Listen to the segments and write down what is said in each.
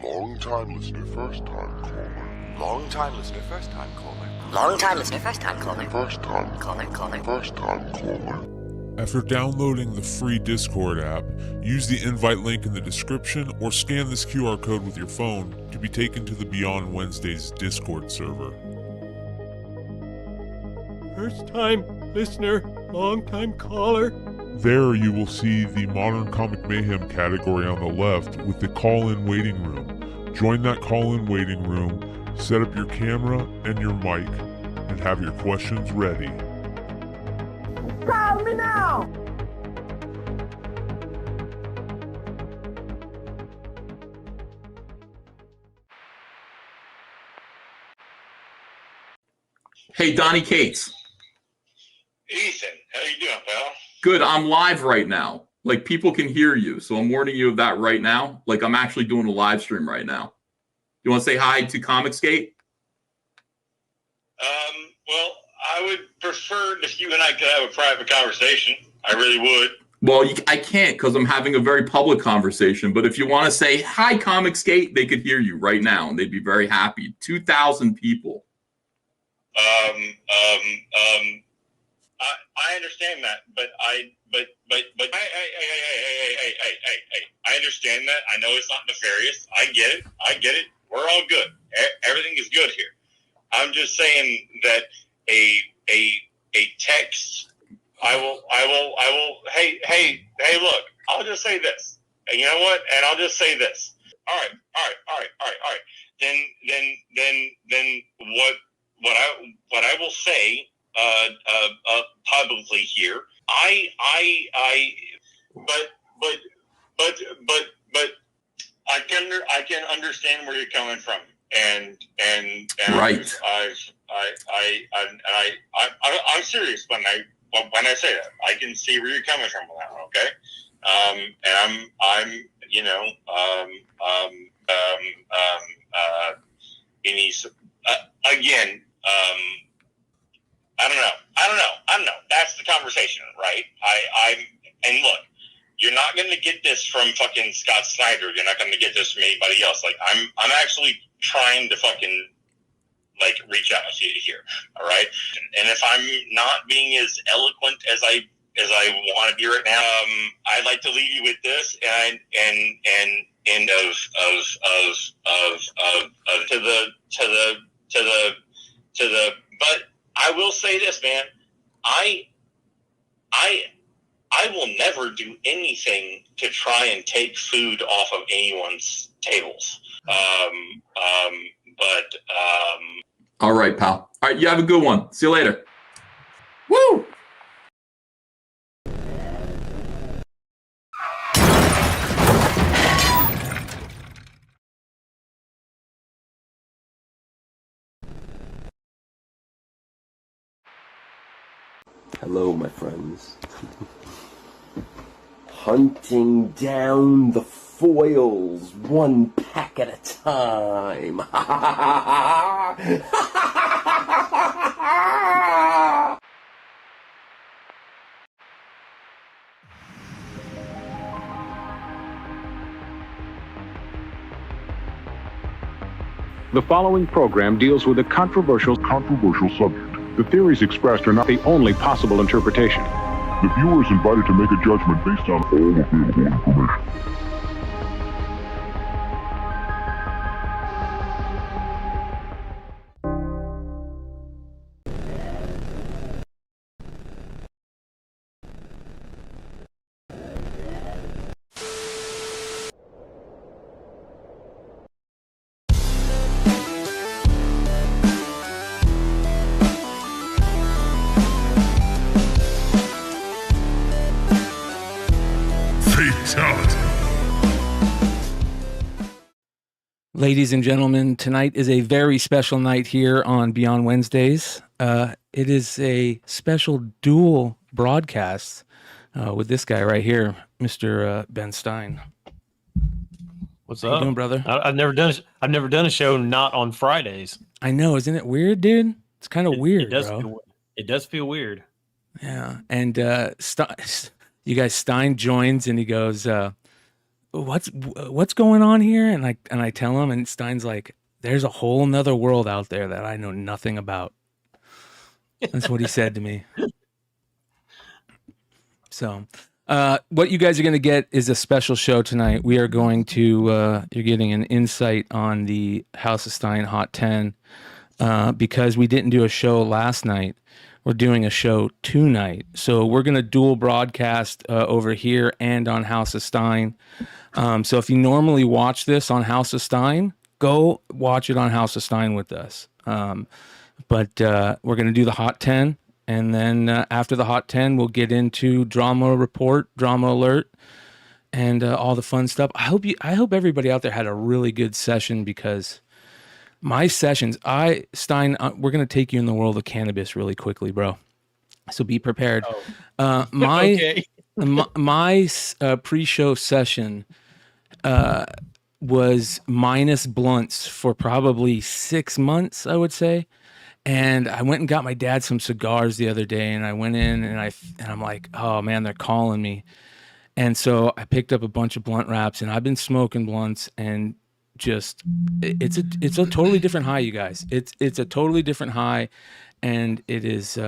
Long time listener, first time caller. Long time listener, first time caller. Long time listener, first time caller. First time Caller. First time caller. After downloading the free Discord app, use the invite link in the description or scan this QR code with your phone to be taken to the Beyond Wednesdays Discord server. First time listener, long time caller. There you will see the Modern Comic Mayhem category on the left with the call-in waiting room. Join that call-in waiting room, set up your camera and your mic, and have your questions ready. Call me now! Hey, Donnie Cates. Ethan, how you doing, pal? Good. I'm live right now. Like, people can hear you, so I'm warning you of that right now. Like, I'm actually doing a live stream right now. You want to say hi to Comicsgate? Well, I would prefer if you and I could have a private conversation. I really would. Well, I can't because I'm having a very public conversation. But if you want to say hi, Comicsgate, they could hear you right now, and they'd be very happy. 2,000 people. I understand that, but I understand that. I know it's not nefarious. I get it. We're all good. Everything is good here. I'm just saying that a text. I will. Hey, look. I'll just say this. And you know what? And I'll just say this. All right. Then what I will say publicly here. But I can understand where you're coming from, and right. I'm serious when I say that. I can see where you're coming from with that one, okay? And I'm again. I don't know. That's the conversation, right? And look, you're not going to get this from fucking Scott Snyder. You're not going to get this from anybody else. Like, I'm actually trying to fucking, like, reach out to you here, all right? And if I'm not being as eloquent as I want to be right now, I'd like to leave you with this, and but I will say this, man. I will never do anything to try and take food off of anyone's tables. All right, pal. All right, you have a good one. See you later. Woo! Hello, my friends. Hunting down the foils, one pack at a time. The following program deals with a controversial subject. The theories expressed are not the only possible interpretation. The viewer is invited to make a judgment based on all available information. Ladies and gentlemen, tonight is a very special night here on Beyond Wednesdays. It is a special dual broadcast with this guy right here, Mr. Ben Stein. What's How up? you doing, brother? I've never done a show not on Fridays. I know, isn't it weird, dude? It's kind of weird, bro. It does feel weird. Yeah, and you guys, Stein joins and he goes, what's going on here? And I tell him, and Stein's like, there's a whole nother world out there that I know nothing about. That's what he said to me. So, what you guys are going to get is a special show tonight. We are going to, you're getting an insight on the House of Stein Hot 10, because we didn't do a show last night. We're doing a show tonight. So we're going to dual broadcast over here and on House of Stein. So if you normally watch this on House of Stein, go watch it on House of Stein with us. But we're going to do the Hot 10. And then after the Hot 10, we'll get into drama report, drama alert, and all the fun stuff. I hope everybody out there had a really good session, because my sessions, Stein, we're going to take you in the world of cannabis really quickly, bro. So be prepared. Oh. My pre-show session was minus blunts for probably 6 months, I would say. And I went and got my dad some cigars the other day, and I went in and I'm like, oh man, they're calling me. And so I picked up a bunch of blunt wraps, and I've been smoking blunts, and just it's a totally different high, you guys. It's a totally different high, and it is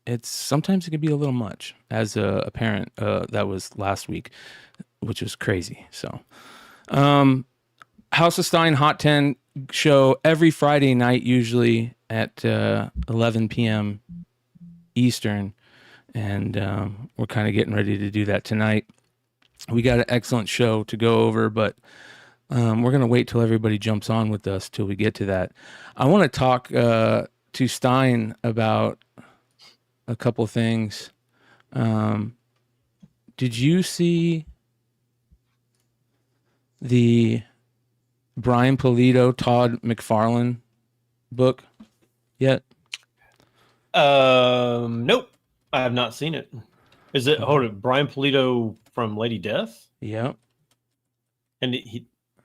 it's sometimes it can be a little much. As a parent, that was last week, which was crazy. So House of Stein Hot 10 show every Friday night, usually at 11 p.m. Eastern, and we're kind of getting ready to do that tonight. We got an excellent show to go over, but we're going to wait till everybody jumps on with us till we get to that. I want to talk to Stein about a couple things. Did you see the Brian Pulido, Todd McFarlane book yet? Nope. I have not seen it. Is it, hold it, Brian Pulido from Lady Death? Yep. And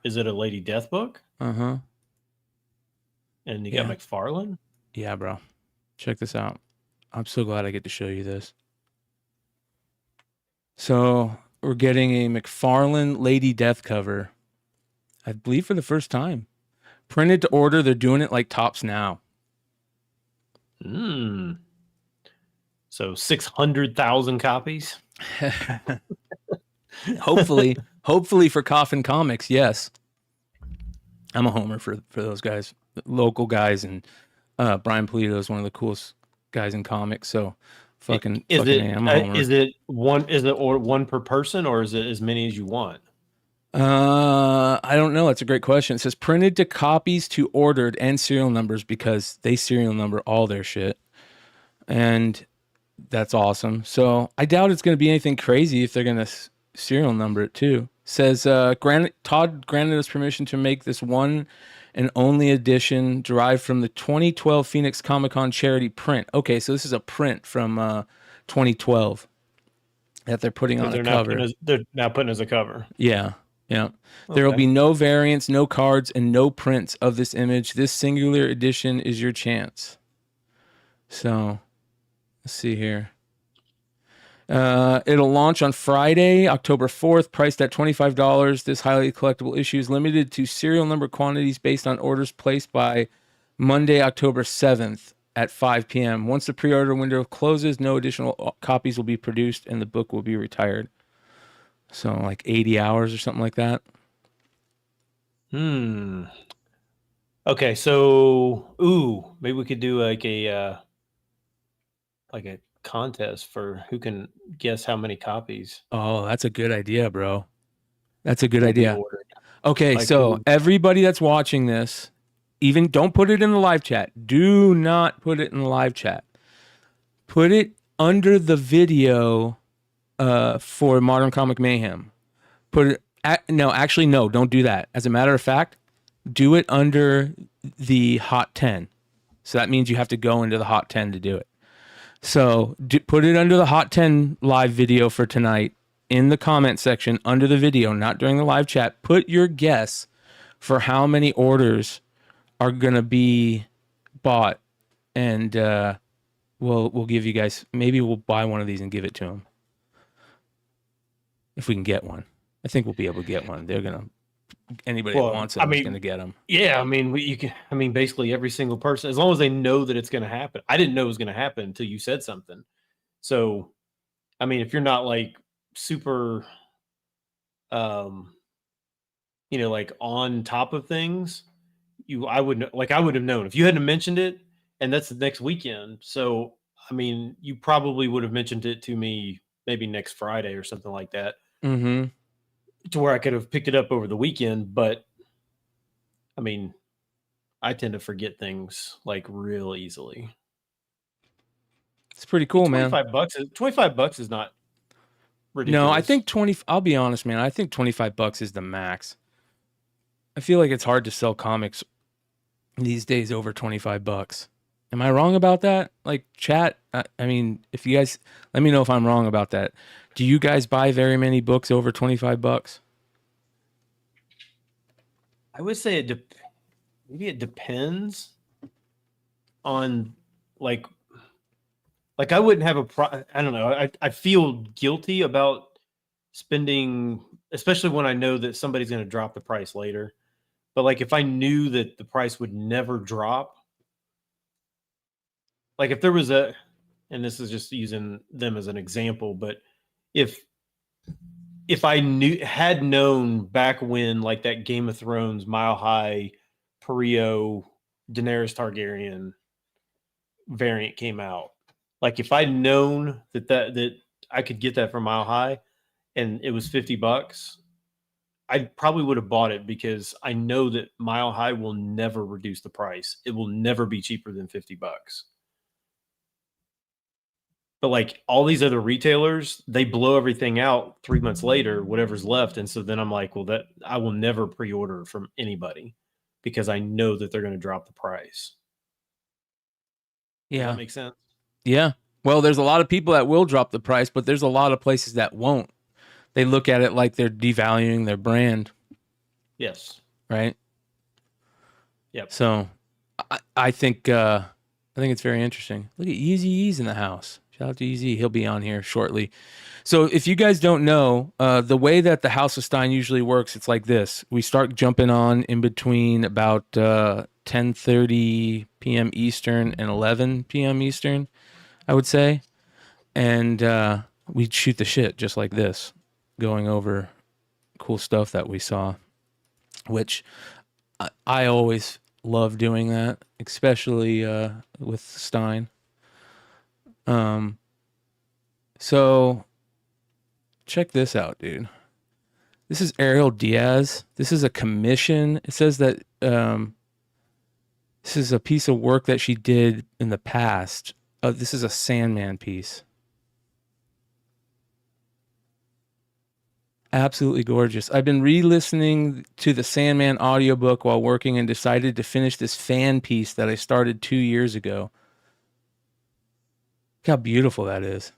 is it a Lady Death book? Uh-huh. And you got McFarlane? Yeah, bro. Check this out. I'm so glad I get to show you this. So we're getting a McFarlane Lady Death cover, I believe for the first time. Printed to order. They're doing it like tops now. So 600,000 copies? Hopefully for Coffin Comics, yes. I'm a homer for those guys, local guys, and Brian Pulido is one of the coolest guys in comics. So I'm a homer. Is it one per person, or is it as many as you want? I don't know. That's a great question. It says printed to copies to ordered and serial numbers, because they serial number all their shit. And that's awesome. So I doubt it's going to be anything crazy if they're going to serial number it too. It says Todd granted us permission to make this one and only edition derived from the 2012 Phoenix Comic-Con charity print. Okay, so this is a print from 2012 that they're putting on the cover. They're now putting as a cover. Yeah. Yeah. There will be no variants, no cards, and no prints of this image. This singular edition is your chance. So, let's see here. It'll launch on Friday, October 4th, priced at $25. This highly collectible issue is limited to serial number quantities based on orders placed by Monday, October 7th at 5 p.m. Once the pre-order window closes, no additional copies will be produced, and the book will be retired. So like 80 hours or something like that. Okay, so maybe we could do like a contest for who can guess how many copies. Oh, that's a good idea, bro. That's a good idea. Okay, so everybody that's watching this, even don't put it in the live chat. Do not put it in the live chat. Put it under the video for Modern Comic Mayhem. Don't do that. As a matter of fact, do it under the Hot 10. So that means you have to go into the Hot 10 to do it. So put it under the Hot 10 live video for tonight in the comment section under the video, not during the live chat. Put your guess for how many orders are going to be bought, and we'll give you guys, maybe we'll buy one of these and give it to them. If we can get one. I think we'll be able to get one. They're gonna. Anybody that wants them is gonna get them. Yeah, I mean, basically every single person, as long as they know that it's gonna happen. I didn't know it was gonna happen until you said something. So, I mean, if you're not like super, like on top of things, I would have known if you hadn't mentioned it, and that's the next weekend. So, I mean, you probably would have mentioned it to me maybe next Friday or something like that. Mm-hmm. To where I could have picked it up over the weekend, but I mean, I tend to forget things like real easily. It's pretty cool, man. $25 is not ridiculous. No, I think I'll be honest, man. I think $25 is the max. I feel like it's hard to sell comics these days over $25. Am I wrong about that? Like, chat. I mean, if you guys let me know if I'm wrong about that. Do you guys buy very many books over $25? I would say maybe it depends on like I wouldn't have I don't know. I feel guilty about spending, especially when I know that somebody's going to drop the price later. But like if I knew that the price would never drop, like if there was and this is just using them as an example, but if I had known back when like that Game of Thrones Mile High Perio Daenerys Targaryen variant came out, like if I'd known that I could get that from Mile High and it was $50, I probably would have bought it because I know that Mile High will never reduce the price. It will never be cheaper than $50. But like all these other retailers, they blow everything out 3 months later, whatever's left. And so then I'm like, well, that I will never pre-order from anybody because I know that they're going to drop the price. Yeah. Does that make sense? Yeah. Well, there's a lot of people that will drop the price, but there's a lot of places that won't. They look at it like they're devaluing their brand. Yes. Right? Yep. So I think it's very interesting. Look at Eazy-E's in the house. Shout out to Easy. He'll be on here shortly. So if you guys don't know, the way that the House of Stein usually works, it's like this. We start jumping on in between about 10:30 p.m. Eastern and 11 p.m. Eastern, I would say. And we'd shoot the shit just like this, going over cool stuff that we saw, which I always love doing that, especially with Stein. So check this out, dude. This is Ariel Diaz. This is a commission. It says that this is a piece of work that she did in the past. This is a Sandman piece. Absolutely gorgeous. I've been re-listening to the Sandman audiobook while working and decided to finish this fan piece that I started 2 years ago. Look how beautiful that is.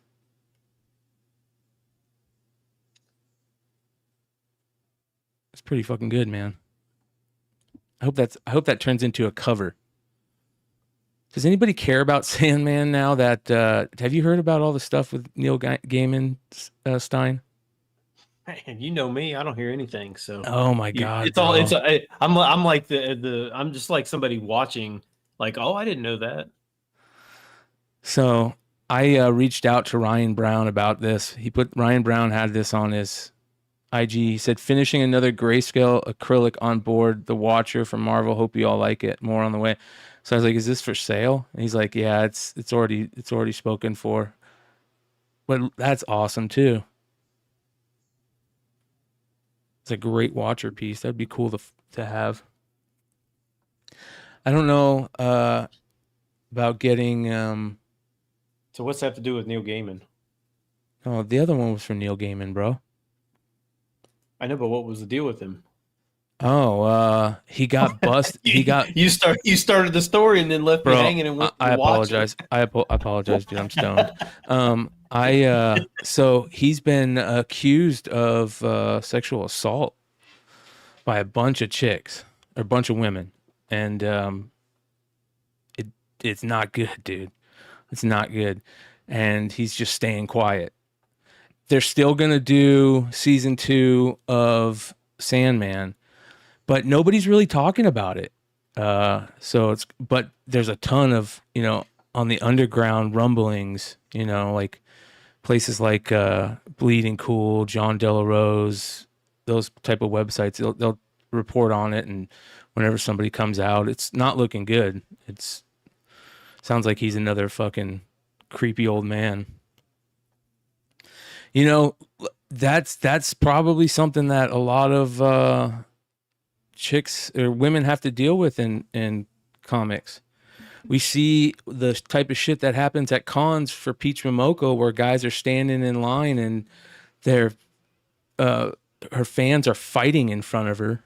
It's pretty fucking good, man. I hope that turns into a cover. Does anybody care about Sandman now that have you heard about all the stuff with Neil Gaiman, Stein? And you know me, I don't hear anything. So oh my god, it's all it's. I'm like I'm just like somebody watching. Like, oh, I didn't know that. So I reached out to Ryan Brown about this. Ryan Brown had this on his IG. He said, finishing another grayscale acrylic on board The Watcher from Marvel. Hope you all like it. More on the way. So I was like, is this for sale? And he's like, yeah, it's already spoken for. But that's awesome too. It's a great Watcher piece. That'd be cool to have. I don't know about getting. So what's that have to do with Neil Gaiman? Oh, the other one was for Neil Gaiman, bro. I know, but what was the deal with him? Oh, he got busted. You started the story and then left me hanging and went. I apologize. I apologize, dude. I'm stoned. So he's been accused of sexual assault by a bunch of chicks or a bunch of women, and it's not good, dude. It's not good, and he's just staying quiet. they're still going to do season 2 of Sandman, but nobody's really talking about it. But there's a ton of, on the underground rumblings, like places like Bleeding Cool, John Delarose, those type of websites, they'll report on it. And whenever somebody comes out, it's not looking good. Sounds like he's another fucking creepy old man. That's probably something that a lot of chicks or women have to deal with in comics. We see the type of shit that happens at cons for Peach Momoko, where guys are standing in line and her fans are fighting in front of her,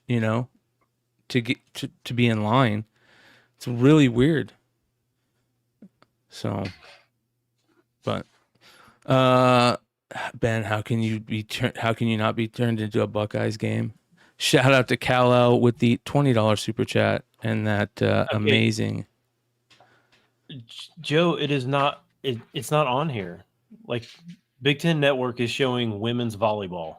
to get to be in line. It's really weird. So, but Ben, how can you not be turned into a Buckeyes game? Shout out to Kal-El with the $20 super chat and that amazing. Joe, it is not. It's not on here. Like Big Ten Network is showing women's volleyball,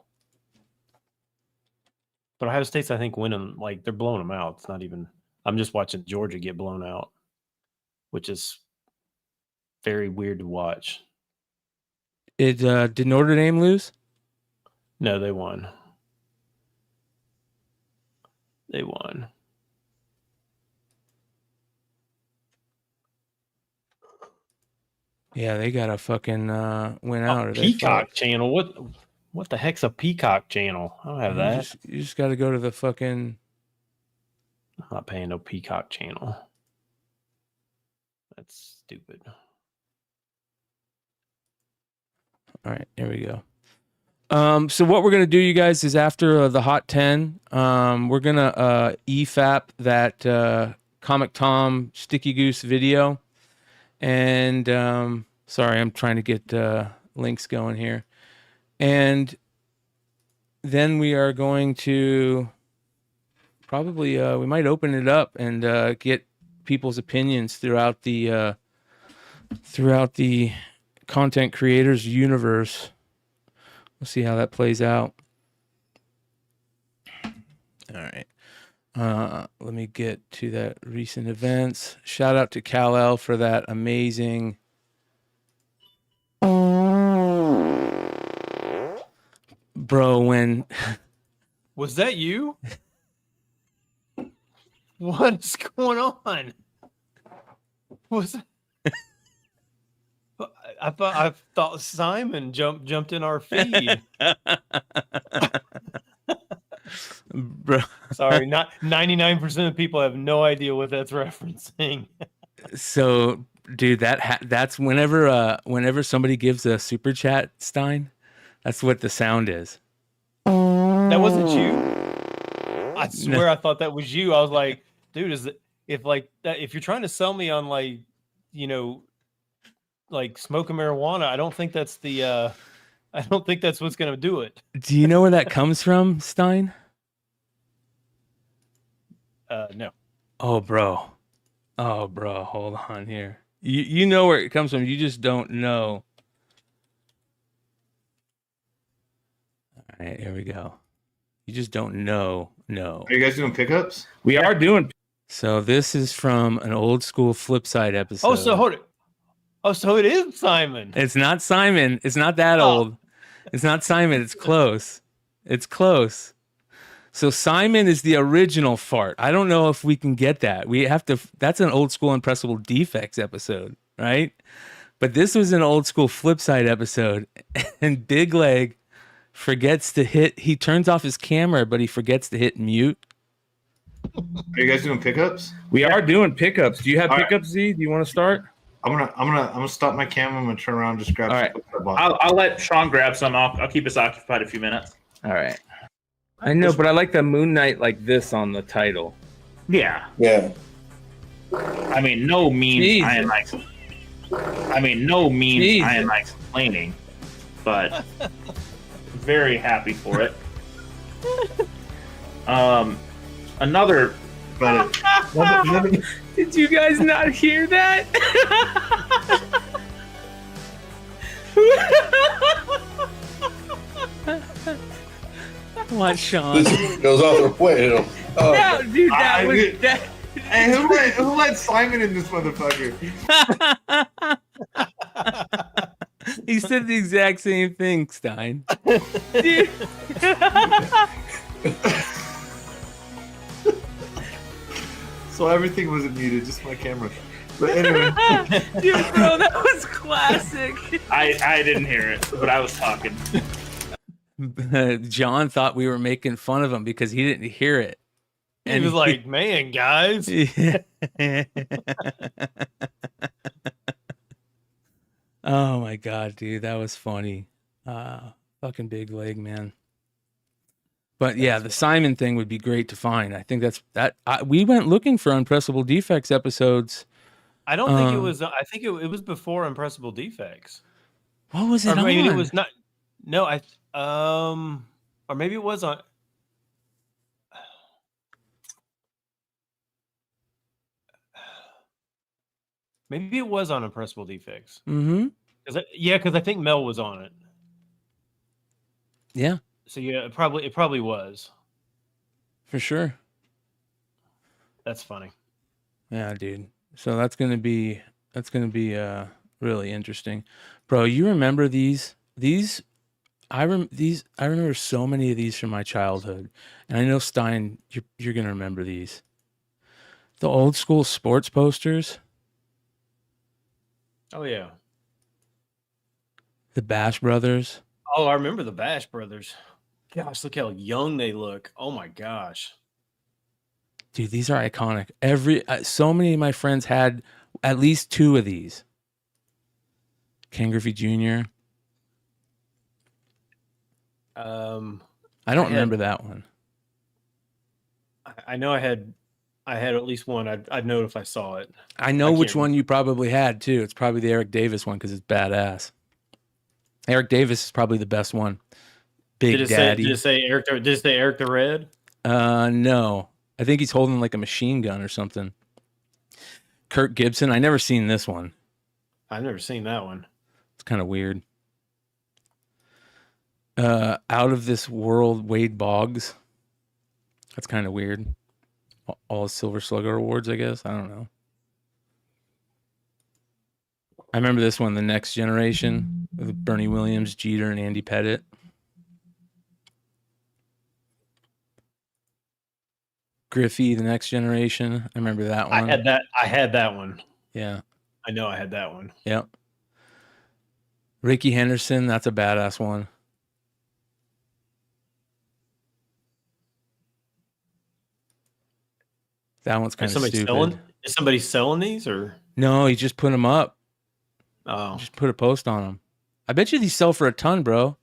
but Ohio State's, I think, winning. Like they're blowing them out. It's not even. I'm just watching Georgia get blown out, which is very weird to watch. Did Notre Dame lose? No, they won. They won. Yeah, they got a fucking win out. Peacock channel. What the heck's a Peacock channel? I don't have that. You just got to go to the fucking. I'm not paying no Peacock channel. That's stupid. All right, here we go. So what we're gonna do, you guys, is after the Hot 10, we're gonna EFAP that Comic Tom Sticky Goose video, and sorry, I'm trying to get links going here, and then we are going to probably we might open it up and get people's opinions throughout the content creators universe. We'll see how that plays out. All right. Let me get to that recent events. Shout out to Kal-El for that amazing. Bro, when. Was that you? What's going on? I thought Simon jumped in our feed. Bro. Sorry, not 99% of people have no idea what that's referencing. So, dude, that's whenever somebody gives a super chat, Stein, that's what the sound is. That wasn't you. I swear, I thought that was you. I was like, dude, if you're trying to sell me on like smoking marijuana, I don't think that's what's going to do it. Do you know where that comes from, Stein? No. Oh, bro. Hold on here. You know where it comes from. You just don't know. All right, here we go. You just don't know. No. Are you guys doing pickups? We are doing. So this is from an old school Flipside episode. Oh, so hold it. Oh, so it is Simon. It's not Simon. It's not that old. It's not Simon. It's close. It's close. So Simon is the original fart. I don't know if we can get that. We have to. That's an old school Impressible Defects episode, right? But this was an old school Flipside episode, and Big Leg forgets to hit. He turns off his camera, but he forgets to hit mute. Are you guys doing pickups? We are doing pickups. Do you have pickups, Z? Do you want to start? I'm gonna stop my camera. I'm gonna turn around and just grab. All right. I'll let Sean grab some. I'll keep us occupied a few minutes. All right. I know, but I like the Moon Knight like this on the title. Yeah. Yeah. I mean, no means Jesus. I am like. I mean, no means Jesus. I am like complaining, but very happy for it. Another. Did you guys not hear that? Watch Sean. This goes off the whale. Oh, Yeah, dude, that was that. Hey, who let Simon in this motherfucker? He said the exact same thing, Stein. Dude. So everything wasn't muted, just my camera. But anyway. Dude, bro, that was classic. I didn't hear it, but I was talking. John thought we were making fun of him because he didn't hear it. And he was like, man, guys. Oh my God, dude, that was funny. Fucking big leg, man. But yeah, the Simon thing would be great to find. I think we went looking for Unpressable Defects episodes. I don't think it was. I think it was before Unpressable Defects. What was it or maybe on? it was not. No, or maybe it was on. Maybe it was on Impressible Defects. Mm-hmm. Because I think Mel was on it. Yeah. So yeah, it probably was. For sure. That's funny. Yeah, dude. So that's gonna be really interesting, bro. You remember these? I remember so many of these from my childhood, and I know Stein, you're gonna remember these. The old school sports posters. Oh yeah. The Bash Brothers. Oh, I remember the Bash Brothers. Gosh, look how young they look. Oh my gosh. Dude, these are iconic. So many of my friends had at least two of these. Ken Griffey Jr. I don't remember that one. I know I had at least one. I'd know if I saw it. I know which one you probably had too. It's probably the Eric Davis one because it's badass. Eric Davis is probably the best one. Big Daddy. Did it say Eric the Red? No. I think he's holding like a machine gun or something. Kirk Gibson. I never seen this one. I've never seen that one. It's kind of weird. Out of This World, Wade Boggs. That's kind of weird. All Silver Slugger awards, I guess. I don't know. I remember this one, The Next Generation, with Bernie Williams, Jeter, and Andy Pettit. Griffey, The Next Generation. I remember that one. I had that one. Yeah. I know I had that one. Yep. Ricky Henderson, that's a badass one. That one's kind of stupid. Is somebody selling these or? No, he just put them up. Oh. Just put a post on them. I bet you these sell for a ton, bro.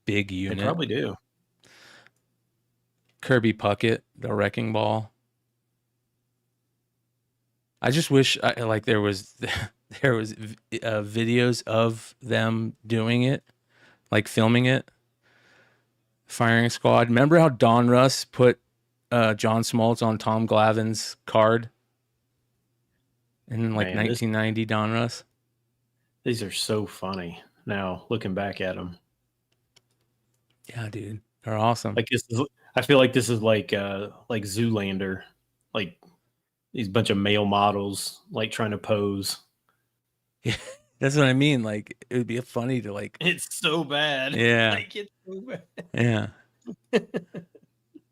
Big unit. They probably do. Kirby Puckett, the Wrecking Ball. I just wish there was videos of them doing it, like filming it. Firing Squad. Remember how Don Russ put John Smoltz on Tom Glavine's card in 1990? Don Russ. These are so funny now, looking back at them. Yeah, dude, they're awesome. I feel like this is like Zoolander, like these bunch of male models like trying to pose. Yeah, that's what I mean. Like it would be funny to like. It's so bad. Yeah. Like it's so bad. Yeah.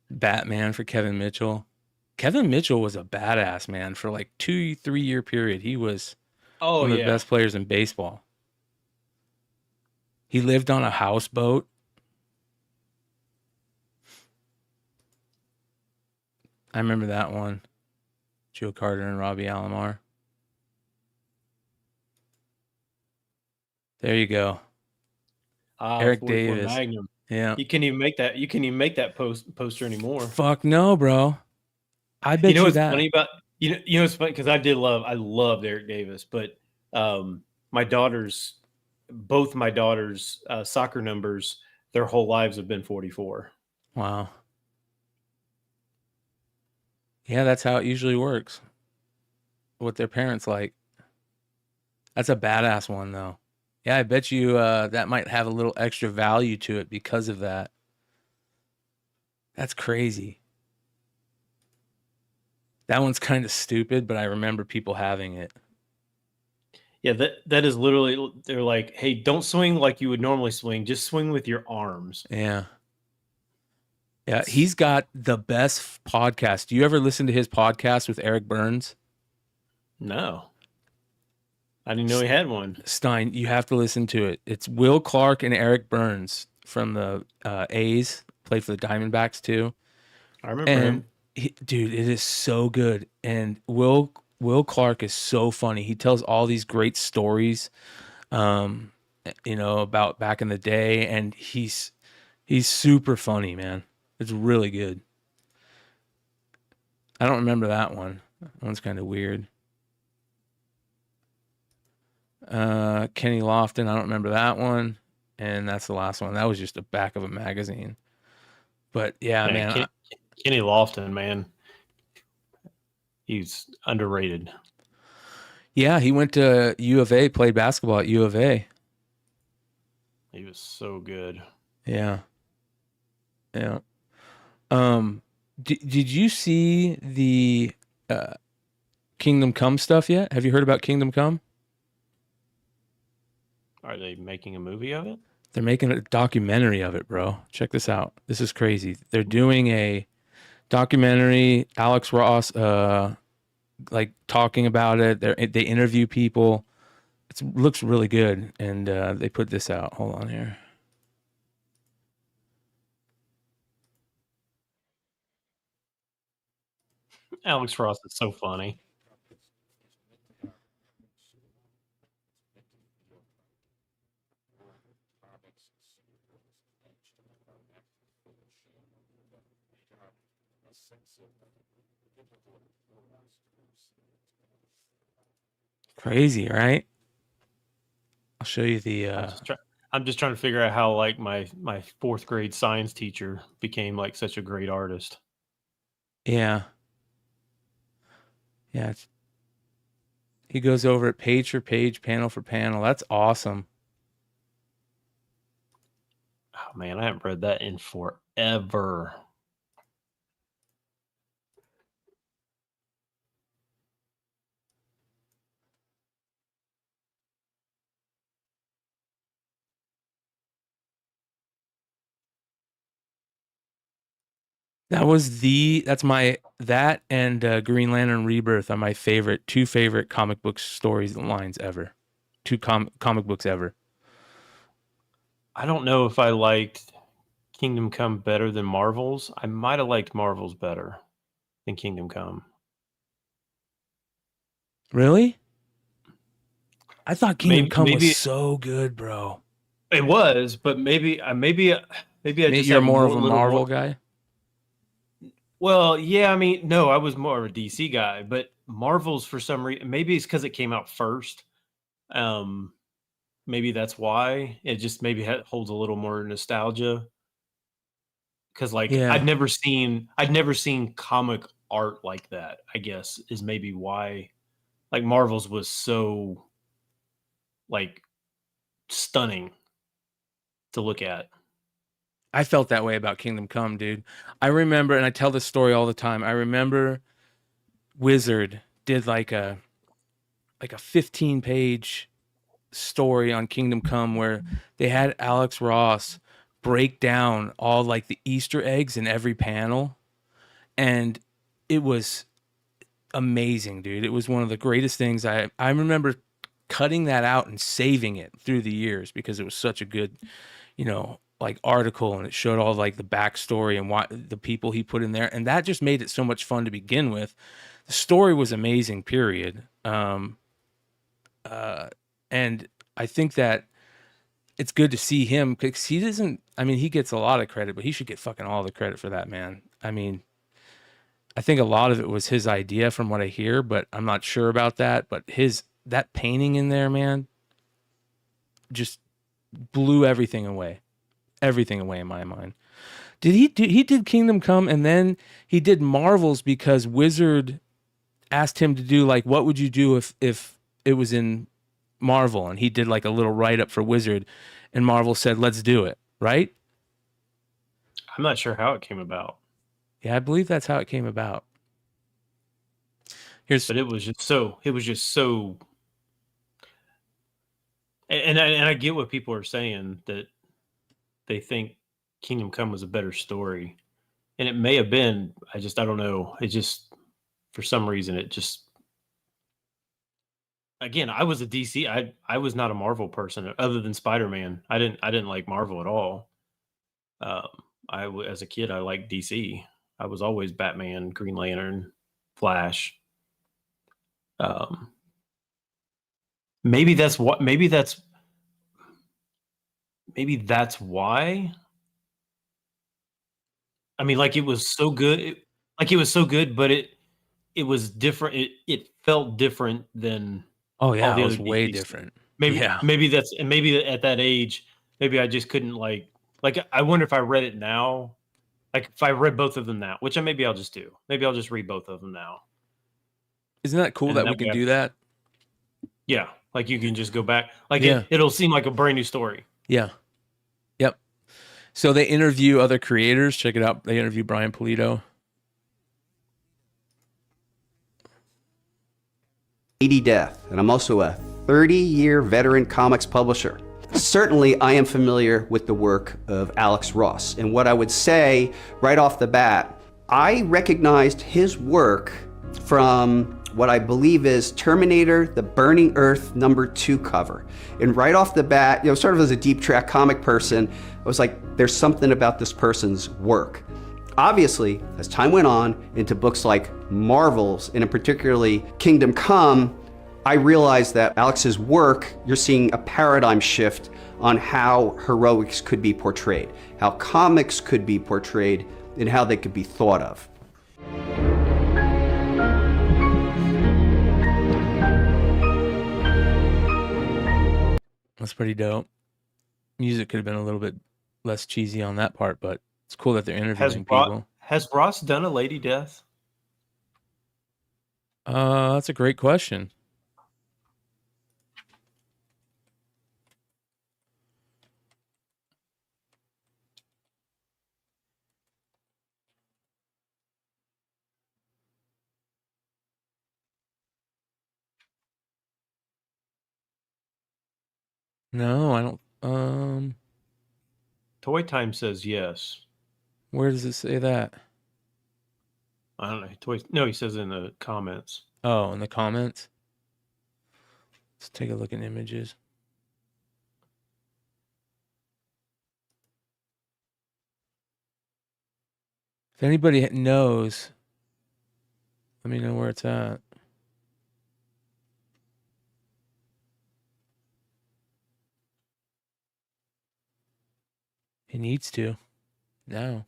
Batman for Kevin Mitchell. Kevin Mitchell was a badass, man. For like 2-3 year period, he was one of the best players in baseball. He lived on a houseboat. I remember that one. Joe Carter and Robbie Alomar. There you go. Eric Davis. Magnum. Yeah. You can't even make that. You can't even make that poster anymore. Fuck no, bro. I bet you know what's that. funny about you know it's funny because I loved Eric Davis, but both my daughters' soccer numbers, their whole lives have been 44. Wow. Yeah, that's how it usually works. What their parents like. That's a badass one, though. Yeah, I bet you that might have a little extra value to it because of that. That's crazy. That one's kind of stupid, but I remember people having it. Yeah, that is literally, they're like, hey, don't swing like you would normally swing. Just swing with your arms. Yeah. Yeah, he's got the best podcast. Do you ever listen to his podcast with Eric Burns? No. I didn't know he had one. Stein, you have to listen to it. It's Will Clark and Eric Burns from the A's, played for the Diamondbacks too. I remember him. Dude, it is so good. And Will Clark is so funny. He tells all these great stories, about back in the day, and he's super funny, man. It's really good. I don't remember that one. That one's kind of weird. Kenny Lofton, I don't remember that one. And that's the last one. That was just the back of a magazine. But yeah, man. Kenny Lofton, man. He's underrated. Yeah, he went to U of A, played basketball at U of A. He was so good. Yeah. Yeah. Did you see the Kingdom Come stuff yet? Have you heard about Kingdom Come? Are they making a movie of it? They're making a documentary of it, bro. Check this out. This is crazy. They're doing a documentary. Alex Ross, like talking about it. They interview people. It looks really good, and they put this out. Hold on here. Alex Ross is so funny. Crazy, right? I'll show you the. I'm just trying to figure out how like my fourth grade science teacher became like such a great artist. Yeah. Yeah. He goes over it page for page, panel for panel. That's awesome. Oh man, I haven't read that in forever. That and Green Lantern Rebirth are my two favorite comic book stories and lines ever. Two comic books ever. I don't know if I liked Kingdom Come better than Marvel's. I might have liked Marvel's better than Kingdom Come. Really? I thought Kingdom Come was so good, bro. It was, but maybe I just you're more of a Marvel guy. Well, yeah, I mean, no, I was more of a DC guy, but Marvel's for some reason, maybe it's because it came out first. Maybe that's why it just maybe holds a little more nostalgia. Because like I'd never seen comic art like that. I guess is maybe why, like Marvel's was so like stunning to look at. I felt that way about Kingdom Come, dude. I remember, and I tell this story all the time. I remember Wizard did like a 15-page story on Kingdom Come where they had Alex Ross break down all like the Easter eggs in every panel, and it was amazing, dude. It was one of the greatest things. I remember cutting that out and saving it through the years because it was such a good, like article, and it showed all like the backstory and what the people he put in there, and that just made it so much fun to begin with. The story was amazing, period. And I think that it's good to see him because he gets a lot of credit, but he should get fucking all the credit for that, man. I mean, I think a lot of it was his idea from what I hear, but I'm not sure about that. But that painting in there, man, just blew everything away in my mind. He did Kingdom Come, and then he did Marvel's because Wizard asked him to do like, what would you do if it was in Marvel? And he did like a little write-up for Wizard, and Marvel said, let's do it, right? I'm not sure how it came about. Yeah, I believe that's how it came about. But it was just so. And I get what people are saying, that they think Kingdom Come was a better story, and it may have been. I don't know. It just, for some reason, it just. Again, I was a DC. I was not a Marvel person other than Spider-Man. I didn't like Marvel at all. As a kid, I liked DC. I was always Batman, Green Lantern, Flash. Maybe that's what. Maybe that's why. I mean, like, it was so good. But it was different. It felt different than. Oh yeah, all the it was other way DCs. different. Maybe Yeah. maybe at that age, maybe I just couldn't like. I wonder if I read it now, like if I read both of them now, which maybe I'll just do. Maybe I'll just read both of them now. Isn't that cool And that we that can way do that? Yeah, like you can just go back. Like Yeah. it'll seem like a brand new story. Yeah. Yep. So they interview other creators. Check it out. They interview Brian Pulido. Lady Death, and I'm also a 30-year veteran comics publisher. Certainly, I am familiar with the work of Alex Ross, and what I would say right off the bat, I recognized his work from what I believe is Terminator, The Burning Earth #2 cover. And right off the bat, sort of as a deep track comic person, I was like, there's something about this person's work. Obviously, as time went on into books like Marvel's, and in particularly Kingdom Come, I realized that Alex's work, you're seeing a paradigm shift on how heroics could be portrayed, how comics could be portrayed, and how they could be thought of. That's pretty dope. Music could have been a little bit less cheesy on that part, but it's cool that they're interviewing people. Has Ross done a Lady Death? That's a great question. No, I don't. Toy Time says yes. Where does it say that? I don't know. No, he says in the comments. Oh, in the comments? Let's take a look at images. If anybody knows, let me know where it's at. He needs to. Now.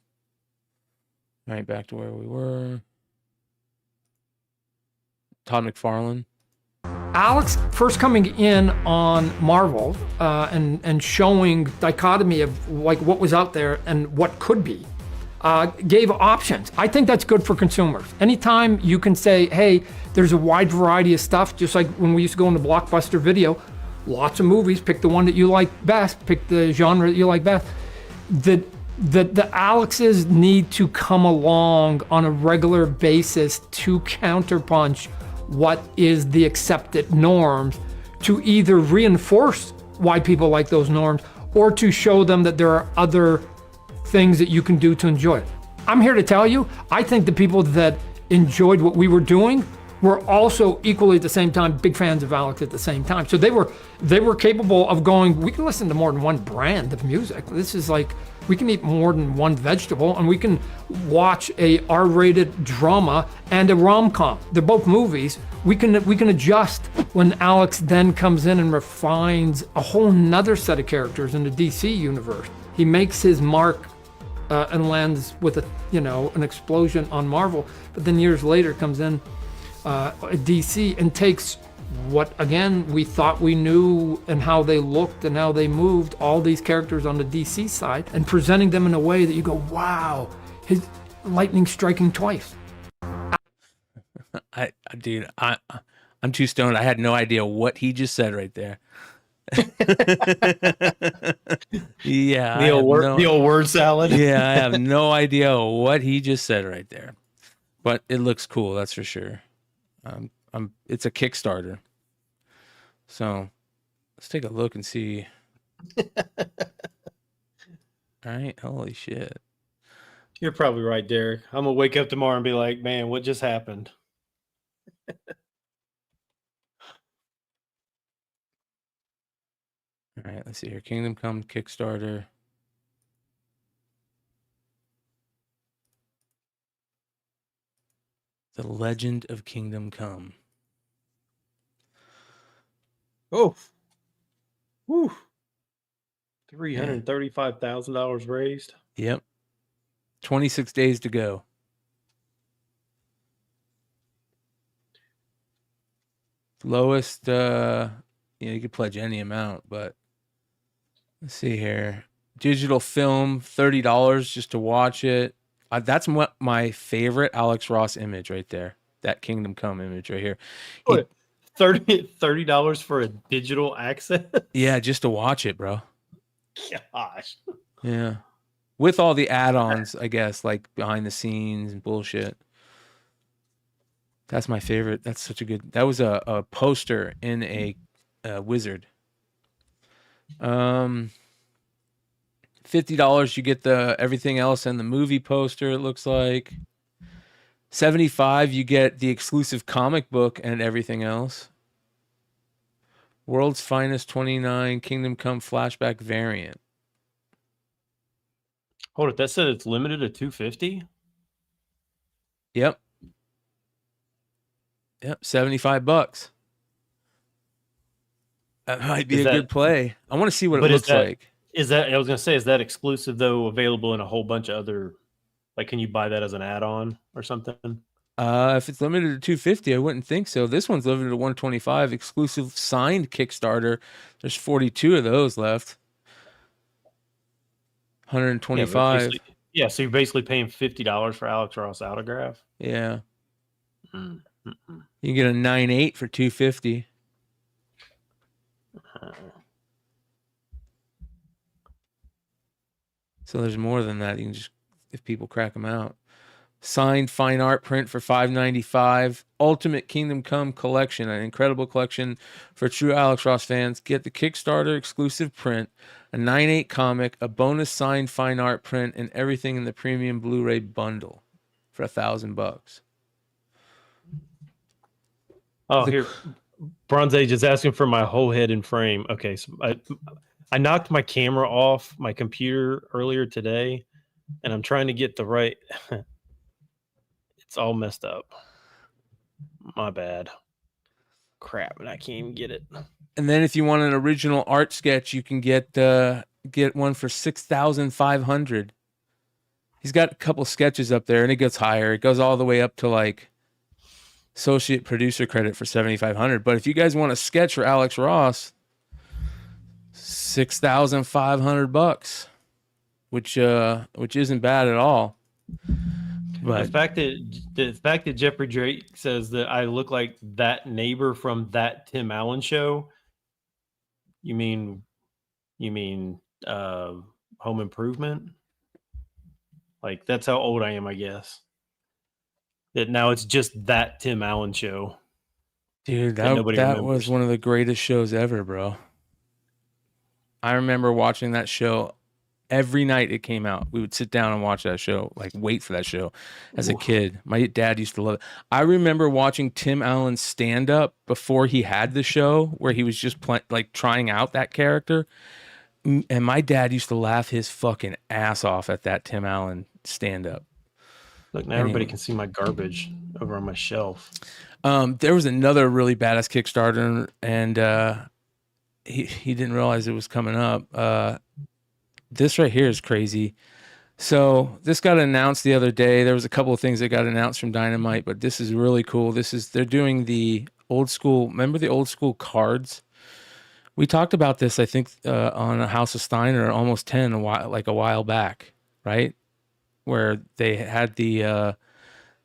All right, back to where we were. Todd McFarlane. Alex first coming in on Marvel and showing dichotomy of like what was out there and what could be, gave options. I think that's good for consumers. Anytime you can say, hey, there's a wide variety of stuff, just like when we used to go into Blockbuster Video, lots of movies, pick the one that you like best, pick the genre that you like best. The Alexes need to come along on a regular basis to counterpunch what is the accepted norms, to either reinforce why people like those norms or to show them that there are other things that you can do to enjoy it. I'm here to tell you, I think the people that enjoyed what we were doing were also equally at the same time big fans of Alex at the same time. So they were capable of going, we can listen to more than one brand of music. This is like, we can eat more than one vegetable, and we can watch a R-rated drama and a rom-com. They're both movies. We can adjust when Alex then comes in and refines a whole nother set of characters in the DC universe. He makes his mark and lands with an explosion on Marvel, but then years later comes in DC and takes what, again, we thought we knew and how they looked and how they moved, all these characters on the DC side, and presenting them in a way that you go, wow, his lightning striking twice. I'm too stoned. I had no idea what he just said right there. Yeah, the old word salad. Yeah, I have no idea what he just said right there, but it looks cool. That's for sure. It's a Kickstarter, so let's take a look and see. All right, holy shit. You're probably right, Derek. I'm gonna wake up tomorrow and be like, man, what just happened? All right, let's see here. Kingdom Come Kickstarter. The Legend of Kingdom Come. Oh, woo! $335,000 raised. Yep. 26 days to go. Lowest, you could pledge any amount, but let's see here. Digital film, $30 just to watch it. That's my favorite Alex Ross image right there. That Kingdom Come image right here. $30 for a digital access? Yeah, just to watch it, bro. Gosh. Yeah. With all the add-ons, I guess, like behind the scenes and bullshit. That's my favorite. That's such a good... That was a poster in a Wizard. $50, you get the everything else and the movie poster, it looks like. $75, you get the exclusive comic book and everything else. World's Finest, $29, Kingdom Come flashback variant. Hold it, that said it's limited to 250? Yep. Yep, $75. That might be a good play. I want to see what it looks like. Is that, I was going to say, is that exclusive, though, available in a whole bunch of other, like, can you buy that as an add-on or something? If it's limited to 250, I wouldn't think so. This one's limited to 125. Exclusive signed Kickstarter. There's 42 of those left. 125. Yeah, so you're basically paying $50 for Alex Ross autograph? Yeah. You get a 9.8 for 250. So there's more than that. You can just, if people crack them out. Signed fine art print for $5.95. Ultimate Kingdom Come collection, an incredible collection for true Alex Ross fans. Get the Kickstarter exclusive print, a 9.8 comic, a bonus signed fine art print, and everything in the premium Blu-ray bundle for $1,000. Oh, here, Bronze Age is asking for my whole head and frame. Okay, so I knocked my camera off my computer earlier today, and I'm trying to get the right. It's all messed up. My bad. Crap, and I can't even get it. And then if you want an original art sketch, you can get one for $6,500. He's got a couple sketches up there, and it gets higher. It goes all the way up to like associate producer credit for $7,500. But if you guys want a sketch for Alex Ross, $6,500, which isn't bad at all. But the fact that Jeffrey Drake says that I look like that neighbor from that Tim Allen show. You mean Home Improvement? Like, that's how old I am, I guess. That now it's just that Tim Allen show. Dude, that was one of the greatest shows ever, bro. I remember watching that show every night it came out. We would sit down and watch that show, like wait for that show as a kid. My dad used to love it. I remember watching Tim Allen's stand-up before he had the show, where he was just trying out that character. And my dad used to laugh his fucking ass off at that Tim Allen stand-up. Look, now everybody can see my garbage over on my shelf. There was another really badass Kickstarter, and he didn't realize it was coming up. This right here is crazy. So this got announced the other day. There was a couple of things that got announced from Dynamite, but this is really cool. They're doing the old school. Remember the old school cards? We talked about this, I think, on a House of Steiner, Almost 10, a while back, right? Where they had the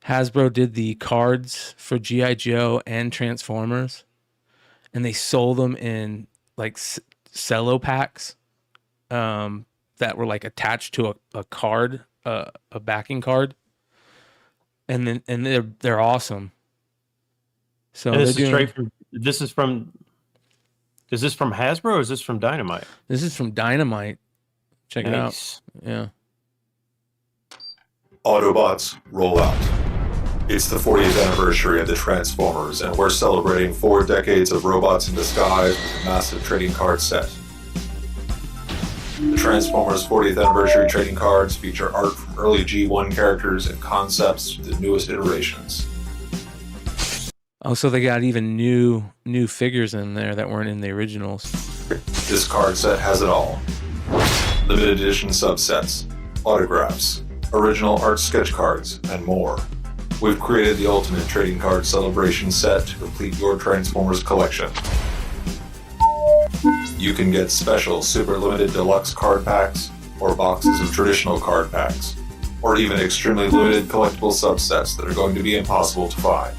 Hasbro did the cards for G.I. Joe and Transformers, and they sold them in like cello packs that were like attached to a card, a backing card, and they're awesome. So and this is straight from. Is this from Hasbro or is this from Dynamite? This is from Dynamite. Check Nice. it out. Yeah. Autobots, roll out. It's the 40th anniversary of the Transformers, and we're celebrating 4 decades of robots in disguise with a massive trading card set. The Transformers 40th anniversary trading cards feature art from early G1 characters and concepts to the newest iterations. Oh, so they got even new figures in there that weren't in the originals. This card set has it all. Limited edition subsets, autographs, original art sketch cards, and more. We've created the ultimate trading card celebration set to complete your Transformers collection. You can get special super limited deluxe card packs, or boxes of traditional card packs, or even extremely limited collectible subsets that are going to be impossible to find.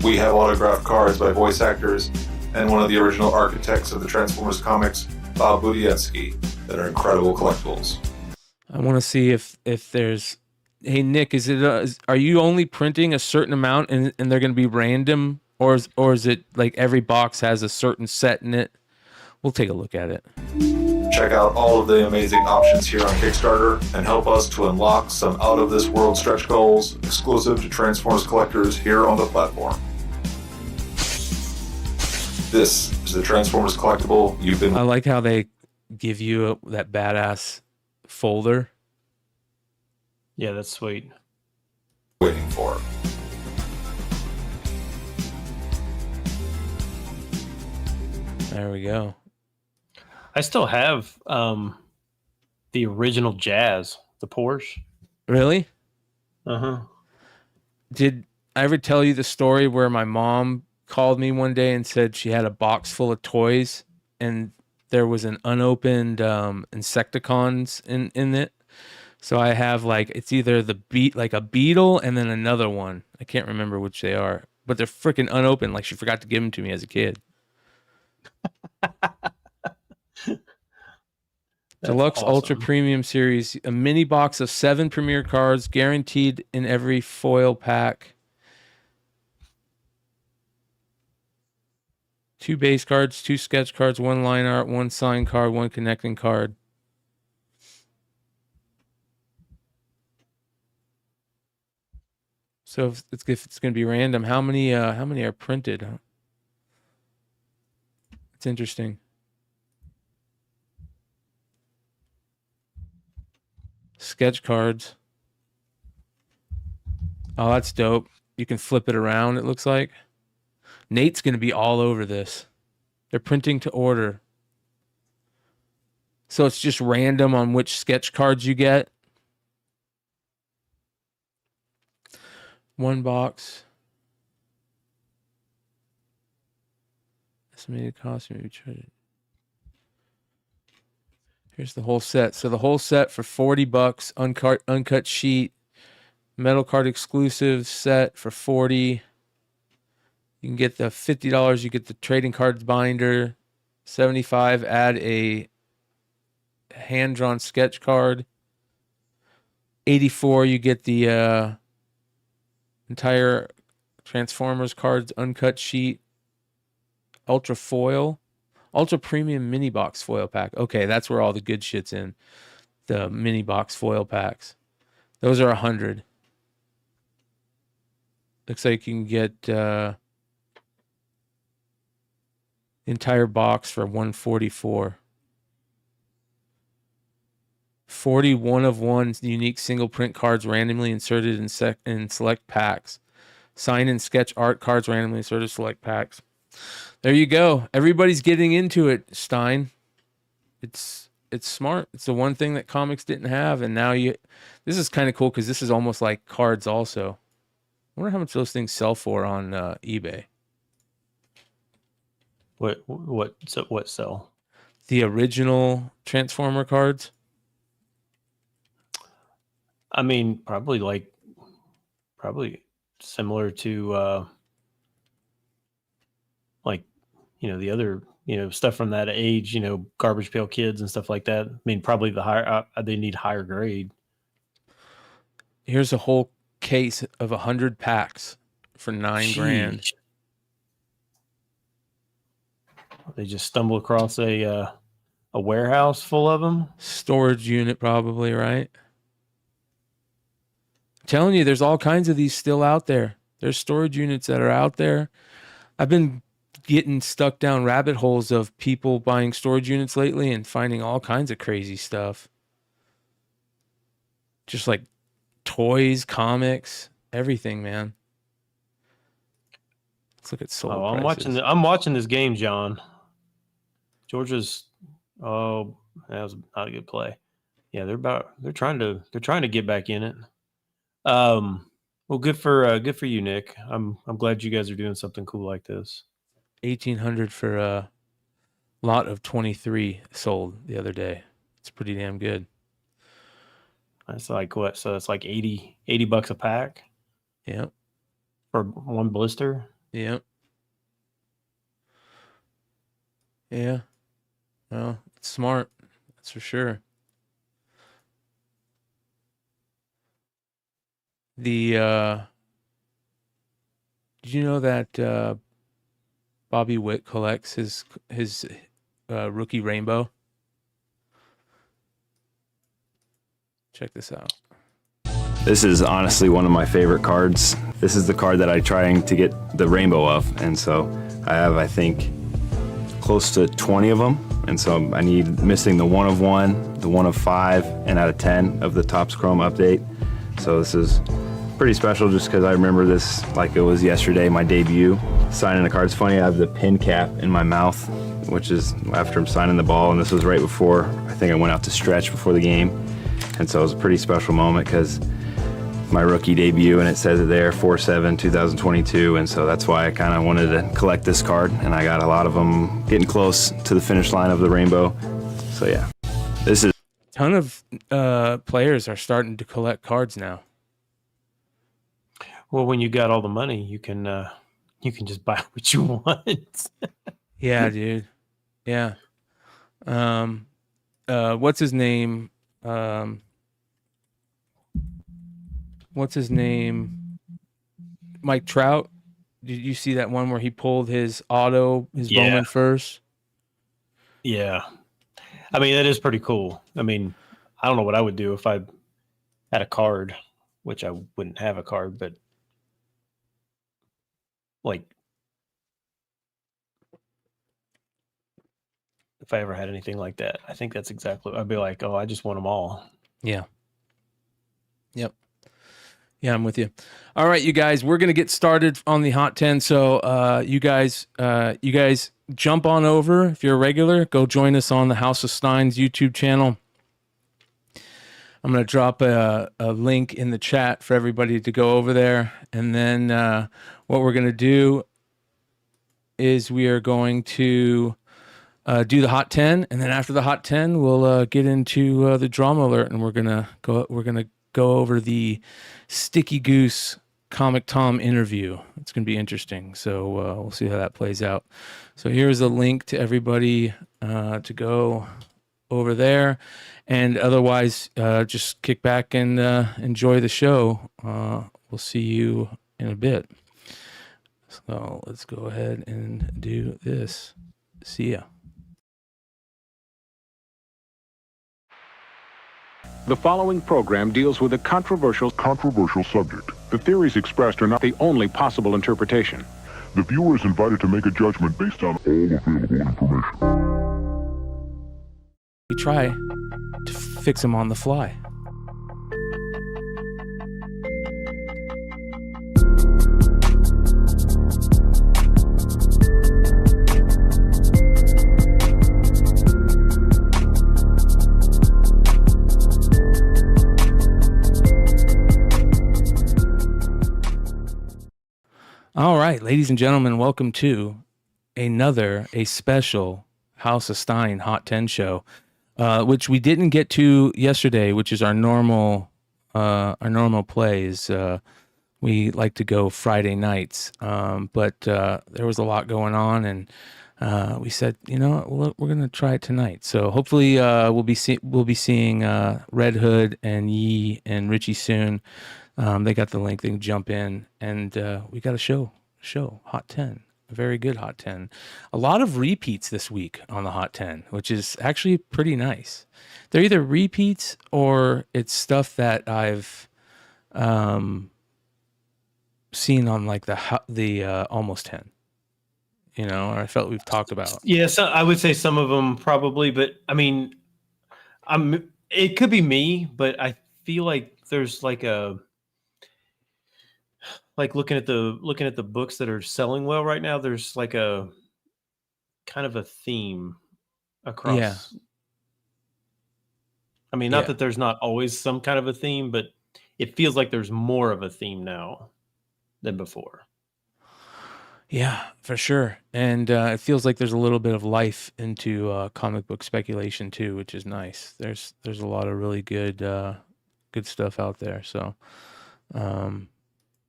We have autographed cards by voice actors and one of the original architects of the Transformers comics, Bob Budiansky, that are incredible collectibles. I want to see if there's. Hey Nick, are you only printing a certain amount and they're going to be random, or is it like every box has a certain set in it? We'll take a look at it. Check out all of the amazing options here on Kickstarter and help us to unlock some out of this world stretch goals exclusive to Transformers collectors here on the platform. This is the Transformers collectible you've been. I like how they give you that badass folder. Yeah, that's sweet. Waiting for. There we go. I still have the original Jazz, the Porsche. Really? Uh-huh. Did I ever tell you the story where my mom called me one day and said she had a box full of toys and there was an unopened Insecticons in it? So I have it's either a beetle and then another one. I can't remember which they are, but they're freaking unopened. Like she forgot to give them to me as a kid. Deluxe awesome. Ultra Premium Series, a mini box of 7 premier cards guaranteed in every foil pack. 2 base cards, 2 sketch cards, 1 line art, 1 sign card, 1 connecting card. So if it's going to be random, how many are printed? It's interesting. Sketch cards. Oh, that's dope. You can flip it around, it looks like. Nate's going to be all over this. They're printing to order. So it's just random on which sketch cards you get. 1 box. Estimated cost. Maybe try it. Here's the whole set. So the whole set for $40, uncut sheet, metal card exclusive set for $40. You can get the $50. You get the trading cards binder. $75. Add a hand drawn sketch card. $84. You get the entire Transformers cards uncut sheet. Ultra foil. Ultra premium mini box foil pack. Okay, that's where all the good shit's in. The mini box foil packs. Those are $100. Looks like you can get the entire box for $144. 40 one-of-one unique single print cards randomly inserted in select packs. Sign and sketch art cards randomly inserted in select packs. There you go. Everybody's getting into it, Stein. It's smart. It's the one thing that comics didn't have, and now this is kind of cool because this is almost like cards also. I wonder how much those things sell for on eBay. What sell? The original Transformer cards. I mean, probably similar to the other stuff from that age, Garbage Pail Kids and stuff like that. I mean, probably the higher they need higher grade. Here's a whole case of 100 packs for $9,000. They just stumble across a warehouse full of them. Storage unit, probably, right? I'm telling you, there's all kinds of these still out there. There's storage units that are out there. I've been getting stuck down rabbit holes of people buying storage units lately and finding all kinds of crazy stuff. Just like toys, comics, everything, man. Let's look at sold prices. I'm watching this game, John. Georgia's that was not a good play. Yeah, they're trying to get back in it. Well, good for you, Nick. I'm glad you guys are doing something cool like this. 1,800 for a lot of 23 sold the other day. It's pretty damn good. That's like what? So it's like $80 a pack. Yep. For one blister. Yep. Yeah. Well, it's smart. That's for sure. Did you know that Bobby Witt collects his rookie rainbow? Check this out. This is honestly one of my favorite cards. This is the card that I'm trying to get the rainbow of, and so I have, I think, close to 20 of them, and so I need missing the 1 of 1, the 1 of 5, and out of 10 of the Topps Chrome update. So this is pretty special just because I remember this like it was yesterday, my debut. Signing the card. It's funny, I have the pin cap in my mouth, which is after I'm signing the ball, and this was right before, I think I went out to stretch before the game. And so it was a pretty special moment because my rookie debut, and it says it there, 4/7/2022, and so that's why I kind of wanted to collect this card, and I got a lot of them getting close to the finish line of the rainbow. So yeah, this is a ton of players are starting to collect cards now. Well, when you got all the money, you can just buy what you want. Yeah, dude. Yeah. What's his name? Mike Trout. Did you see that one where he pulled his Bowman first? Yeah. I mean, that is pretty cool. I mean, I don't know what I would do if I had a card, which I wouldn't have a card, but like if I ever had anything like that, I think that's exactly, I'd be like, oh, I just want them all. Yeah. Yep. Yeah, I'm with you. All right, you guys, we're going to get started on the Hot 10. So you guys jump on over. If you're a regular, go join us on the House of Stein's YouTube channel. I'm going to drop a link in the chat for everybody to go over there. And then what we're going to do is we are going to do the Hot 10. And then after the Hot 10, we'll get into the drama alert. And we're going to go over the Sticky Goose Comic Tom interview. It's going to be interesting. So we'll see how that plays out. So here's a link to everybody to go over there. And otherwise, just kick back and enjoy the show. We'll see you in a bit. So let's go ahead and do this. See ya. The following program deals with a controversial subject. The theories expressed are not the only possible interpretation. The viewer is invited to make a judgment based on all available information. We try to fix them on the fly. All right, ladies and gentlemen, welcome to a special House of Stein Hot 10 show, which we didn't get to yesterday, which is our normal plays. We like to go Friday nights, but there was a lot going on, and we said, you know what, we're gonna try it tonight. So hopefully we'll be seeing Red Hood and Yee and Richie soon. They got the link. They can jump in, and we got a show Hot 10, a very good Hot 10. A lot of repeats this week on the Hot 10, which is actually pretty nice. They're either repeats or it's stuff that I've seen on like the Almost 10. You know, I felt we've talked about. Yeah, so I would say some of them probably, but I mean, it could be me, but I feel like there's like looking at the books that are selling well right now, there's like a kind of a theme across. Yeah. I mean, not that there's not always some kind of a theme, but it feels like there's more of a theme now than before. Yeah, for sure. And it feels like there's a little bit of life into comic book speculation too, which is nice. There's a lot of really good stuff out there. So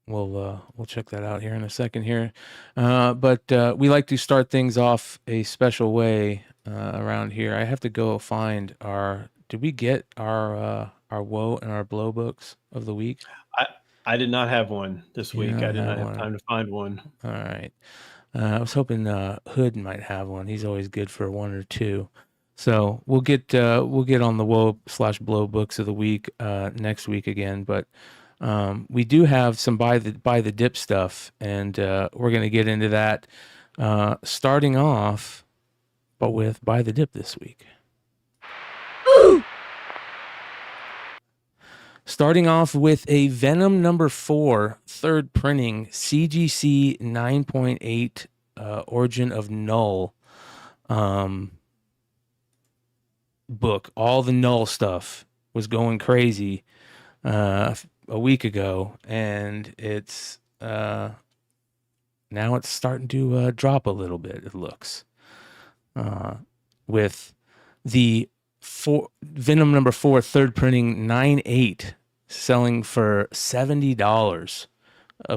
we'll check that out here in a second here. But we like to start things off a special way around here. I have to go find did we get our Woe and our Blow books of the week? I did not have one this week. I did not have time to find one. All right. I was hoping Hood might have one. He's always good for one or two. So we'll get on the Woe/Blow books of the week next week again. But we do have some buy the dip stuff, and we're going to get into that starting off, but with buy the dip this week. Starting off with a Venom #4 third printing CGC 9.8 Origin of Null book. All the Null stuff was going crazy a week ago, and it's now it's starting to drop a little bit, it looks, with the Venom #4 third printing 9.8 selling for $70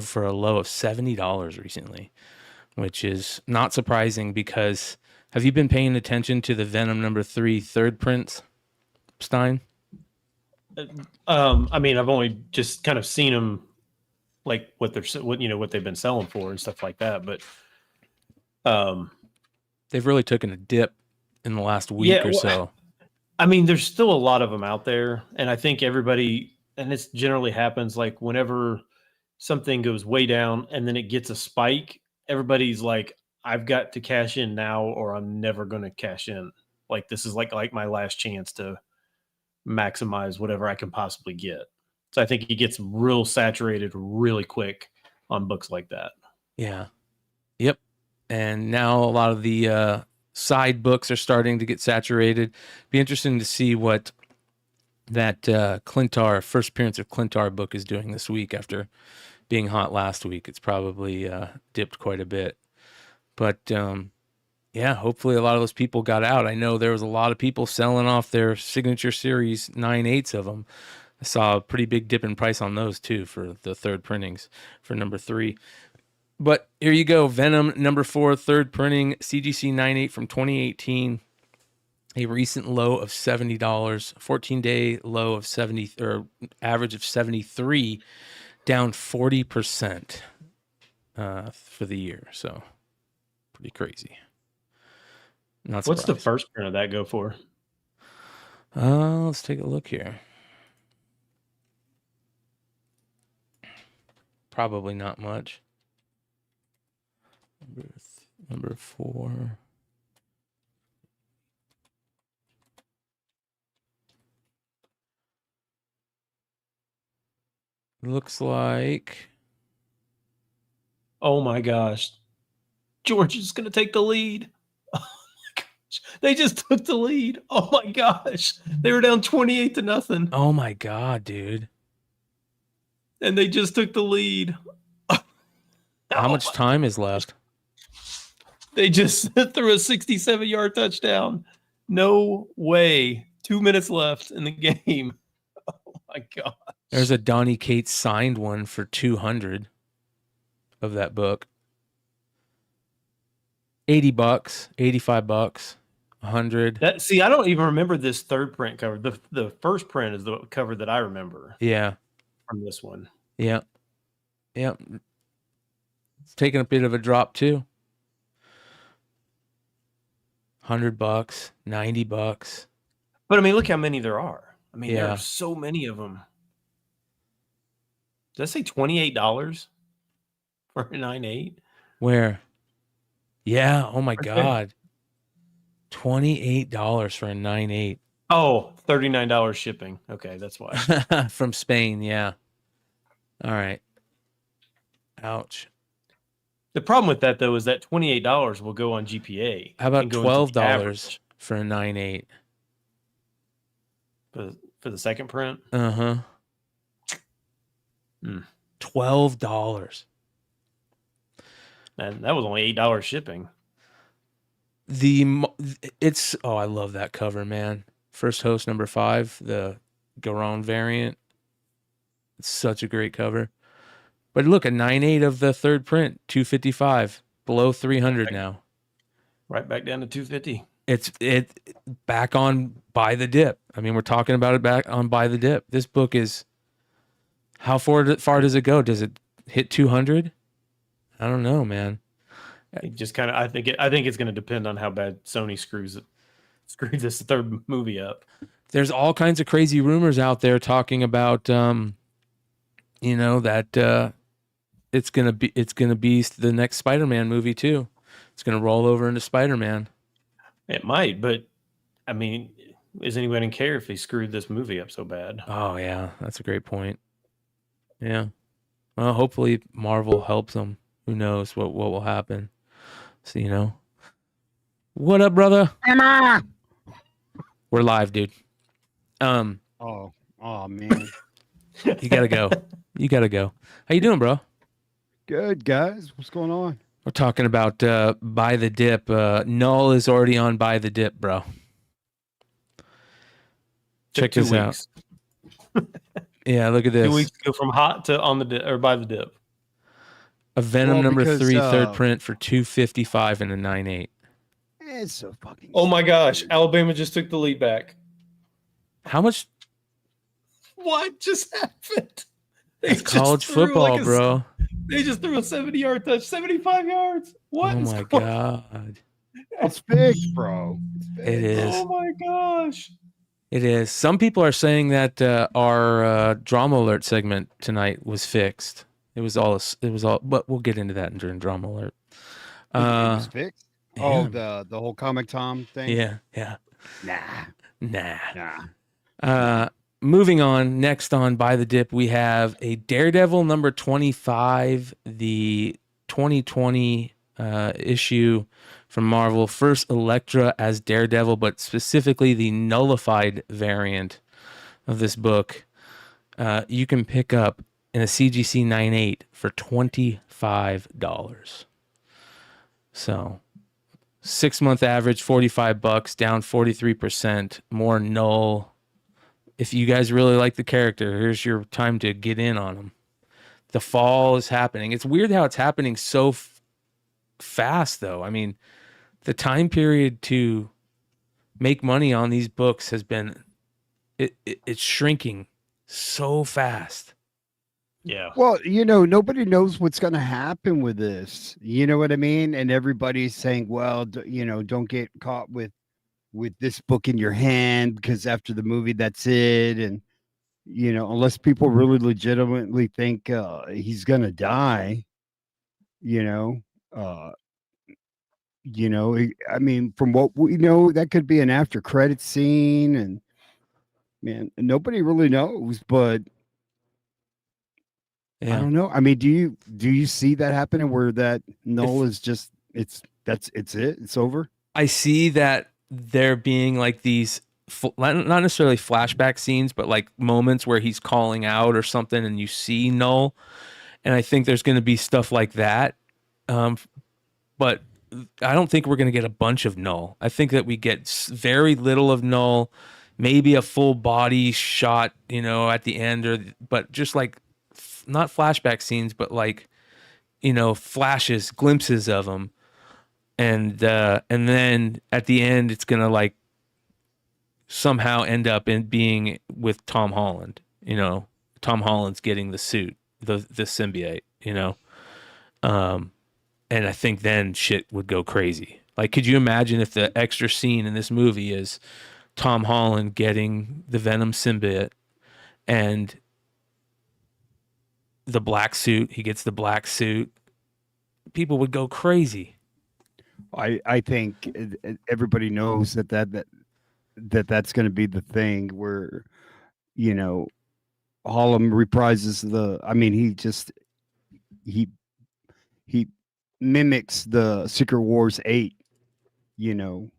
for a low of $70 recently, which is not surprising because have you been paying attention to the Venom #3 third prints, Stein? I mean, I've only just kind of seen them, like what they've been selling for and stuff like that, but they've really taken a dip in the last week or so. I mean, there's still a lot of them out there, and I think everybody, and this generally happens, like whenever something goes way down and then it gets a spike, everybody's like, I've got to cash in now or I'm never going to cash in. Like this is like my last chance to maximize whatever I can possibly get. So I think it gets real saturated really quick on books like that. Yeah. Yep. And now a lot of the side books are starting to get saturated. Be interesting to see what that Clintar first appearance of Clintar book is doing this week after being hot last week. It's probably dipped quite a bit, but yeah, hopefully a lot of those people got out. I know there was a lot of people selling off their signature series 9/8 of them. I saw a pretty big dip in price on those too for the third printings for #3. But here you go, Venom #4 third printing CGC 9.8 from 2018. A recent low of $70, 14-day low of 70 or average of 73, down 40% for the year. So pretty crazy. Not What's the surprised. first print of that go for? Let's take a look here. Probably not much. #4. Looks like. Oh my gosh. George is going to take the lead. Oh my gosh. They just took the lead. Oh my gosh. They were down 28-0. Oh my God, dude. And they just took the lead. How much time is left? They just threw a 67-yard touchdown. No way. 2 minutes left in the game. Oh my God. There's a Donnie Cates signed one for $200 of that book. $80, $85, $100. That see, I don't even remember this third print cover. The first print is the cover that I remember. Yeah. From this one. Yeah. Yeah. It's taking a bit of a drop too. $100, $90. But I mean, look how many there are. I mean, there Yeah. are so many of them. Did I say $28 for a 9.8? Where? Yeah. Oh my Right there. God. $28 for a 9.8. Oh, $39 shipping. Okay, that's why. From Spain. Yeah. All right. Ouch. The problem with that though is that $28 will go on GPA. How about and go into the $12 average for a 9.8? for the second print? Uh-huh. $12. And that was only $8 shipping. I love that cover, man. First Host number 5, the Garon variant. It's such a great cover. But look, a 9.8 of the third print, $255, below $300 now. Right back down to $250. It's back on Buy the Dip. I mean, we're talking about it back on Buy the Dip. This book is, how far does it go? Does it hit 200? I don't know, man. It just kind of, I think it's going to depend on how bad Sony screws this third movie up. There's all kinds of crazy rumors out there talking about, that it's gonna be the next Spider-Man movie too. It's gonna roll over into Spider-Man. It might, but I mean, is anyone gonna care if they screwed this movie up so bad? Oh yeah, that's a great point. Yeah. Well, hopefully Marvel helps them. Who knows what will happen? So what up, brother? Emma. We're live, dude. Oh man. You gotta go. How you doing, bro? Good, guys. What's going on? We're talking about Buy the Dip. Null is already on Buy the Dip, bro. Check this out. Yeah, look at this. 2 weeks to go from hot to on the dip, or Buy the Dip. A Venom number 3 third print for $255 and a 9.8. It's so fucking. Oh my gosh! Alabama just took the lead back. How much? What just happened? It's college football, bro. They just threw a 70-yard touch, 75 yards. What? Oh my god! It's fixed, bro. It is. Oh my gosh! It is. Some people are saying that our drama alert segment tonight was fixed. It was all. But we'll get into that during drama alert. It was fixed. Yeah. Oh, the whole Comic Tom thing. Yeah. Nah. Moving on. Next on Buy the Dip, we have a Daredevil number 25, the 2020 issue from Marvel. First Elektra as Daredevil, but specifically the nullified variant of this book. You can pick up in a CGC 9.8 for $25. So 6-month average, $45, down 43%, more null. If you guys really like the character, here's your time to get in on him. The fall is happening. It's weird how it's happening so fast, though. I mean, the time period to make money on these books has been, it's shrinking so fast. Yeah. Well, nobody knows what's going to happen with this. You know what I mean? And everybody's saying, well, don't get caught with this book in your hand, because after the movie, that's it. And, unless people really legitimately think he's going to die, I mean, from what we know, that could be an after credit scene, and man, nobody really knows, but yeah. I don't know. I mean, do you see that happening where that null is just it's over? I see that there being like these not necessarily flashback scenes, but like moments where he's calling out or something and you see Null, and I think there's going to be stuff like that, but I don't think we're going to get a bunch of Null. I think that we get very little of Null, maybe a full body shot at the end, but just like not flashback scenes, but like flashes, glimpses of him. and then at the end it's gonna like somehow end up in being with Tom Holland. You know, Tom Holland's getting the suit, the symbiote. You know, and I think then shit would go crazy. Like, could you imagine if the extra scene in this movie is Tom Holland getting the Venom symbiote and the black suit? He gets the black suit. People would go crazy. I think everybody knows that's going to be the thing where, you know, Holland reprises the. I mean, he mimics the Secret Wars 8. You know,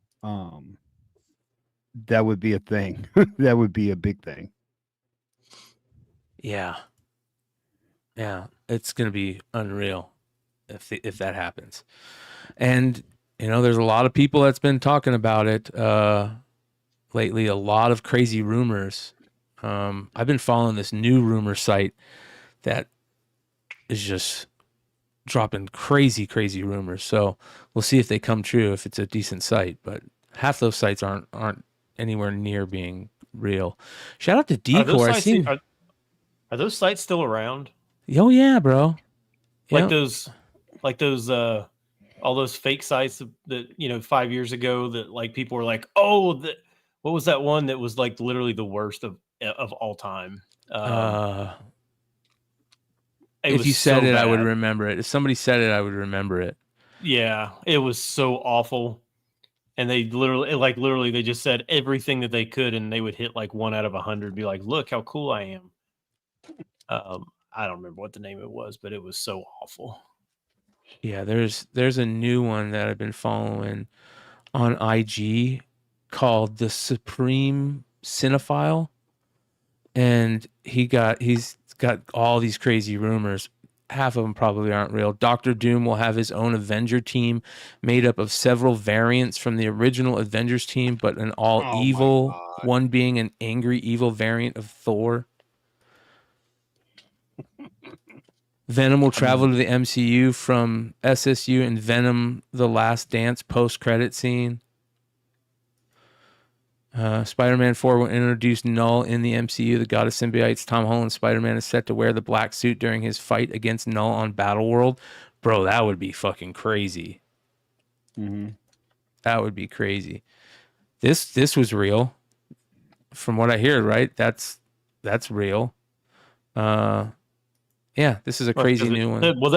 that would be a thing. That would be a big thing. Yeah, it's going to be unreal if that happens. And you know, there's a lot of people that's been talking about it lately. A lot of crazy rumors. I've been following this new rumor site that is just dropping crazy rumors. So we'll see if they come true, if it's a decent site. But half those sites aren't anywhere near being real. Shout out to Decor. Are those sites still around? Oh yeah, bro. Like those all those fake sites that, you know, 5 years ago that like people were like, oh, what was that one that was like literally the worst of all time? If you said it, I would remember it. If somebody said it, I would remember it. Yeah, it was so awful. And they literally they just said everything that they could, and they would hit like 1 out of 100, be like, look how cool I am. I don't remember what the name it was, but it was so awful. Yeah, there's a new one that I've been following on IG called The Supreme Cinephile, and he's got all these crazy rumors. Half of them probably aren't real. Dr. Doom will have his own Avenger team made up of several variants from the original Avengers team, but an all-evil one being an angry evil variant of Thor. Venom will travel to the MCU from SSU and Venom The Last Dance post-credit scene. Spider-Man 4 will introduce Null in the MCU, the God of Symbiotes. Tom Holland's Spider-Man is set to wear the black suit during his fight against Null on Battleworld. Bro, that would be fucking crazy. Mm-hmm. That would be crazy. This was real. From what I hear, right? That's real. Yeah, this is a crazy new one. Well,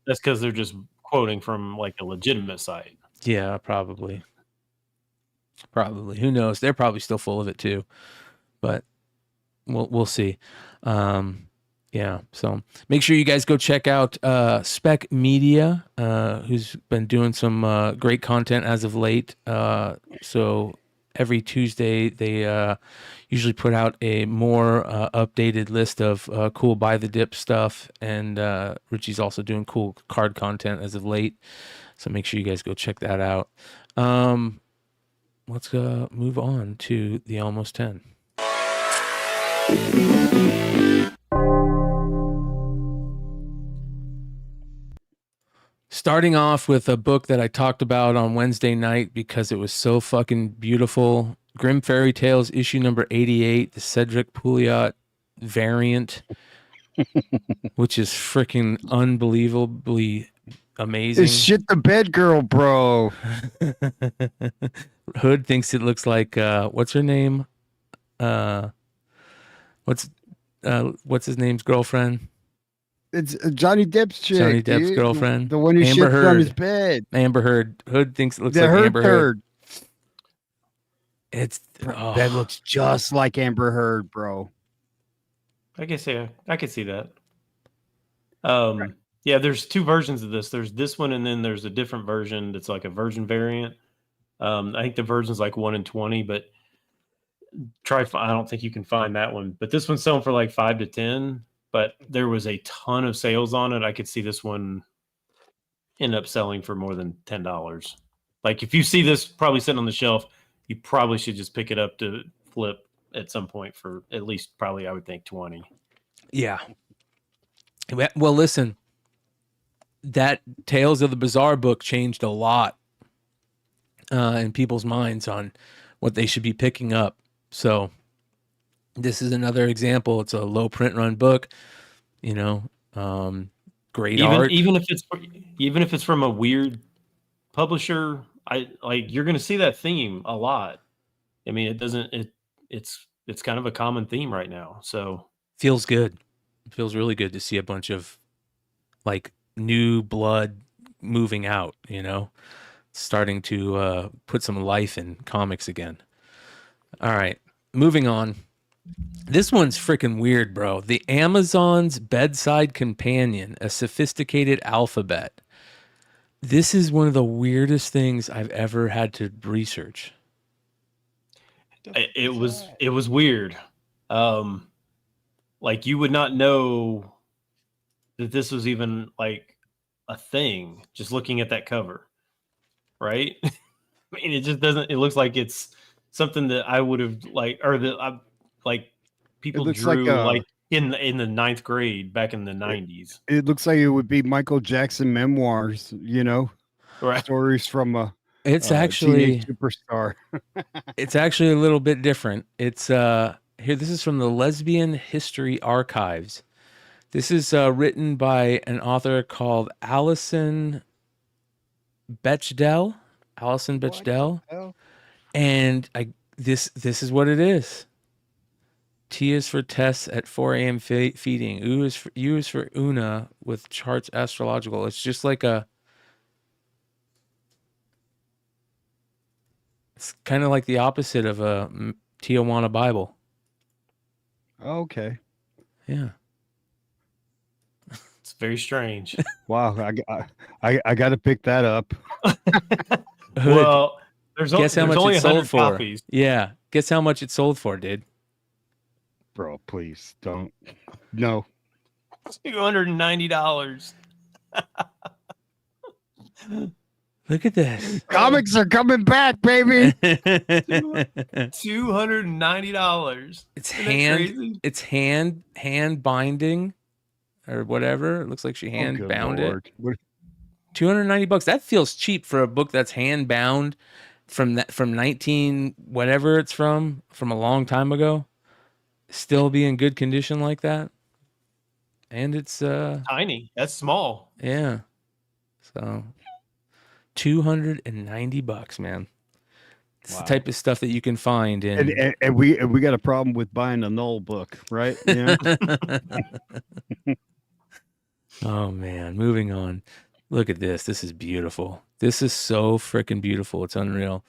that's because they're just quoting from like a legitimate site. Yeah, probably. Who knows? They're probably still full of it too, but we'll see. Yeah, so make sure you guys go check out Spec Media, who's been doing some great content as of late. So every Tuesday they usually put out a more updated list of cool Buy the Dip stuff, and Richie's also doing cool card content as of late. So make sure you guys go check that out. Let's move on to the Almost 10. Starting off with a book that I talked about on Wednesday night because it was so fucking beautiful. Grim Fairy Tales issue number 88, the Cedric Pouliot variant, which is freaking unbelievably amazing. It's shit the bed girl, bro. Hood thinks it looks like what's her name? What's his name's girlfriend? It's Johnny Depp's chick. Johnny Depp's dude. girlfriend. The one who Amber shits Heard. on his bed. Amber Heard. Hood thinks it looks The like Heard Amber Heard. It's that looks just like Amber Heard, bro. I guess I could see that. Yeah, there's two versions of this. There's this one, and then there's a different version that's like a version variant. I think the version's like 1 in 20, but I don't think you can find that one. But this one's selling for like 5 to 10. But there was a ton of sales on it. I could see this one end up selling for more than $10. Like if you see this probably sitting on the shelf, you probably should just pick it up to flip at some point for at least probably I would think 20. Yeah. Well, listen, that Tales of the Bizarre book changed a lot in people's minds on what they should be picking up. So this is another example. It's a low print run book, you know, great art. Even if it's from a weird publisher, you're going to see that theme a lot. I mean, it's kind of a common theme right now. So feels good. It feels really good to see a bunch of like new blood moving out, you know, starting to put some life in comics again. All right, moving on. This one's freaking weird, bro. The Amazon's Bedside Companion, a sophisticated alphabet. This is one of the weirdest things I've ever had to research. It was weird. Like you would not know that this was even like a thing just looking at that cover, right? I mean, it just doesn't. It looks like it's something that I would have like people drew like in the ninth grade back in the 90s. It looks like it would be Michael Jackson memoirs, you know, right? Stories from a It's actually teenage superstar. It's actually a little bit different. It's here. This is from the Lesbian History Archives. This is written by an author called Alison Bechdel. And this is what it is. T is for Tess at 4 a.m. feeding. U is for Una with charts astrological. It's just like it's kind of like the opposite of a Tijuana Bible. Okay. Yeah. It's very strange. Wow, I got to pick that up. Well, guess how much only it sold 100 for. copies. Yeah, guess how much it sold for, dude. Bro, please don't. No. $290. Look at this. Comics are coming back, baby. $290. It's hand binding or whatever. It looks like she hand bound it. $290. That feels cheap for a book that's hand bound from 19 whatever it's from a long time ago. Still be in good condition like that. And it's tiny. That's small. Yeah. So $290, man. It's the type of stuff that you can find in and we got a problem with buying a null book, right? Yeah. Oh man, moving on. Look at this. This is beautiful. This is so freaking beautiful. It's unreal.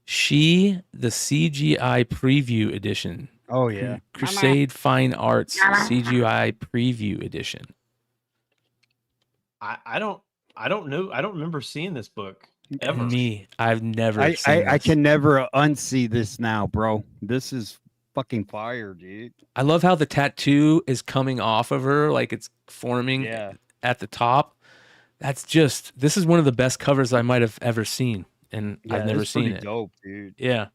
The CGI Preview Edition. Oh yeah. Crusade Fine Arts CGI Preview Edition. I don't know. I don't remember seeing this book ever. Me, I've never seen this. I can never unsee this now, bro. This is fucking fire, dude. I love how the tattoo is coming off of her, like it's forming at the top. This is one of the best covers I might have ever seen, and I've never seen it. Dope, dude. Yeah.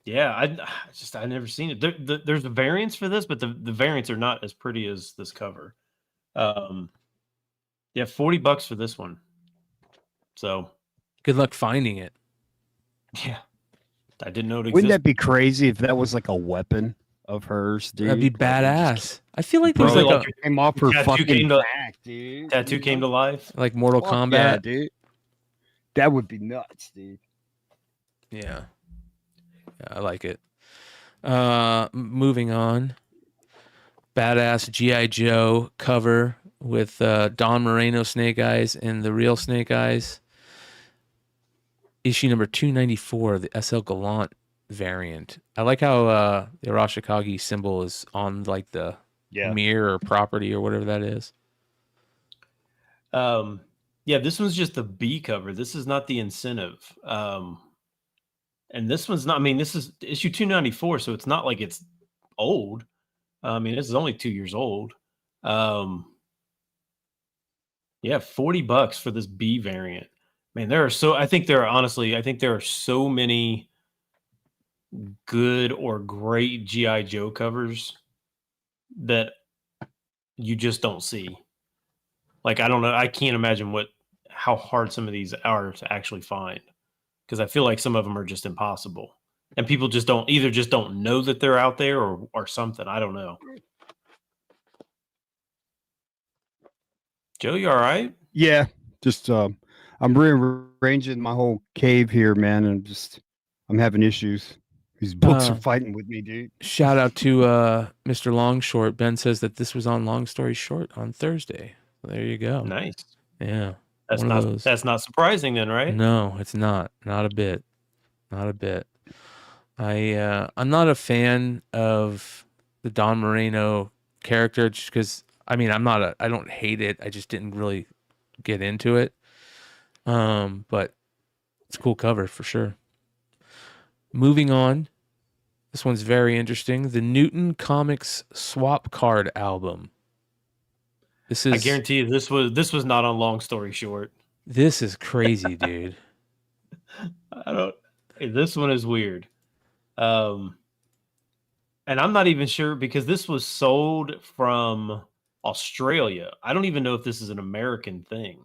Yeah, I never seen it. There's a variants for this, but the variants are not as pretty as this cover. Yeah, $40 for this one. So good luck finding it. Yeah, I didn't know it existed. Wouldn't that be crazy if that was like a weapon of hers, dude? That'd be badass. I feel like there's Bro, like a came off her fucking to, back, dude. Tattoo came to life, like Mortal Kombat, yeah, dude. That would be nuts, dude. Yeah. I like it. Moving on. Badass G.I. Joe cover with Don Moreno Snake Eyes and the real Snake Eyes. Issue number 294, the SL Gallant variant. I like how the Arashikage symbol is on like the mirror or property or whatever that is. Yeah, this one's just the B cover. This is not the incentive. And this one's not, I mean, this is issue 294, so it's not like it's old. I mean, this is only 2 years old. Yeah, $40 for this B variant. Man, I think there are so many good or great G.I. Joe covers that you just don't see. Like, I don't know. I can't imagine how hard some of these are to actually find, because I feel like some of them are just impossible, and people just don't know that they're out there or something. I don't know. Joe, you all right? Yeah, just I'm rearranging my whole cave here, man, and I'm having issues. These books are fighting with me, dude. Shout out to Mr. Longshort. Ben says that this was on Long Story Short on Thursday. There you go. Nice. Yeah. That's not surprising then, right? No, it's not. Not a bit. Not a bit. I'm not a fan of the Don Moreno character just because I don't hate it. I just didn't really get into it. But it's a cool cover for sure. Moving on. This one's very interesting. The Newton Comics Swap Card album. I guarantee you this was not on Long Story Short. This is crazy, dude. This one is weird. And I'm not even sure because this was sold from Australia. I don't even know if this is an American thing.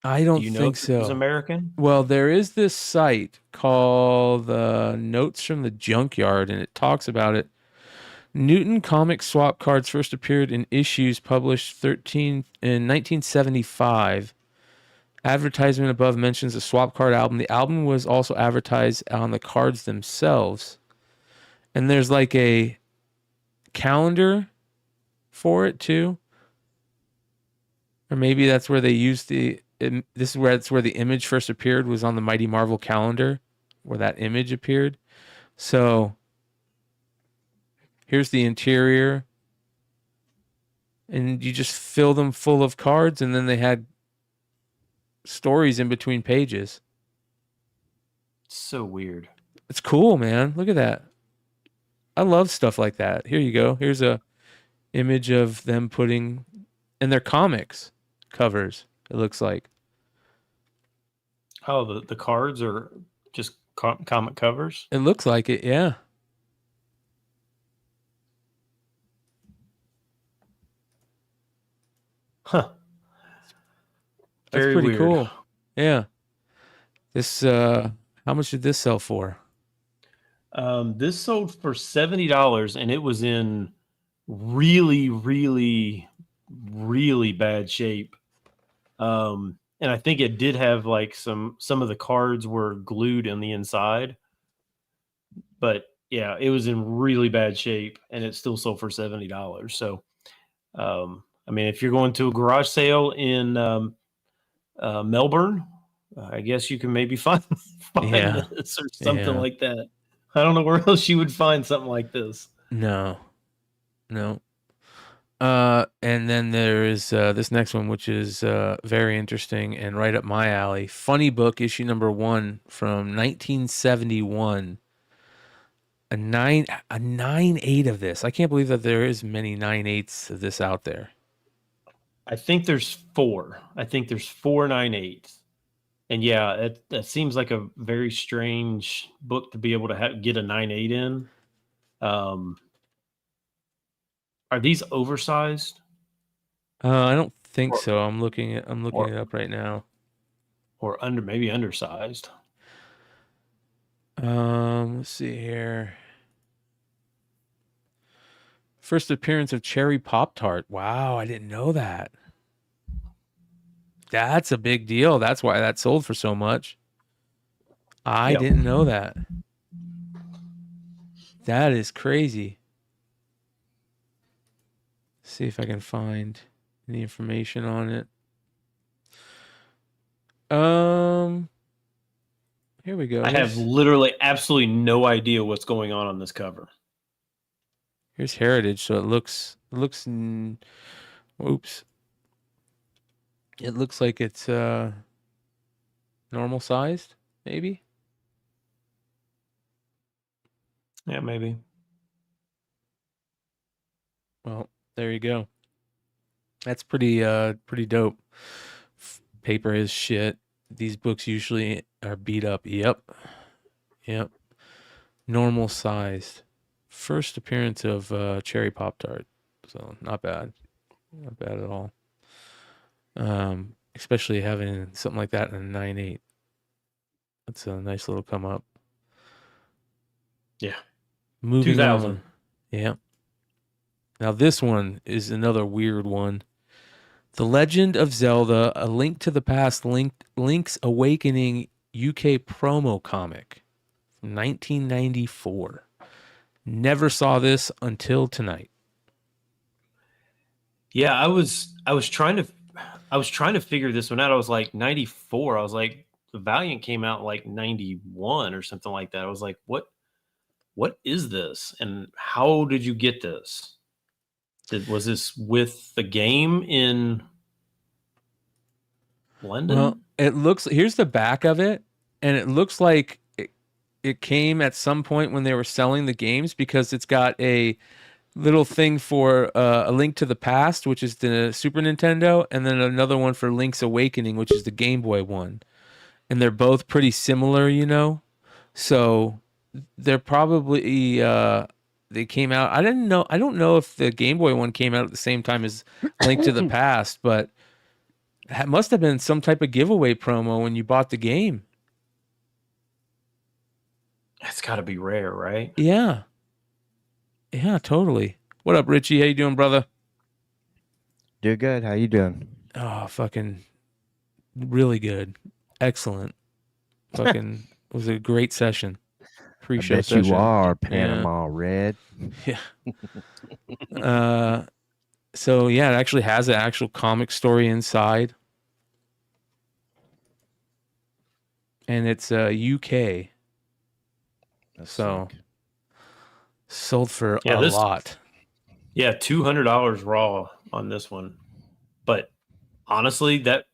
I don't Do you know think if so. It was American? Well, there is this site called Notes from the Junkyard, and it talks about it. Newton comic swap cards first appeared in issues published in 1975. Advertisement above mentions a swap card album. The album was also advertised on the cards themselves. And there's like a calendar for it too. Or maybe that's where they used that's where the image first appeared, was on the Mighty Marvel calendar, where that image appeared. So here's the interior. And you just fill them full of cards, and then they had stories in between pages. So weird. It's cool, man. Look at that. I love stuff like that. Here you go. Here's a image of them putting in their comics covers, it looks like. Oh, the cards are just comic covers? It looks like it, yeah. Huh. That's Very pretty weird. cool. Yeah. This how much did this sell for? This sold for $70, and it was in really, really, really bad shape. And I think it did have like some of the cards were glued on the inside. But yeah, it was in really bad shape, and it still sold for $70. So, I mean, if you're going to a garage sale in Melbourne, I guess you can maybe find this or something like that. I don't know where else you would find something like this. No. And then there is this next one, which is very interesting and right up my alley. Funny Book, issue number 1 from 1971. A 9/8 of this. I can't believe that there is many 9/8 of this out there. I think there's 4. I think there's 4 9/8. And yeah, that seems like a very strange book to be able to get a 9/8 in. Are these oversized? I don't think so. I'm looking it up right now. Or maybe undersized. Let's see here. First appearance of Cherry Pop-Tart. Wow, I didn't know that. That's a big deal. That's why that sold for so much. I didn't know that. That is crazy. See if I can find any information on it. Here we go. I have literally absolutely no idea what's going on this cover. Here's Heritage, so it looks oops. It looks like it's normal sized, maybe. Yeah, maybe. Well, there you go. That's pretty dope. Paper is shit. These books usually are beat up. Yep. Normal sized. First appearance of Cherry Pop-Tart. So not bad. Not bad at all. Especially having something like that in a 9.8. That's a nice little come up. Yeah. Moving 2000. on. Yeah. Now this one is another weird one. The Legend of Zelda: A Link to the Past, Link's Awakening UK promo comic from 1994. Never saw this until tonight. Yeah, I was trying to figure this one out. I was like 94. I was like, the Valiant came out like 91 or something like that. I was like, what is this? And how did you get this? Was this with the game in London? Well, it looks, here's the back of it, and it looks like it came at some point when they were selling the games, because it's got a little thing for A Link to the Past, which is the Super Nintendo, and then another one for Link's Awakening, which is the Game Boy one. And they're both pretty similar, you know? So they're probably they came out. I don't know if the Game Boy one came out at the same time as Link to the Past, but it must have been some type of giveaway promo when you bought the game. That's got to be rare, right? Yeah. Yeah, totally. What up, Richie? How you doing, brother? Doing good. How you doing? Oh, fucking really good. Excellent. Fucking was a great session. Pre-show session. You are Panama Red. Yeah. So yeah, it actually has an actual comic story inside. And it's UK. That's so sick. Sold for a this, lot. Yeah, $200 raw on this one. But honestly, that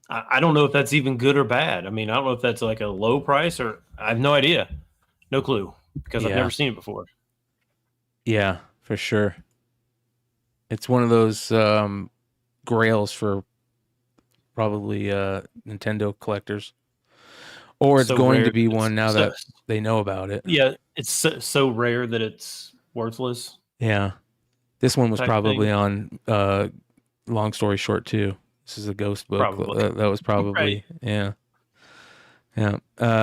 I don't know if that's even good or bad. I mean, I don't know if that's like a low price, or I have no idea. No clue, because I've never seen it before. Yeah, for sure. It's one of those grails for probably Nintendo collectors. Or it's going to be one now that they know about it. Yeah, it's so rare that it's worthless. Yeah. This one was probably on Long Story Short too. This is a ghost book. Probably. That was probably, right. Yeah.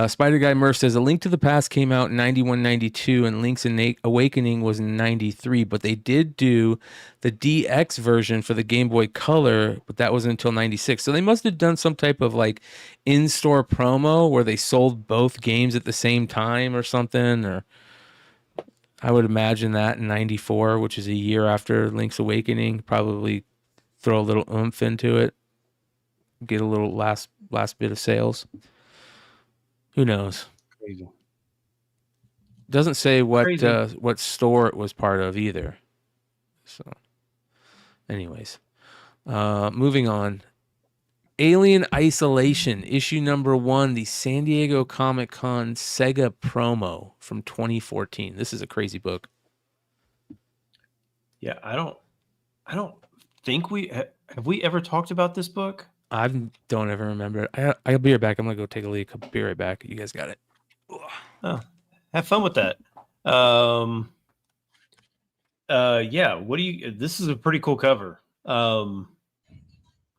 Spider Guy Murph says A Link to the Past came out in 91, 92, and Link's Awakening was in 93, but they did do the DX version for the Game Boy Color, but that wasn't until 96. So they must have done some type of like in-store promo where they sold both games at the same time or something, or I would imagine that in 94, which is a year after Link's Awakening, probably throw a little oomph into it, get a little last bit of sales. Who knows? Crazy. Doesn't say what store it was part of either. So, anyways, moving on. Alien Isolation, issue number 1, the San Diego Comic-Con Sega promo from 2014. This is a crazy book. Yeah, I don't think have we ever talked about this book? I don't ever remember it. I'll be right back. I'm gonna go take a leak. I'll be right back. You guys got it. Oh, have fun with that. Yeah. What do you? This is a pretty cool cover. And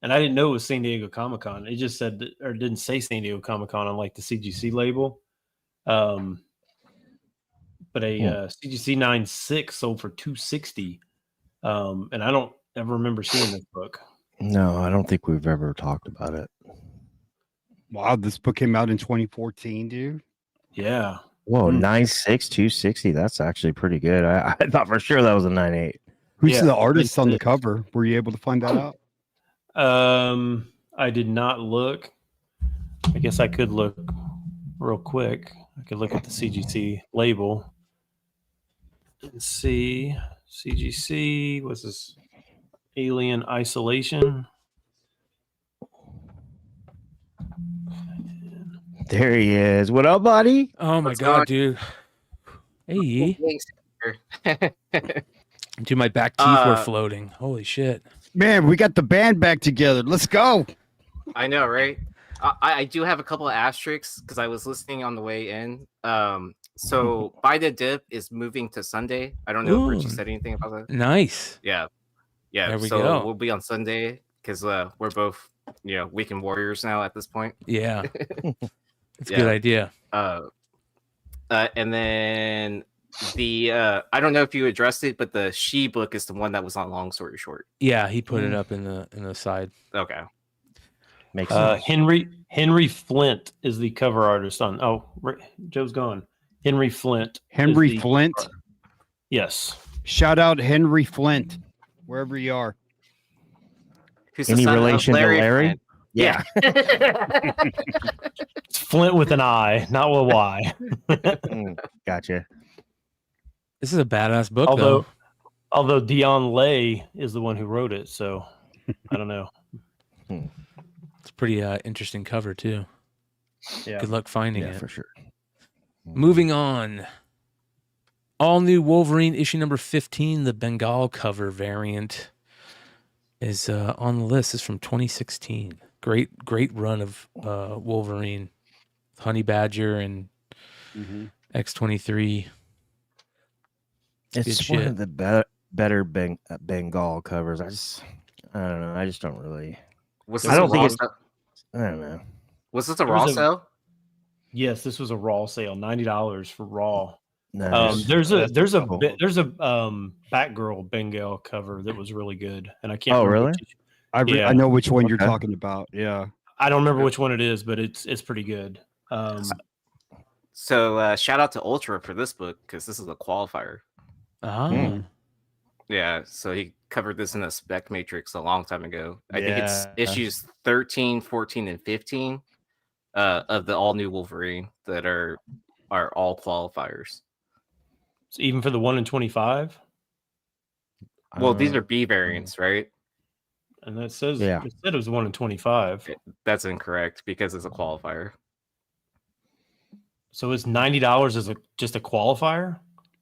I didn't know it was San Diego Comic-Con. It just said, or didn't say San Diego Comic-Con on like the CGC label. But a CGC 9.6 sold for $260. And I don't ever remember seeing this book. No, I don't think we've ever talked about it. Wow, this book came out in 2014, dude. Yeah. Whoa, 9.6, 260. That's actually pretty good. I thought for sure that was a 9.8. Who's the artist on the cover? Were you able to find that out? I did not look. I guess I could look real quick. I could look at the CGC label and see. CGC was this Alien Isolation. There he is. What up, buddy? Oh my god, dude. Hey. Dude, my back teeth were floating. Holy shit. Man, we got the band back together. Let's go. I know, right? I do have a couple of asterisks because I was listening on the way in. So By the Dip is moving to Sunday. I don't know if Richie said anything about that. Nice. Yeah. There we so go. we'll be on Sunday because we're both weekend warriors now at this point. Yeah, it's a good idea. And then the I don't know if you addressed it, but the She book is the one that was on Long Story Short. Yeah, he put it up in the side. Okay. Makes sense. Henry Flint is the cover artist on. Oh, Joe's gone. Henry Flint. Henry Flint. Yes. Shout out Henry Flint, wherever you are. Who's Any relation to Larry? Flint? Yeah. It's Flint with an I, not with a Y. Gotcha. This is a badass book, though. Although Dion Lay is the one who wrote it, so I don't know. It's a pretty interesting cover too. Yeah. Good luck finding it for sure. Moving on. All new Wolverine issue number 15, the Bengal cover variant, is on the list. It's from 2016. Great run of Wolverine, Honey Badger, and X-23. It's one of the better Bengal covers. I don't know. I just don't really. I don't know. Was this a raw sale? Yes, this was a raw sale. $90 for raw. Nice. There's a Batgirl Bengal cover that was really good, and I can't. Oh, remember really? I know which one you're talking about. Yeah, I don't remember which one it is, but it's pretty good. So shout out to Ultra for this book because this is a qualifier. Yeah, so he covered this in a spec matrix a long time ago. I think it's issues 13, 14, and 15 of the all new Wolverine that are all qualifiers. So even for the 1 in 25. Well, these are B variants, right? And that says it said it was 1 in 25. That's incorrect because it's a qualifier. So it's $90 as just a qualifier.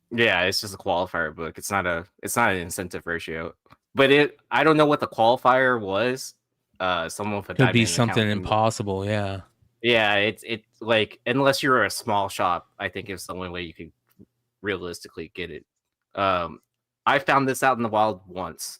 Yeah, it's just a qualifier book. It's not an incentive ratio. But I don't know what the qualifier was. Someone could be something impossible. Yeah. Yeah, it's like unless you're a small shop, I think it's the only way you could realistically get it. I found this out in the wild once.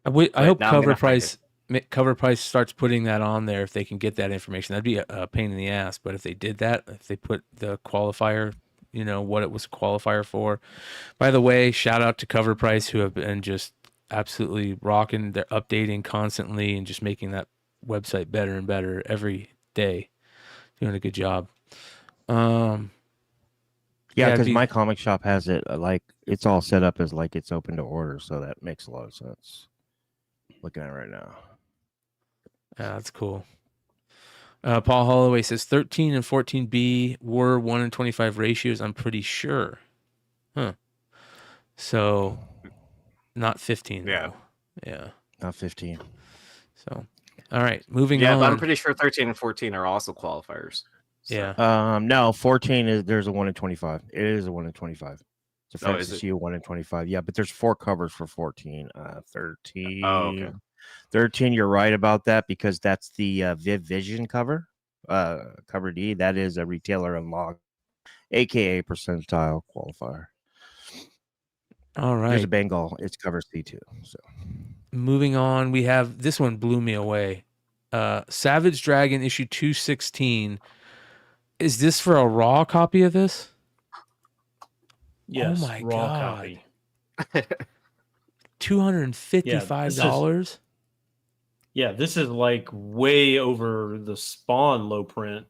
I hope Cover Price starts putting that on there if they can get that information. That'd be a pain in the ass. But if they did that, if they put the qualifier, what it was a qualifier for. By the way, shout out to Cover Price who have been just absolutely rocking. They're updating constantly and just making that website better and better every day. Doing a good job. Yeah, because my comic shop has it like it's all set up as like it's open to order, so that makes a lot of sense. Looking at it right now. Yeah, that's cool. Paul Holloway says 13 and 14B were 1 in 25 ratios, I'm pretty sure. Huh. So not 15. Yeah. Though. Yeah. Not 15. So all right, moving on. Yeah, but I'm pretty sure 13 and 14 are also qualifiers. So. Yeah. No, 14 there's a 1 in 25. It is a 1 in 25. It's a fantasy 1 in 25. Yeah, but there's 4 covers for 14. 13. Oh, okay. 13, you're right about that because that's the Viv Vision cover. Cover D. That is a retailer unlocked, aka percentile qualifier. All right. There's a Bengal. It's cover C too. So moving on, we have this one blew me away. Savage Dragon issue 216. Is this for a raw copy of this? Yes, oh my raw God. copy. $255. Yeah, this is like way over the Spawn low print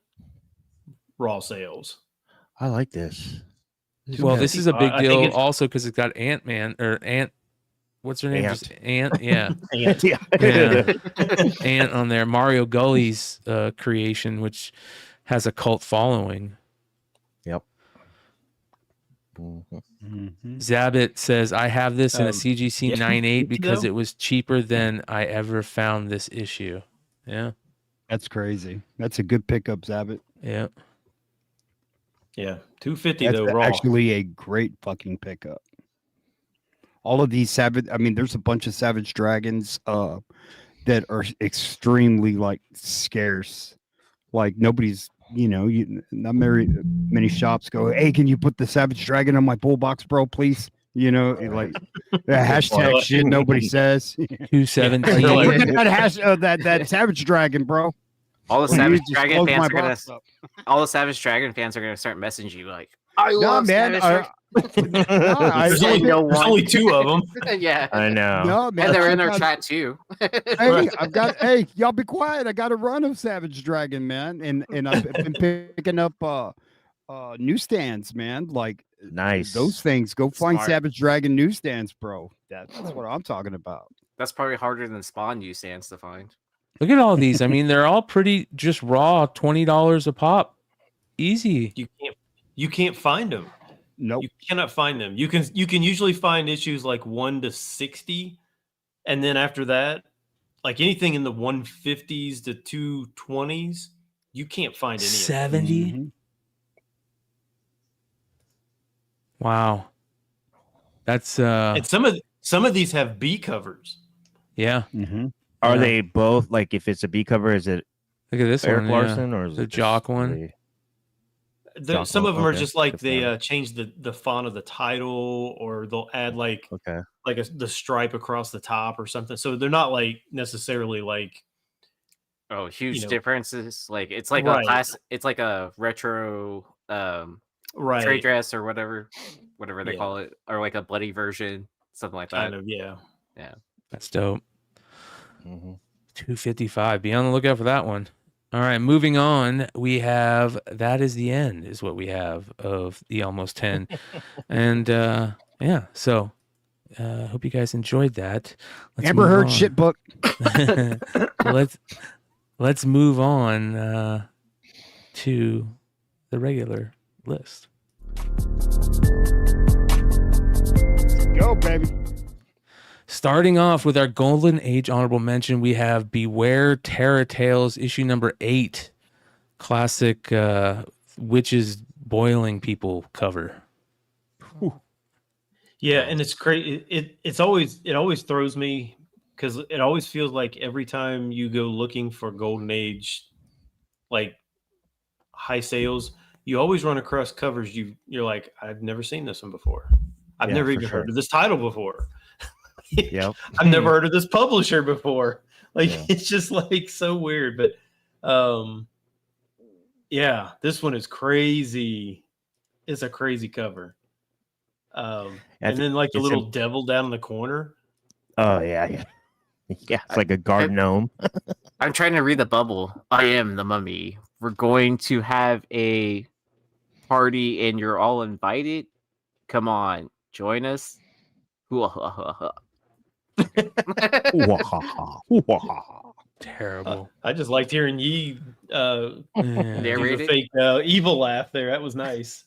raw sales. I like this. Well, this is a big deal also because it's got Ant-Man or Ant. What's her name? Ant. Just Ant. Yeah. Ant. Yeah. Ant on there. Mario Gully's creation, which has a cult following. Yep. Zabit says, I have this in a CGC 9.8 because it was cheaper than I ever found this issue. Yeah. That's crazy. That's a good pickup, Zabit. Yeah. Yeah. $250 That's though, raw. actually a great fucking pickup. All of these there's a bunch of Savage Dragons that are extremely like scarce. Like nobody's, not many shops go, hey, can you put the Savage Dragon on my pull box, bro, please? You know, like the hashtag shit nobody says. 217. Look at that Savage Dragon, bro. All the Well, you Savage just Dragon closed fans my are gonna. box up. All the Savage Dragon fans are gonna start messaging you like, "I No, love man, Savage Dragon." There's only two of them. Yeah, I know. No, man, and they're in I our got- chat too. Hey, y'all be quiet. I got a run of Savage Dragon, man, and I've been picking up newsstands, man. Like Nice. those things. Go find Smart. Savage Dragon newsstands, bro. That's what I'm talking about. That's probably harder than Spawn newsstands to find. Look at all these. I mean, they're all pretty just raw, $20 a pop. Easy. You can't find them. Nope. You cannot find them. You can usually find issues like 1 to 60, and then after that, like anything in the 150s to 220s, you can't find any. 70. Mm-hmm. Wow. That's And some of these have B covers. yeah. Are Yeah. they both like if it's a B cover? Is it Look at this Eric one, Larson yeah. or is The it Jock just one. Some of them are Okay. just like Good for they them. change the font of the title, or they'll add like Okay. the stripe across the top or something. So they're not like necessarily like Oh, huge You know. differences. Like it's like Right. a class. It's like a retro right. trade dress or whatever they Yeah. call it, or like a bloody version, something like that. Kind of, yeah. Yeah. That's dope. Mm-hmm. 255. Be on the lookout for that one. All right, moving on. We have That Is the End is what we have of the Almost 10. And yeah, so hope you guys enjoyed that. Amber move Heard on. shit book. let's move on to the regular list. Go, baby. Starting off with our Golden Age honorable mention, we have Beware Terror Tales issue number 8, classic witches boiling people cover. Yeah, and it's crazy. It always throws me because it always feels like every time you go looking for Golden Age, like high sales, you always run across covers you're like, I've never seen this one before. I've Yeah, never for even sure. heard of this title before. Yep. I've never heard of this publisher before. Like Yeah. it's just like so weird. But yeah, this one is crazy. It's a crazy cover. And then like the it's little devil down in the corner. Oh yeah. Yeah, it's like a garden gnome. I'm trying to read the bubble. I am the mummy. We're going to have a party and you're all invited. Come on, join us. Terrible. I just liked hearing Yi do Narrate the it? fake evil laugh there. That was nice.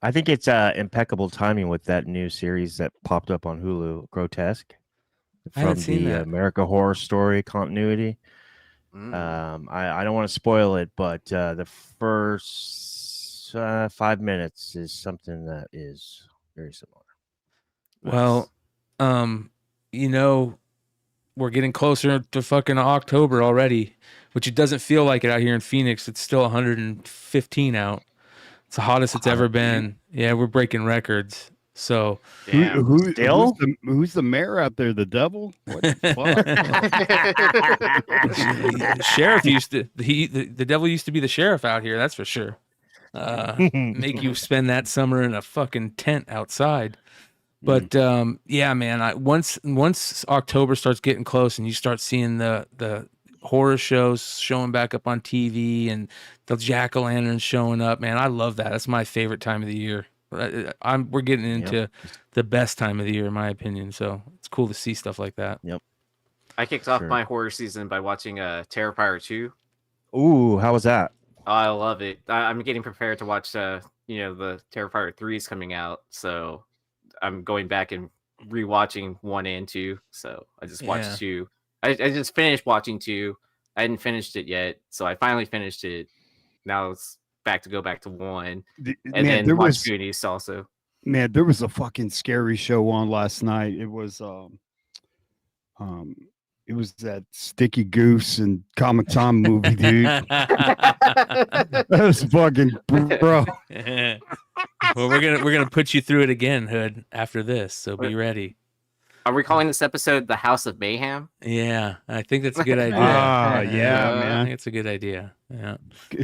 I think it's impeccable timing with that new series that popped up on Hulu, Grotesque, I haven't from seen the that. America Horror Story continuity. Mm. I don't want to spoil it, but the first 5 minutes is something that is very similar. Well, we're getting closer to fucking October already, which it doesn't feel like it out here in Phoenix. It's still 115 out. It's the hottest it's ever been. Yeah, we're breaking records. So Who's Still? who's the mayor out there? The devil? What the fuck? sheriff used to the devil used to be the sheriff out here, that's for sure. Make you spend that summer in a fucking tent outside. But yeah, man, once October starts getting close and you start seeing the horror shows showing back up on TV and the jack-o'-lanterns showing up, man, I love that. That's my favorite time of the year. We're getting into the best time of the year, in my opinion. So it's cool to see stuff like that. Yep. I kicked off my horror season by watching Terrifier 2. Ooh, how was that? I love it. I'm getting prepared to watch the Terrifier 3 is coming out, so I'm going back and rewatching 1 and 2. So I just watched 2. I just finished watching 2. I hadn't finished it yet, so I finally finished it. Now it's go back to 1, and man, then there watch was- Goonies also. Man, there was a fucking scary show on last night. It was that Sticky Goose and Comic Tom movie, dude. That was fucking bro. Well, we're gonna put you through it again, Hood, after this. So be ready. Are we calling this episode "The House of Mayhem"? Yeah, I think that's a good idea. Yeah, I man. think it's a good idea. Yeah.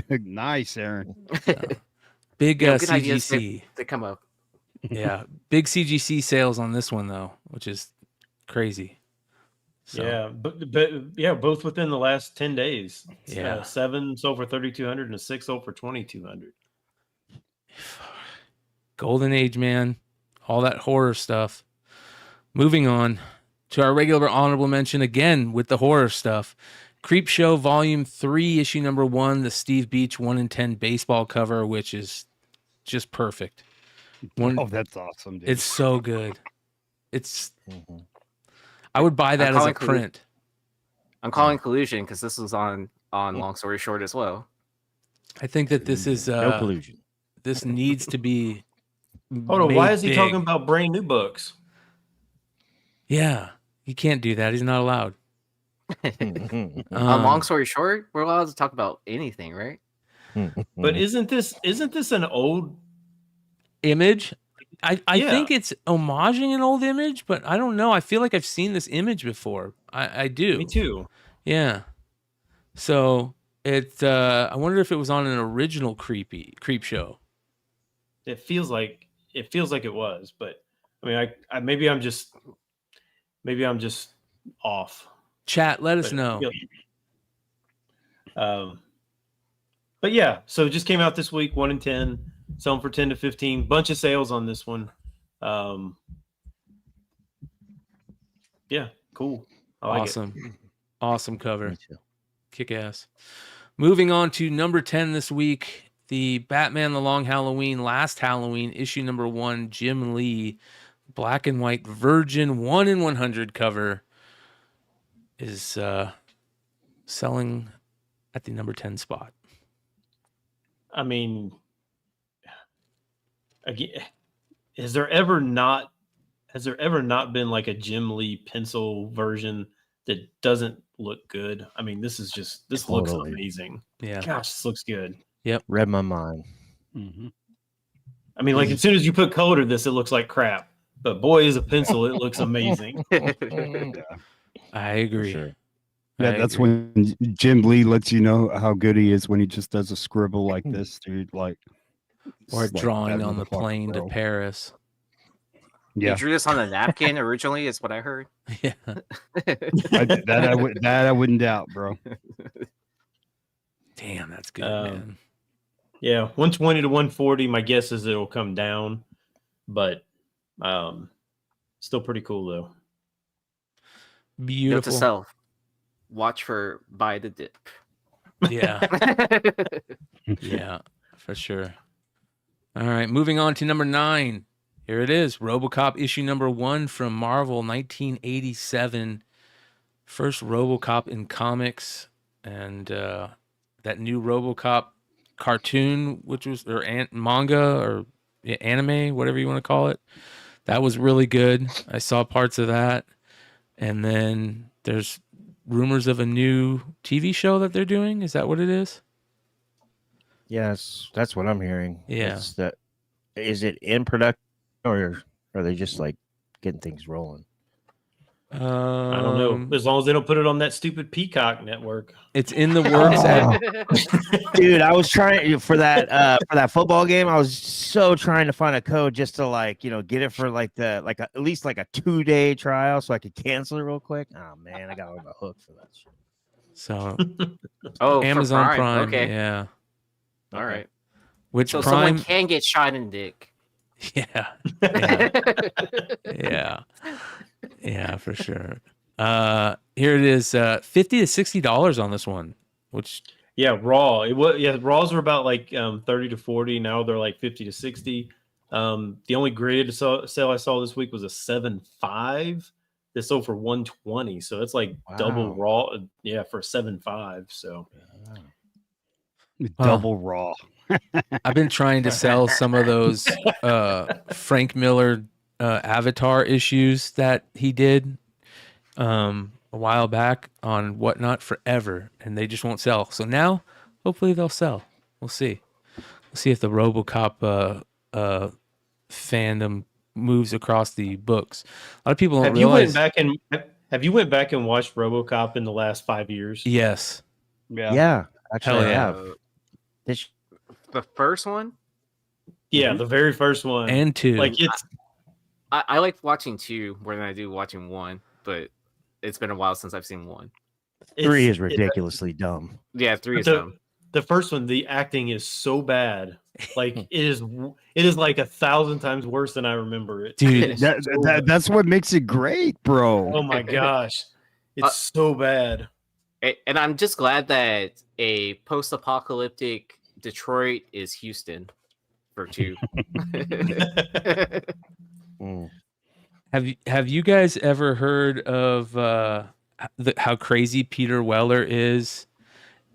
Nice, Aaron. Big Good ideas CGC. to come up. Yeah, big CGC sales on this one though, which is crazy. So, Yeah, but yeah, both within the last 10 days. Yeah. 7 sold for 3,200 and a 6 sold for 2,200. Golden Age, man. All that horror stuff. Moving on to our regular honorable mention again with the horror stuff. Creep Show Volume 3, issue number 1, the Steve Beach 1 in 10 baseball cover, which is just perfect. Oh, that's awesome, dude. It's so good. It's I would buy that as a print. I'm calling collusion because this was on Long Story Short as well. I think that this is No collusion. This needs to be Hold on, why made is he big. talking about brand new books? Yeah, he can't do that. He's not allowed. On Long Story Short, we're allowed to talk about anything, right? But isn't this an old image? I Yeah. think it's homaging an old image, but I don't know. I feel like I've seen this image before. I do. Me too. Yeah. So it I wonder if it was on an original Creep Show. It feels like it was, but I mean, I maybe I'm just off. Chat, let us But, know. But yeah, so it just came out this week, 1 in 10, selling for 10 to 15. Bunch of sales on this one. Yeah, cool. I like Awesome. it. Awesome cover. Kick ass. Moving on to number 10 this week, the Batman The Long Halloween, Last Halloween, issue number 1, Jim Lee, black and white virgin 1 in 100 cover is selling at the number 10 spot. I mean, again, has there ever not been like a Jim Lee pencil version that doesn't look good? I mean, this looks Totally. amazing. Yeah. Gosh, this looks good. Yep. Read my mind. I mean, like as soon as you put color to this, it looks like crap. But boy, as a pencil, it looks amazing. I agree. Sure. Yeah, that's when Jim Lee lets you know how good he is when he just does a scribble like this, dude. Like, Or it's like drawing that on the motherfucker, plane to bro. Paris. He Yeah, drew this on a napkin originally, is what I heard. Yeah. I wouldn't doubt, bro. Damn, that's good, man. Yeah, 120 to 140. My guess is it'll come down, but still pretty cool though. Note to Beautiful. self: watch for buy the dip. Yeah. Yeah, for sure. All right, moving on to number 9. Here it is, RoboCop issue number 1 from Marvel, 1987. First RoboCop in comics, and that new RoboCop cartoon, which was manga or anime, whatever you want to call it. That was really good. I saw parts of that, and then there's rumors of a new TV show that they're doing. Is that what it is? Yes, that's what I'm hearing. Yeah. Is it in production or are they just like getting things rolling? I don't know. As long as they don't put it on that stupid Peacock network. It's in the works. Dude, I was trying for that football game. I was so trying to find a code just to get it for at least a 2-day trial so I could cancel it real quick. Oh man, I got on the hook for that shit. So, Oh, Amazon for Prime. Okay. Yeah. All right. Which So Prime? someone can get shot in dick. Yeah. Yeah. Yeah, for sure. Here it is, $50 to $60 on this one, which Raw. Raws were about like 30 to 40. Now they're like 50 to 60. The only graded sale I saw this week was a 7.5 that sold for 120. So it's like double Raw. Yeah, for 7.5. So Double Raw. I've been trying to sell some of those Frank Miller Avatar issues that he did a while back on Whatnot forever, and they just won't sell. So now, hopefully, they'll sell. We'll see. We'll see if the RoboCop fandom moves across the books. A lot of people don't Have realize. you went back and watched RoboCop in the last 5 years? Yes. Yeah, actually, Hell I yeah. have. The first one? Yeah, the very first one. And 2. Like it's I like watching 2 more than I do watching 1, but it's been a while since I've seen 1. 3 is ridiculously dumb. Yeah, 3 is dumb. The first one, the acting is so bad. Like it is like 1,000 times worse than I remember it. Dude, that's what makes it great, bro. Oh my gosh. It's so bad. And I'm just glad that a post-apocalyptic Detroit is Houston for 2. Have you guys ever heard of how crazy Peter Weller is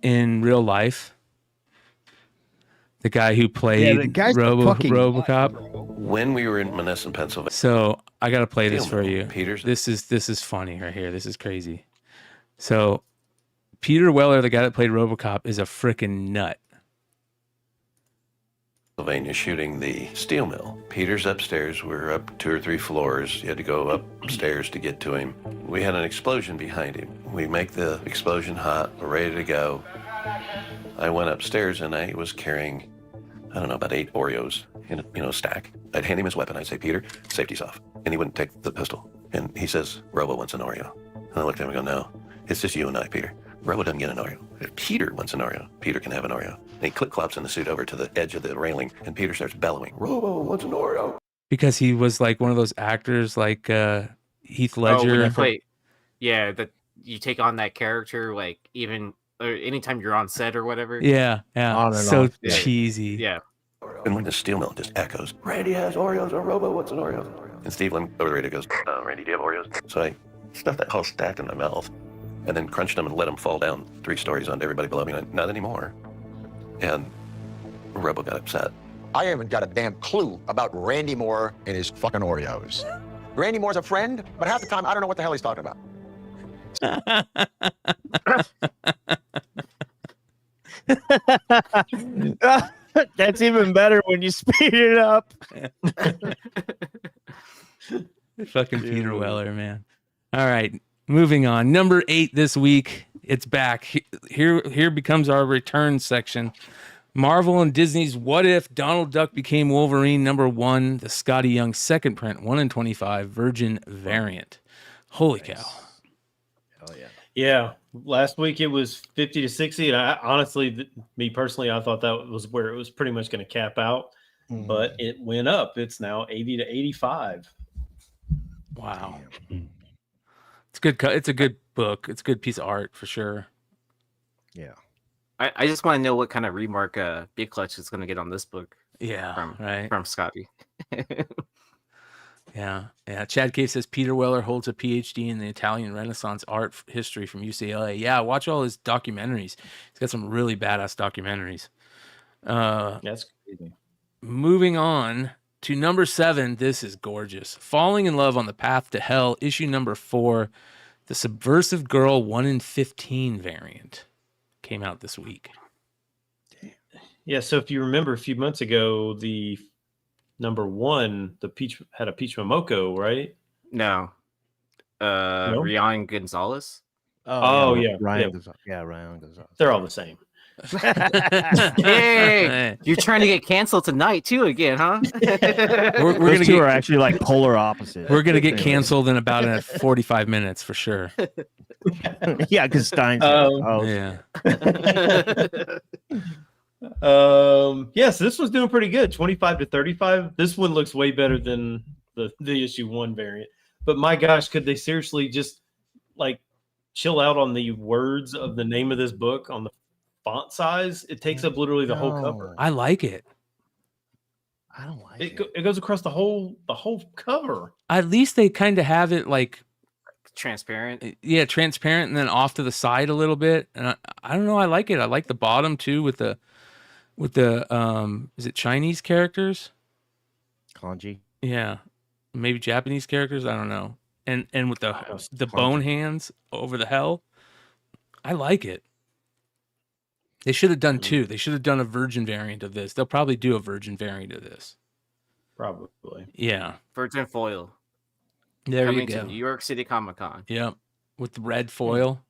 in real life? The guy who played RoboCop. When we were in Menneson, Pennsylvania. So I gotta play this for you. Peters. This is funny right here. This is crazy. So Peter Weller, the guy that played RoboCop, is a freaking nut. Pennsylvania shooting the steel mill. Peter's upstairs. We're up 2 or 3 floors. You had to go upstairs to get to him. We had an explosion behind him. We make the explosion hot. We're ready to go. I went upstairs and I was carrying, I don't know, about 8 Oreos in a stack. I'd hand him his weapon. I'd say, Peter, safety's off. And he wouldn't take the pistol. And he says, Robo wants an Oreo. And I looked at him and go, no, it's just you and I, Peter. Robo doesn't get an Oreo. If Peter wants an Oreo, Peter can have an Oreo. And he clip-clops in the suit over to the edge of the railing, and Peter starts bellowing, Robo wants an Oreo. Because he was like one of those actors like Heath Ledger. That you take on that character, like even or anytime you're on set or whatever. Yeah. So Yeah. cheesy. Yeah. And when the steel mill just echoes, Randy has Oreos, or Robo wants an Oreo. And Steve Lim over the radio goes, Randy, do you have Oreos? So I stuffed that whole stack in my mouth and then crunched them and let them fall down 3 stories onto everybody below me. Not anymore. And Robo got upset. I haven't got a damn clue about Randy Moore and his fucking Oreos. Randy Moore's a friend, but half the time I don't know what the hell he's talking about. That's even better when you speed it up. Fucking Peter Weller, man. All right, moving on. Number 8 this week. It's back. Here becomes our return section. Marvel and Disney's What If Donald Duck Became Wolverine #1, the Scotty Young second print, 1 in 25 Virgin variant. Holy cow. Hell yeah. Yeah. Last week it was 50 to 60. And I honestly, me personally, I thought that was where it was pretty much going to cap out, but it went up. It's now 80 to 85. Wow. It's good. It's a good book. It's a good piece of art for sure. Yeah. I just want to know what kind of remark Big Clutch is going to get on this book. Yeah, from Scotty. Yeah. Chad Cave says Peter Weller holds a PhD in the Italian Renaissance art history from UCLA. Yeah, watch all his documentaries. He's got some really badass documentaries. That's crazy. Moving on to number 7. This is gorgeous. Falling in Love on the Path to Hell, issue number 4. The Subversive Girl 1 in 15 variant came out this week. Yeah, so if you remember a few months ago, the number 1, the Peach had a Peach Momoko, right? No. Ryan Gonzalez. Yeah. Ryan Gonzalez. They're all the same. Hey, you're trying to get canceled tonight too again, huh? We're Those two are actually like polar opposites. We're gonna get canceled in about 45 minutes for sure. Yeah, because Stein's. Yeah. So this one's doing pretty good. 25 to 35. This one looks way better than the issue 1 variant. But my gosh, could they seriously just like chill out on the words of the name of this book on the font size? It takes up literally the whole cover. I like it. I don't like it. It goes across the whole cover. At least they kind of have it like transparent. Yeah, transparent, and then off to the side a little bit. And I don't know. I like it. I like the bottom too with the is it Chinese characters? Kanji. Yeah, maybe Japanese characters. I don't know. And with the bone hands over the hell. I like it. They should have done 2. They should have done a virgin variant of this. They'll probably do a virgin variant of this. Probably. Yeah. Virgin foil. There Coming you go. to New York City Comic Con. Yep. With the red foil.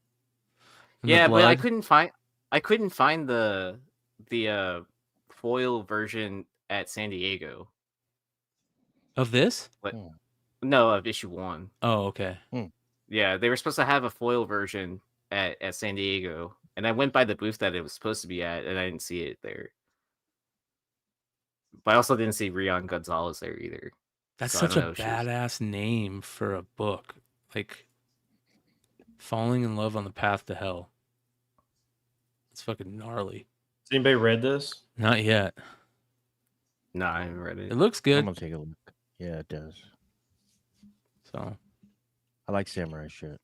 and the Yeah, but I blood. couldn't find the foil version at San Diego. Of this? Like, no, of issue 1. Oh, okay. Yeah, they were supposed to have a foil version at San Diego, and I went by the booth that it was supposed to be at, and I didn't see it there. But I also didn't see Rion Gonzalez there either. That's So I such don't a know if she was- badass name for a book. Like Falling in Love on the Path to Hell. It's fucking gnarly. Has anybody read this? Not yet. No, I haven't read it. It looks good. I'm gonna take a look. Yeah, it does. So I like samurai shit.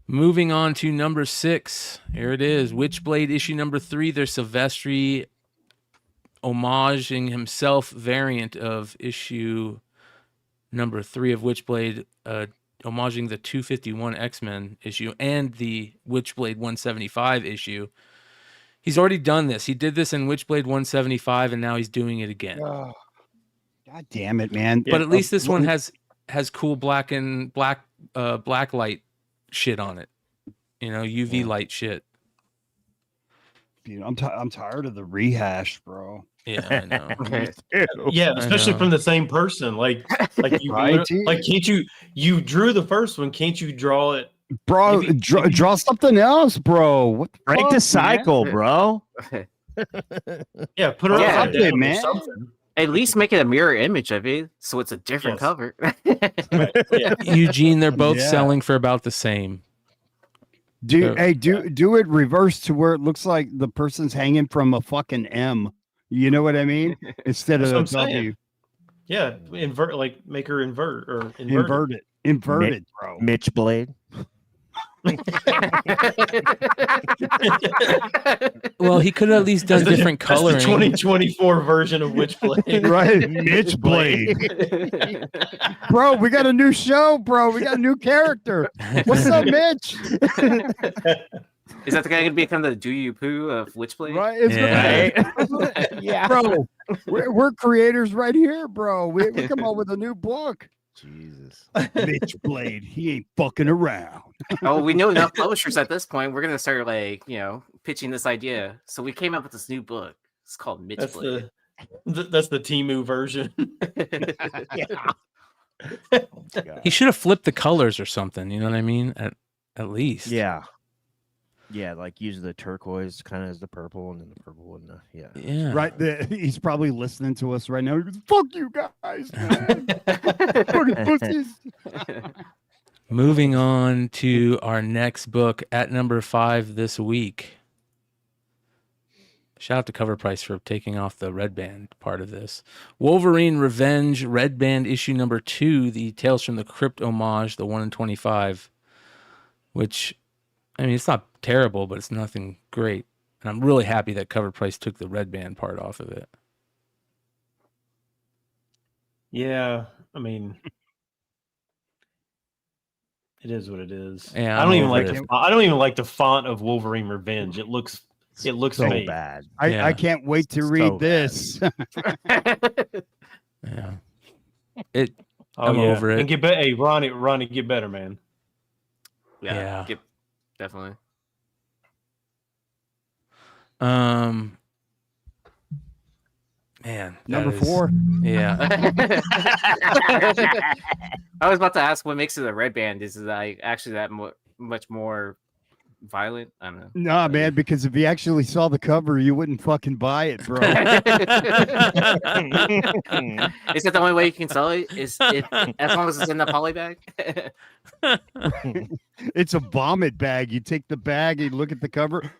moving on to number 6. Here it is. Witchblade issue number 3. Their Silvestri homaging himself variant of issue number 3 of Witchblade, homaging the 251 X-Men issue and the Witchblade 175 issue. He's already done this. He did this in Witchblade 175, and now he's doing it again. God damn it, man! But at least this one has cool black light shit on it. You know, UV light shit. Dude, I'm tired of the rehash, bro. Yeah, I know. Yeah, especially from the same person. Like you, Right? like can't you drew the first one? Can't you draw it, Bro? Draw something else, bro. What the Break fuck, the cycle, man? bro. Yeah, put it Yeah, upside down or man. something. At least make it a mirror image of it, so it's a different cover. Eugene, they're both Yeah. selling for about the same. Do So- hey, do it reverse to where it looks like the person's hanging from a fucking M. You know what I mean? Instead That's of a what I'm saying. W. Yeah, invert, like make her invert or Invert it. Invert it, bro. Mitch Blade. Well, he could have at least done different That's the coloring. 2024 version of Witchblade. Right, Mitch Blade. Bro, we got a new show, bro. We got a new character. What's up, Mitch? Is that the guy going to become the Do You Poo of Witchblade? Right, it's Yeah. bro. We're creators right here, bro. We come up with a new book. Jesus. Mitch Blade, he ain't fucking around. Oh, we know enough publishers at this point. We're going to start, pitching this idea. So we came up with this new book. It's called That's Mitchblade. that's the Temu version. He should have flipped the colors or something. You know what I mean? At least. Yeah. Yeah, like use the turquoise kind of as the purple, and then the purple and the Yeah. Right. He's probably listening to us right now. He goes, fuck you guys, man. Fucking pussies. Moving on to our next book at number 5 this week. Shout out to Cover Price for taking off the red band part of this. Wolverine Revenge Red Band issue number 2, the Tales from the Crypt homage, the 1 in 25, which, I mean, it's not terrible, but it's nothing great. And I'm really happy that Cover Price took the red band part off of it. Yeah, I mean, it is what it is. Yeah, I I'm don't even over like it. I don't even like the font of Wolverine Revenge. It looks so fake. bad. I can't wait to So read bad. this. Yeah. Oh, I'm yeah. over it. And get better. Hey, Ronnie, get better, man. Yeah. Definitely. Man, Number that is- 4. Yeah. I was about to ask what makes it a red band. Is it like actually that much more violent? I don't know. Nah, man, because if you actually saw the cover, you wouldn't fucking buy it, bro. Is that the only way you can sell it? Is it as long as it's in the poly bag? It's a vomit bag. You take the bag, you look at the cover.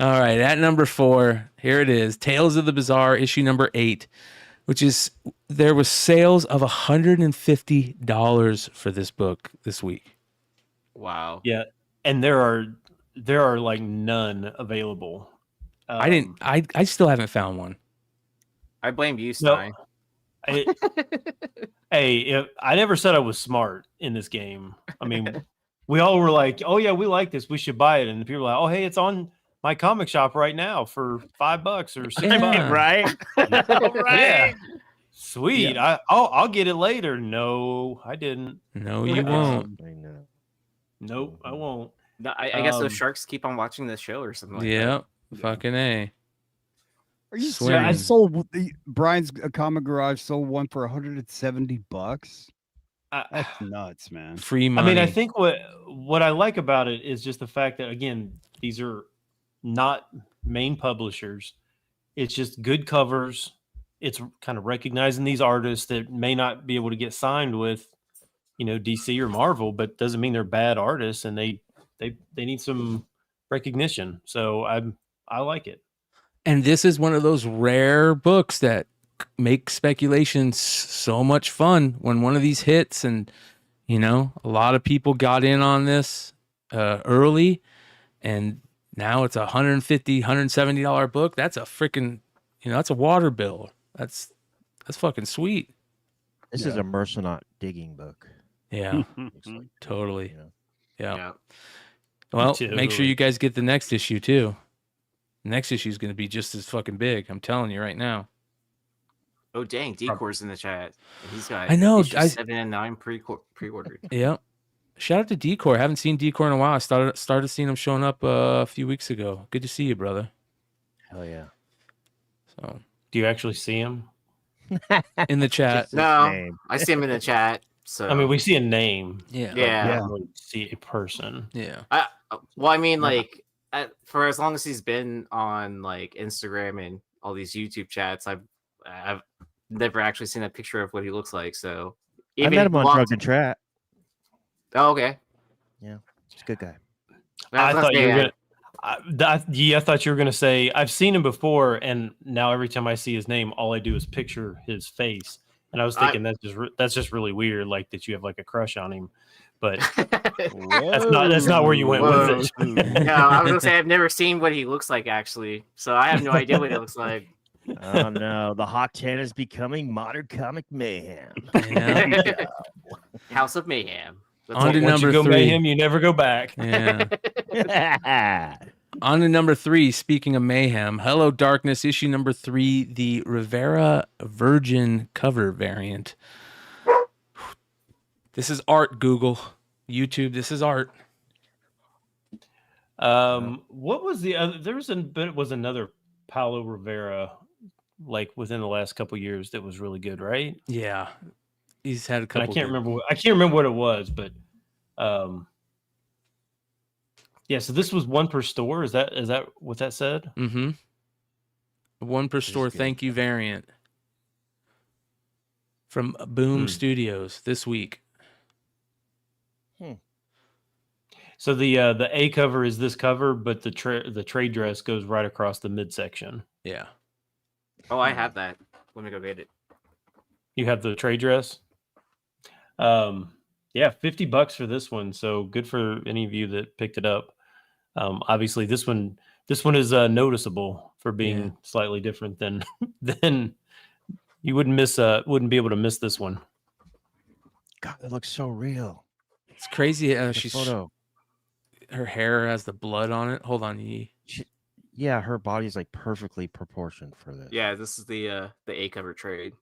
All right, at number 4, here it is. Tales of the Bizarre, issue number 8, which is, there was sales of $150 for this book this week. Wow. Yeah, and there are like none available. I still haven't found one. I blame you, Stein. Hey, I never said I was smart in this game. I mean, we all were like, "Oh yeah, we like this. We should buy it." And people were like, "Oh hey, it's on my comic shop right now for $5 or $6. Yeah. Right? Yeah. Sweet. I'll get it later. No, I didn't. No, you won't. I know. Nope, I won't. No, I guess those sharks keep on watching this show or something like Yeah, that. fucking A. Are you Swimming. serious? I sold Brian's Comic Garage sold one for $170. That's nuts, man. Free money. I mean, I think what I like about it is just the fact that, again, these are not main publishers. It's just good covers. It's kind of recognizing these artists that may not be able to get signed with, DC or Marvel, but doesn't mean they're bad artists, and they need some recognition. So I like it. And this is one of those rare books that make speculation so much fun when one of these hits. And, a lot of people got in on this early, and now it's $150, $170 book. That's a freaking, that's a water bill. That's fucking sweet. This is a Mercenaut digging book. Yeah, like, totally. Yeah. Yeah. Well, make sure you guys get the next issue too. Next issue is going to be just as fucking big. I'm telling you right now. Oh dang, Decor's in the chat. He's got I know, issues 7 and 9 pre-ordered. Yeah. Shout out to Decor. I haven't seen Decor in a while. I started seeing him showing up a few weeks ago. Good to see you, brother. Hell yeah. So, do you actually see him in the chat? No, I see him in the chat. So I mean, we see a name. Yeah. We don't really see a person. Yeah. Well, I mean, like, for as long as he's been on like Instagram and all these YouTube chats, I've never actually seen a picture of what he looks like. So I met him on Drugs and Trap. Oh, okay. Yeah, he's a good guy. I thought you were gonna. I thought you were gonna say I've seen him before, and now every time I see his name, all I do is picture his face, and I was thinking that's just really weird, like that you have like a crush on him, but that's not where you went with it. No, I was gonna say I've never seen what he looks like actually, so I have no idea what he looks like. Oh no, the Hot 10 is becoming Modern Comic Mayhem. House of Mayhem. On to Once number you go 3. Mayhem, you never go back. Yeah. On to number 3. Speaking of Mayhem, Hello Darkness, issue number 3, the Rivera Virgin cover variant. This is art, Google, YouTube. This is art. What was the other? There was another Paulo Rivera, like within the last couple years, that was really good, right? Yeah, he's had a couple. I can't remember what it was, but yeah. So this was one per store. Is that what that said? Mm-hmm. One per store. Thank you variant from Boom Studios this week. So the A cover is this cover, but the trade dress goes right across the midsection. Yeah. Oh, I have that. Let me go get it. You have the trade dress. Yeah, $50 for this one. So good for any of you that picked it up. Obviously, this one is noticeable for being slightly different than you wouldn't be able to miss this one. God, it looks so real. It's crazy. Photo. Her hair has the blood on it. Hold on, yeah, her body's like perfectly proportioned for this. Yeah, this is the A cover trade.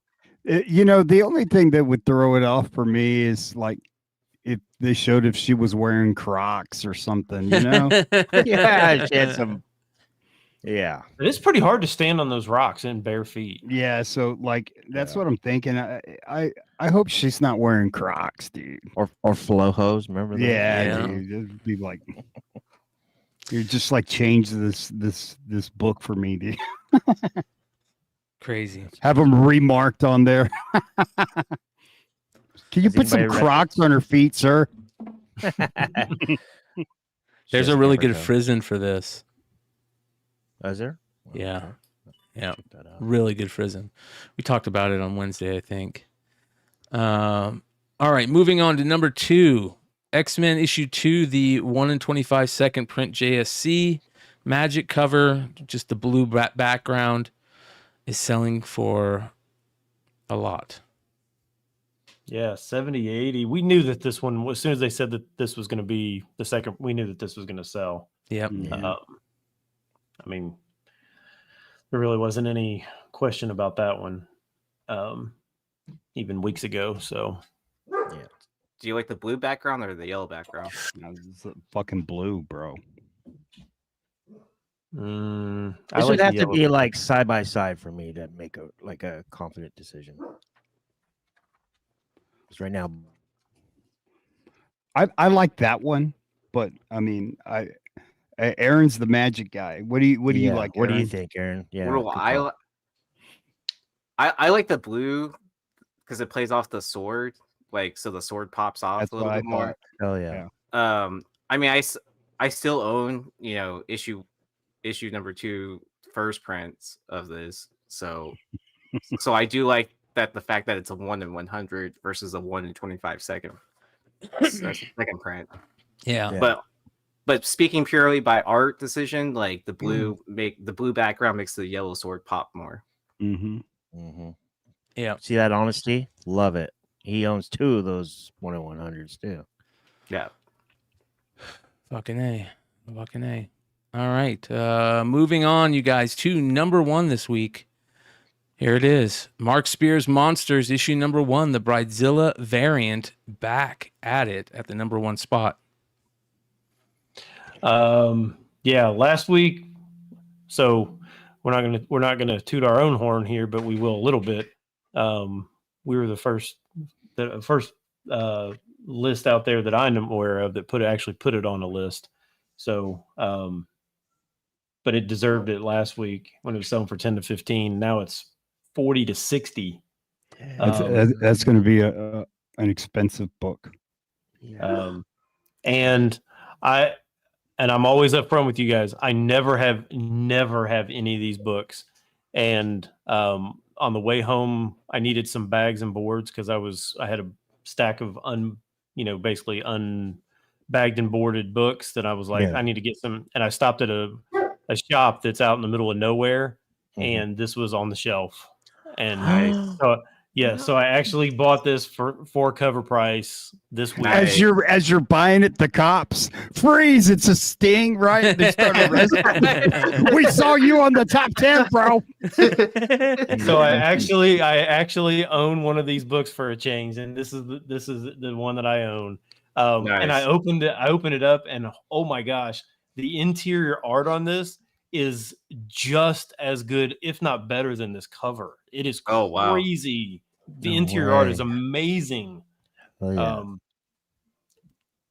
The only thing that would throw it off for me is like if they showed if she was wearing Crocs or something, Yeah, she had some. Yeah, it is pretty hard to stand on those rocks in bare feet. Yeah, so like that's what I'm thinking. I hope she's not wearing Crocs, dude, or Flojos. Remember that? Yeah, dude, it'd be like you just like change this book for me, dude. Crazy. Have them remarked on there. Can you put some Crocs on her feet, sir? There's a really good frizzen for this. Is there? Yeah. Yeah. Really good frizzen. We talked about it on Wednesday, I think. All right. Moving on to number 2. X-Men issue 2, the 1 in 25 second print JSC. Magic cover, just the blue background, is selling for a lot. Yeah, 70, 80. We knew that this one, as soon as they said that this was going to be the second, we knew that this was going to sell. Yep. I mean, there really wasn't any question about that one, even weeks ago. So, yeah. Do you like the blue background or the yellow background? It's fucking blue, bro. This would have to be like side by side for me to make a confident decision. Because right now, I like that one, but I mean, Aaron's the magic guy. What do you like? What do you Aaron? think, Aaron? Yeah, Well, I like the blue because it plays off the sword, like so the sword pops off That's a little what I bit more. thought. Oh yeah. I mean, I still own issue number 2 first prints of this, so I do like that the fact that it's a 1 in 100 versus a 1 in 25 second print. Yeah. But speaking purely by art decision, like the blue background makes the yellow sword pop more. Yeah. See that honesty? Love it. He owns 2 of those 1 in 100s too. Yeah. Fucking A. Fucking A. All right. Moving on, you guys, to number 1 this week. Here it is. Mark Spears Monsters, issue number 1, the Bridezilla variant, back at it at the number 1 spot. Yeah, last week. So we're not gonna toot our own horn here, but we will a little bit. We were the first list out there that I'm aware of that actually put it on a list. So, but it deserved it last week when it was selling for 10 to 15. Now it's 40 to 60. That's going to be an expensive book. And I'm always upfront with you guys. I never have any of these books. And on the way home, I needed some bags and boards because I had a stack of basically unbagged and boarded books that I was like, I need to get some. And I stopped at a shop that's out in the middle of nowhere, and this was on the shelf. And so I actually bought this for cover price this week. As you're buying it, the cops freeze. It's a sting, right? They start arresting. We saw you on the top 10, bro. So I actually own one of these books for a change, and this is the one that I own. And I opened it up, and oh my gosh, the interior art on this is just as good, if not better, than this cover. It is crazy. The interior art is amazing. Oh, yeah.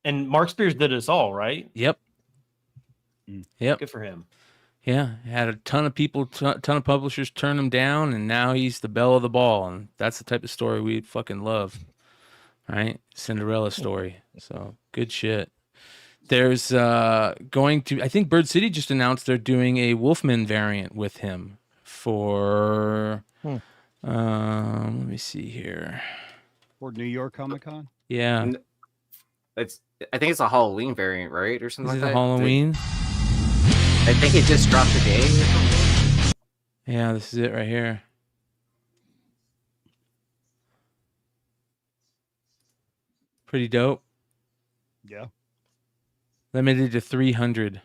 And Mark Spears did us all, right? Yep. Good for him. Yeah, had a ton of people, ton of publishers turn him down, and now he's the belle of the ball, and that's the type of story we fucking love, right? Cinderella story. So good shit. There's I think Bird City just announced they're doing a Wolfman variant with him for, let me see here. For New York Comic Con? Yeah. I think it's a Halloween variant, right? Or something Is like it that. Halloween? I think it just dropped today or something. Yeah, this is it right here. Pretty dope. Yeah. Limited to 300.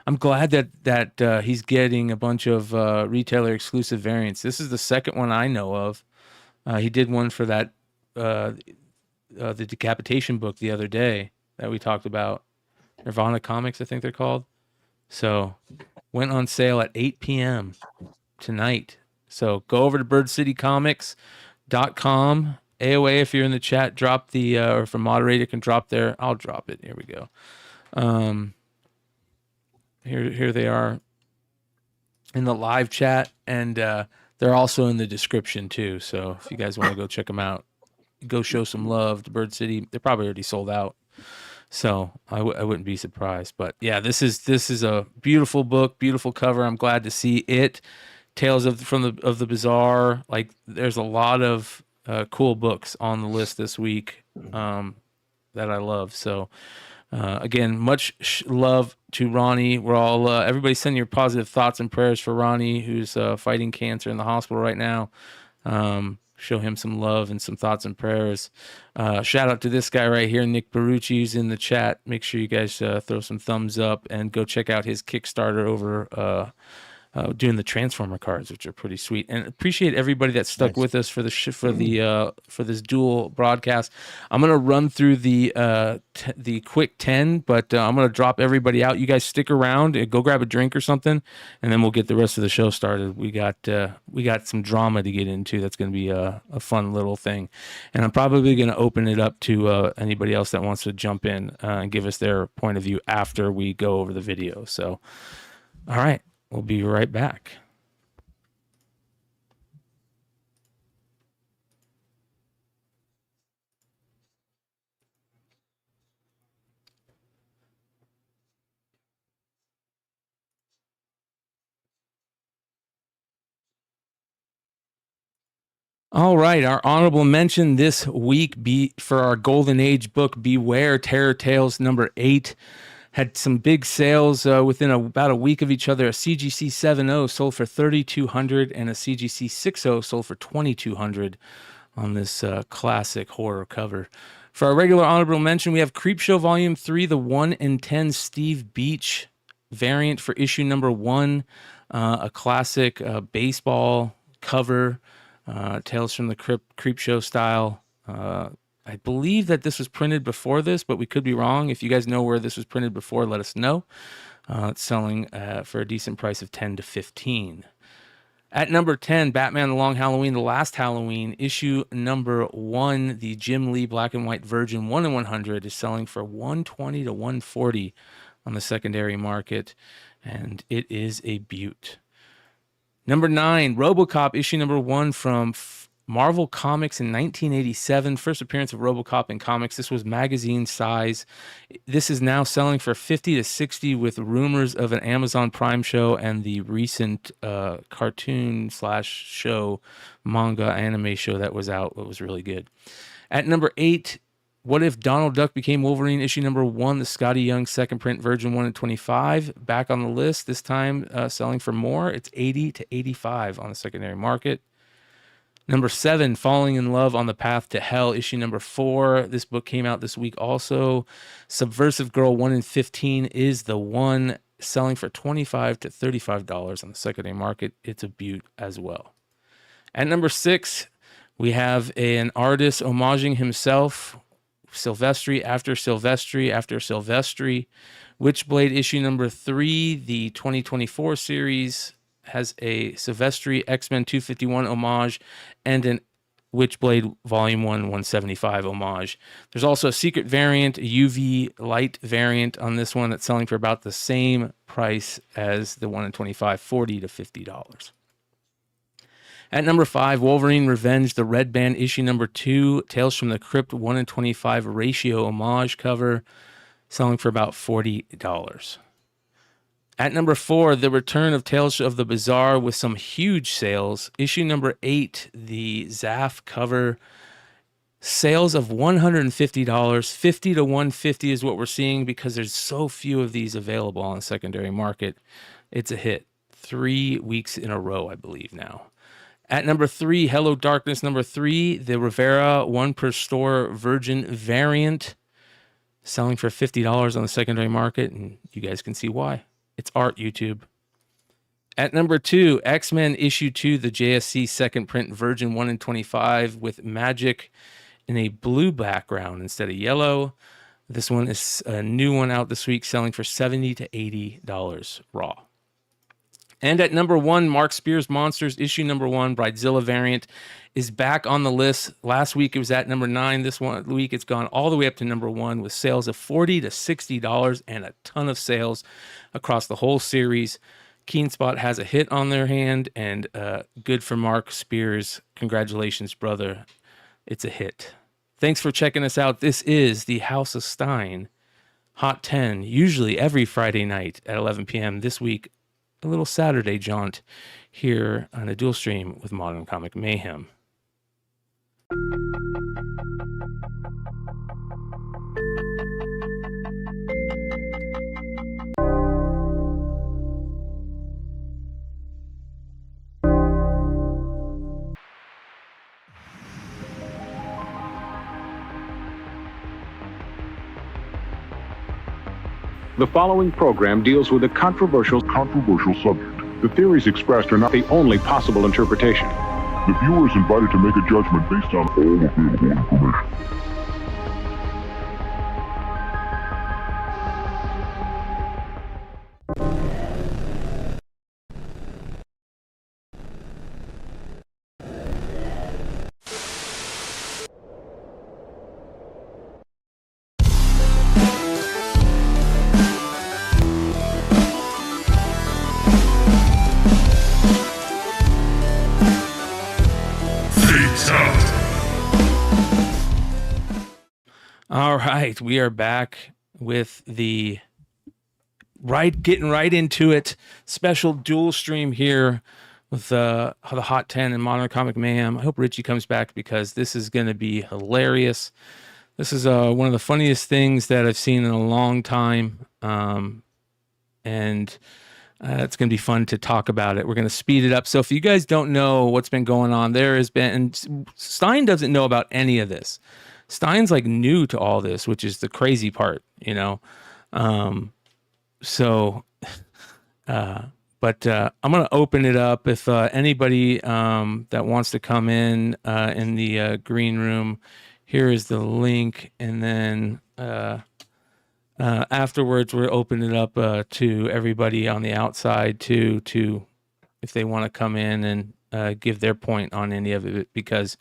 I'm glad that he's getting a bunch of retailer exclusive variants. This is the second one I know of. He did one for that the decapitation book the other day that we talked about. Nirvana Comics, I think they're called. So went on sale at 8 p.m. tonight. So go over to birdcitycomics.com. AOA, if you're in the chat, drop the or if a moderator can drop there, I'll drop it. Here we go. Here they are in the live chat, and they're also in the description too. So if you guys want to go check them out, go show some love to Bird City. They're probably already sold out, so I wouldn't be surprised. But yeah, this is a beautiful book, beautiful cover. I'm glad to see it. Tales of the Bizarre. Like, there's a lot of cool books on the list this week that I love. So again, much love to Ronnie. We're all everybody send your positive thoughts and prayers for Ronnie, who's fighting cancer in the hospital right now. show him some love and some thoughts and prayers. Shout out to this guy right here, Nick Barucci, who's in the chat. Make sure you guys throw some thumbs up and go check out his Kickstarter over doing the Transformer cards, which are pretty sweet. And appreciate everybody that stuck with us for the for this dual broadcast. I'm gonna run through the quick 10, but I'm gonna drop everybody out. You guys stick around and go grab a drink or something, and then we'll get the rest of the show started. We got some drama to get into. That's gonna be a fun little thing, and I'm probably gonna open it up to anybody else that wants to jump in and give us their point of view after we go over the video. So, all right. We'll be right back. All right, our honorable mention this week for our Golden Age book, Beware Terror Tales number 8. Had some big sales within about a week of each other. A CGC 7.0 sold for $3,200 and a CGC 6.0 sold for $2,200 on this classic horror cover. For our regular honorable mention, we have Creepshow Volume 3, the 1 in 10 Steve Beach variant for issue number 1. A classic baseball cover, Tales from the Creepshow style. I believe that this was printed before this, but we could be wrong. If you guys know where this was printed before, let us know. It's selling for a decent price of $10 to $15. At number 10, Batman The Long Halloween, The Last Halloween, issue number 1, the Jim Lee Black and White Virgin 1 in 100 is selling for $120 to $140 on the secondary market, and it is a beaut. Number 9, RoboCop, issue number 1 from Marvel Comics in 1987, first appearance of RoboCop in comics. This was magazine size. This is now selling for $50 to $60 with rumors of an Amazon Prime show and the recent cartoon / show, manga anime show that was out. It was really good. At number 8, What If Donald Duck Became Wolverine, issue number 1, the Scotty Young second print Virgin 1 in 25. Back on the list, this time selling for more. It's $80 to $85 on the secondary market. Number 7, Falling in Love on the Path to Hell, issue number 4. This book came out this week also. Subversive Girl 1 in 15 is the one, selling for $25 to $35 on the secondary market. It's a beaut as well. At number 6, we have an artist homaging himself, Silvestri after Silvestri after Silvestri. Witchblade issue number 3, the 2024 series, has a Silvestri X-Men 251 homage and an Witchblade Volume 1 175 homage. There's also a secret variant, a UV light variant on this one that's selling for about the same price as the 1 in 25, $40 to $50. At number 5, Wolverine Revenge, the Red Band issue number 2, Tales from the Crypt 1 in 25 ratio homage cover, selling for about $40. At number 4, the return of Tales of the Bizarre with some huge sales. Issue number 8, the Zaf cover, sales of $150. $50 to $150 is what we're seeing because there's so few of these available on the secondary market. It's a hit. 3 weeks in a row, I believe now. At number 3, Hello Darkness number 3, the Rivera 1 per store Virgin variant, selling for $50 on the secondary market, and you guys can see why. It's art, YouTube. At number 2, X-Men issue 2, the JSC second print Virgin 1 in 25 with magic in a blue background instead of yellow. This one is a new one out this week, selling for $70 to $80 raw. And at number 1, Mark Spears Monsters issue number 1, Bridezilla variant, is back on the list. Last week it was at number 9. This week it's gone all the way up to number 1 with sales of $40 to $60 and a ton of sales across the whole series. Keenspot has a hit on their hand, and good for Mark Spears. Congratulations, brother. It's a hit. Thanks for checking us out. This is the House of Stein Hot 10, usually every Friday night at 11 p.m. This week, a little Saturday jaunt here on a dual stream with Modern Comic Mayhem. The following program deals with a controversial subject. The theories expressed are not the only possible interpretation. The viewer is invited to make a judgment based on all available information. All right, we are back with the getting right into it special dual stream here with the Hot 10 and Modern Comic Mayhem. I hope Richie comes back because this is going to be hilarious. This is one of the funniest things that I've seen in a long time, and it's going to be fun to talk about it. We're going to speed it up. So if you guys don't know what's been going on, there has been, and Stein doesn't know about any of this. Stein's like new to all this, which is the crazy part, you know? But I'm going to open it up. If anybody that wants to come in the green room, here is the link. And then afterwards, we'll open it up to everybody on the outside to if they want to come in and give their point on any of it, because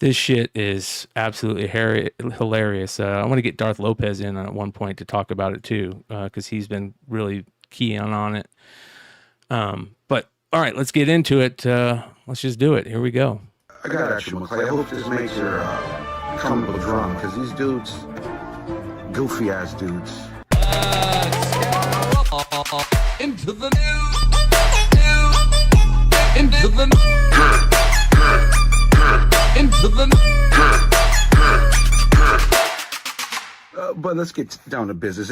this shit is absolutely hilarious. I want to get Darth Lopez in at one point to talk about it too, because he's been really key on it. But all right, let's get into it. Let's just do it. Here we go. I got action, McClay. I hope this makes your comic book drum, because these dudes, goofy ass dudes. Into the into the into the but let's get down to business.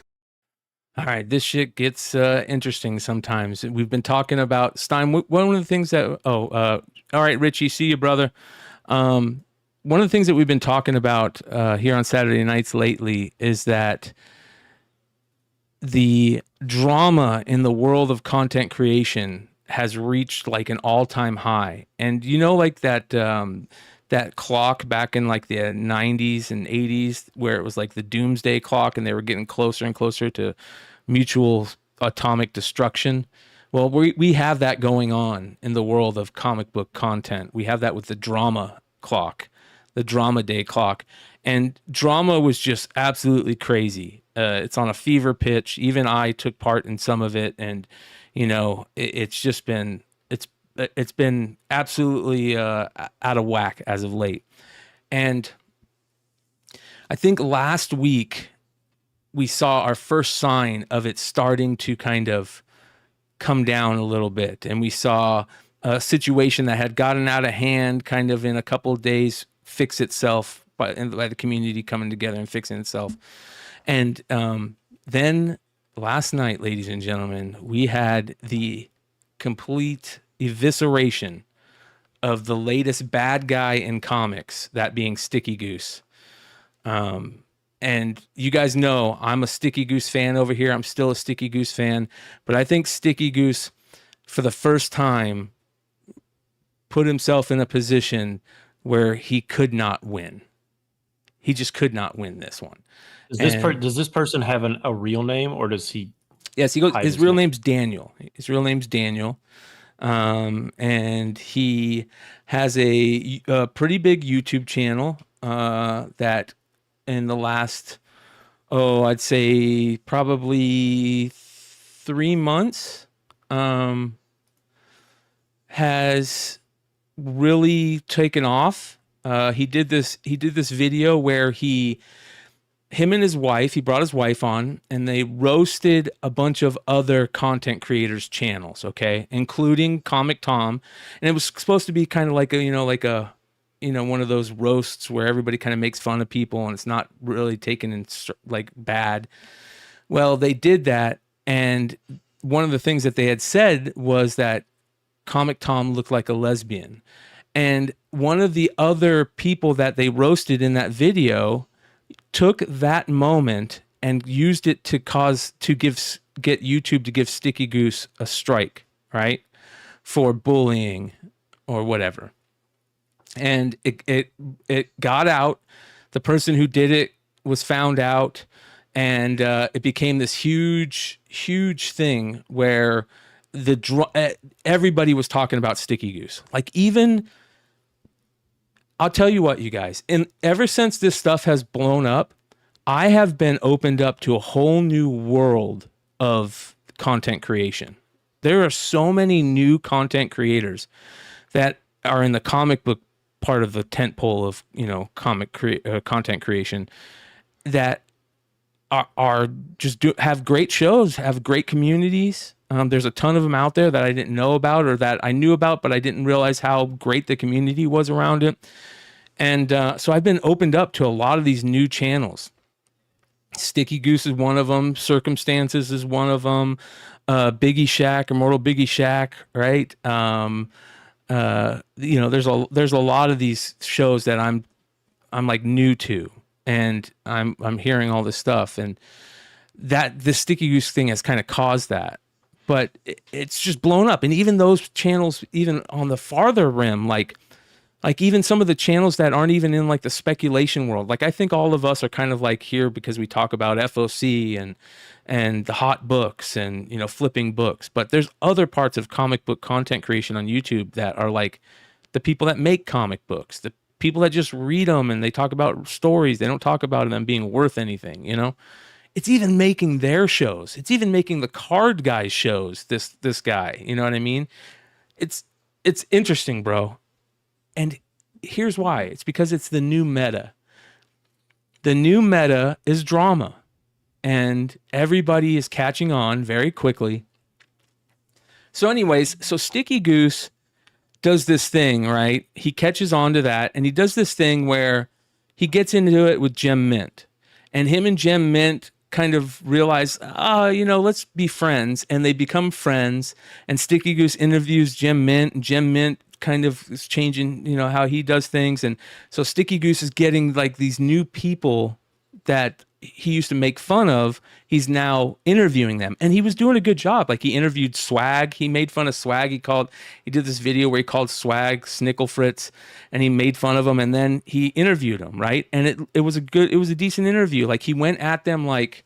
All right, this shit gets interesting sometimes. We've been talking about Stein. One of the things that all right, Richie, see you, brother. One of the things that we've been talking about here on Saturday nights lately is that the drama in the world of content creation has reached like an all-time high. And you know, like that that clock back in like the 90s and 80s where it was like the doomsday clock and they were getting closer and closer to mutual atomic destruction. Well, we have that going on in the world of comic book content. We have that with the drama clock, the drama day clock. And drama was just absolutely crazy. It's on a fever pitch. Even I took part in some of it. And, you know, it's just been, it's been absolutely out of whack as of late. And I think last week we saw our first sign of it starting to kind of come down a little bit. And we saw a situation that had gotten out of hand kind of in a couple of days fix itself by the community coming together and fixing itself. And then last night, ladies and gentlemen, we had the complete evisceration of the latest bad guy in comics, that being Sticky Goose. And you guys know I'm a Sticky Goose fan over here. I'm still a Sticky Goose fan, but I think Sticky Goose, for the first time, put himself in a position where he could not win. He just could not win this one. Does this person have a real name, or does he? Yes, he goes. His real name's Daniel. His real name's Daniel. And he has a pretty big YouTube channel that in the last, I'd say probably 3 months, has really taken off. He did this video where him and his wife, he brought his wife on and they roasted a bunch of other content creators' channels, okay, including Comic Tom. And it was supposed to be kind of like one of those roasts where everybody kind of makes fun of people and it's not really taken in like bad. Well, they did that. And one of the things that they had said was that Comic Tom looked like a lesbian. And one of the other people that they roasted in that video took that moment and used it to get YouTube to give Sticky Goose a strike, right? For bullying or whatever. And it got out. The person who did it was found out, and it became this huge thing where everybody was talking about Sticky Goose. Like, even, I'll tell you what, you guys, and ever since this stuff has blown up, I have been opened up to a whole new world of content creation. There are so many new content creators that are in the comic book part of the tentpole of, content creation that are just have great shows, have great communities. There's a ton of them out there that I didn't know about, or that I knew about, but I didn't realize how great the community was around it. And so I've been opened up to a lot of these new channels. Sticky Goose is one of them. Circumstances is one of them. Biggie Shack, Immortal Biggie Shack, right? There's a lot of these shows that I'm like new to, and I'm hearing all this stuff, and that the Sticky Goose thing has kind of caused that. But it's just blown up, and even those channels, even on the farther rim, like even some of the channels that aren't even in like the speculation world. Like, I think all of us are kind of like here because we talk about FOC and the hot books and, flipping books. But there's other parts of comic book content creation on YouTube that are like the people that make comic books, the people that just read them and they talk about stories. They don't talk about them being worth anything, It's even making their shows. It's even making the card guys shows, this guy, you know what I mean? It's interesting, bro. And here's why. It's because it's the new meta. The new meta is drama. And everybody is catching on very quickly. So anyways, so Sticky Goose does this thing, right? He catches on to that, and he does this thing where he gets into it with Gem Mint. And him and Gem Mint kind of realize, let's be friends. And they become friends. And Sticky Goose interviews Gem Mint, and Gem Mint kind of is changing, how he does things. And so Sticky Goose is getting like these new people that he used to make fun of. He's now interviewing them, and he was doing a good job. Like, he interviewed Swag. He made fun of Swag. He did this video where he called Swag Snickle Fritz, and he made fun of him, and then he interviewed him, right? And it was a decent interview. Like, he went at them, like,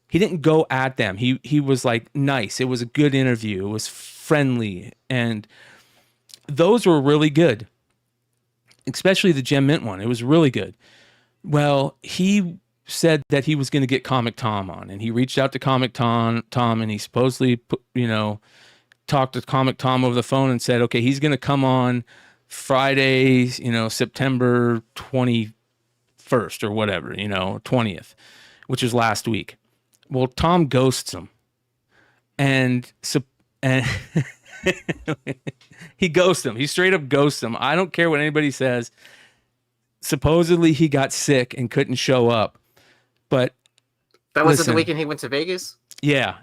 he didn't go at them. He was like nice. It was a good interview. It was friendly, and those were really good, especially the Gem Mint one. It was really good. Well, he said that he was going to get Comic Tom on, and he reached out to Comic Tom, and he supposedly talked to Comic Tom over the phone and said, okay, he's going to come on Friday, September 21st or whatever, 20th, which is last week. Well, Tom ghosts him, and he ghosts him. He straight up ghosts him. I don't care what anybody says. Supposedly he got sick and couldn't show up. But that was the weekend he went to Vegas? Yeah.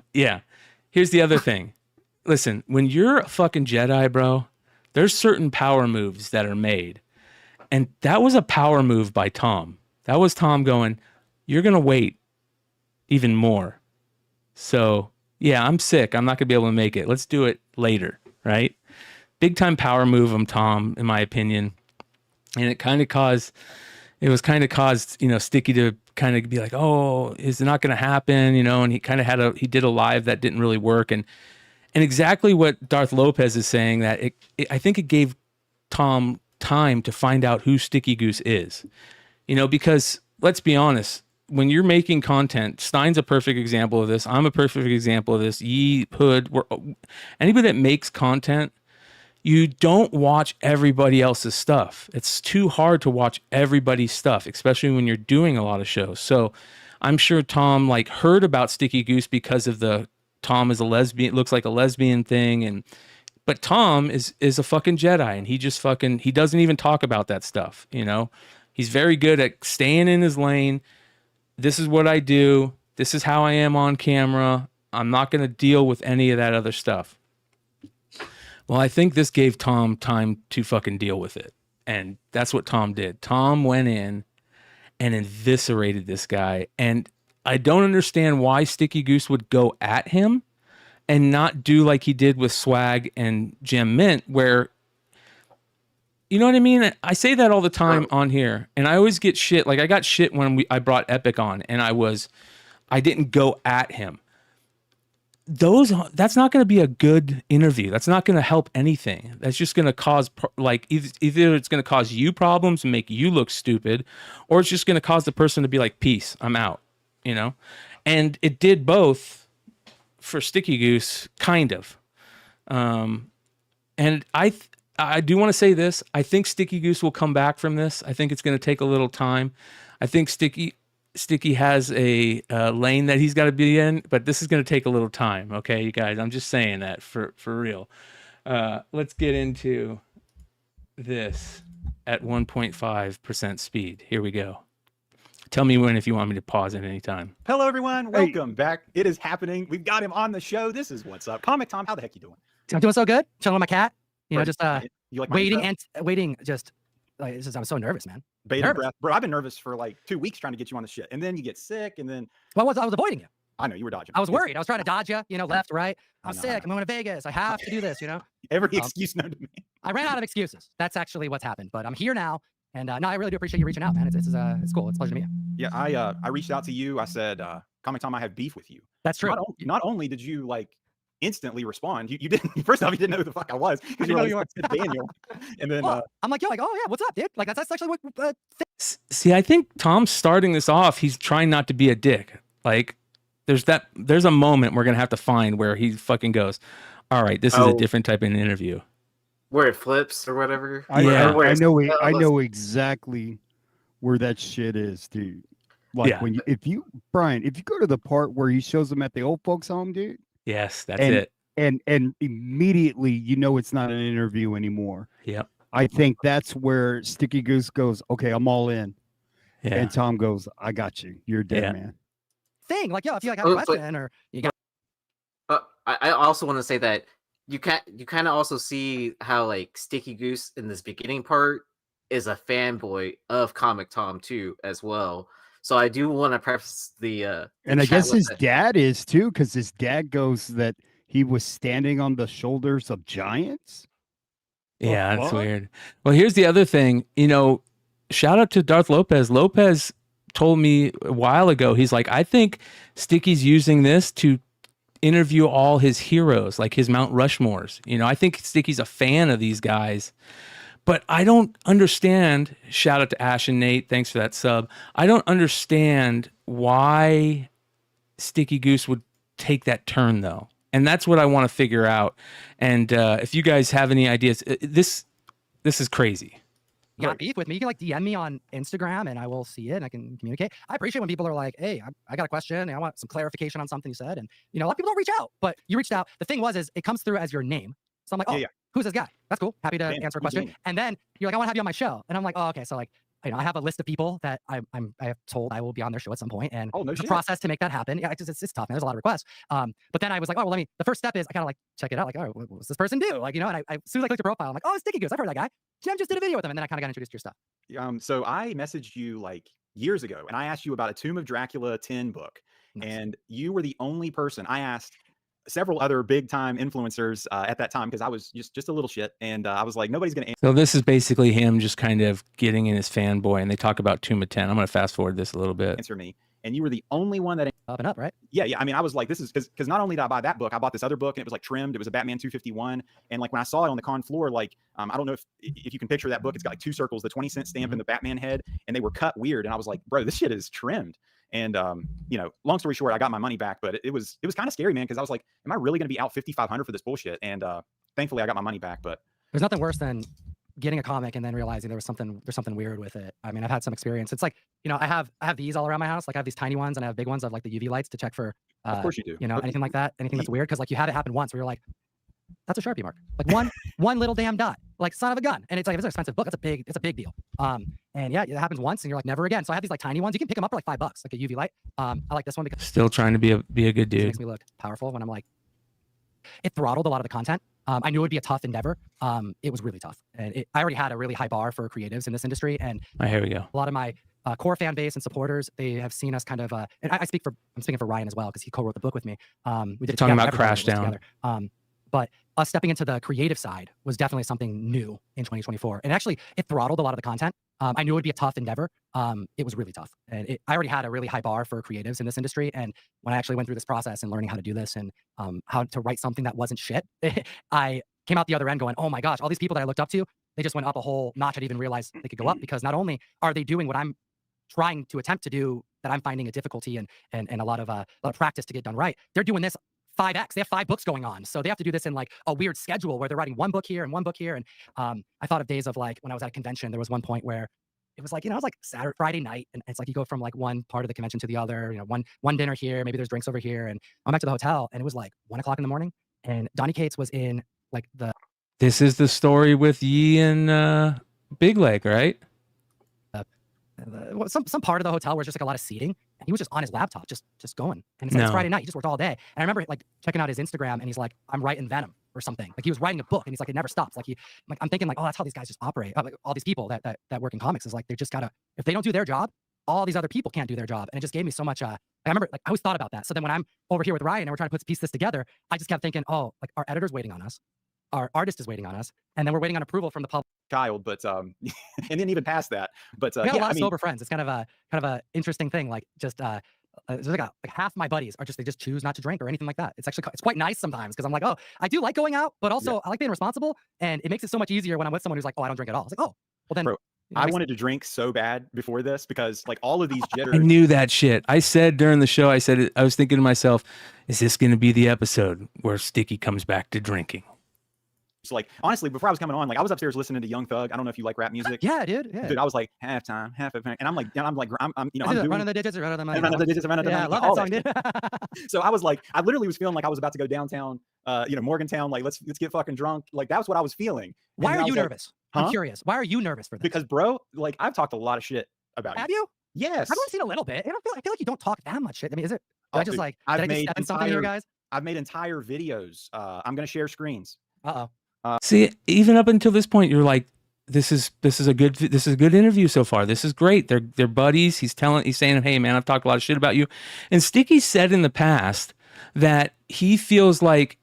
Here's the other thing. Listen, when you're a fucking Jedi, bro, there's certain power moves that are made. And that was a power move by Tom. That was Tom going, you're going to wait even more. So, yeah, I'm sick. I'm not going to be able to make it. Let's do it later, right? Big time power move from Tom, in my opinion. And it kind of caused, Sticky to kind of be like, oh, is it not going to happen? And he kind of he did a live that didn't really work. And exactly what Darth Lopez is saying, that I think it gave Tom time to find out who Sticky Goose is, because let's be honest, when you're making content, Stein's a perfect example of this. I'm a perfect example of this. Yee, Hood, anybody that makes content, you don't watch everybody else's stuff. It's too hard to watch everybody's stuff, especially when you're doing a lot of shows. So I'm sure Tom heard about Sticky Goose because of the Tom is a lesbian, looks like a lesbian thing. But Tom is a fucking Jedi, and he just he doesn't even talk about that stuff. He's very good at staying in his lane. This is what I do. This is how I am on camera. I'm not going to deal with any of that other stuff. Well, I think this gave Tom time to fucking deal with it. And that's what Tom did. Tom went in and eviscerated this guy. And I don't understand why Sticky Goose would go at him and not do like he did with Swag and Gem Mint, where, you know what I mean? I say that all the time on here, and I always get shit. Like I got shit when I brought Epic on, and I didn't go at him. That's not going to be a good interview. That's not going to help anything. That's just going to cause either it's going to cause you problems and make you look stupid, or it's just going to cause the person to be like, peace, I'm out, you know? And it did both for Sticky Goose, kind of. And I do want to say this. I think Sticky Goose will come back from this. I think it's going to take a little time. I think Sticky has a lane that he's got to be in, but this is going to take a little time. Okay, you guys, I'm just saying that for real. Let's get into this at 1.5% speed. Here we go. Tell me when if you want me to pause at any time. Hello, everyone. Welcome back. It is happening. We've got him on the show. This is What's Up. Comic Tom, how the heck you doing? I'm doing so good. Chilling with my cat. You know, just you like waiting. Just like I'm so nervous, man. Bated breath, bro. I've been nervous for like 2 weeks trying to get you on the shit, and then you get sick, and then I was avoiding you. I know you were dodging. I was worried. I was trying to dodge you. You know, left, right. I'm sick. I'm going to Vegas. I have to do this. You know, every excuse known to me. I ran out of excuses. That's actually what's happened. But I'm here now, and no, I really do appreciate you reaching out, man. It's cool. It's a pleasure to meet you. Yeah, I reached out to you. I said, Comic Tom, I have beef with you. That's true. Not only did you like instantly respond, you didn't. First off, you didn't know who the fuck I was because you were like, Daniel, and then I'm like, oh yeah, what's up, dude? Like that's actually what. See, I think Tom's starting this off. He's trying not to be a dick. Like, there's a moment we're gonna have to find where he fucking goes, all right, this is a different type of interview. Where it flips or whatever. I know exactly where that shit is, dude. Like when if you go to the part where he shows them at the old folks home, dude. Yes, that's it. And immediately you know it's not an interview anymore. Yep. I think that's where Sticky Goose goes, okay, I'm all in. Yeah. And Tom goes, I got you. You're dead, man. Thing like, yo, if you like have a question or you got. I also want to say that you kind of also see how like Sticky Goose in this beginning part is a fanboy of Comic Tom too as well. So I do want to preface the and I guess his dad is too, because his dad goes that he was standing on the shoulders of giants. Yeah, that's weird. Well, here's the other thing. You know, shout out to Darth Lopez. Lopez told me a while ago, he's like, I think Sticky's using this to interview all his heroes, like his Mount Rushmores. You know, I think Sticky's a fan of these guys. But I don't understand, shout out to Ash and Nate, thanks for that sub. I don't understand why Sticky Goose would take that turn, though. And that's what I want to figure out. And if you guys have any ideas, this is crazy. You got beef with me, you can like DM me on Instagram and I will see it and I can communicate. I appreciate when people are like, hey, I got a question and I want some clarification on something you said. And, you know, a lot of people don't reach out, but you reached out. The thing is it comes through as your name. So I'm like, oh, who's this guy? That's cool. Happy to answer a question. And then you're like, I want to have you on my show. And I'm like, oh, okay. So like, you know, I have a list of people that I have told I will be on their show at some point, and the process to make that happen. Yeah, it's tough, man. There's a lot of requests. But then I was like, oh, well, the first step is I kind of like check it out. Like, oh, what's this person do? Like, you know, and as soon as I clicked the profile, I'm like, oh, it's Sticky Goose. I've heard that guy. Jim just did a video with him, and then I kind of got introduced to your stuff. So I messaged you like years ago, and I asked you about a Tomb of Dracula 10 book, and you were the only person I asked. Several other big time influencers at that time, because I was just a little shit, and I was like, nobody's gonna answer. So this is basically him just kind of getting in his fanboy, and they talk about Tomb of 10. I'm gonna fast forward this a little bit. Answer me, and you were the only one that up and up, right? Yeah. I mean, I was like, this is because not only did I buy that book, I bought this other book, and it was like trimmed. It was a Batman 251, and like when I saw it on the con floor, like I don't know if you can picture that book. It's got like 2 circles, the 20-cent stamp, and the Batman head, and they were cut weird, and I was like, bro, this shit is trimmed. And you know, long story short, I got my money back, but it was kind of scary, man, because I was like, am I really going to be out $5,500 for this bullshit? And thankfully, I got my money back. But there's nothing worse than getting a comic and then realizing there's something weird with it. I mean, I've had some experience. It's like, you know, I have these all around my house. Like I have these tiny ones and I have big ones of like the UV lights to check for. Of course you do. You know, anything like that, anything that's weird, because like you had it happen once where you're like, that's a Sharpie mark, like one little damn dot, like son of a gun. And it's like, if it's an expensive book, it's a big deal. And yeah, it happens once and you're like, never again. So I have these like tiny ones. You can pick them up for like $5, like a UV light. I like this one because still trying to be a good dude. It makes me look powerful when I'm like, it throttled a lot of the content. I knew it would be a tough endeavor. It was really tough. And I already had a really high bar for creatives in this industry. And here we go. A lot of my core fan base and supporters, they have seen us kind of, and I'm speaking for Ryan as well, because he co-wrote the book with me. We did it Talking together, about Crash Down. But us stepping into the creative side was definitely something new in 2024. And actually, it throttled a lot of the content. I knew it would be a tough endeavor. It was really tough. And I already had a really high bar for creatives in this industry. And when I actually went through this process and learning how to do this and how to write something that wasn't shit, I came out the other end going, oh my gosh, all these people that I looked up to, they just went up a whole notch. I didn't even realize they could go up, because not only are they doing what I'm trying to attempt to do, that I'm finding a difficulty and a lot of practice to get done right, they're doing this 5x. They have 5 books going on, so they have to do this in like a weird schedule where they're writing one book here and one book here. And I thought of days of like when I was at a convention, there was one point where it was like, it was like Friday night, and it's like you go from like one part of the convention to the other, one dinner here, maybe there's drinks over here, and I'm back to the hotel, and it was like 1 o'clock in the morning, and Donny Cates was in like This is the story with Yi and Big Leg, right? some part of the hotel where it's just like a lot of seating, and he was just on his laptop, just going. And it's like, it's Friday night, he just worked all day. And I remember like checking out his Instagram, and he's like, I'm writing Venom or something. Like he was writing a book, and he's like, it never stops. Like I'm thinking like, oh, that's how these guys just operate. Like, all these people that work in comics is like, they just gotta, if they don't do their job, all these other people can't do their job. And it just gave me so much. I remember like I always thought about that. So then when I'm over here with Ryan and we're trying to piece this together, I just kept thinking, oh, like our editor's waiting on us, our artist is waiting on us, and then we're waiting on approval from the public. Child, but and then even past that, but we got a lot of sober friends. It's kind of a interesting thing. Like just there's like half my buddies are they just choose not to drink or anything like that. It's actually it's quite nice sometimes, because I'm like, oh, I do like going out, but also I like being responsible, and it makes it so much easier when I'm with someone who's like, oh, I don't drink at all. It's like, oh, well then. Bro, I wanted to drink so bad before this, because like all of these jitters. I knew that shit. I said during the show, I was thinking to myself, is this going to be the episode where Sticky comes back to drinking? So like honestly, before I was coming on, like I was upstairs listening to Young Thug. I don't know if you like rap music. Yeah, dude. Yeah. Dude, I was like halftime, and I'm like, I'm doing running the digits, running the money. Running the digits, running the money. Yeah, I love that song, dude. So I was like, I literally was feeling like I was about to go downtown, Morgantown. Like let's get fucking drunk. Like that was what I was feeling. Why are you nervous? I'm curious. Why are you nervous for this? Because bro, like I've talked a lot of shit about you. Have you? Yes. I've only seen a little bit. I feel like you don't talk that much shit. I mean, is it? I've made something here, guys? I've made entire videos. I'm gonna share screens. See, even up until this point, you're like, this is a good interview so far. This is great. They're buddies. He's saying, hey man, I've talked a lot of shit about you. And Sticky said in the past that he feels like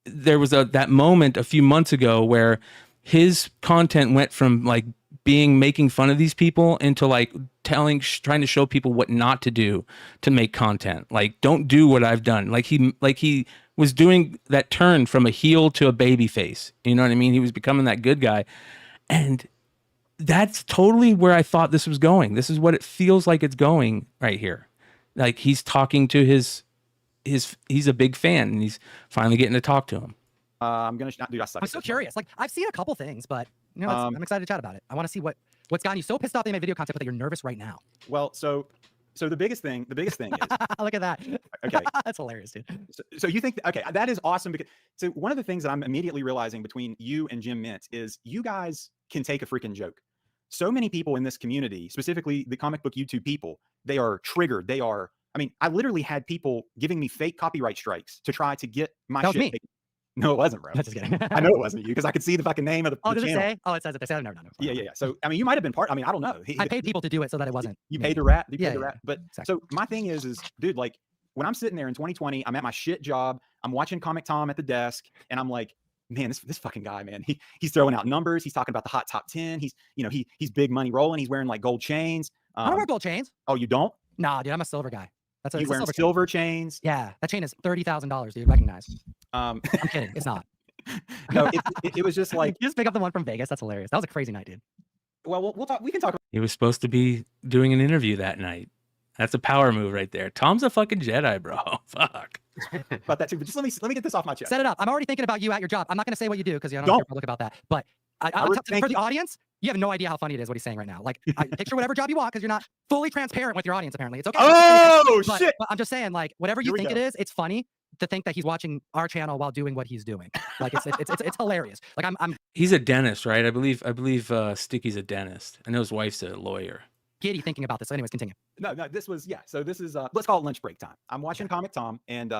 there was that moment a few months ago where his content went from like making fun of these people into like trying to show people what not to do to make content. Like, don't do what I've done. Like he was doing that turn from a heel to a baby face. You know what I mean? He was becoming that good guy. And that's totally where I thought this was going. This is what it feels like it's going right here. Like he's talking to he's a big fan, and he's finally getting to talk to him. I'm so curious. Like I've seen a couple things, but I'm excited to chat about it. I want to see what's gotten you so pissed off they made video content, but that you're nervous right now. Well, so the biggest thing is look at that. Okay. That's hilarious, dude. So you think, okay, that is awesome, because so one of the things that I'm immediately realizing between you and Jim Mintz is you guys can take a freaking joke. So many people in this community, specifically the comic book YouTube people, they are triggered. I literally had people giving me fake copyright strikes to try to get my shit taken. No, it wasn't, bro. I'm just kidding. I know it wasn't you, because I could see the fucking name of the does channel. it say? Oh, it says it. They said I've never done it. Yeah. So, I mean, you might have been part. I mean, I don't know. I paid people to do it so that it wasn't. You paid the rat. You paid Yeah, the rat. But exactly. so my thing is, dude, like when I'm sitting there in 2020, I'm at my shit job. I'm watching Comic Tom at the desk, and I'm like, man, this fucking guy, man. He's throwing out numbers. He's talking about the hot top 10. He's big money rolling. He's wearing like gold chains. I don't wear gold chains. Oh, you don't? Nah, dude, I'm a silver guy. You wearing silver chains? Yeah, that chain is $30,000, dude. Recognize. I'm kidding. It's not. No, it was just like you just pick up the one from Vegas. That's hilarious. That was a crazy night, dude. Well, we'll talk. We can talk. He was supposed to be doing an interview that night. That's a power move right there. Tom's a fucking Jedi, bro. Fuck. About that too. But just let me get this off my chest. Set it up. I'm already thinking about you at your job. I'm not going to say what you do because I don't care public about that. But for the audience, you have no idea how funny it is what he's saying right now. Like, picture whatever job you want, because you're not fully transparent with your audience. Apparently, it's okay. Oh shit! But I'm just saying, like, whatever you think it is, it's funny to think that he's watching our channel while doing what he's doing. Like it's hilarious. Like I'm He's a dentist, right? I believe Sticky's a dentist. I know his wife's a lawyer. giddy thinking about this. So anyways, continue. No, this was, so this is, let's call it lunch break time. I'm watching Comic Tom, and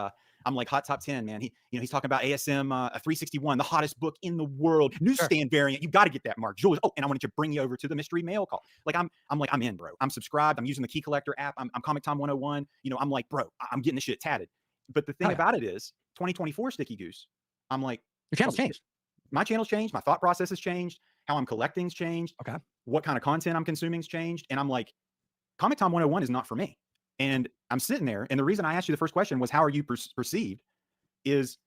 I'm like, hot top 10, man. He's talking about ASM 361, the hottest book in the world, newsstand variant. You got to get that, Mark Jules. Oh, and I wanted to bring you over to the mystery mail call. Like, I'm in, bro. I'm subscribed. I'm using the Key Collector app. I'm Comic Tom 101. I'm like, bro, I'm getting this shit tatted. But the thing about it is 2024 Sticky Goose. I'm like, your channel's changed. My channel's changed. My thought process has changed. How I'm collecting's changed. Okay. What kind of content I'm consuming's changed. And I'm like, Comic Tom 101 is not for me. And I'm sitting there, and the reason I asked you the first question was, how are you perceived? Is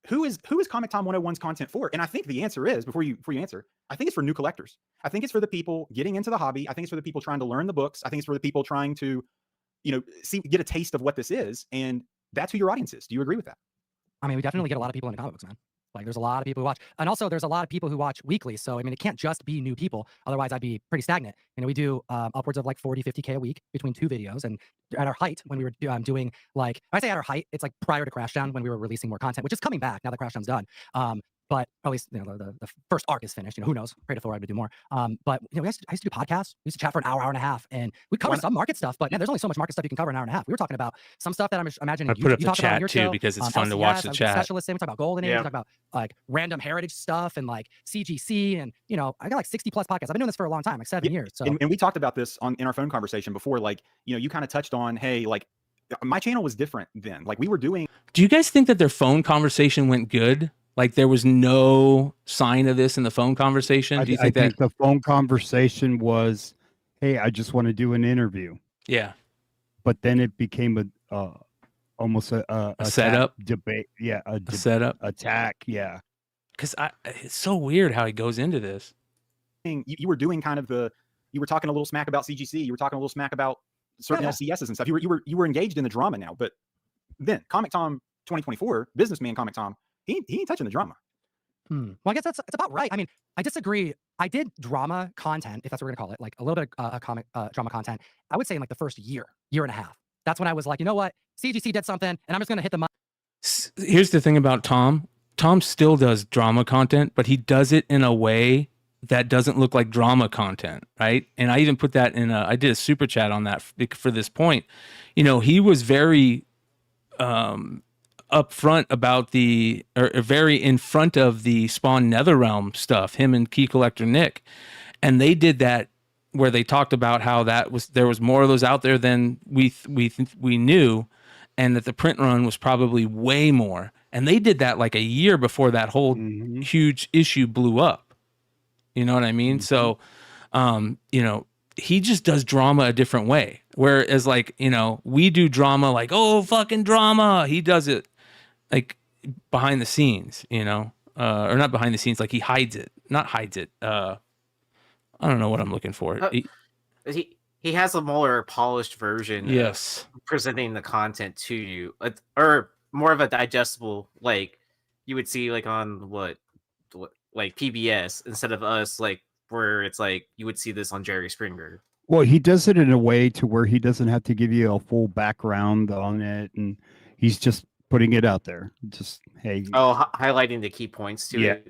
who is Comic Tom 101's content for? And I think the answer is, before you answer, I think it's for new collectors. I think it's for the people getting into the hobby. I think it's for the people trying to learn the books. I think it's for the people trying to, get a taste of what this is. And that's who your audience is. Do you agree with that? I mean, we definitely get a lot of people into comic books, man. Like, there's a lot of people who watch, and also there's a lot of people who watch weekly. So, I mean, it can't just be new people. Otherwise, I'd be pretty stagnant. We do upwards of like 40, 50K a week between 2 videos. And at our height, when we were doing like, I say at our height, it's like prior to Crashdown, when we were releasing more content, which is coming back now that Crashdown's done. But at least the first arc is finished. Who knows? Pray to Thor, I would do more. But I used to do podcasts. We used to chat for an hour and a half, and we cover some market stuff. But man, there's only so much market stuff you can cover in an hour and a half. We were talking about some stuff that I'm imagining. I put up the chat too because it's fun to watch the chat. Specialists, we talk about Golden Age. We talk about like random heritage stuff and like CGC, and I got like 60 plus podcasts. I've been doing this for a long time, like 7 years. So and we talked about this in our phone conversation before. Like you kind of touched on, hey, like my channel was different then. Like we were doing. Do you guys think that their phone conversation went good? Like there was no sign of this in the phone conversation? Do you think I think the phone conversation was, hey, I just want to do an interview. Yeah. But then it became almost a setup debate. Yeah. A setup attack. Yeah. Because it's so weird how he goes into this. You were doing kind of you were talking a little smack about CGC. You were talking a little smack about certain LCSs and stuff. You were engaged in the drama now. But then Comic Tom 2024, businessman Comic Tom, he ain't touching the drama. Well, I guess it's about right. I mean, I disagree. I did drama content, if that's what we're gonna call it, like a little bit of comic drama content. I would say in like the first year and a half. That's when I was like, you know what? CGC did something, and I'm just gonna hit the. Here's the thing about Tom. Tom still does drama content, but he does it in a way that doesn't look like drama content, right? And I even put that in I did a super chat on that for this point. He was very upfront about very in front of the Spawn Netherrealm stuff, him and Key Collector Nick. And they did that where they talked about how there was more of those out there than we knew, and that the print run was probably way more. And they did that like a year before that whole huge issue blew up. You know what I mean? So, he just does drama a different way. Whereas like, we do drama like, oh, fucking drama. He does it like behind the scenes, or not behind the scenes. Like he not hides it. I don't know what I'm looking for. He has a more polished version. Yes. Of presenting the content to you, or more of a digestible, like you would see like on like PBS instead of us, like where it's like you would see this on Jerry Springer. Well, he does it in a way to where he doesn't have to give you a full background on it, and he's just putting it out there. Just hey. Oh, highlighting the key points to it.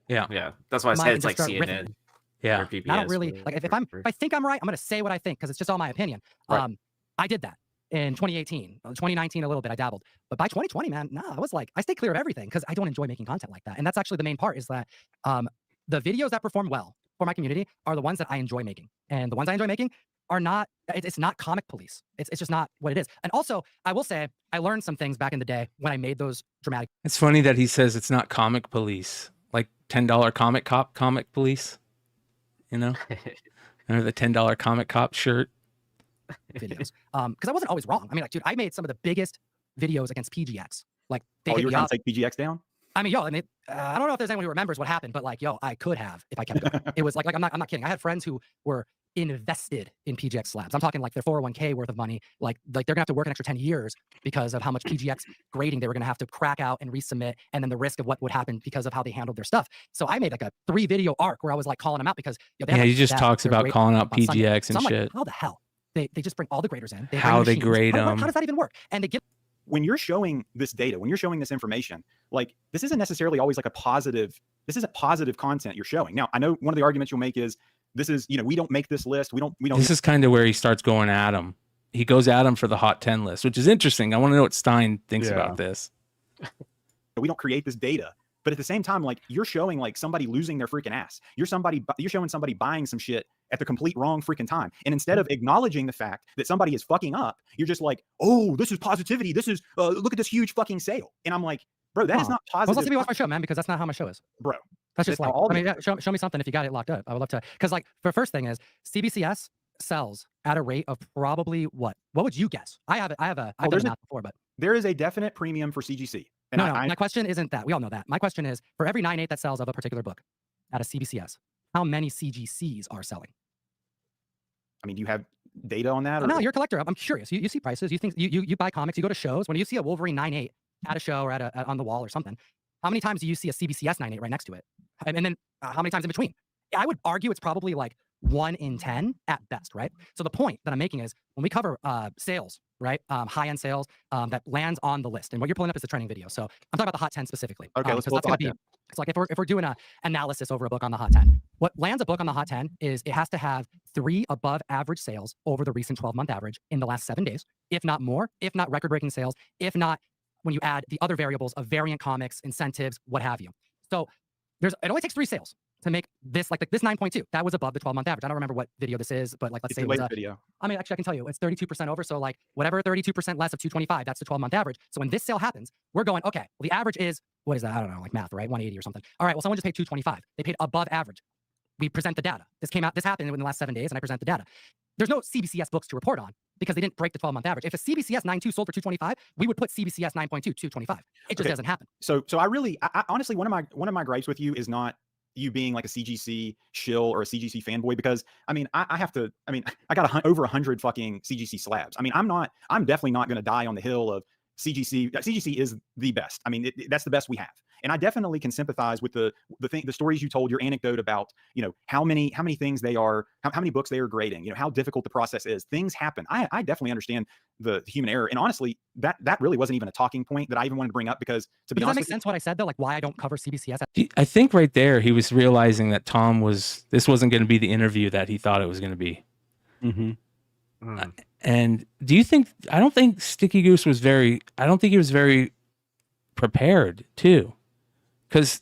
Yeah. That's why I said it's like CNN. Written. Yeah. Or PBS, I don't really like if I think I'm right, I'm gonna say what I think because it's just all my opinion. Right. I did that in 2018, 2019 a little bit. I dabbled, but by 2020, man, I was like, I stay clear of everything because I don't enjoy making content like that. And that's actually the main part is that the videos that perform well for my community are the ones that I enjoy making, and the ones I enjoy making are not. It's not comic police. It's just not what it is. And also, I will say I learned some things back in the day when I made those dramatic. It's funny that he says it's not comic police, like $10 comic police. Remember the $10 comic cop shirt? Videos. Because I wasn't always wrong. I mean, like, dude, I made some of the biggest videos against PGX. Like, they you were trying to take PGX down? I mean, I don't know if there's anyone who remembers what happened, but like, I could have if I kept going. It was like I'm not kidding. I had friends who were invested in PGX slabs. I'm talking like their 401k worth of money. Like they're gonna have to work an extra 10 years because of how much PGX grading they were gonna have to crack out and resubmit, and then the risk of what would happen because of how they handled their stuff. So I made like a 3-video arc where I was like calling them out because he just talks about calling out PGX and shit. Like, how the hell? They just bring all the graders in. How they grade them. How does that even work? And they get. When you're showing this data, when you're showing this information, like this isn't necessarily always like this isn't positive content you're showing. Now, I know one of the arguments you'll make is This is, you know, we don't make this list. We don't. This is kind of where he starts going at him. He goes at him for the Hot 10 list, which is interesting. I want to know what Stein thinks about this. We don't create this data. But at the same time, like, you're showing like somebody losing their freaking ass. You're showing somebody buying some shit at the complete wrong freaking time. And instead of acknowledging the fact that somebody is fucking up, you're just like, oh, this is positivity. This is look at this huge fucking sale. And I'm like, bro, that is not positive. Well, let's see me watch my show, man, because that's not how my show is, bro. That's just like, I mean, yeah, show me something if you got it locked up. I would love to, because like, the first thing is CBCS sells at a rate of probably what would you guess? I've done that before, but there is a definite premium for CGC. And no, my question isn't that. We all know that. My question is, for every 9.8 that sells of a particular book at a CBCS, how many CGCs are selling? I mean, do you have data on that? Or? No, you're a collector. I'm curious. You see prices. You think you buy comics. You go to shows. When you see a Wolverine 9.8 at a show or on the wall or something, how many times do you see a CBCS 9.8 right next to it? And then how many times in between? I would argue it's probably like 1 in 10 at best, right? So the point that I'm making is when we cover sales, right? High-end sales that lands on the list. And what you're pulling up is the trending video. So I'm talking about the Hot 10 specifically. Okay, let's pull up the Hot 10. It's like if we're doing an analysis over a book on the Hot 10, what lands a book on the Hot 10 is it has to have 3 above average sales over the recent 12-month average in the last 7 days, if not more, if not record-breaking sales, if not when you add the other variables of variant comics, incentives, what have you. So it only takes 3 sales to make this, like this 9.2, that was above the 12-month average. I don't remember what video this is, but like, let's say it was a video. I mean, actually, I can tell you, it's 32% over. So like whatever 32% less of 225, that's the 12-month average. So when this sale happens, we're going, okay, well, the average is, what is that? I don't know, like math, right? 180 or something. All right, well, someone just paid 225. They paid above average. We present the data. This happened in the last 7 days, and I present the data. There's no CBCS books to report on because they didn't break the 12-month average. If a CBCS 9.2 sold for 225, we would put CBCS 9.2 225. It just doesn't happen. So I honestly, one of my gripes with you is not you being like a CGC shill or a CGC fanboy, because I mean, I got over 100 fucking CGC slabs. I mean, I'm definitely not going to die on the hill of CGC. CGC is the best. I mean, that's the best we have. And I definitely can sympathize with the stories you told, your anecdote about, you know, how many things they are, how many books they are grading, you know, how difficult the process is. Things happen. I definitely understand the human error. And honestly, that really wasn't even a talking point that I even wanted to bring up, because to be honest, does that make sense what I said though? Like why I don't cover CBCS? I think right there he was realizing that this wasn't going to be the interview that he thought it was going to be. Mm-hmm. And do you think? I don't think Sticky Goose was I don't think he was very prepared too. Because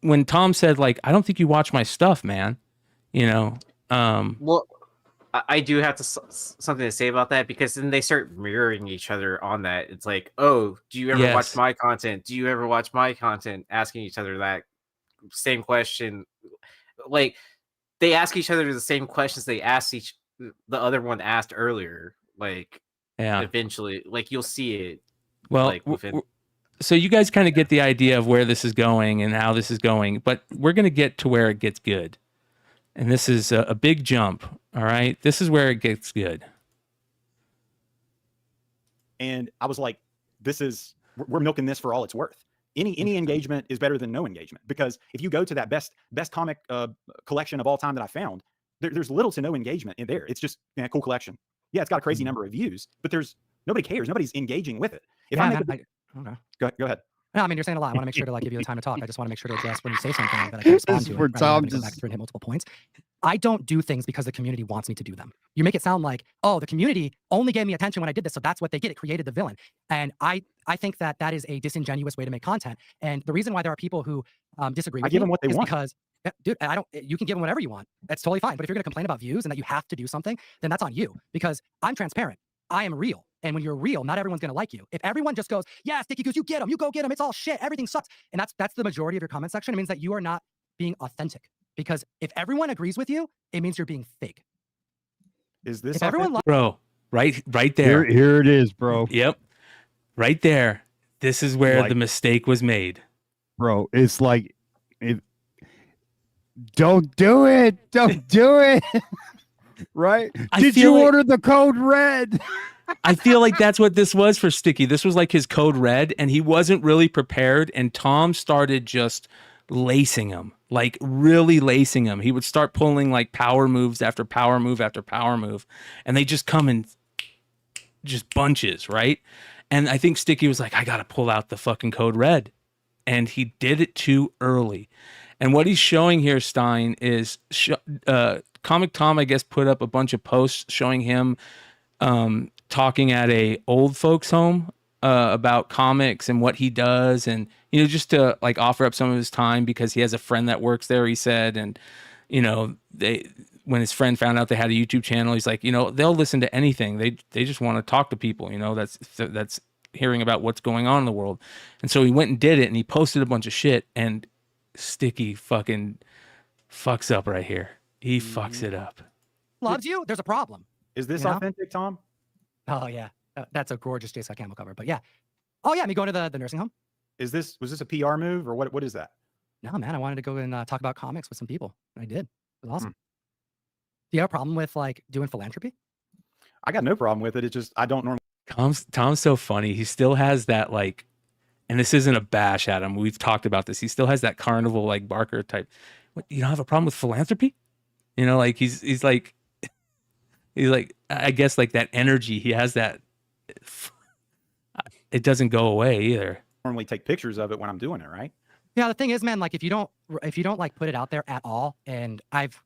when Tom said, like, I don't think you watch my stuff, man, you know. Well, I do have something to say about that, because then they start mirroring each other on that. It's like, oh, do you ever watch my content? Do you ever watch my content? Asking each other that same question. Like, they ask each other the same questions they asked the other one asked earlier. Like, eventually, like, you'll see it. Well, like, within. So you guys kind of get the idea of where this is going and how this is going, but we're going to get to where it gets good. And this is a big jump, all right? This is where it gets good. And I was like, we're milking this for all it's worth. Any engagement is better than no engagement, because if you go to that best comic collection of all time that I found, there's little to no engagement in there. It's just a cool collection. Yeah, it's got a crazy number of views, but nobody cares. Nobody's engaging with it. Okay. Go ahead. No, I mean, you're saying a lot. I want to make sure to give you the time to talk. I just want to make sure to address when you say something that I can respond to it, rather than go back through and hit multiple points. I don't do things because the community wants me to do them. You make it sound like, oh, the community only gave me attention when I did this, so that's what they get. It created the villain. And I think that is a disingenuous way to make content. And the reason why there are people who disagree with me, give them what they want. Because, dude, you can give them whatever you want. That's totally fine. But if you're going to complain about views and that you have to do something, then that's on you, because I'm transparent. I am real. And when you're real, not everyone's going to like you. If everyone just goes, yeah, Sticky Goose, you get them, you go get them, it's all shit, everything sucks, and that's the majority of your comment section, it means that you are not being authentic. Because if everyone agrees with you, it means you're being fake. Is this if everyone bro? Right there. Here it is, bro. Yep, right there. This is where the mistake was made, bro. It's like, don't do it. Don't do it. Right? Did you order the code red? I feel like that's what this was for Sticky. This was like his code red, and he wasn't really prepared. And Tom started just lacing him, like really lacing him. He would start pulling like power moves after power move after power move, and they just come in just bunches, right? And I think Sticky was like, I got to pull out the fucking code red. And he did it too early. And what he's showing here, Stein, is Comic Tom, I guess, put up a bunch of posts showing him talking at a old folks home about comics and what he does, and just to like offer up some of his time because he has a friend that works there, he said. And when his friend found out they had a YouTube channel, he's like, they'll listen to anything. They just want to talk to people, that's hearing about what's going on in the world. And so he went and did it, and he posted a bunch of shit, and Sticky fucking fucks up right here. He fucks it up. Loves you. There's a problem. Is this You know? authentic, Tom? Oh yeah, that's a gorgeous J. Scott Campbell cover. But yeah, oh yeah, me going to the nursing home. Was this a PR move or what is that? No man, I wanted to go and talk about comics with some people. I did. It was awesome. Hmm. Do you have a problem with like doing philanthropy? I got no problem with it. It's just I don't normally. Tom's so funny. He still has that like, and this isn't a bash at him. We've talked about this. He still has that carnival like Barker type. What, you don't have a problem with philanthropy? Like he's like I guess like that energy. He has that. It doesn't go away either. Normally take pictures of it when I'm doing it, right? Yeah, the thing is, man, like if you don't like put it out there at all, and I've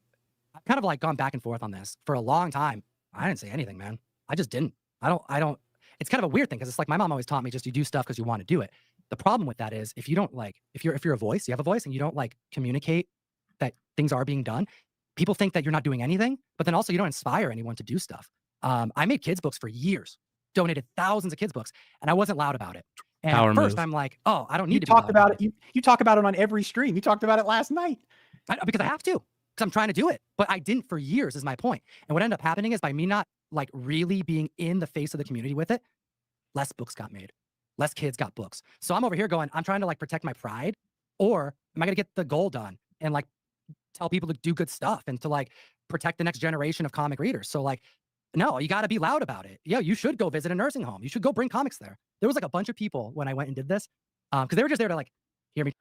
kind of like gone back and forth on this for a long time. I didn't say anything, man. I just didn't. I don't. It's kind of a weird thing because it's like my mom always taught me just you do stuff because you want to do it. The problem with that is if you don't like if you're a voice, you have a voice, and you don't like communicate that things are being done, people think that you're not doing anything. But then also you don't inspire anyone to do stuff. I made kids books for years, donated thousands of kids books, and I wasn't loud about it. And Power at first move. I'm like, oh, I don't need to. You talked be about it. You talk about it on every stream. You talked about it last night. Because I have to. Because I'm trying to do it, but I didn't for years. Is my point. And what ended up happening is by me not like really being in the face of the community with it, less books got made, less kids got books. So I'm over here going, I'm trying to like protect my pride, or am I gonna get the goal done and like tell people to do good stuff and to like protect the next generation of comic readers? So like, no, you got to be loud about it. Yeah, you should go visit a nursing home. You should go bring comics there. There was like a bunch of people when I went and did this, because they were just there to like hear me.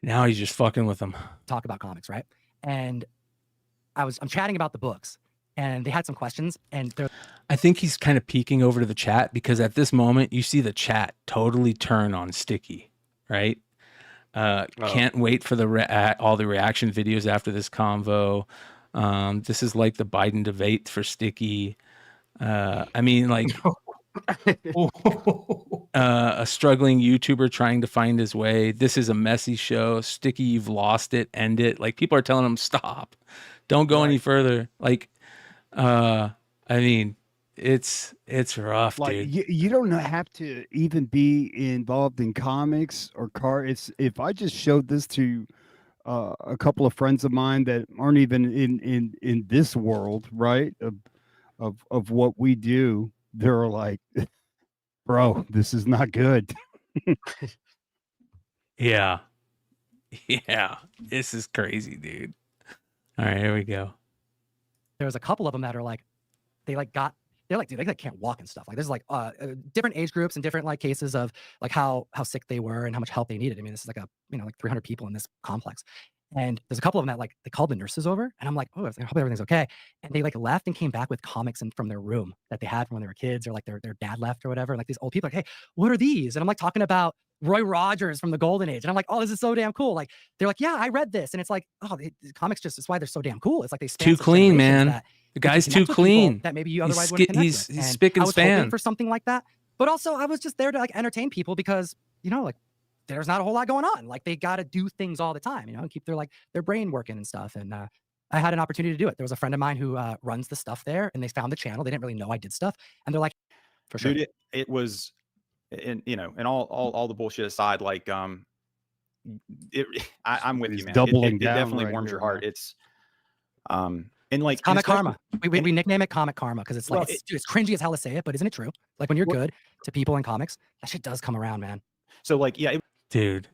Now he's just fucking with them. Talk about comics, right? And I'm chatting about the books, and they had some questions, and they're. I think he's kind of peeking over to the chat because at this moment you see the chat totally turn on Sticky, right? Can't wait for all the reaction videos after this convo. This is like the Biden debate for Sticky. I mean, like a struggling YouTuber trying to find his way. This is a messy show. Sticky, you've lost it. End it. Like people are telling him, stop. Don't go any further. Like, I mean, it's rough, Like dude. you don't have to even be involved in comics or It's if I just showed this to a couple of friends of mine that aren't even in this world, right? Of what we do, they're like, bro, this is not good. Yeah. This is crazy, dude. All right, here we go. There was a couple of them that are like, they're like, dude, they like can't walk and stuff. Like, there's like different age groups and different like cases of like how sick they were and how much help they needed. I mean, this is like like 300 people in this complex. And there's a couple of them that like they called the nurses over, and I'm like, oh, I hope everything's okay. And they like left and came back with comics from their room that they had from when they were kids, or like their dad left or whatever. And like these old people, like, hey, what are these? And I'm like talking about Roy Rogers from the Golden Age, and I'm like, oh, this is so damn cool. Like they're like, yeah, I read this, and it's like, oh, the comics that's why they're so damn cool. It's like they span Too such clean, generations man. that The you can guy's connect too with people clean. that maybe you otherwise wouldn't connect with. He's And spick and I was hoping span. for something like that, but also I was just there to like entertain people because like there's not a whole lot going on. Like they got to do things all the time, and keep their brain working and stuff. And I had an opportunity to do it. There was a friend of mine who runs the stuff there, and they found the channel. They didn't really know I did stuff, and they're like, for sure. Dude, it was, and and all the bullshit aside, like I'm with you, man. Doubling it down definitely right warms here, your heart. man. It's and like Comic especially- karma. We nickname it comic karma because it's like it's cringy as hell to say it, but isn't it true? Like when you're good to people in comics, that shit does come around, man. So like, yeah, Dude.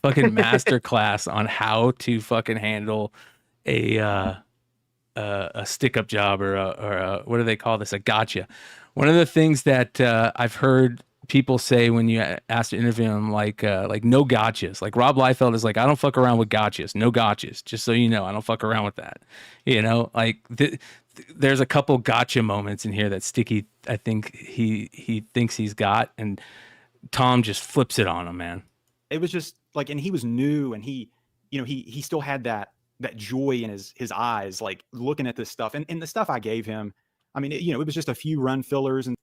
Fucking masterclass on how to fucking handle a stick-up job or a what do they call this? A gotcha. One of the things that I've heard people say when you ask to interview them, like no gotchas. Like Rob Liefeld is like, I don't fuck around with gotchas. No gotchas. Just so you know, I don't fuck around with that. Like there's a couple gotcha moments in here that Sticky, I think he thinks he's got, and Tom just flips it on him, man. It was just like, and he was new, and he he still had that joy in his eyes, like looking at this stuff. And the stuff I gave him, I mean, it was just a few run fillers, and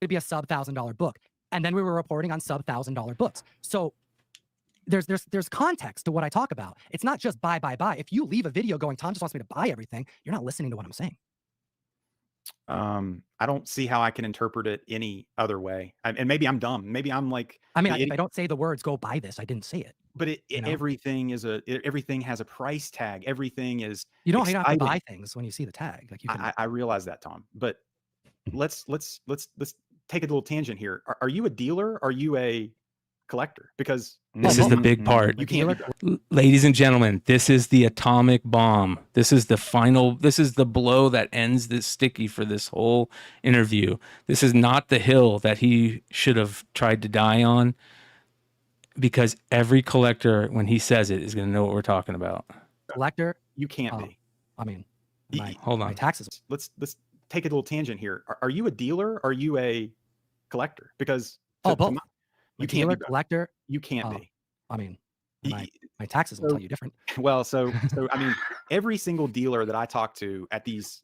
it'd be a sub $1,000 book. And then we were reporting on sub $1,000 books. So there's context to what I talk about. It's not just buy. If you leave a video going, Tom just wants me to buy everything, you're not listening to what I'm saying. I don't see how I can interpret it any other way. And maybe I'm dumb. Maybe I'm like, I mean, if I don't say the words, go buy this, I didn't say it. But everything has a price tag. Everything is. You don't have to buy things when you see the tag. Like I realize that, Tom. But let's take a little tangent here. Are you a dealer? Are you a collector? Because this is the big part. You can't. Ladies and gentlemen, this is the atomic bomb. This is the final. This is the blow that ends this Sticky for this whole interview. This is not the hill that he should have tried to die on, because every collector, when he says it, is going to know what we're talking about. Collector, you can't be. I mean, hold on. My taxes. Let's take a little tangent here. Are you a dealer? Are you a collector? Because both. You dealer, can't be. Collector. You can't be. I mean, my taxes will tell you different. Well, so I mean, every single dealer that I talk to at these,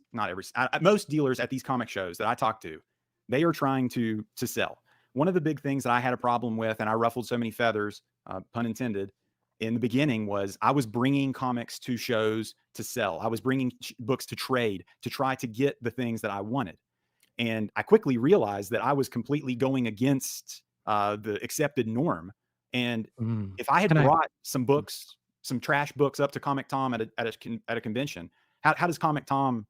most dealers at these comic shows that I talk to, they are trying to sell. One of the big things that I had a problem with, and I ruffled so many feathers, pun intended, in the beginning, was I was bringing comics to shows to sell. I was bringing books to trade to try to get the things that I wanted. And I quickly realized that I was completely going against the accepted norm. And if I had brought some books, some trash books up to Comic Tom at a convention, how does Comic Tom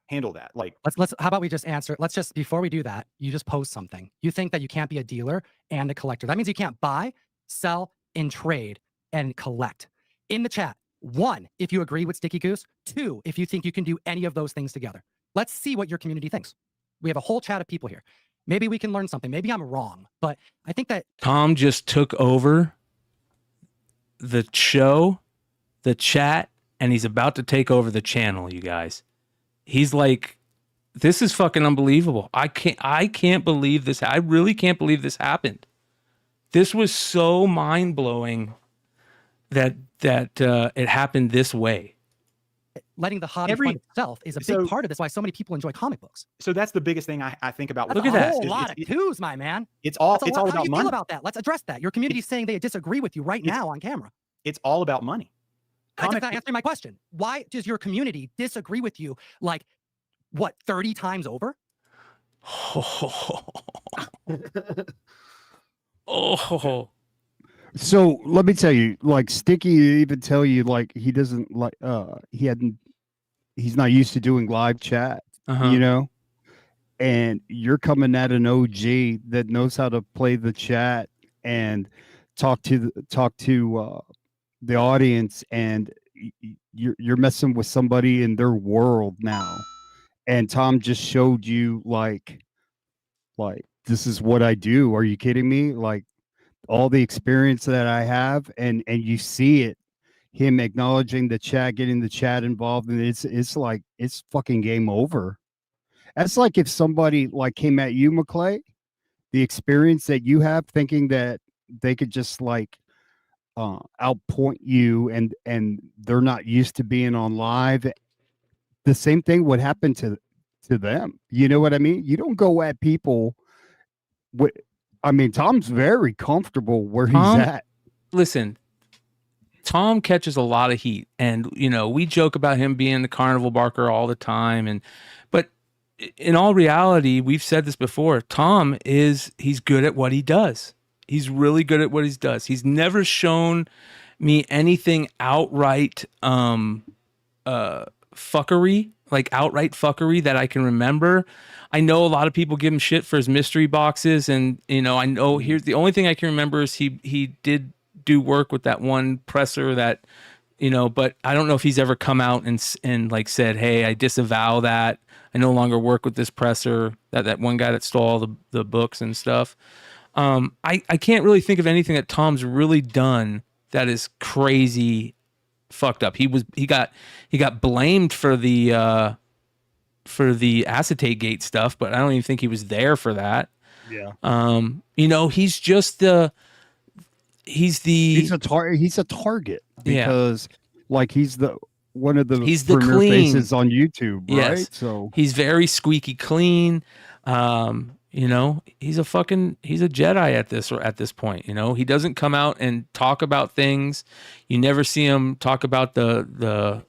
handle that? Like, how about we just answer? Let's just, before we do that, you just post something. You think that you can't be a dealer and a collector. That means you can't buy, sell, and trade and collect. In the chat, 1, if you agree with Sticky Goose. 2, if you think you can do any of those things together. Let's see what your community thinks. We have a whole chat of people here. Maybe we can learn something. Maybe I'm wrong, but I think that Tom just took over the show, the chat, and he's about to take over the channel, you guys. He's like, this is fucking unbelievable. I can't believe this. I really can't believe this happened. This was so mind-blowing that it happened this way. Letting the hobby fund itself is a big part of this. Why so many people enjoy comic books. So that's the biggest thing I think about. Look at that. That's a whole lot of twos, my man. It's all How about do you money. feel about that? Let's address that. Your community is saying they disagree with you right now on camera. It's all about money. That's not answering my question. Why does your community disagree with you, like, what, 30 times over? Oh. So let me tell you, like, Sticky even tell you, like, he doesn't like he's not used to doing live chat, you know, and you're coming at an OG that knows how to play the chat and talk to the audience, and you're messing with somebody in their world now. And Tom just showed you like this is what I do. Are you kidding me? Like, all the experience that I have, and you see it, him acknowledging the chat, getting the chat involved, and it's like it's fucking game over. That's like if somebody like came at you, McClay, the experience that you have, thinking that they could just like outpoint you, and they're not used to being on live. The same thing would happen to them. You know what I mean? You don't go at people with. I mean, Tom's very comfortable where he's at. Listen, Tom catches a lot of heat, and you know, we joke about him being the carnival barker all the time, but in all reality, we've said this before, Tom he's good at what he does. He's really good at what he does. He's never shown me anything outright fuckery, like outright fuckery that I can remember. I know a lot of people give him shit for his mystery boxes, and you know, I know here's the only thing I can remember is he did do work with that one presser that, you know, but I don't know if he's ever come out and like said, hey, I disavow that. I no longer work with this presser, that one guy that stole all the books and stuff. I can't really think of anything that Tom's really done that is crazy fucked up. He got blamed for the acetate gate stuff, but I don't even think he was there for that. Yeah. You know, he's a target. because like he's one of the He's the premier clean faces on YouTube, right? Yes. So he's very squeaky clean. You know, he's a Jedi at this point. You know, he doesn't come out and talk about things. You never see him talk about the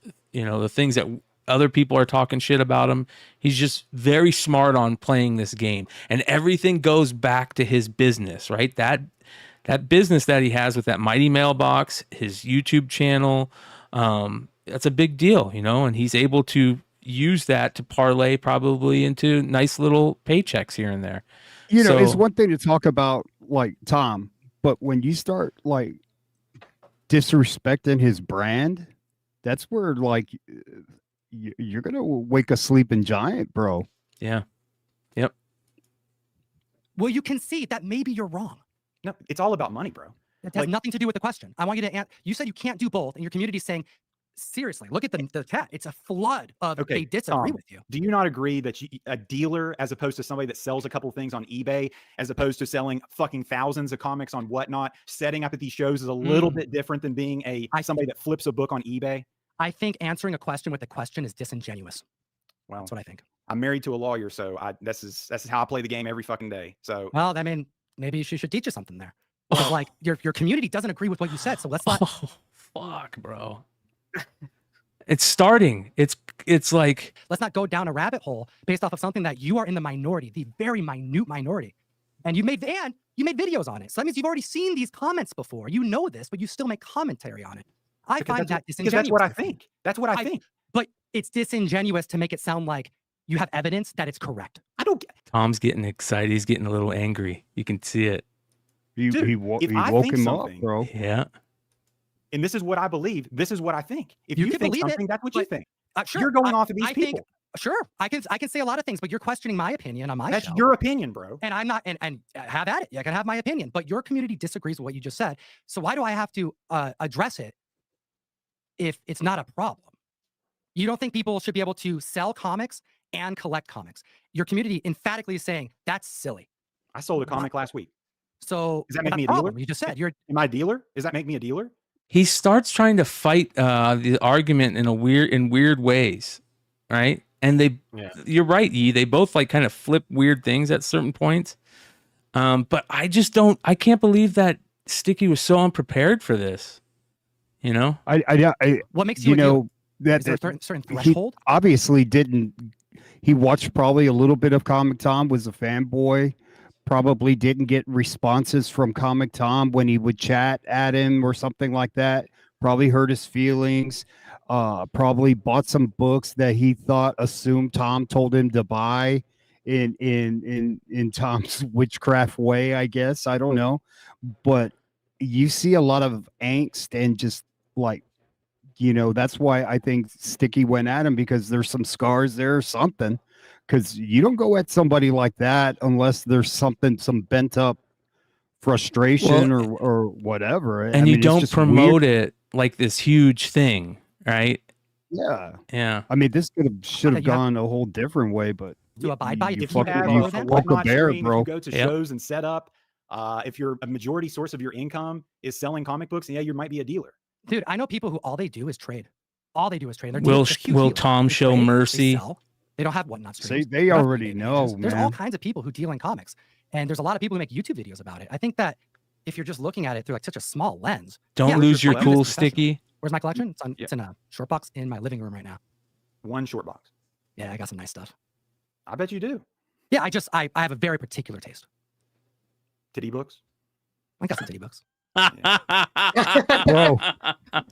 things that other people are talking shit about him. He's just very smart on playing this game, and everything goes back to his business, right? That business that he has with that Mighty Mailbox, his YouTube channel, that's a big deal, you know, and he's able to use that to parlay probably into nice little paychecks here and there. You know, it's one thing to talk about like Tom, but when you start like disrespecting his brand, that's where like you're gonna wake a sleeping giant, bro. Yeah. Yep. Well, you can see that maybe you're wrong. No, it's all about money, bro. It has nothing to do with the question. I want you to answer. You said you can't do both, and your community is saying, seriously, look at the chat. It's a flood of they disagree with you. Do you not agree that a dealer, as opposed to somebody that sells a couple things on eBay, as opposed to selling fucking thousands of comics on whatnot, setting up at these shows is a little bit different than being somebody that flips a book on eBay? I think answering a question with a question is disingenuous. Well, that's what I think. I'm married to a lawyer, so this is how I play the game every fucking day. So well, I mean, maybe she should teach you something there. Because like your community doesn't agree with what you said, so let's not. Oh, fuck, bro. It's starting. It's like let's not go down a rabbit hole based off of something that you are in the minority, the very minute minority, and you made videos on it. So that means you've already seen these comments before. You know this, but you still make commentary on it. I find that disingenuous. Because that's what I think. That's what I think. But it's disingenuous to make it sound like you have evidence that it's correct. I don't. Tom's getting excited. He's getting a little angry. You can see it. He woke him up, bro. Yeah. And this is what I believe. This is what I think. If you think something, that's what you think. Sure, you're going off of these people. Sure, I can say a lot of things, but you're questioning my opinion on my show. That's your opinion, bro. And I'm not. And have at it. I can have my opinion, but your community disagrees with what you just said. So why do I have to address it if it's not a problem? You don't think people should be able to sell comics and collect comics? Your community emphatically is saying that's silly. I sold a comic last week. So does that make me a dealer? You just said am I a dealer? Does that make me a dealer? He starts trying to fight the argument in weird ways, right? And you're right, Yi. They both like kind of flip weird things at certain points. But I can't believe that Sticky was so unprepared for this. You know, what makes you that is there a certain threshold? He obviously didn't. He watched probably a little bit of Comic Tom, was a fanboy. Probably didn't get responses from Comic Tom when he would chat at him or something like that. Probably hurt his feelings. Probably bought some books that he assumed Tom told him to buy in Tom's witchcraft way, I guess. I don't know. But you see a lot of angst and just like, you know, that's why I think Sticky went at him, because there's some scars there or something. Because you don't go at somebody like that unless there's some bent up frustration or whatever. And you don't promote it like this huge thing, right? Yeah. Yeah. I mean, this should have gone a whole different way, but to abide by you fuck a bear, bro. You go to shows and set up. If your a majority source of your income is selling comic books, yeah, you might be a dealer. Dude, I know people who all they do is trade. All they do is trade. Will Tom show mercy? They don't have whatnot streams. They already know, There's man. all kinds of people who deal in comics, and there's a lot of people who make YouTube videos about it. I think that if you're just looking at it through like such a small lens, don't lose your cool, Sticky. Where's my collection? It's in a short box in my living room right now. One short box. Yeah, I got some nice stuff. I bet you do. Yeah, I have a very particular taste. Titty books. I got some titty books. Bro,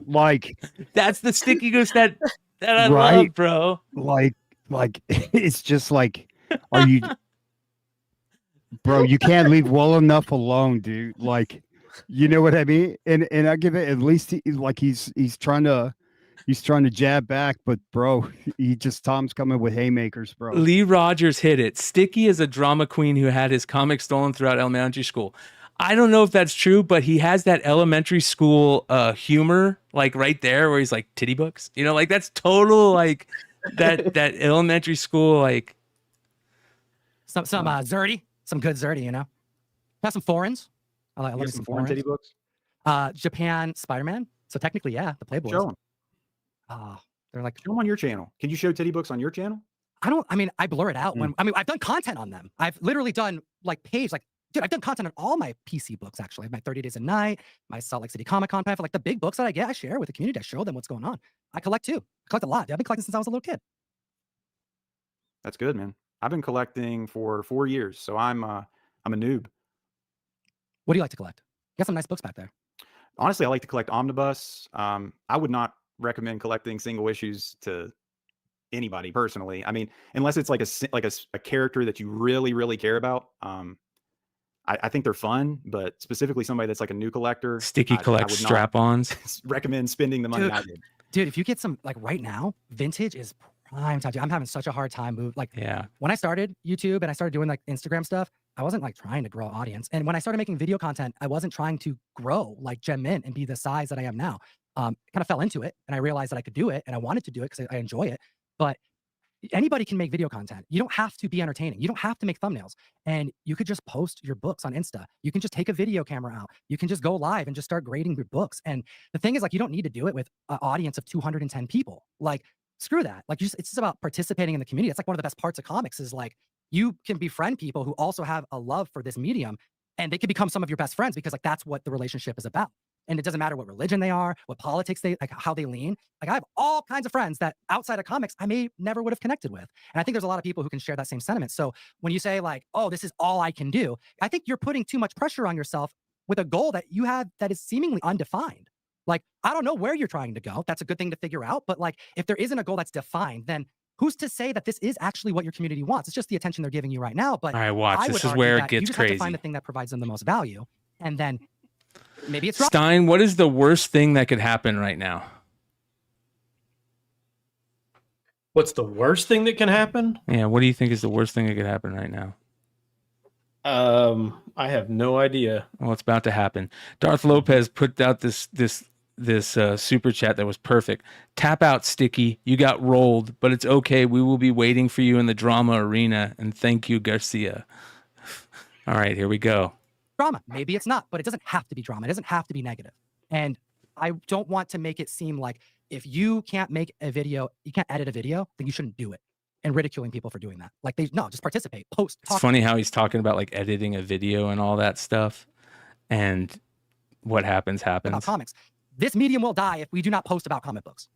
like that's the Sticky Goose that I love, bro. Like it's just like, are you, bro? You can't leave well enough alone, dude. Like, you know what I mean? And I give it at least he's trying to jab back, but bro, Tom's coming with haymakers, bro. Lee Rogers hit it. Sticky is a drama queen who had his comics stolen throughout elementary school. I don't know if that's true, but he has that elementary school humor, like right there, where he's like titty books. You know, like that's total like that elementary school like some Zerdy, some good Zerdy. You know, have some foreigns. I love some foreigns. Titty books. Japan Spider-Man. So technically, yeah, the Playboys. Show them. They're like, show them on your channel. Can you show titty books on your channel? I mean, I blur it out when, I've done content on them. I've literally done like dude, I've done content on all my PC books, actually. My 30 Days a Night, my Salt Lake City Comic Con pamphlet, like the big books that I get, I share with the community. I show them what's going on. I collect too. I collect a lot. I've been collecting since I was a little kid. That's good, man. I've been collecting for 4 years, so I'm a noob. What do you like to collect? You got some nice books back there. Honestly, I like to collect omnibus. I would not recommend collecting single issues to anybody personally. I mean, unless it's like a character that you really care about. I think they're fun, but specifically somebody that's like a new collector. Sticky collects strap-ons. Recommend spending the money I did. Dude, if you get some, like right now, vintage is prime time. Dude, I'm having such a hard time when I started YouTube and I started doing like Instagram stuff, I wasn't like trying to grow an audience. And when I started making video content, I wasn't trying to grow like Gem Mint and be the size that I am now. Kind of fell into it and I realized that I could do it and I wanted to do it because I enjoy it. But anybody can make video content. You don't have to be entertaining. You don't have to make thumbnails. And you could just post your books on Insta. You can just take a video camera out. You can just go live and just start grading your books. And the thing is, like, you don't need to do it with an audience of 210 people. Like, screw that. Like, it's just about participating in the community. It's like one of the best parts of comics is like, you can befriend people who also have a love for this medium and they can become some of your best friends because like, that's what the relationship is about. And it doesn't matter what religion they are, what politics they like, how they lean. Like I have all kinds of friends that outside of comics, I may never would have connected with. And I think there's a lot of people who can share that same sentiment. So when you say like, oh, this is all I can do, I think you're putting too much pressure on yourself with a goal that you have that is seemingly undefined. Like, I don't know where you're trying to go. That's a good thing to figure out. But like, if there isn't a goal that's defined, then who's to say that this is actually what your community wants? It's just the attention they're giving you right now. But all right, watch. This is where it gets you just crazy. have to find the thing that provides them the most value. And then maybe it's Stein, what is the worst thing that could happen right now? What's the worst thing that can happen? Yeah, what do you think is the worst thing that could happen right now? I have no idea. Well, it's about to happen. Darth Lopez put out this super chat that was perfect. Tap out, Sticky. You got rolled, but it's okay. We will be waiting for you in the drama arena. And thank you, Garcia. All right, here we go. Drama. Maybe it's not, but it doesn't have to be drama. It doesn't have to be negative. And I don't want to make it seem like if you can't make a video, you can't edit a video, then you shouldn't do it. And ridiculing people for doing that. Like just participate, post. It's funny how he's talking about like editing a video and all that stuff. And what happens. About comics. This medium will die if we do not post about comic books.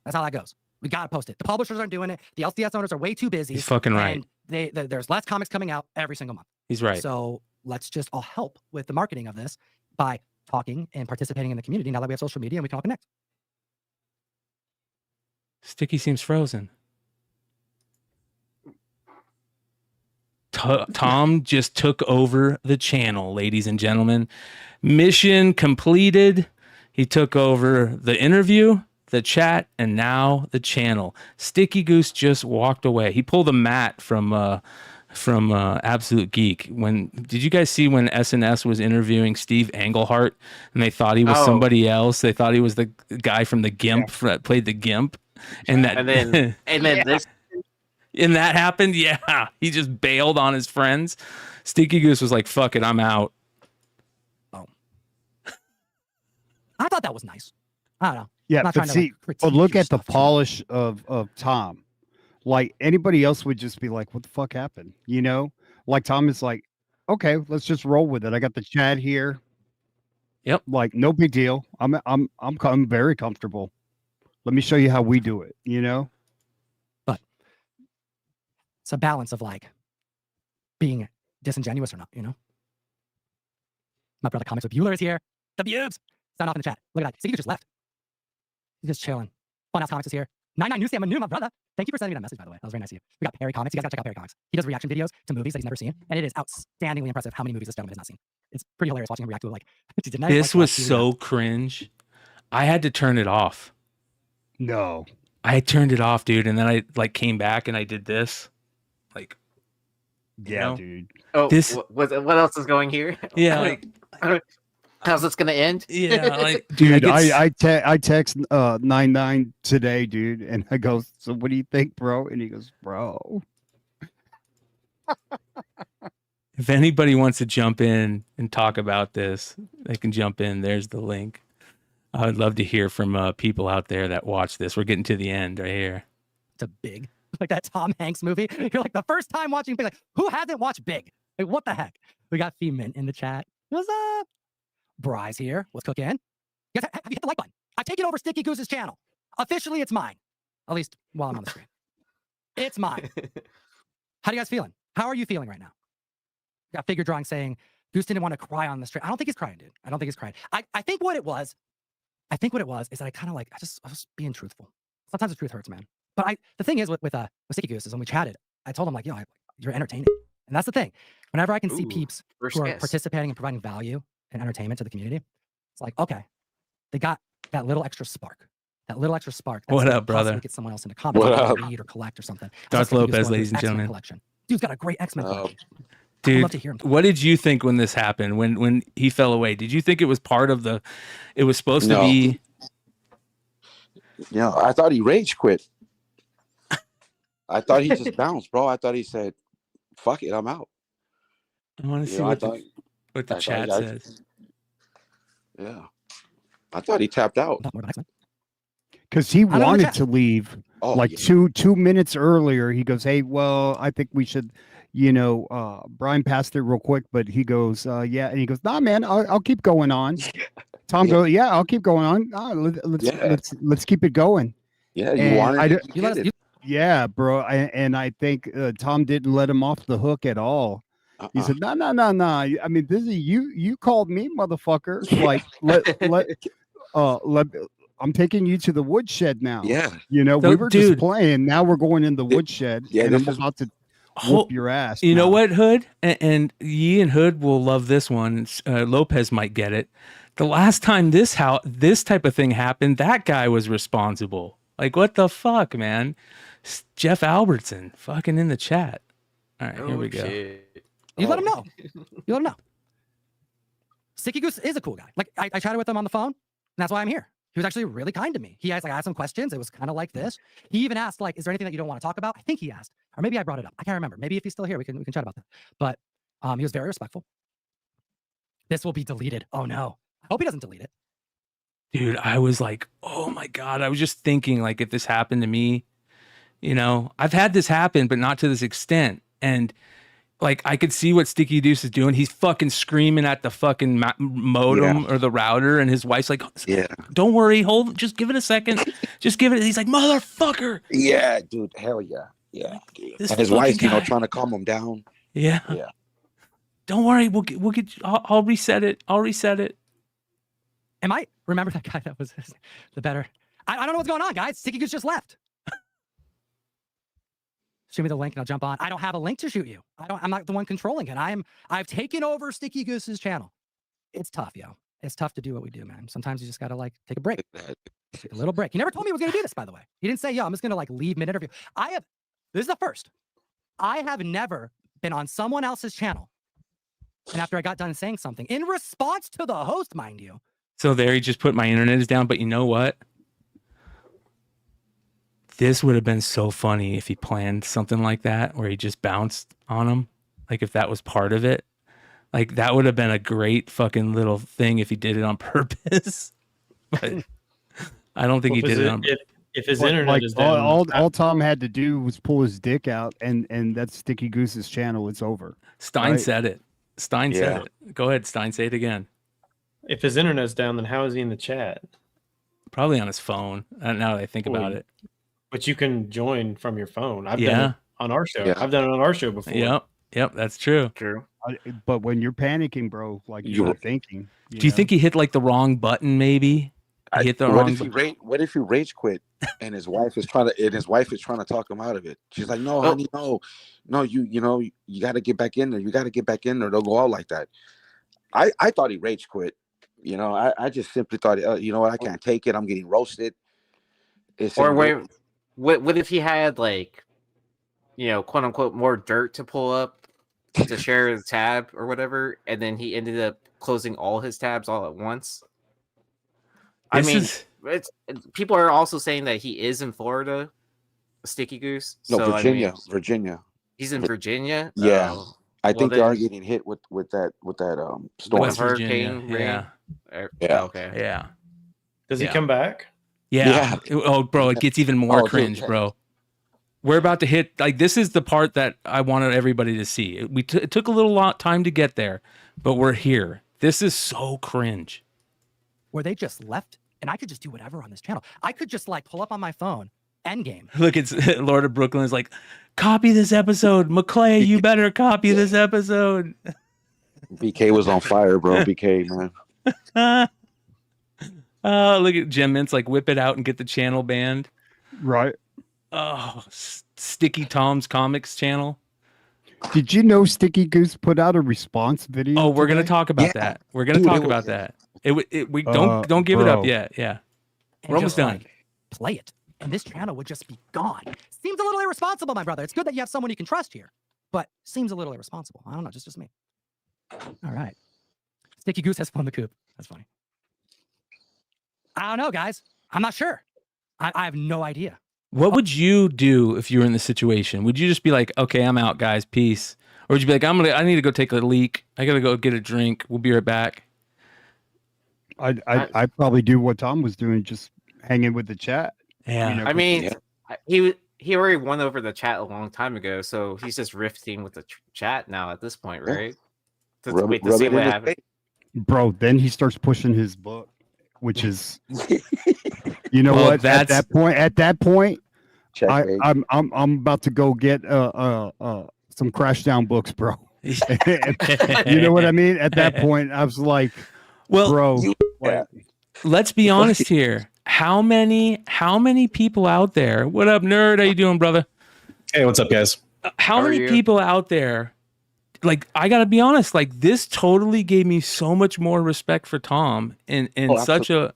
That's how that goes. We got to post it. The publishers aren't doing it. The LCS owners are way too busy. He's fucking right. And there's less comics coming out every single month. He's right. So let's just all help with the marketing of this by talking and participating in the community now that we have social media and we can all connect. Sticky seems frozen. Tom just took over the channel, ladies and gentlemen. Mission completed. He took over the interview, the chat, and now the channel. Sticky Goose just walked away. He pulled a Matt from Absolute Geek. Did you guys see when SNS was interviewing Steve Englehart and they thought he was somebody else? They thought he was the guy from the GIMP that played the GIMP, and then this. And that happened, yeah. He just bailed on his friends. Sticky Goose was like, fuck it, I'm out. Oh. I thought that was nice. I don't know. Yeah, but see, look at the polish of Tom. Like, anybody else would just be like, what the fuck happened? You know? Like, Tom is like, okay, let's just roll with it. I got the chat here. Yep. Like, no big deal. I'm very comfortable. Let me show you how we do it, you know? It's a balance of like being disingenuous or not, you know? My brother Comics with Bueller is here. The Bubes! Sound off in the chat. Look at that. Steve just left. He's just chilling. Funhouse Comics is here. 99 Newsy, I'm a new, my brother. Thank you for sending me that message, by the way. That was very nice of you. We got Perry Comics. You guys gotta check out Perry Comics. He does reaction videos to movies that he's never seen. And it is outstandingly impressive how many movies this gentleman has not seen. It's pretty hilarious watching him react to it. Like, this was so cringe. I had to turn it off. No. I turned it off, dude. And then I like came back and I did this. Like, yeah, dude. Oh, this what else is going here? Yeah, like, how's this gonna end? Yeah, like, dude, I text 99 today, dude, and I go, so what do you think, bro? And he goes, bro. If anybody wants to jump in and talk about this, they can jump in. There's the link. I would love to hear from people out there that watch this. We're getting to the end right here. It's a Big, like that Tom Hanks movie. You're like the first time watching Big, like who hasn't watched Big? Like what the heck? We got Feeman in the chat. What's up? Bry's here. What's cooking? Guys, have you hit the like button? I've taken over Sticky Goose's channel. Officially, it's mine. At least while I'm on the screen. It's mine. How are you guys feeling? How are you feeling right now? Got figure drawing saying Goose didn't want to cry on the stream. I don't think he's crying, dude. I don't think he's crying. I think what it was is that I kind of like I was being truthful. Sometimes the truth hurts, man. But the thing is with Sticky Goose is when we chatted, I told him like, you're entertaining, and that's the thing. Whenever I can see peeps who are participating and providing value and entertainment to the community, it's like okay, they got that little extra spark. That little extra spark. What up, brother? Get someone else into comics, read or collect or something. Darth Lopez, ladies and gentlemen. Collection. Dude's got a great X-Men collection. Dude, I'd love to hear him. what did you think when this happened? When he fell away? Did you think it was part of the? It was supposed to be. Yeah, I thought he rage quit. I thought he just bounced, bro. I thought he said, "Fuck it, I'm out." I want to see what the chat says. Yeah, I thought he tapped out. Because he wanted to leave like 2 minutes earlier. He goes, "Hey, well, I think we should." Brian passed it real quick, but he goes, yeah. And he goes, nah, man, I'll keep going on. Tom goes, yeah, I'll keep going on. Let's keep it going. Yeah. You wanted it. Yeah, bro. And I think Tom didn't let him off the hook at all. He said, no. I mean, this is you called me, motherfucker. Like, I'm taking you to the woodshed now. Yeah. We were just playing. Now we're going in the woodshed. Yeah. And I'm about to whoop your ass. You know what, Hood? And Yee and Hood will love this one. Lopez might get it. The last time this type of thing happened, that guy was responsible. Like, what the fuck, man? Jeff Albertson, fucking in the chat. All right, here we go. You let him know. You let him know. Sticky Goose is a cool guy. Like, I chatted with him on the phone, and that's why I'm here. He was actually really kind to me. He asked, I asked some questions. It was kind of like this. He even asked, like, is there anything that you don't want to talk about? I think he asked, or maybe I brought it up. I can't remember. Maybe if he's still here, we can chat about that. But he was very respectful. This will be deleted. Oh no. I hope he doesn't delete it. Dude, I was like, oh my God. I was just thinking, like, if this happened to me, I've had this happen, but not to this extent. And like, I could see what Sticky Goose is doing. He's fucking screaming at the fucking modem or the router, and his wife's like, don't worry, just give it a second. Just give it. He's like, motherfucker. Yeah, dude. Hell yeah. Yeah. And his wife, trying to calm him down. Yeah. Yeah. Don't worry. We'll get, I'll reset it. I'll reset it. Am I remember that guy that was the better? I don't know what's going on, guys. Sticky Goose just left. Shoot me the link and I'll jump on. I don't have a link to shoot you. I'm not the one controlling it. I've taken over Sticky Goose's channel. It's tough, yo. It's tough to do what we do, man. Sometimes you just gotta like take a break. Take a little break. He never told me he was gonna do this, by the way. He didn't say, yo, I'm just gonna like leave mid-interview. This is the first. I have never been on someone else's channel. And after I got done saying something, in response to the host, mind you. So there, he just put my internet is down, but you know what? This would have been so funny if he planned something like that, where he just bounced on him. Like, if that was part of it. Like, that would have been a great fucking little thing if he did it on purpose. But I don't think he did it on purpose. If his internet is down. All Tom had to do was pull his dick out, and that's Sticky Goose's channel. It's over. Stein said it. Stein said it. Go ahead, Stein, say it again. If his internet's down, then how is he in the chat? Probably on his phone, now that I think about it. But you can join from your phone. I've done it on our show. I've done it on our show before. Yep, that's true. True. But when you're panicking, bro, like you're thinking. Do you think he hit like the wrong button? Maybe he hit the wrong. What if he rage quit and his wife is trying to talk him out of it? She's like, no, honey, no, you got to get back in there. You got to get back in there. They'll go out like that. I thought he rage quit. I just simply thought, you know what? I can't take it. I'm getting roasted. What if he had like, quote unquote, more dirt to pull up to share his tab or whatever, and then he ended up closing all his tabs all at once? People are also saying that he is in Florida, Sticky Goose. No, so, Virginia. He's in Virginia. Yeah, I think they are getting hit with that storm. Hurricane. Yeah. Okay. Yeah. Does he Yeah. come back? Yeah. Oh, bro, it gets even more Oh, dude, cringe, yeah. bro. We're about to hit, like, this is the part that I wanted everybody to see. It took a little time to get there, but we're here. This is so cringe. Where they just left, and I could just do whatever on this channel. I could just like pull up on my phone, Endgame. Look, it's Lord of Brooklyn is like, copy this episode. McClay, you better copy this episode. BK was on fire, bro. BK, man. Look at Jim Mintz, like, whip it out and get the channel banned. Right. Oh, Sticky Tom's Comics channel. Did you know Sticky Goose put out a response video? Oh, we're gonna today? talk about that. We're gonna talk about that. We don't give it up bro. yet. Yeah, And we're almost just, done. like, play it, and this channel would just be gone. Seems a little irresponsible, my brother. It's good that you have someone you can trust here, but seems a little irresponsible. I don't know, just me. All right. Sticky Goose has flown the coop. That's funny. I don't know, guys. I'm not sure. I have no idea. What would you do if you were in this situation? Would you just be like, okay, I'm out, guys, peace? Or would you be like, I need to go take a leak. I gotta go get a drink. We'll be right back. I'd probably do what Tom was doing, just hanging with the chat. Yeah. You know, I mean, he already won over the chat a long time ago, so he's just rifting with the chat now at this point, right? To wait to see what happens. bro, then he starts pushing his book, which is, you know Well, what? At that point, I'm about to go get some crash down books, bro. You know what I mean? At that point, I was like, well, bro, let's be honest here. How many people out there? What up, nerd? How you doing, brother? Hey, what's up, guys? How many people out there? Like, I gotta be honest. Like, this totally gave me so much more respect for Tom in such a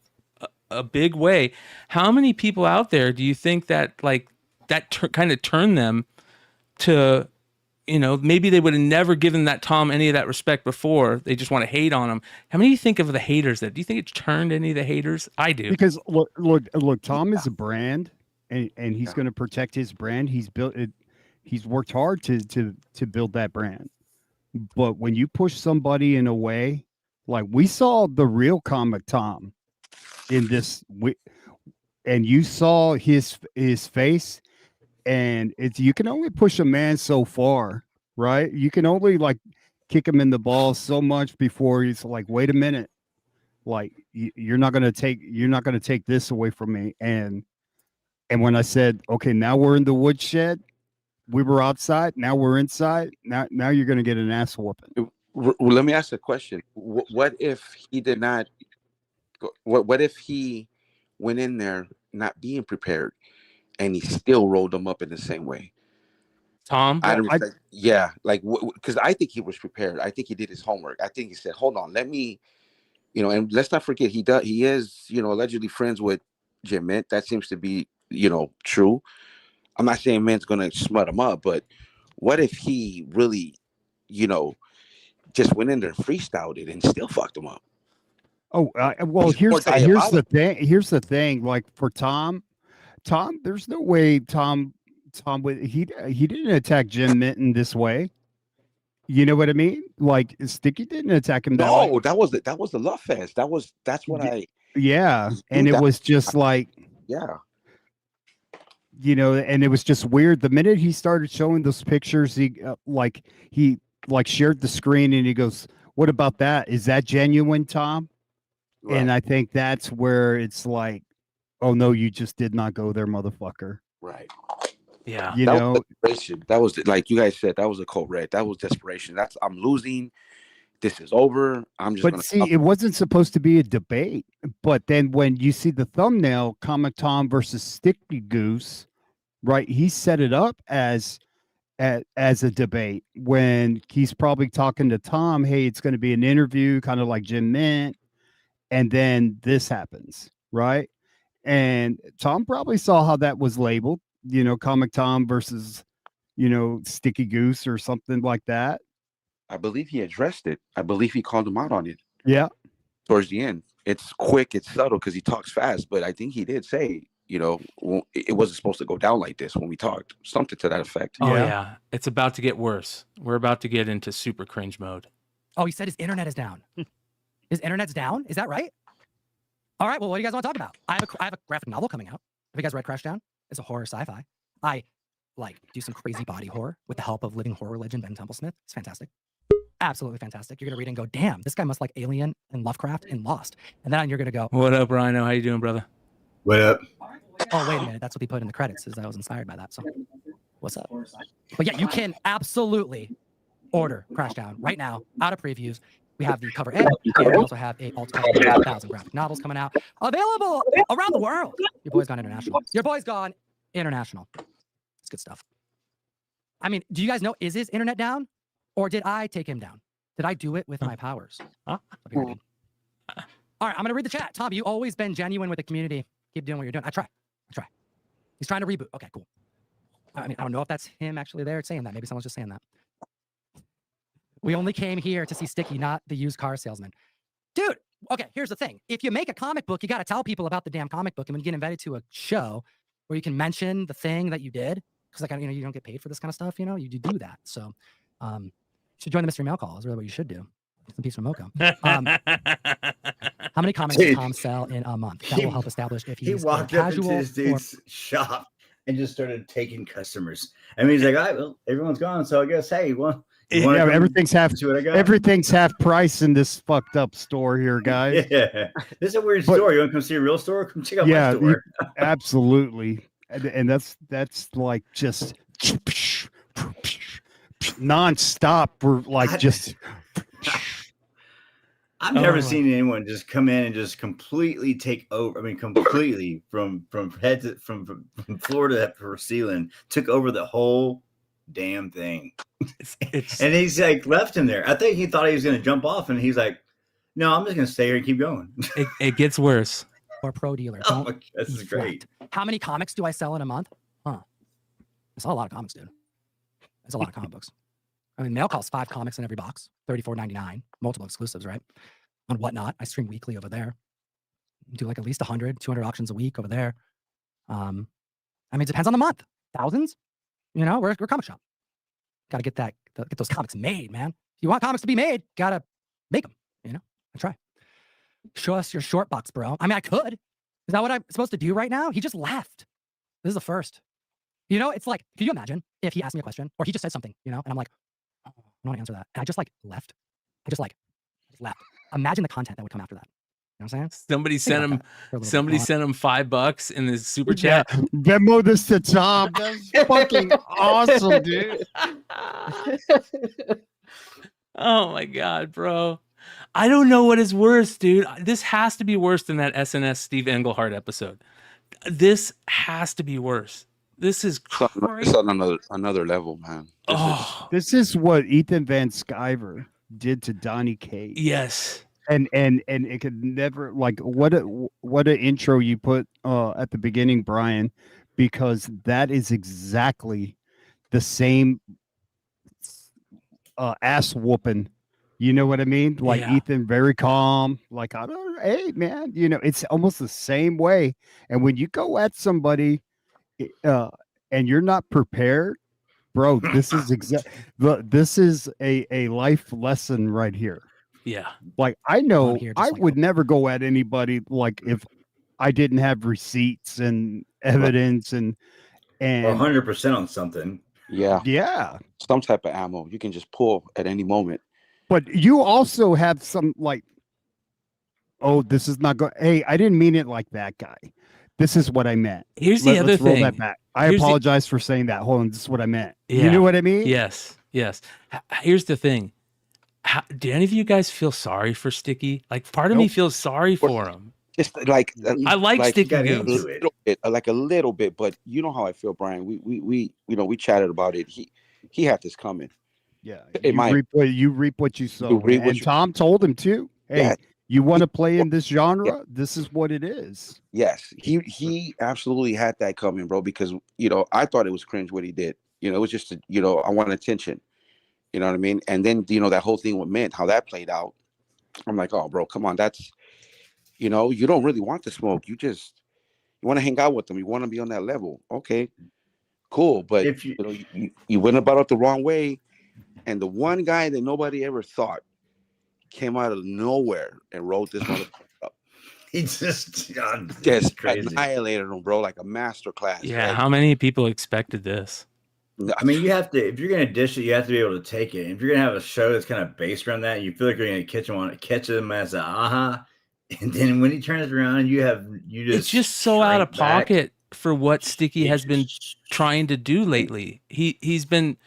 big way. How many people out there do you think that kind of turned them to, you know, maybe they would have never given that Tom any of that respect before. They just want to hate on him. How many do you think of the haters that? Do you think it's turned any of the haters? I do. Because look, Tom is a brand, and he's going to protect his brand. He's built it. He's worked hard to build that brand. But when you push somebody in a way, like we saw the real comic Tom in this, and you saw his face, and it's, you can only push a man so far, right? You can only like kick him in the balls so much before he's like, wait a minute, like you're not gonna take this away from me. And when I said, okay, now we're in the woodshed, we were outside, now we're inside. Now you're gonna get an ass whooping. Well, let me ask a question. What if he did not? What if he went in there not being prepared, and he still rolled them up in the same way? Tom, because I think he was prepared. I think he did his homework. I think he said, "Hold on, let me," and let's not forget he is, allegedly friends with Jim Mint. That seems to be, true. I'm not saying Mint's gonna smut him up, but what if he really, just went in there and freestyled it and still fucked him up? Oh, well, here's the thing. Like for Tom, there's no way Tom would, he didn't attack Jim Minton this way. You know what I mean? Like Sticky didn't attack him that way. No, that was the love fest. That's what I. Yeah, and it was just like, yeah, and it was just weird. The minute he started showing those pictures, he shared the screen and he goes, "What about that? Is that genuine, Tom?" Right. And I think that's where it's like, "Oh no, you just did not go there, motherfucker." Right. Yeah. Was desperation. That was, like you guys said, that was a code red. That was desperation. I'm losing. This is over. I'm just. But see, it wasn't supposed to be a debate. But then when you see the thumbnail, Comic Tom versus Sticky Goose, right? He set it up as a debate when he's probably talking to Tom. Hey, it's going to be an interview, kind of like Jim Mint. And then this happens, right? And Tom probably saw how that was labeled, Comic Tom versus, Sticky Goose or something like that. I believe he addressed it. I believe he called him out on it. Yeah. Towards the end. It's quick, it's subtle because he talks fast, but I think he did say, it wasn't supposed to go down like this when we talked. Something to that effect. Oh, yeah. It's about to get worse. We're about to get into super cringe mode. Oh, he said his internet is down. His internet's down? Is that right? All right. Well, what do you guys want to talk about? I have a graphic novel coming out. Have you guys read Crashdown? It's a horror sci-fi. I do some crazy body horror with the help of living horror legend Ben Templesmith. It's fantastic. Absolutely fantastic. You're gonna read it and go, damn, this guy must like Alien and Lovecraft and Lost. And then you're gonna go, What up, Rhino? How you doing, brother? What up? oh, wait a minute. That's what they put in the credits, is I was inspired by that. So what's up? But yeah, you can absolutely order Crashdown right now, out of previews. We have the cover A. We also have a multiple 1,000 graphic novels coming out, available around the world. Your boy's gone international. Your boy's gone international. It's good stuff. I mean, do you guys know, is his internet down? Or did I take him down? Did I do it with my powers? All right, I'm going to read the chat. Tom, you've always been genuine with the community. Keep doing what you're doing. I try. He's trying to reboot. Okay, cool. I mean, I don't know if that's him actually there saying that. Maybe someone's just saying that. We only came here to see Sticky, not the used car salesman. Dude, okay, here's the thing. If you make a comic book, you got to tell people about the damn comic book. And when you get invited to a show where you can mention the thing that you did, because like, you know, you don't get paid for this kind of stuff, you know, you do that. So, you should join the mystery mail call. Is really what you should do. Some piece from Mocha. How many comics does Tom sell in a month? That will help establish if he he's walked up into this dude's shop and just started taking customers. I mean, he's like, all right, well, everyone's gone, so I guess, hey, well, yeah, everything's half price in this fucked up store here, guys. Yeah, this is a weird store. You want to come see a real store? Come check out my store. Absolutely, and that's like just nonstop. We're like just. I've never seen anyone just come in and just completely take over. I mean, completely from head to from floor to ceiling, took over the whole damn thing. And he's like left him there. I think he thought he was going to jump off, and he's like, "No, I'm just going to stay here and keep going." It gets worse. Or pro dealer. Oh, this is great. How many comics do I sell in a month? I sell a lot of comics, dude. That's a lot of comic books. I mean, mail calls 5 comics in every box, $34.99, multiple exclusives, right? On Whatnot, I stream weekly over there. Do like at least 100, 200 auctions a week over there. I mean, it depends on the month. Thousands, you know, we're a comic shop. Got to get those comics made, man. If you want comics to be made, got to make them, you know? I try. Show us your short box, bro. I mean, I could. Is that what I'm supposed to do right now? He just left. This is the first. You know, it's like, can you imagine if he asked me a question or he just said something, you know, and I'm like, oh, I don't want to answer that. And I just like left. I just left. Imagine the content that would come after that. You know what I'm saying? Somebody sent him $5 in his super chat. Venmo this to Tom. That's fucking awesome, dude. Oh my God, bro. I don't know what is worse, dude. This has to be worse than that SNS Steve Englehart episode. This has to be worse. This is crazy. It's on another level, man. This is what Ethan Van Sciver did to Donnie Cates. Yes. And it could never, like, what a intro you put at the beginning, Brian, because that is exactly the same ass whooping. You know what I mean? Like, yeah. Ethan, very calm, like, I don't know, hey man, you know, it's almost the same way. And when you go at somebody and you're not prepared, bro, this is this is a life lesson right here. Yeah. Like, I know I would never go at anybody like if I didn't have receipts and evidence and 100% on something. Yeah. Some type of ammo you can just pull at any moment. But you also have some like, oh, this is not good. Hey, I didn't mean it like that, guy. This is what I meant. Here's the other thing. Roll that back. I apologize for saying that. Hold on. This is what I meant. Yeah. You know what I mean? Yes. Here's the thing. Do any of you guys feel sorry for Sticky? Like, part of me feels sorry for him. Just like I like Sticky Goose. Like a little bit, but you know how I feel, Brian. We you know, we chatted about it. He had this coming. Yeah, you reap what you sow. And Tom told him too. Hey, yeah. You want to play in this genre? Yeah. This is what it is. Yes, he absolutely had that coming, bro. Because you know, I thought it was cringe what he did. You know, it was just you know, I want attention. You know what I mean? And then you know that whole thing with Mint, how that played out. I'm like, oh, bro, come on, that's you know, you don't really want the smoke. You want to hang out with them. You want to be on that level. Okay, cool. But if you know, you went about it the wrong way. And the one guy that nobody ever thought came out of nowhere and wrote this motherfucker up. He just annihilated him, bro, like a masterclass. Yeah, right? how many people expected this? I mean, you have to, if you're going to dish it, you have to be able to take it. If you're going to have a show that's kind of based around that, and you feel like you're going to catch him as a aha. And then when he turns around, It's just so out of pocket for what Sticky has been trying to do lately. He's been,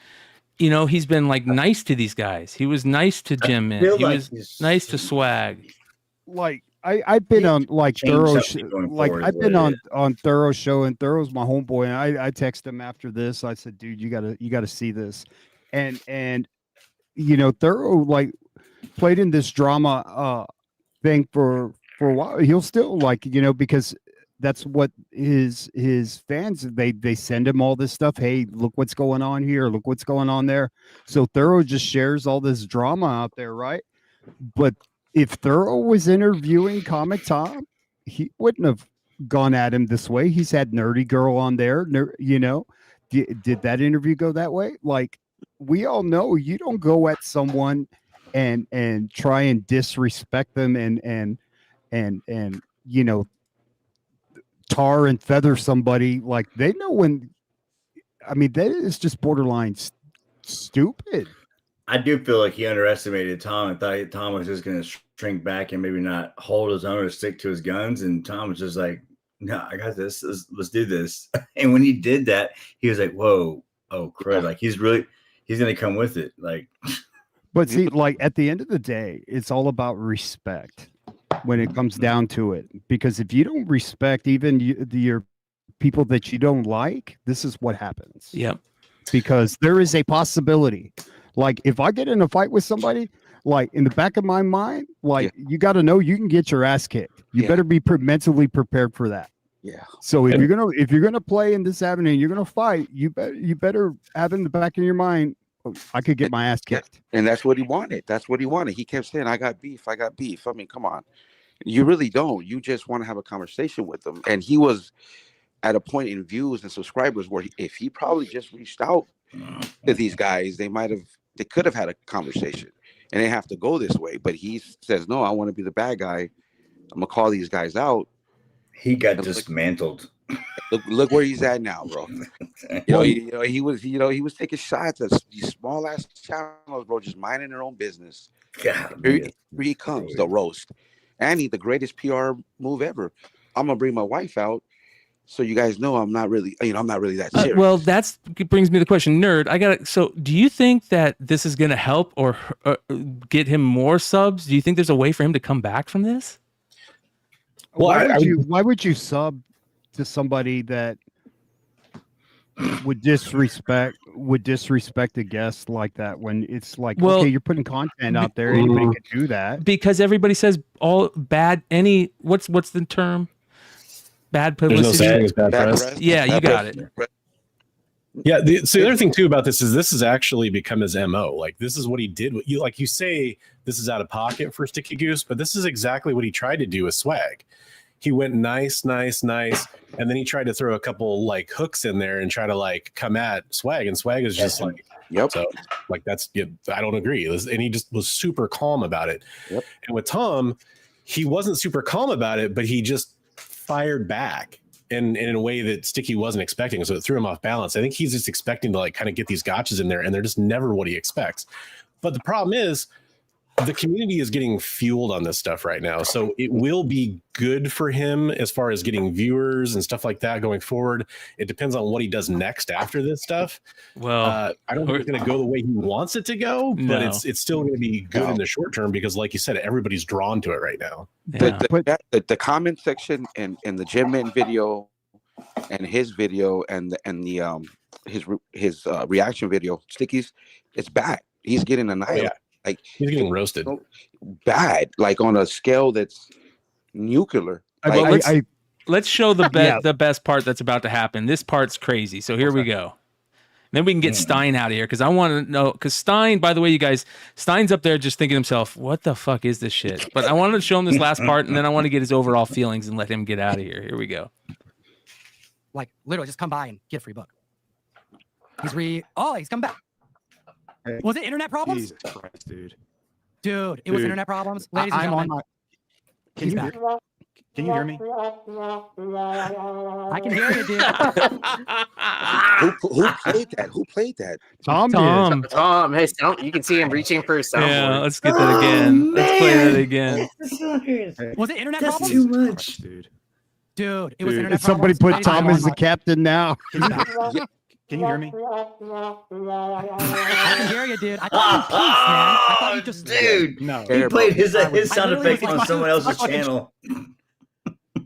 he's been like nice to these guys. He was nice to Jim Mint. He was nice to Swag. Like I've been on like Thorough, I've been on Thorough show, and Thorough's my homeboy, and I text him after this. I said, dude, you gotta see this, and Thorough like played in this drama thing for a while. He'll still because that's what his fans they send him all this stuff. Hey, look what's going on here. Look what's going on there. So Thorough just shares all this drama out there, right? But if Thorough was interviewing Comic Tom, he wouldn't have gone at him this way. He's had Nerdy Girl on there. Did that interview go that way? Like, we all know you don't go at someone and try and disrespect them and tar and feather somebody. Like, they know when. I mean, that is just borderline stupid. I do feel like he underestimated Tom and thought Tom was just going to shrink back and maybe not hold his own or stick to his guns. And Tom was just like, no, I got this. Let's do this. And when he did that, he was like, whoa, oh, crud. Like, he's going to come with it. Like, but see, like, at the end of the day, it's all about respect when it comes down to it. Because if you don't respect even your people that you don't like, this is what happens. Yep. Because there is a possibility. Like, if I get in a fight with somebody, like, in the back of my mind, like, you got to know you can get your ass kicked. You better be mentally prepared for that. Yeah. So if you're gonna play in this avenue, and you're gonna fight, you better have in the back of your mind, I could get my ass kicked. And that's what he wanted. He kept saying, I got beef. I mean, come on. You really don't. You just want to have a conversation with them. And he was at a point in views and subscribers where if he probably just reached out to these guys, they could have had a conversation, and they have to go this way. But he says, no, I want to be the bad guy. I'm gonna call these guys out. He got dismantled. Look where he's at now, bro. He was taking shots at these small ass channels, bro, just minding their own business. Here he comes, the roast. And the greatest PR move ever. I'm gonna bring my wife out, so you guys know I'm not really that serious. Well, that brings me to the question, Nerd. So, do you think that this is gonna help or get him more subs? Do you think there's a way for him to come back from this? Well, why would you sub to somebody that would disrespect a guest like that, when it's like, okay, you're putting content out there, anybody can do that? Because everybody says all bad. What's the term? Bad publicity. There's no bad press. Yeah, you got it. Yeah. So the other thing too about this has actually become his MO. Like, this is what he did. You say this is out of pocket for Sticky Goose, but this is exactly what he tried to do with Swag. He went nice, and then he tried to throw a couple like hooks in there and try to like come at Swag, and Swag is just like, yep. So like I don't agree. And he just was super calm about it. Yep. And with Tom, he wasn't super calm about it, but he just fired back in a way that Sticky wasn't expecting, so it threw him off balance. I think he's just expecting to like kind of get these gotchas in there, and they're just never what he expects. But the problem is, the community is getting fueled on this stuff right now, so it will be good for him as far as getting viewers and stuff like that going forward. It depends on what he does next after this stuff. Well, I don't think it's going to go the way he wants it to go, but it's still going to be good in the short term, because like you said, everybody's drawn to it right now. The comment section and the Jim Mint video and his video and his reaction video, Sticky's, it's bad. He's getting annihilated. Yeah. Like, he's getting roasted bad, like on a scale that's nuclear. Let's show the best part that's about to happen. This part's crazy. So here we go. Then we can get Stein out of here, because I want to know, because Stein, by the way, you guys, Stein's up there just thinking to himself, what the fuck is this shit? But I wanted to show him this last part, and then I want to get his overall feelings and let him get out of here. Here we go. Like, literally just come by and get a free book. He's come back. Was it internet problems? Jesus Christ, dude. Dude, it was internet problems. Ladies and gentlemen, he's back. Can you hear me? I can hear you, dude. Who played that? Who played that? Tom. Tom, hey, you can see him reaching for his soundboard. Yeah, let's get that again. Let's play that again. Was it internet That's problems? too much. Dude, it was internet Somebody problems. put Tom as the captain now. Can you hear me? I can hear you, dude. I thought you peace, man. I thought you just Dude, no. He played his sound literally effect was on like- someone else's channel.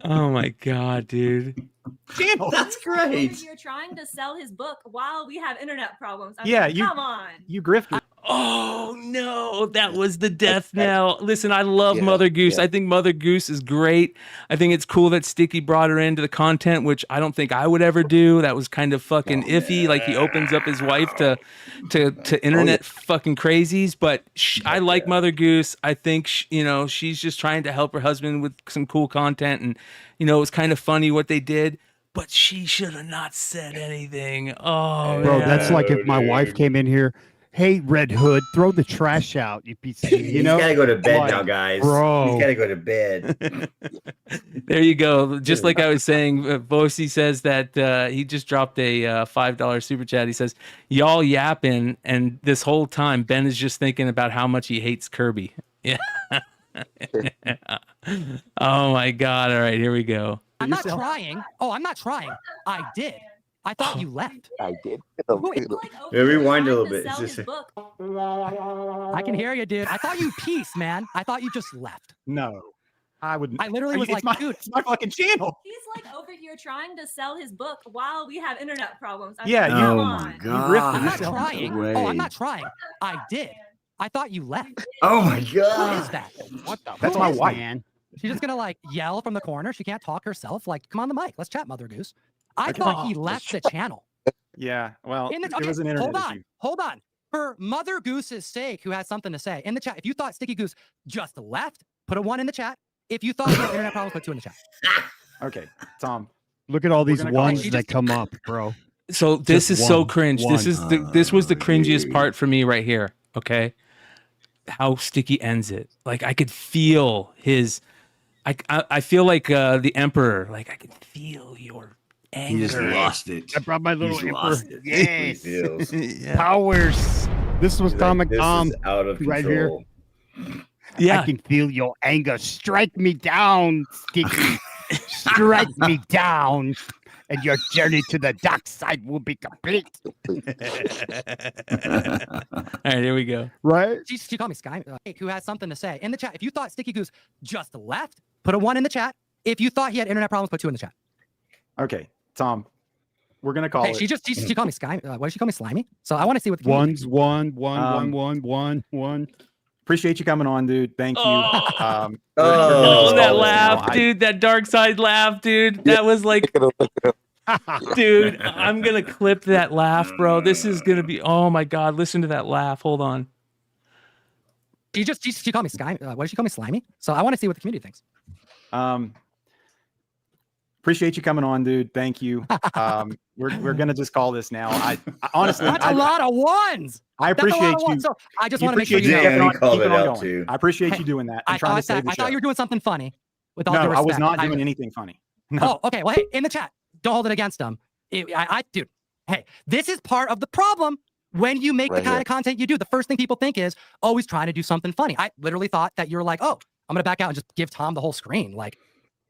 Oh my god, dude. Channel. That's great. You're trying to sell his book while we have internet problems. I Yeah, mean, come on. You grifted. Oh no, that was the death knell. Listen, I love Mother Goose. I think Mother Goose is great. I think it's cool that Sticky brought her into the content, which I don't think I would ever do. That was kind of fucking iffy. Like he opens up his wife to internet fucking crazies. But I like Mother Goose. I think she's just trying to help her husband with some cool content, and it was kind of funny what they did. But she should have not said anything. Oh, Bro, man. that's like if my wife came in here. Hey, Red Hood, throw the trash out, you piece of He's gotta go to bed now, guys. Bro. He's gotta go to bed. There you go. Just like I was saying, Bosi says that he just dropped a $5 super chat. He says, y'all yapping, and this whole time, Ben is just thinking about how much he hates Kirby. Yeah. Oh, my God. All right, here we go. I'm not trying. Oh, I'm not trying. I did. I thought you left. I did. Yeah, rewind a little bit. Sell It's his just- book. I can hear you, dude. I thought you peace, man. I thought you just left. No, I wouldn't. I literally was like, dude, it's my fucking channel. He's like over here trying to sell his book while we have internet problems. I Yeah, mean, you- come Oh on. my God. I'm not Get trying. away. Oh, I'm not trying. I did. I thought you left. Oh my Who God. is that? What the? That's who my is wife. Man? She's just gonna like yell from the corner. She can't talk herself. Like, come on the mic. Let's chat, Mother Goose. I thought he left the channel. Yeah, well, In the, it was an internet issue. Hold on. For Mother Goose's sake, who has something to say in the chat. If you thought Sticky Goose just left, put a 1 in the chat. If you thought he had internet problems, put 2 in the chat. Okay, Tom. Look at all these gonna call ones it. that come up, bro. So this Just is so one, cringe. one. This was the cringiest part for me right here. Okay, how Sticky ends it. Like I could feel his. I feel like the Emperor. Like I could feel your anger. He just lost it. I brought my little He's emperor. lost it. Yes. He feels. Yeah. Powers. This was He's Comic this Tom is out of right here. control. Yeah. I can feel your anger. Strike me down, Sticky. Strike me down, and your journey to the dark side will be complete. All right, here we go. Right? She called me Sky, who has something to say in the chat. If you thought Sticky Goose just left, put a 1 in the chat. If you thought he had internet problems, put 2 in the chat. Okay, Tom. We're gonna call Hey, it. she called me Sky. What did she call me? Slimy. So I want to see what the One's one. Appreciate you coming on, dude. Thank you. Oh, We're gonna just that call this laugh, now. dude. That dark side laugh, dude. That was like, dude, I'm going to clip that laugh, bro. This is going to be, oh my God. Listen to that laugh. Hold on. She called me Sky. What did she call me? Slimy. So I want to see what the community thinks. Appreciate you coming on, dude. Thank you. We're gonna just call this now. I honestly, That's a lot of ones. I That's a lot appreciate of you. ones. So I just you want to make sure appreciate you know. keeping on- called keeping it on out, going. too. I appreciate Hey, you doing that. I I'm trying to thought, save the I thought show. you were doing something funny. With all due No, I respect, was not doing anything funny. No. Oh, okay. Well, hey, in the chat, don't hold it against them. Dude, hey, this is part of the problem when you make the kind of content you do. The first thing people think is, oh, he's trying to do something funny. I literally thought that you're like, oh, I'm gonna back out and just give Tom the whole screen. Like,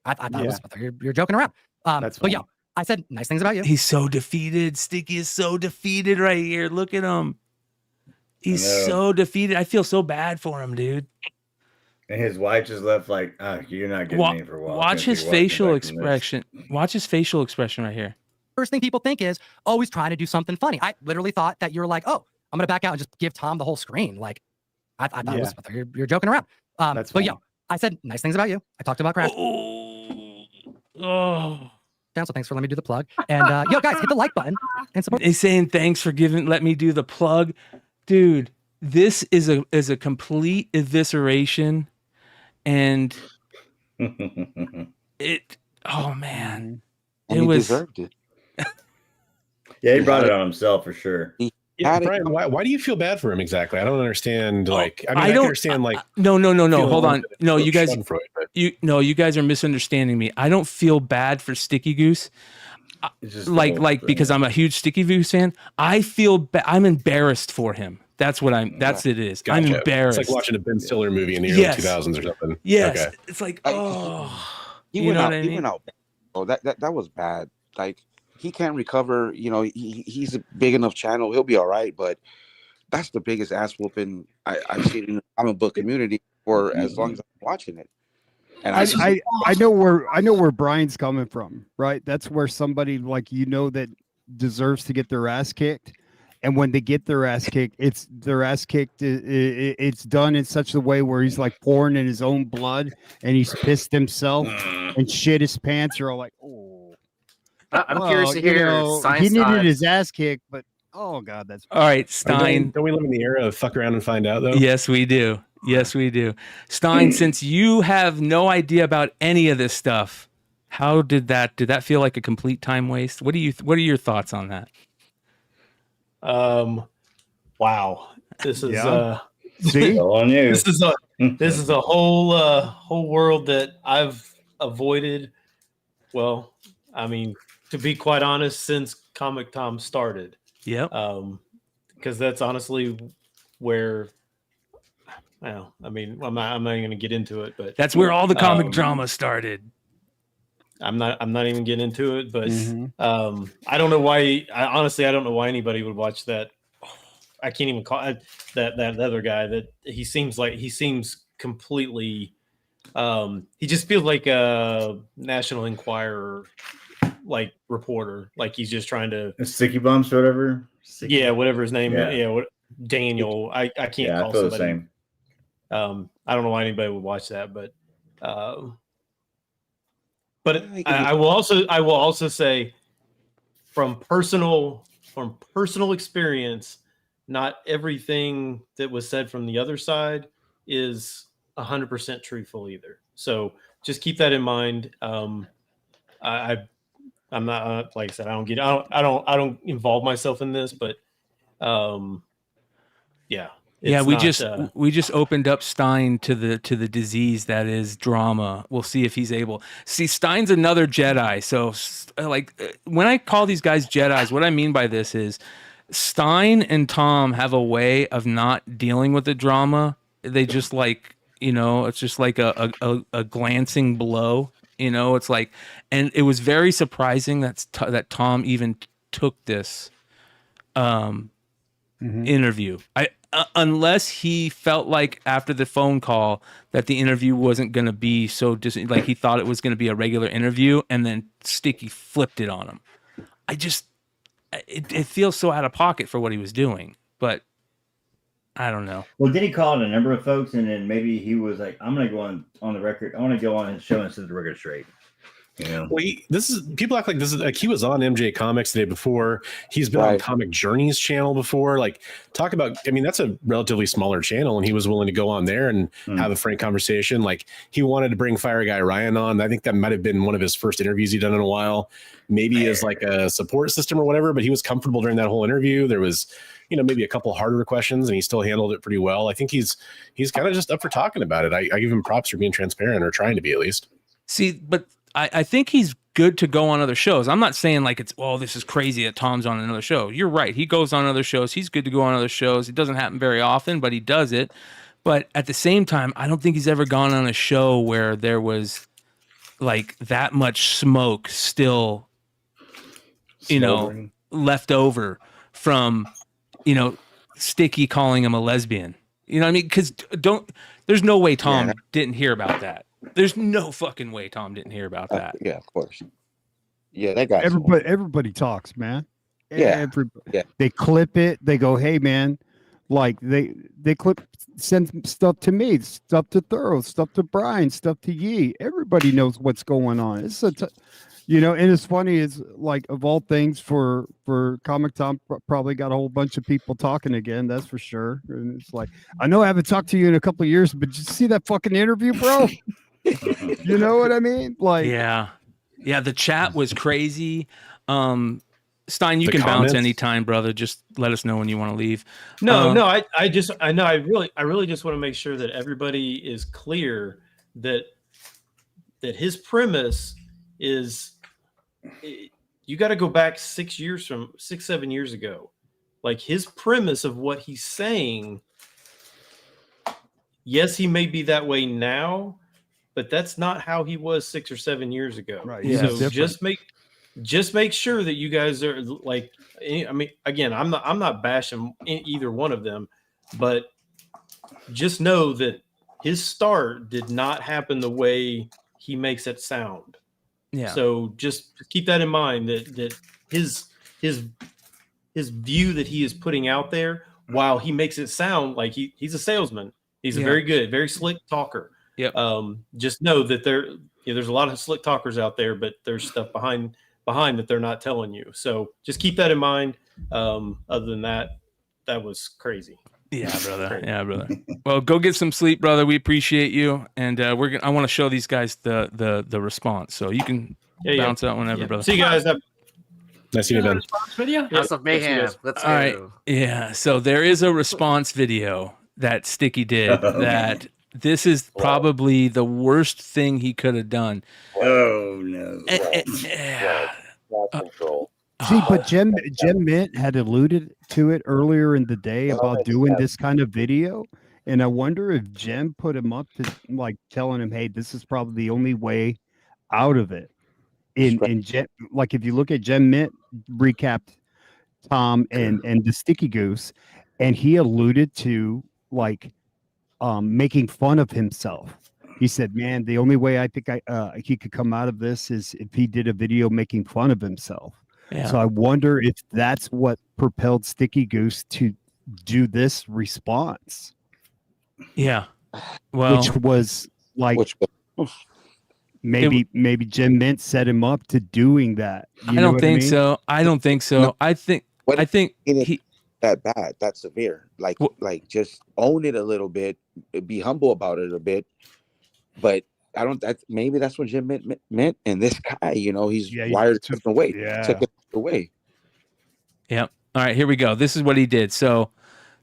I thought you're joking around. But yeah, I said nice things about you. He's so defeated. Sticky is so defeated right here. Look at him. He's so defeated. I feel so bad for him, dude. And his wife just left like, you're not getting me for a while. Watch his facial expression. Watch his facial expression right here. First thing people think is, oh, he's trying to do something funny. I literally thought that you're like, oh, I'm gonna back out and just give Tom the whole screen. Like, I thought it was, you're joking around. But yeah, I said nice things about you. I talked about Crash. Oh. So thanks for letting me do the plug. And yo, guys, hit the like button and support. He's saying thanks for let me do the plug, dude. This is a complete evisceration, and it. Oh man, And he deserved it. Yeah, he brought it on himself for sure. Yeah, Brian, why do you feel bad for him exactly? I don't understand. Like, I mean, I don't can understand. Like, no. Hold on. No, you guys. Schadenfreude, but- You guys are misunderstanding me. I don't feel bad for Sticky Goose. Because I'm a huge Sticky Goose fan. I feel I'm embarrassed for him. That's what I'm. That's it is. Gotcha. I'm embarrassed. It's like watching a Ben Stiller movie in the early 2000s or something. Yes, Okay. it's like He went out. Oh, that was bad. Like, he can't recover. You know, he's a big enough channel. He'll be all right. But that's the biggest ass whooping I've seen in the comic book community for as long as I'm watching it. And I know where Brian's coming from, right? That's where somebody that deserves to get their ass kicked, and when they get their ass kicked, it's done in such a way where he's like pouring in his own blood, and he's pissed himself and shit his pants. You're all like, oh. I'm curious to hear. He needed his ass kicked, but oh god, that's all right. Stein, don't we live in the era of fuck around and find out though? Yes, we do. Yes, we do. Stein, since you have no idea about any of this stuff, how did that feel like a complete time waste? What are your thoughts on that? Wow. This is See? On you. This is a whole world that I've avoided. Well, I mean, to be quite honest, since Comic Tom started. Yep. Because that's honestly where. Well, I mean, I'm not even going to get into it, but that's where all the comic drama started. I'm not even getting into it, but I don't know why. Honestly, I don't know why anybody would watch that. I can't even call it that other guy. That he seems completely. He just feels like a National Enquirer like reporter. Like he's just trying to Sticky Bumps or whatever. Whatever his name. Yeah, Daniel. I can't call somebody. The same. I don't know why anybody would watch that, but I will also say from personal experience, not everything that was said from the other side is 100% truthful either. So just keep that in mind. I'm not like I said, I don't involve myself in this, but yeah. We just opened up Stein to the disease that is drama. We'll see if he's able. See, Stein's another Jedi. So, like, when I call these guys Jedis, what I mean by this is Stein and Tom have a way of not dealing with the drama. They just it's just like a glancing blow. It's like, and it was very surprising that Tom even took this interview. Unless he felt like after the phone call that the interview wasn't going to be so like he thought it was going to be a regular interview, and then Sticky flipped it on him. It feels so out of pocket for what he was doing, but I don't know. Well, did he call in a number of folks, and then maybe he was like, "I'm going to go on the record. I want to go on his show and set the record straight." Yeah. Well, people act like this is like he was on MJ Comics the day before. He's been on Comic Journey's channel before. Like, talk about. I mean, that's a relatively smaller channel, and he was willing to go on there and have a frank conversation. Like, he wanted to bring Fire Guy Ryan on. I think that might have been one of his first interviews he'd done in a while. Maybe as like a support system or whatever. But he was comfortable during that whole interview. There was, maybe a couple harder questions, and he still handled it pretty well. I think he's kind of just up for talking about it. I give him props for being transparent, or trying to be at least. See, but I think he's good to go on other shows. I'm not saying like this is crazy that Tom's on another show. You're right. He goes on other shows. He's good to go on other shows. It doesn't happen very often, but he does it. But at the same time, I don't think he's ever gone on a show where there was like that much smoke still, left over from, Sticky calling him a lesbian. You know what I mean? Because there's no way Tom didn't hear about that. There's no fucking way Tom didn't hear about that. Yeah, of course. Yeah, they got everybody talks, man. Yeah. They clip it. They go, hey, man, like they send stuff to me, stuff to Thorough, stuff to Brian, stuff to Yee. Everybody knows what's going on. It's and it's funny. Is like of all things for Comic Tom probably got a whole bunch of people talking again. That's for sure. And it's like, I know I haven't talked to you in a couple of years, but did you see that fucking interview, bro? You know what I mean? Like, yeah. The chat was crazy. Stein, you the can bounce comments. anytime, brother. Just let us know when you want to leave. No, I really just want to make sure that everybody is clear that his premise is you got to go back 6 years 7 years ago. Like his premise of what he's saying, yes, he may be that way now, but that's not how he was 6 or 7 years ago. Right. Yeah. So just make sure that you guys are like, I mean, again, I'm not bashing either one of them, but just know that his start did not happen the way he makes it sound. Yeah. So just keep that in mind that his view that he is putting out there, while he makes it sound like he's a salesman, he's a very slick talker. Yep. Just know that there's a lot of slick talkers out there, but there's stuff behind that they're not telling you. So just keep that in mind. Other than that was crazy. Yeah, brother. Yeah, brother. Well, go get some sleep, brother. We appreciate you, and I want to show these guys the response, so you can bounce out whenever, brother. See you guys. Nice to meet you, Ben. Video? House of Mayhem. Let's go. All right. Yeah. So there is a response video that Sticky did that this is probably the worst thing he could have done. Oh no. See, but Jim Mint had alluded to it earlier in the day about doing this kind of video, and I wonder if Jem put him up to like telling him, "Hey, this is probably the only way out of it." In Jem, like if you look at Jem Mint recapped Tom and the Sticky Goose, and he alluded to like making fun of himself. He said, "Man, the only way I think he could come out of this is if he did a video making fun of himself." Yeah. So I wonder if that's what propelled Sticky Goose to do this response. Yeah. Well, which was like maybe Jim Mint set him up to doing that. I don't think so. I don't think so. No. I think he that bad, that severe. Like just own it a little bit, be humble about it a bit. But I don't. Maybe that's what Jim meant. And this guy, he's wired a different way. Yeah. Took it away. Yep. All right, here we go. This is what he did. So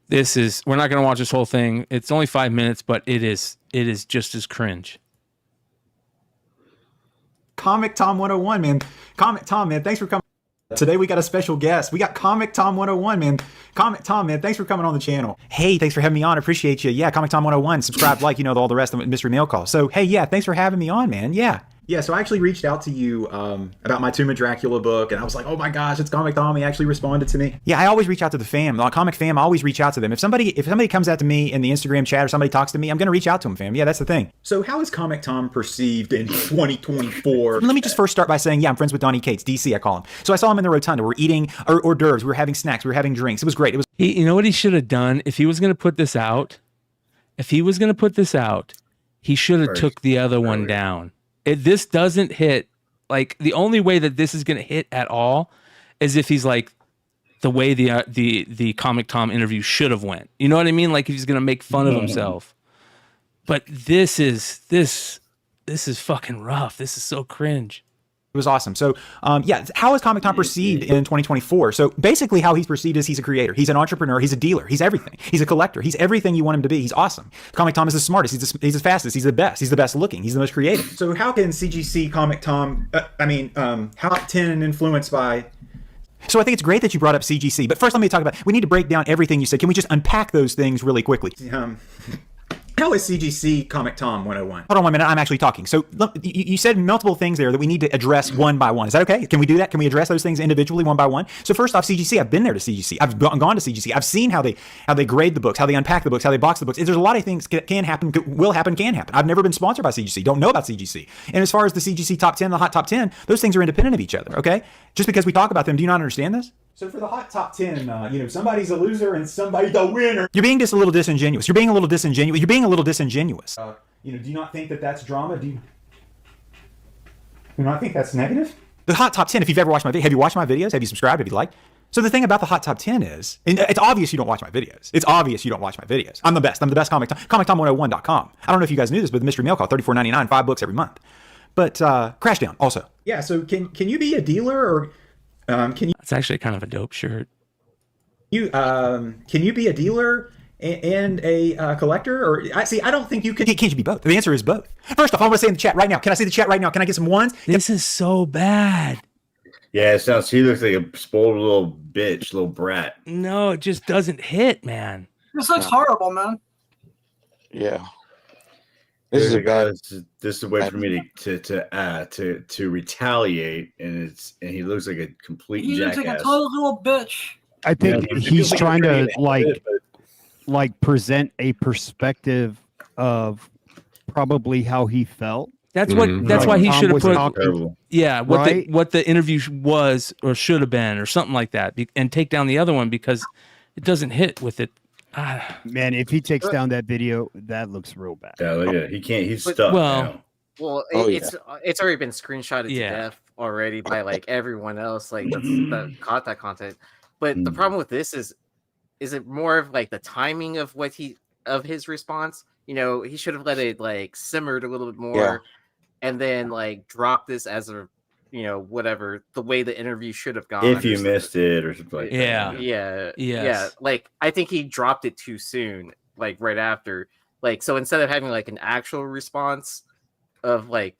we're not going to watch this whole thing. It's only 5 minutes, but it is just as cringe. Comic Tom 101, man. Comic Tom, man. Thanks for coming. Today we got a special guest. We got Comic Tom 101, man. Comic Tom, man. Thanks for coming on the channel. Hey, thanks for having me on. Appreciate you. Yeah, Comic Tom 101. Subscribe, like, all the rest of the mystery mail call. So, hey, yeah, thanks for having me on, man. Yeah. Yeah, so I actually reached out to you about my Tomb of Dracula book, and I was like, oh my gosh, it's Comic Tom. He actually responded to me. Yeah, I always reach out to the fam. The comic fam, I always reach out to them. If somebody comes out to me in the Instagram chat or somebody talks to me, I'm going to reach out to them, fam. Yeah, that's the thing. So how is Comic Tom perceived in 2024? Let me just first start by saying, yeah, I'm friends with Donnie Cates, DC, I call him. So I saw him in the rotunda. We're eating hors d'oeuvres. We were having snacks. We were having drinks. It was great. You know what he should have done? If he was going to put this out, he should have took the other one down. This doesn't hit, like, the only way that this is going to hit at all is if he's like the way the Comic Tom interview should have went. You know what I mean? Like if he's going to make fun of himself. But this is fucking rough. This is so cringe. It was awesome. So, yeah, how is Comic Tom perceived in 2024? So basically how he's perceived is he's a creator. He's an entrepreneur. He's a dealer. He's everything. He's a collector. He's everything you want him to be. He's awesome. Comic Tom is the smartest. He's the fastest. He's the best. He's the best looking. He's the most creative. So how can CGC Comic Tom, Hot 10 influenced by... So I think it's great that you brought up CGC. But first let me talk about... We need to break down everything you said. Can we just unpack those things really quickly? How is CGC Comic Tom 101? Hold on 1 minute, I'm actually talking. So look, you said multiple things there that we need to address one by one. Is that okay? Can we do that? Can we address those things individually one by one? So first off, CGC, I've been there to CGC. I've gone to CGC. I've seen how they grade the books, how they unpack the books, how they box the books. There's a lot of things can happen, will happen, can happen. I've never been sponsored by CGC. Don't know about CGC. And as far as the CGC top 10, the hot top 10, those things are independent of each other, okay? Just because we talk about them, do you not understand this? So for the hot top 10, somebody's a loser and somebody's a winner. You're being just a little disingenuous. You're being a little disingenuous. Do you not think that that's drama? Do you not think that's negative? The hot top 10, if you've ever watched my video, have you watched my videos? Have you subscribed? Have you liked? So the thing about the hot top 10 is, and it's obvious you don't watch my videos. It's obvious you don't watch my videos. I'm the best. I'm the best Comic Tom. ComicTom101.com. I don't know if you guys knew this, but the mystery mail call, $34.99, 5 books every month. But Crashdown also. Yeah, so can you be a dealer or... Can It's actually kind of a dope shirt. can you be a dealer and a collector? Or I don't think you can. Can't you be both? The answer is both. First off, I want to say in the chat right now. Can I see the chat right now? Can I get some ones? This is so bad. Yeah, it sounds. He looks like a spoiled little bitch, little brat. No, it just doesn't hit, man. This looks horrible, man. Yeah. This is a way for me to retaliate, and he looks like a complete He jackass. looks like a total little bitch. I think Yeah, he's like trying to pretty like present a perspective probably how he felt. That's what. That's why he should have put. Right? What the interview was or should have been or something like that, and take down the other one because it doesn't hit with it. Man, if he takes down that video, that looks real bad. Yeah, look at it. He can't. He's But- stuck well, now. Well, Oh, it's already been screenshotted Yeah. to death already by like everyone else like that caught that content. But the problem with this is it more of like the timing of his response? You know, he should have let it like simmered a little bit more, and then like drop this as a whatever the way the interview should have gone. If or you something. missed it or something like that. Yeah. Yes. Like I think he dropped it too soon, like right after. Like so instead of having like an actual response of like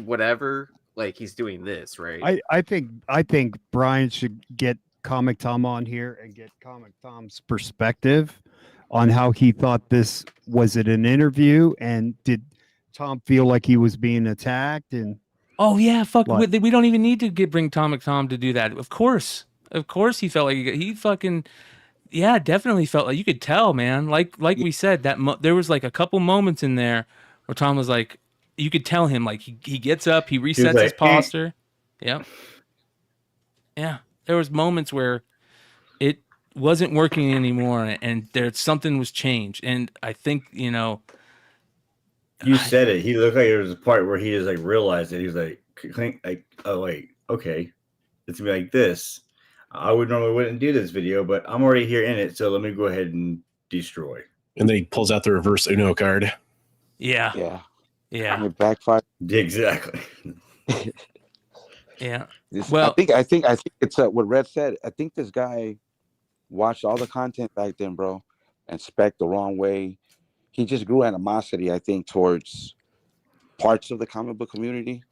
whatever, like he's doing this, right? I think Brian should get Comic Tom on here and get Comic Tom's perspective on how he thought this was it an interview, and did Tom feel like he was being attacked? And oh yeah, fuck. What? We don't even need to bring Comic Tom to do that. Of course, he felt like he fucking. Yeah, definitely felt like you could tell, man. Like we said, that there was like a couple moments in there where Tom was like, you could tell him like he gets up, he resets like, his posture. Yep. Yeah, there was moments where it wasn't working anymore, and something was changed, and I think You said it. He looked like there was a part where he just like realized it. He was like, oh wait, okay, it's gonna be like this. I wouldn't do this video, but I'm already here in it, so let me go ahead and destroy. And then he pulls out the reverse Uno card. Yeah. Yeah. Yeah. It backfired. Exactly. Yeah. Well, I think it's what Red said. I think this guy watched all the content back then, bro, and spec the wrong way. He just grew animosity, I think, towards parts of the comic book community.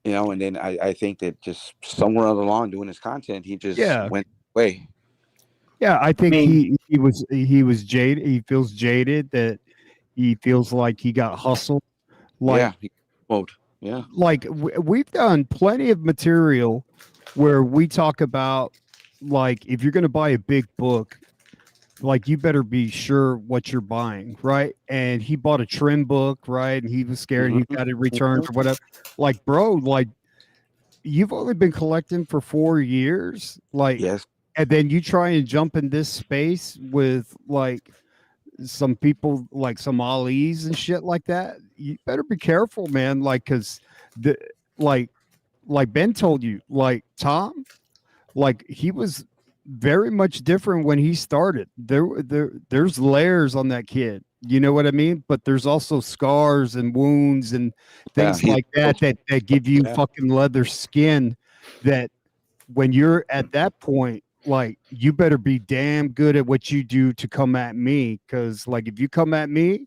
You know, and then I think that just somewhere along doing his content, he just went away. yeah, I think he was jaded. He feels jaded, that he feels like he got hustled. Like, yeah. Like we've done plenty of material where we talk about, like, if you're going to buy a big book, like, you better be sure what you're buying, right? And he bought a trim book, right? And he was scared he got it returned for whatever. Like, bro, like, you've only been collecting for 4 years, like, yes. And then you try and jump in this space with like some people, like some Ali's and shit like that. You better be careful, man. Like, cause like Ben told you, like Tom, like he was very much different when he started. There's layers on that kid. You know what I mean? But there's also scars and wounds and things like that give you fucking leather skin, that when you're at that point, like, you better be damn good at what you do to come at me. Cause like, if you come at me,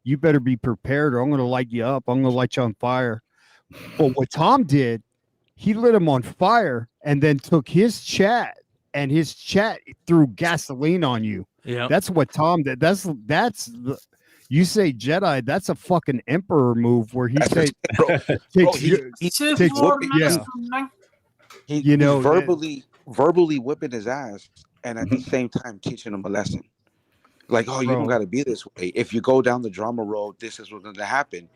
you better be prepared, or I'm going to light you up. I'm going to light you on fire. But what Tom did, he lit him on fire and then took his chat threw gasoline on you. Yeah, that's what Tom did. You say Jedi, that's a fucking emperor move where he says, he verbally whipping his ass, and at the same time teaching him a lesson. Like, oh, you don't got to be this way. If you go down the drama road, this is what's going to happen.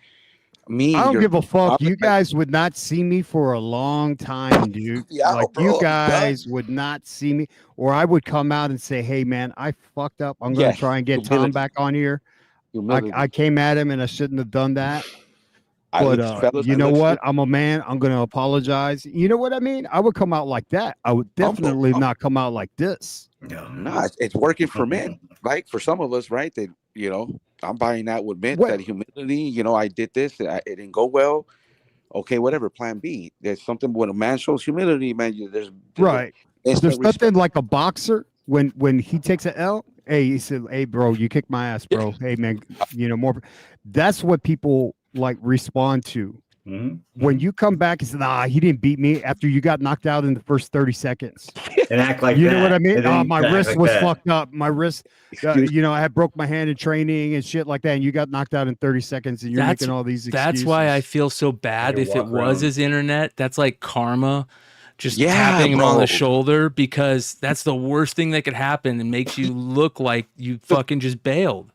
I don't give a fuck. You guys would not see me for a long time, dude. You guys would not see me, or I would come out and say, hey, man, I fucked up. I'm going to try and get Tom back on here. I came at him and I shouldn't have done that. But you know what? I'm a man. I'm going to apologize. You know what I mean? I would come out like that. I would definitely not come out like this. No, it's working for men. Like for some of us, right? That, you know, I'm buying that with men, that humility. You know, I did this. It didn't go well. Okay, whatever. Plan B. There's something when a man shows humility, man. There's Right. There's There's nothing like a boxer when he takes an L. Hey, he said, "Hey, bro, you kicked my ass, bro. Hey, man, more." That's what people like respond to. When you come back and say, "Nah, he didn't beat me," after you got knocked out in the first 30 seconds, and act like you that. know what I mean? And then Oh, you my act wrist like was that. fucked up. My wrist, I had broke my hand in training and shit like that, and you got knocked out in 30 seconds, and you're making all these excuses. That's why I feel so bad You if it walk was around. his internet. That's like karma, just Yeah, tapping him on bro. the shoulder, because that's the worst thing that could happen and makes you look like you fucking just bailed.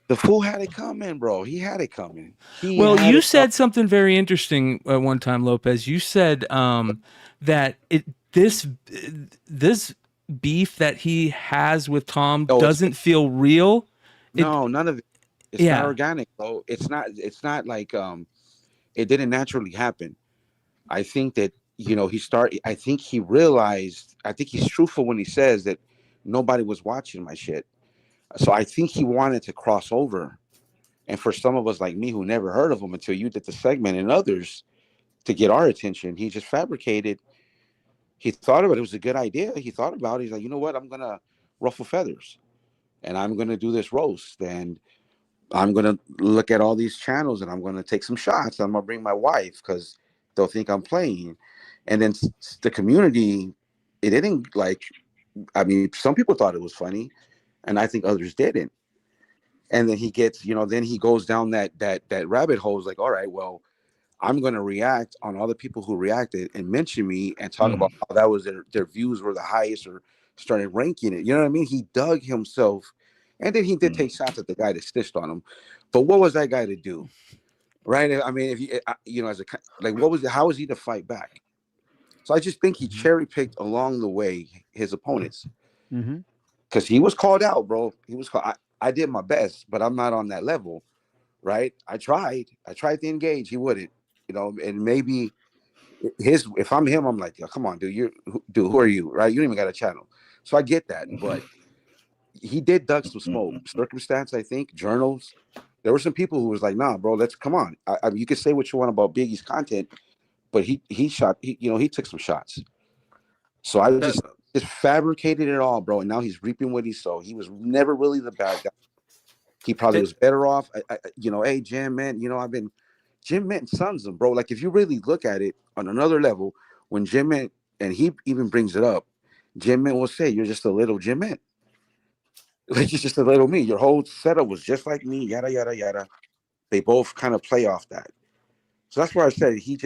The fool had it coming, bro. He had it coming. Well, you said something very interesting at one time, Lopez. You said that this beef that he has with Tom doesn't feel real. No, none of it. It's not organic, bro. It's not like it didn't naturally happen. I think that I think he realized, I think he's truthful when he says that nobody was watching my shit. So I think he wanted to cross over. And for some of us like me who never heard of him until you did the segment, and others to get our attention, he just fabricated. He thought about it. It was a good idea. He thought about it. He's like, you know what? I'm going to ruffle feathers and I'm going to do this roast. And I'm going to look at all these channels and I'm going to take some shots. I'm going to bring my wife because they'll think I'm playing. And then the community, it didn't some people thought it was funny and I think others didn't. And then he gets, then he goes down that rabbit hole. Is like, all right, well, I'm going to react on all the people who reacted and mention me and talk about how that was their views were the highest, or started ranking it. You know what I mean? He dug himself, and then he did take shots at the guy that stitched on him. But what was that guy to do? Right? I mean, if how was he to fight back? So I just think he cherry picked along the way his opponents, because he was called out, bro. He was called. I did my best, but I'm not on that level, right? I tried to engage. He wouldn't, and maybe if I'm him, I'm like, come on, dude, who are you, right? You don't even got a channel. So I get that, but he did dug some smoke. Circumstance, I think, journals. There were some people who was like, nah, bro, come on. I mean, you can say what you want about Biggie's content, but he took some shots. So I just fabricated it all, bro, and now he's reaping what he sowed. He was never really the bad guy. He probably was better off. Hey, Jim, man, Jim Mint sons him, bro. Like, if you really look at it on another level, when Jim Mint, and he even brings it up, Jim Mint will say, you're just a little Jim Mint. Like, you're just a little me. Your whole setup was just like me, yada, yada, yada. They both kind of play off that. So that's why I said he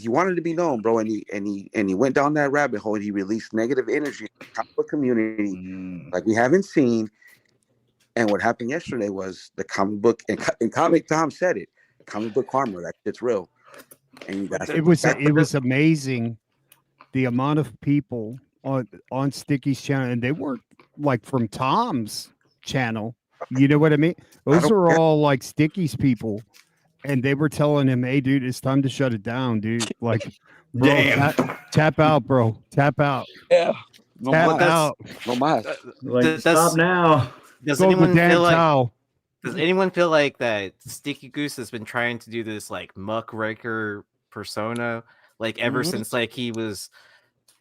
wanted to be known, bro, and he went down that rabbit hole, and he released negative energy in the comic book community like we haven't seen. And what happened yesterday was the comic book, and Comic Tom said it, comic book karma, that shit's real. And it was amazing the amount of people on Sticky's channel, and they weren't like from Tom's channel. You know what I mean? Those are all like Sticky's people. And they were telling him, hey, dude, it's time to shut it down, dude. Like, bro, tap out, bro. Tap out. Yeah. Tap out. No mas. Stop now. Does anyone feel like that Sticky Goose has been trying to do this like muckraker persona like ever since like he was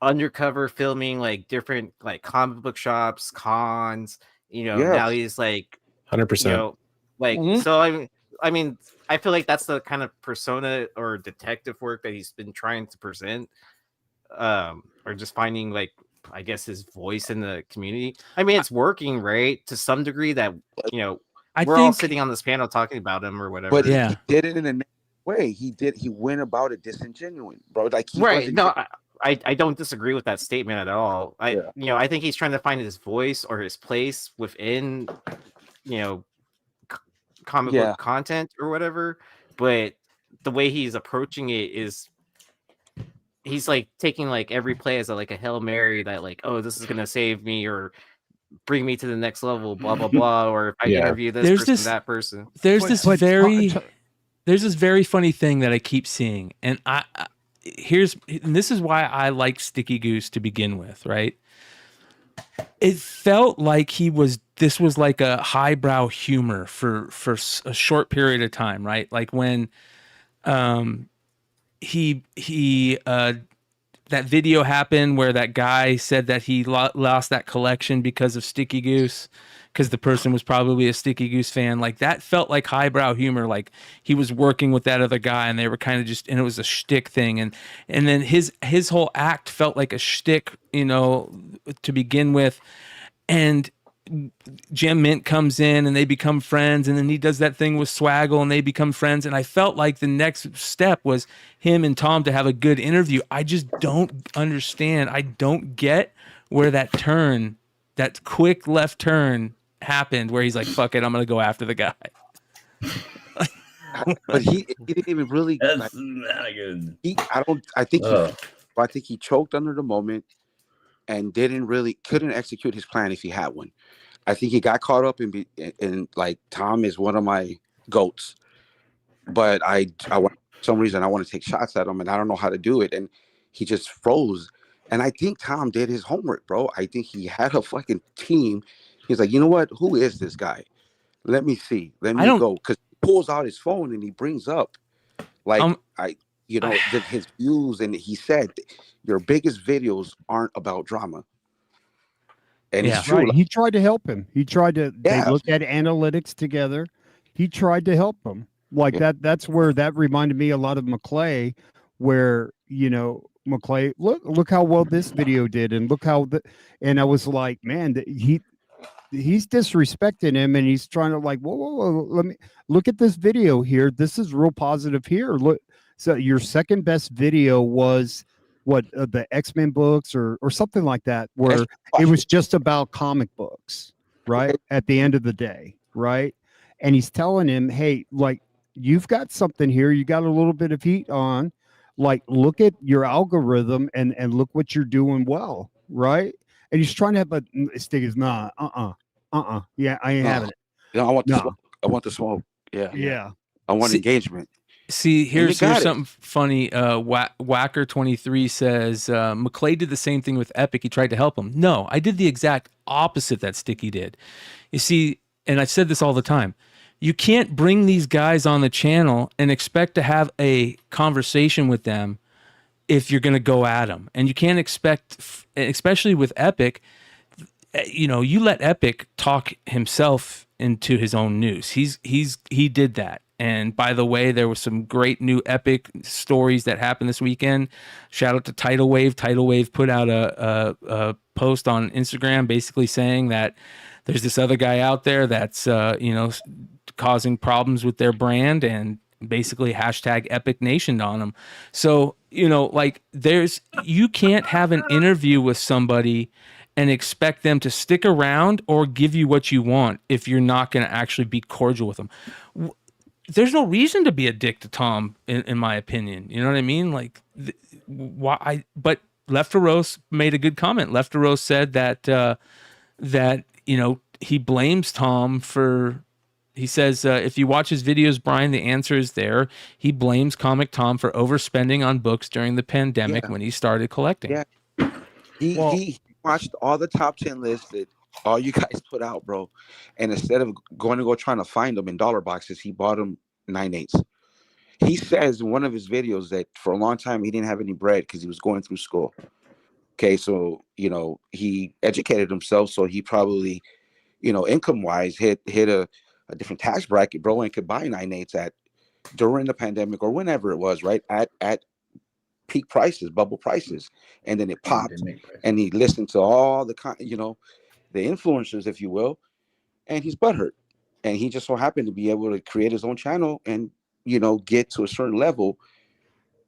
undercover filming like different like comic book shops, cons, now he's like 100%. So I mean, I feel like that's the kind of persona or detective work that he's been trying to present, or just finding like, I guess, his voice in the community. I mean, it's working, right, to some degree. That we're all sitting on this panel talking about him or whatever. But he did it in a way. He went about it disingenuine, bro. Like No, I don't disagree with that statement at all. I think he's trying to find his voice or his place within, comic book content or whatever, but the way he's approaching it is he's like taking like every play as a Hail Mary that like, oh, this is gonna save me or bring me to the next level, blah ball blah, or if I interview that person. There's this very funny thing that I keep seeing, and this is why I like Sticky Goose to begin with, right? It felt like this was like a highbrow humor for a short period of time, right? Like when that video happened where that guy said that he lost that collection because of Sticky Goose, because the person was probably a Sticky Goose fan. Like, that felt like highbrow humor. Like, he was working with that other guy and they were kind of just, and it was a shtick thing. And then his whole act felt like a shtick, you know, to begin with. And Jim Mint comes in and they become friends, and then he does that thing with Swaggle and they become friends. And I felt like the next step was him and Tom to have a good interview. I just don't understand. I don't get where that turn, that quick left turn happened, where he's like, fuck it, I'm gonna go after the guy. But he didn't even really. That's not good. I think he choked under the moment and couldn't execute his plan if he had one. I think he got caught up in like, Tom is one of my goats, but I for some reason I want to take shots at him and I don't know how to do it, and he just froze. And I think Tom did his homework, bro. I think he had a fucking team. He's like, you know what? Who is this guy? Let me see. Let me go. Because he pulls out his phone and he brings up, like, his views, and he said, your biggest videos aren't about drama. And it's true. Right. He tried to help him. He tried to. They looked at analytics together. He tried to help him. Like that. That's where that reminded me a lot of McClay, where, you know, McClay, look how well this video did, and look how and I was like, man, he's disrespecting him, and he's trying to, like, whoa, let me look at this video here. This is real positive here. Look, so your second best video was what, the X-Men books or something like that, where it was just about comic books, right? At the end of the day, right? And he's telling him, hey, like, you've got something here. You got a little bit of heat on. Like, look at your algorithm and look what you're doing well, right? And he's trying to have a stick is yeah, I ain't having it. No, I want the smoke. I want the smoke. Yeah. I want engagement. See, here's something funny. Whacker23 says, McClay did the same thing with Epic. He tried to help him. No, I did the exact opposite that Sticky did. You see, and I've said this all the time, you can't bring these guys on the channel and expect to have a conversation with them if you're going to go at them. And you can't expect, especially with Epic, you know, you let Epic talk himself into his own news. He did that. And by the way, there were some great new Epic stories that happened this weekend. Shout out to Tidal Wave. Tidal Wave put out a post on Instagram basically saying that there's this other guy out there that's, causing problems with their brand, and basically hashtag Epic Nation on them. So, like, you can't have an interview with somebody and expect them to stick around or give you what you want if you're not going to actually be cordial with them. There's no reason to be a dick to Tom, in my opinion. You know what I mean? Like, why? But Lefteros made a good comment. Lefteros said that he blames Tom for. He says, if you watch his videos, Brian, the answer is there. He blames Comic Tom for overspending on books during the pandemic when he started collecting. Yeah. He watched all the top 10 lists that all you guys put out, bro. And instead of trying to find them in dollar boxes, he bought them 9/8. He says in one of his videos that for a long time he didn't have any bread because he was going through school. Okay, so, he educated himself, so he probably, income-wise hit a different tax bracket, bro, and could buy 9/8 during the pandemic or whenever it was, right, at peak prices, bubble prices, and then it popped, and he listened to all the the influencers, if you will, and he's butthurt, and he just so happened to be able to create his own channel and get to a certain level,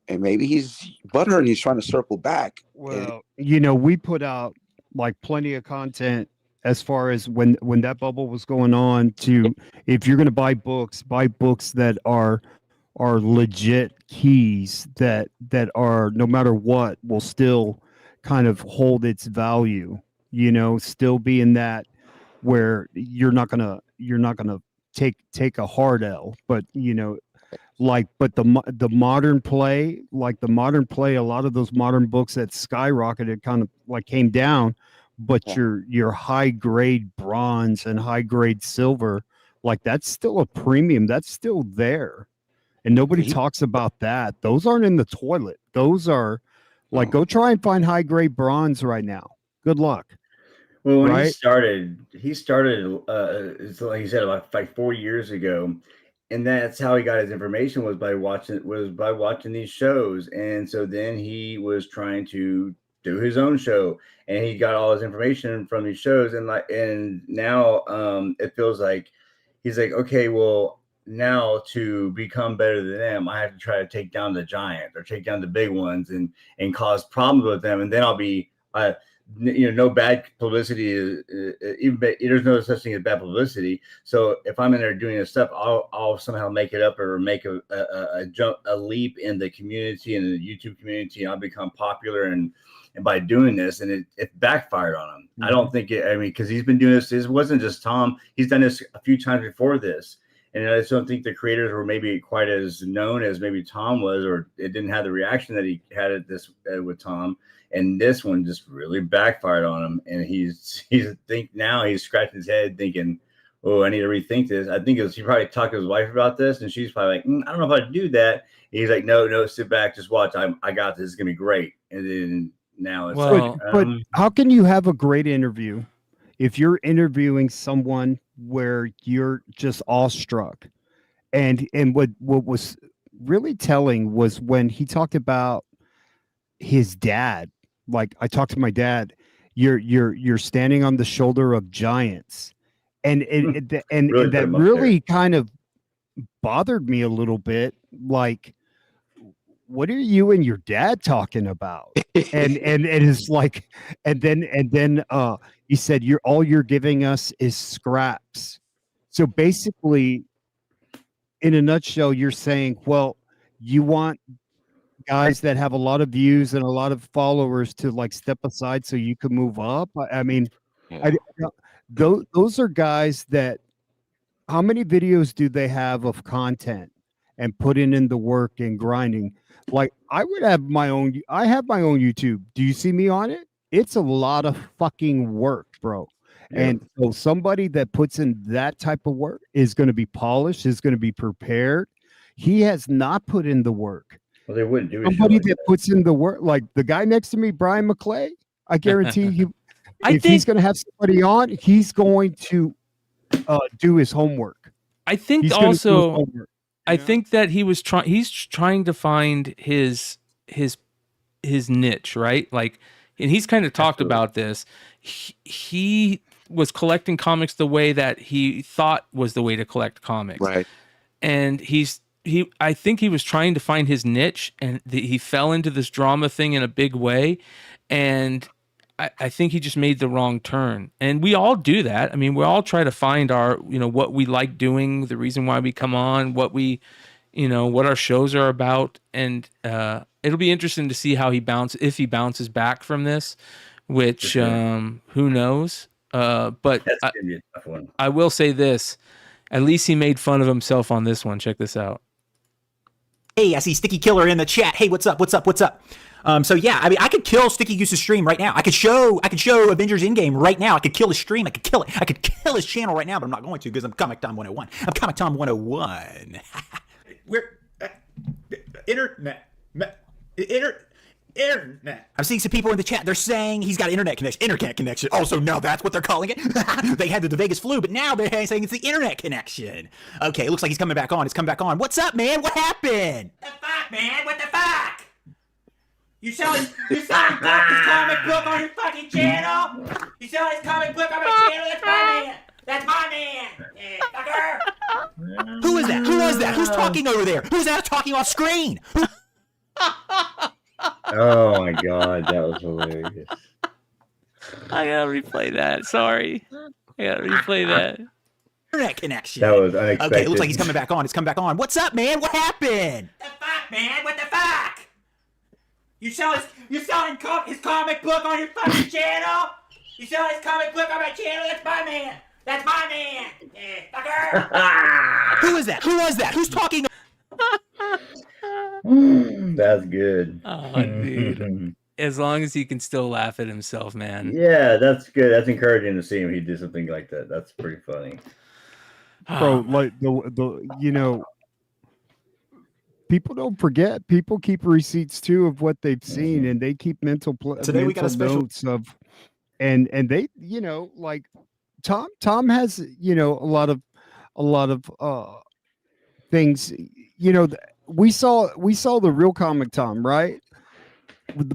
and maybe he's butthurt and he's trying to circle back. Well, we put out like plenty of content as far as when that bubble was going on, to, if you're going to buy books that are legit keys that are, no matter what, will still kind of hold its value, still be in that where you're not gonna take a hard L, but but the modern play, a lot of those modern books that skyrocketed kind of like came down. But your high grade bronze and high grade silver, like, that's still a premium. That's still there. and nobody talks about that. Those aren't in the toilet. Those are like, go try and find high grade bronze right now. Good luck. Well, when right? he started, it's like he said, about like 4 years ago, and that's how he got his information was by watching these shows. And so then he was trying to do his own show, and he got all his information from these shows. And now it feels like he's like, okay, well, now to become better than them, I have to try to take down the giant or take down the big ones and cause problems with them, and then I'll be no bad publicity there's no such thing as bad publicity. So if I'm in there doing this stuff, I'll somehow make it up or make a leap in the community and the YouTube community, and I'll become popular and by doing this, and it backfired on him. I don't think because he's been doing this. This wasn't just Tom. He's done this a few times before this. And I just don't think the creators were maybe quite as known as maybe Tom was, or it didn't have the reaction that he had at this with Tom. And this one just really backfired on him. And he's scratching his head thinking, oh, I need to rethink this. I think he probably talked to his wife about this, and she's probably like, I don't know if I'd do that. And he's like, no, sit back, just watch. I got this. It's gonna be great. And then now it's but how can you have a great interview if you're interviewing someone where you're just awestruck? And what was really telling was when he talked about his dad. Like, I talked to my dad, you're standing on the shoulder of giants, and that really kind of bothered me a little bit. Like, what are you and your dad talking about? and it's like, and then he said, all you're giving us is scraps. So basically, in a nutshell, you're saying, well, you want guys that have a lot of views and a lot of followers to like step aside so you can move up. I mean, those are guys that, how many videos do they have of content and putting in the work and grinding? Like, I have my own YouTube. Do you see me on it? It's a lot of fucking work, bro. Yeah. And so somebody that puts in that type of work is going to be polished, is going to be prepared. He has not put in the work. Well, they wouldn't do somebody that puts in the work, like the guy next to me, Brian McClay. I guarantee you, if he's going to have somebody on, he's going to do his homework. I think also, I think that he's trying to find his niche, right? Like, and he's kind of talked about this. He was collecting comics the way that he thought was the way to collect comics, right? And I think he was trying to find his niche, and he fell into this drama thing in a big way. And I think he just made the wrong turn. And we all do that. I mean, we all try to find our, what we like doing, the reason why we come on, what our shows are about. And it'll be interesting to see how if he bounces back from this, which who knows? But I will say this, at least he made fun of himself on this one. Check this out. Hey, I see Sticky Killer in the chat. Hey, what's up? So yeah, I mean, I could kill Sticky Goose's stream right now. I could show Avengers Endgame right now. I could kill his stream. I could kill it. I could kill his channel right now, but I'm not going to because I'm Comic Tom 101. I'm Comic Tom 101. We're internet. I'm seeing some people in the chat. They're saying he's got internet connection. Oh, so now that's what they're calling it? They had the Vegas flu, but now they're saying it's the internet connection. Okay, it looks like he's coming back on. It's coming back on. What's up, man? What happened? What the fuck, man? What the fuck? You selling his comic book on your fucking channel? You selling his comic book on my channel? That's my man. That's my man. Fucker. Who is that? Who was that? Who's talking over there? Who's that talking off screen? Oh my god, that was hilarious. I gotta replay that. Sorry. I gotta replay that. Internet connection. That was unexpected. Okay, it looks like he's coming back on. It's coming back on. What's up, man? What happened? The fuck, man? What the fuck? You selling his comic book on your fucking channel? You selling his comic book on my channel? That's my man. That's my man. Fucker. Who is that? Who was that? Who's talking? That's good. Oh, dude. As long as he can still laugh at himself, man. Yeah, that's good. That's encouraging to see him. He did something like that. That's pretty funny. Bro, like the people don't forget. People keep receipts too of what they've seen, and they keep mental Today we got a special notes of, and they, you know, like Tom has, you know, a lot of things, you know. We saw the real comic Tom, right?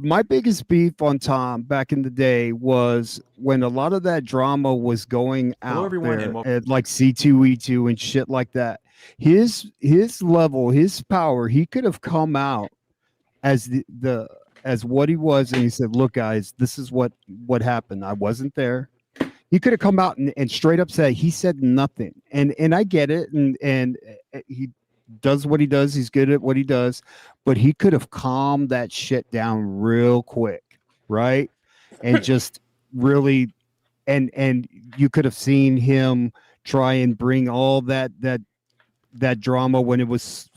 My biggest beef on Tom back in the day was when a lot of that drama was going Hello, out everyone, there and at like C2E2 and shit like that. His level, his power, he could have come out as the as what he was, and he said, "Look, guys, this is what happened. I wasn't there." He could have come out and straight up said he said nothing, and I get it, and he does what he does. He's good at what he does, but he could have calmed that shit down real quick, right? And just really, and you could have seen him try and bring all that drama when it was,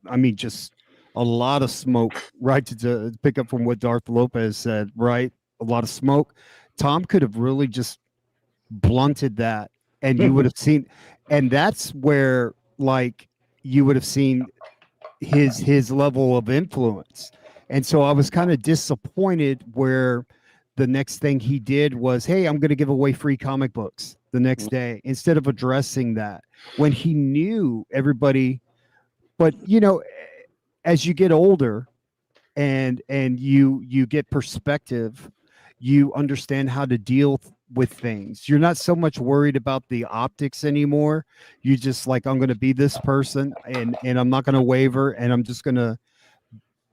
I mean, just a lot of smoke, right? To pick up from what Darth Lopez said, right? A lot of smoke. Tom could have really just blunted that, and you would have seen, and that's where, like, you would have seen his level of influence. And so I was kind of disappointed where the next thing he did was, hey, I'm going to give away free comic books the next day, instead of addressing that when he knew everybody. But, you know, as you get older and you get perspective, you understand how to deal with things. You're not so much worried about the optics anymore. You just like, I'm going to be this person, and I'm not going to waver, and I'm just going to.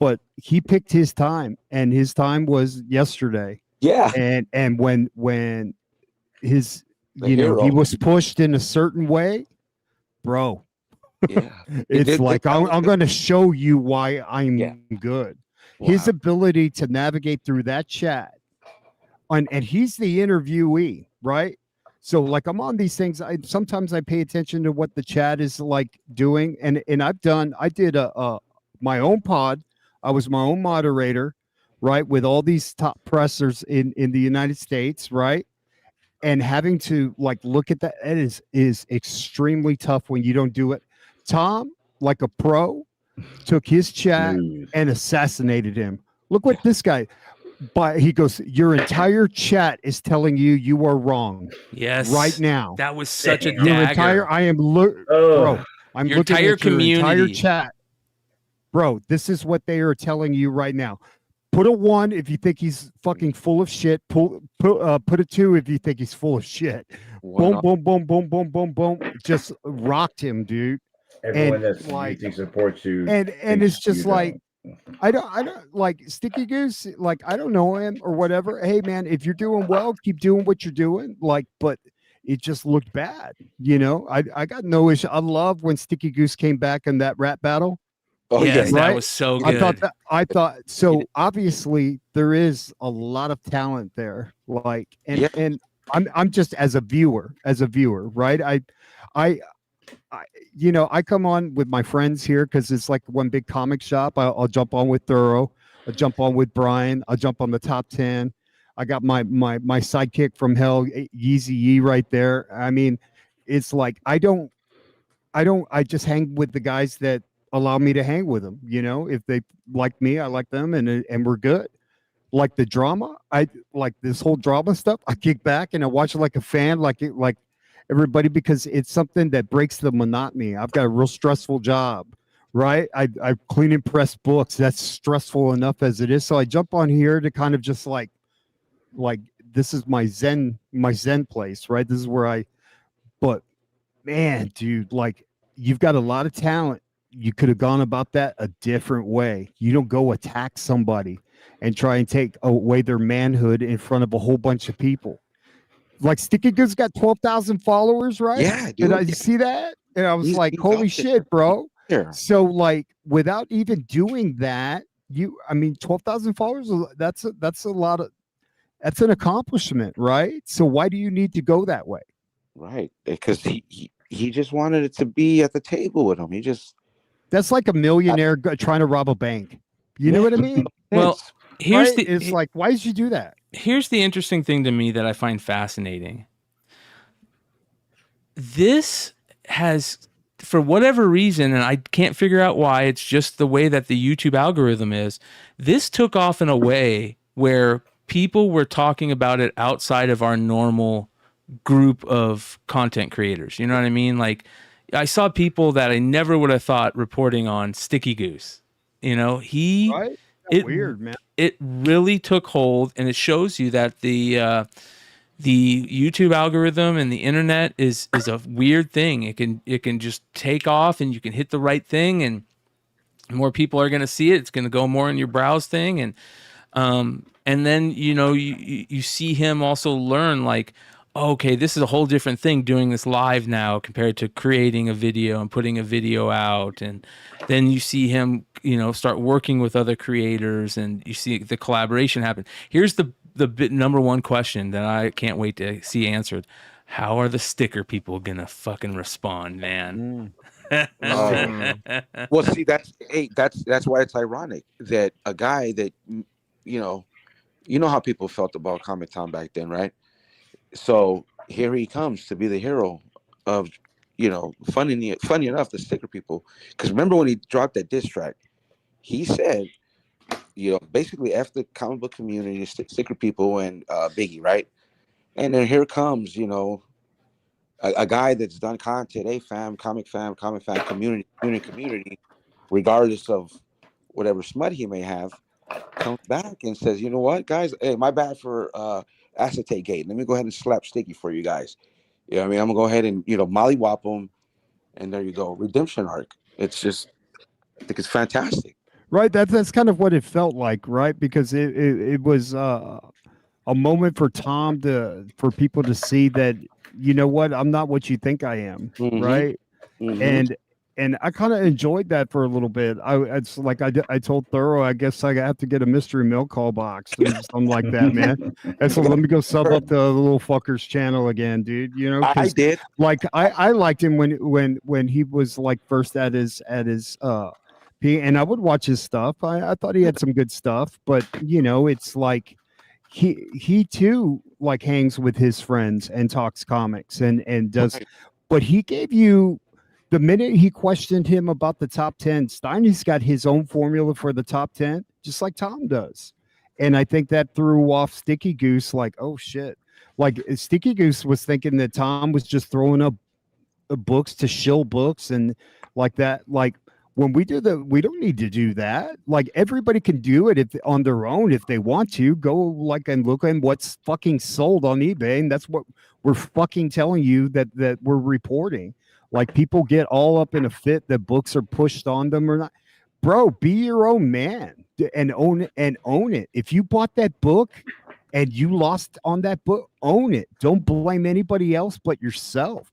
But he picked his time, and his time was yesterday. Yeah. And when his, The you know, he hero. was pushed in a certain way, bro. Yeah. It's like, I'm going to show you why I'm good. His ability to navigate through that chat, and he's the interviewee, right? So like, I'm on these things. Sometimes I pay attention to what the chat is like doing, and I did my own pod. I was my own moderator, right, with all these top pressers in the United States, right? And having to like look at that, it is extremely tough when you don't do it. Tom, like a pro, took his chat and assassinated him. Look what this guy. But he goes, your entire chat is telling you are wrong. Yes. Right now. That was such a your dagger. entire. I am bro. I'm Your looking entire at your entire community. chat, bro. This is what they are telling you right now. Put a 1 if you think he's fucking full of shit. Put a 2 if you think he's full of shit. Boom, boom, boom, boom, boom, boom, boom. Just rocked him, dude. Everyone And, that's like, like, supports you. and thinks it's just you like, don't. I don't like Sticky Goose. Like, I don't know him or whatever. Hey man, if you're doing well, keep doing what you're doing. Like, but it just looked bad. You know, I got no issue. I love when Sticky Goose came back in that rap battle. Oh, yes, right? that was so I thought good. I thought so. Obviously, there is a lot of talent there. Like, and I'm just as a viewer, right? I you know, I come on with my friends here because it's like one big comic shop. I'll jump on with Thorough. I'll jump on with Brian. I'll jump on the top 10. I got my sidekick from hell, Yeezy Yee, right there. I mean, it's like I just hang with the guys that allow me to hang with them. You know, if they like me, I like them, and we're good. Like the drama, I like this whole drama stuff. I kick back and I watch it like a fan, like everybody, because it's something that breaks the monotony. I've got a real stressful job, right? I clean and press books. That's stressful enough as it is. So I jump on here to kind of just like this is my zen place, right? This is where but man, dude, like, you've got a lot of talent. You could have gone about that a different way. You don't go attack somebody and try and take away their manhood in front of a whole bunch of people. Like Sticky Goose got 12,000 followers, right? Yeah, dude. Did I see that? And I was He's like, holy out there. shit, bro. Yeah. So like, without even doing that, 12,000 followers, that's a lot of, that's an accomplishment, right? So why do you need to go that way? Right. Because he just wanted it to be at the table with him. That's like a millionaire trying to rob a bank. You know what I mean? Well, here's right? It's like, why did you do that? Here's the interesting thing to me that I find fascinating. This has for whatever reason, and I can't figure out why, it's just the way that the YouTube algorithm is. This took off in a way where people were talking about it outside of our normal group of content creators. You know what I mean? Like, I saw people that I never would have thought reporting on Sticky Goose. You know, Right? Weird, man. It really took hold, and it shows you that the YouTube algorithm and the internet is a weird thing. It can just take off, and you can hit the right thing, and more people are going to see it. It's going to go more in your browse thing, and then you see him also learn, like, okay, this is a whole different thing doing this live now compared to creating a video and putting a video out. And then you see him, start working with other creators, and you see the collaboration happen. Here's the number one question that I can't wait to see answered. How are the sticker people going to fucking respond, man? Well, see, that's why it's ironic that a guy that, you know how people felt about Comic Tom back then, right? So here he comes to be the hero of, funny enough, the sticker people. Because remember when he dropped that diss track, he said, basically after the comic book community, sticker people, and Biggie, right? And then here comes, a guy that's done content, comic fam, community, regardless of whatever smut he may have, comes back and says, you know what, guys, hey, my bad for acetate gate. Let me go ahead and slap Sticky for you guys. You know what I mean? I'm gonna go ahead and mollywop them, and there you go, redemption arc. It's just, I think it's fantastic. Right, that's kind of what it felt like, right? Because it was a moment for Tom for people to see that, you know what, I'm not what you think I am, right? And I kind of enjoyed that for a little bit. It's like I told Thorough, I guess I have to get a mystery mail call box or something like that, man. And so let me go sub up the little fucker's channel again, dude. I did. Like I liked him when he was like first at his and I would watch his stuff. I thought he had some good stuff, but it's like he too like hangs with his friends and talks comics and does, but he gave you. The minute he questioned him about the top 10, Steiny's got his own formula for the top 10, just like Tom does. And I think that threw off Sticky Goose, like, oh shit. Like Sticky Goose was thinking that Tom was just throwing up books to shill books and like that. Like when we don't need to do that. Like everybody can do it on their own if they want to. Go like and look at what's fucking sold on eBay. And that's what we're fucking telling you that we're reporting. Like people get all up in a fit that books are pushed on them or not. Bro, be your own man and own it. If you bought that book and you lost on that book, own it. Don't blame anybody else but yourself.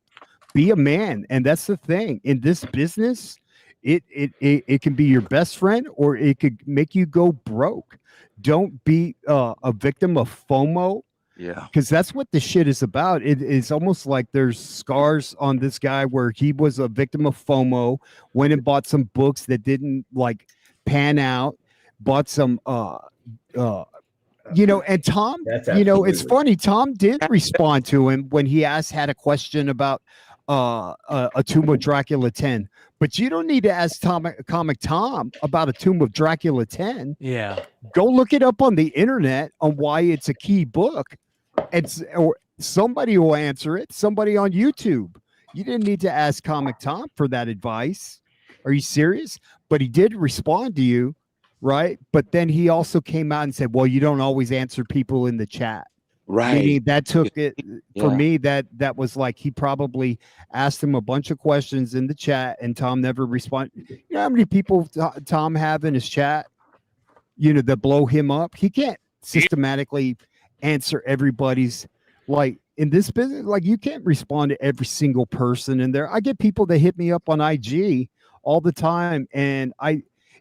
Be a man. And that's the thing. In this business, it can be your best friend or it could make you go broke. Don't be a victim of FOMO. Yeah, because that's what this shit is about. It's almost like there's scars on this guy where he was a victim of FOMO, went and bought some books that didn't like pan out, bought some and Tom, it's funny, Tom did respond to him when he had a question about a Tomb of Dracula 10. But you don't need to ask Comic Tom about a Tomb of Dracula 10. Yeah. Go look it up on the internet on why it's a key book. Or somebody will answer it. Somebody on YouTube. You didn't need to ask Comic Tom for that advice. Are you serious? But he did respond to you, right? But then he also came out and said, well, you don't always answer people in the chat. Right. Meaning that took it for me. That was like he probably asked him a bunch of questions in the chat, and Tom never responded. You know how many people Tom have in his chat? That blow him up. He can't systematically answer everybody's. Like in this business, like you can't respond to every single person in there. I get people that hit me up on IG all the time, and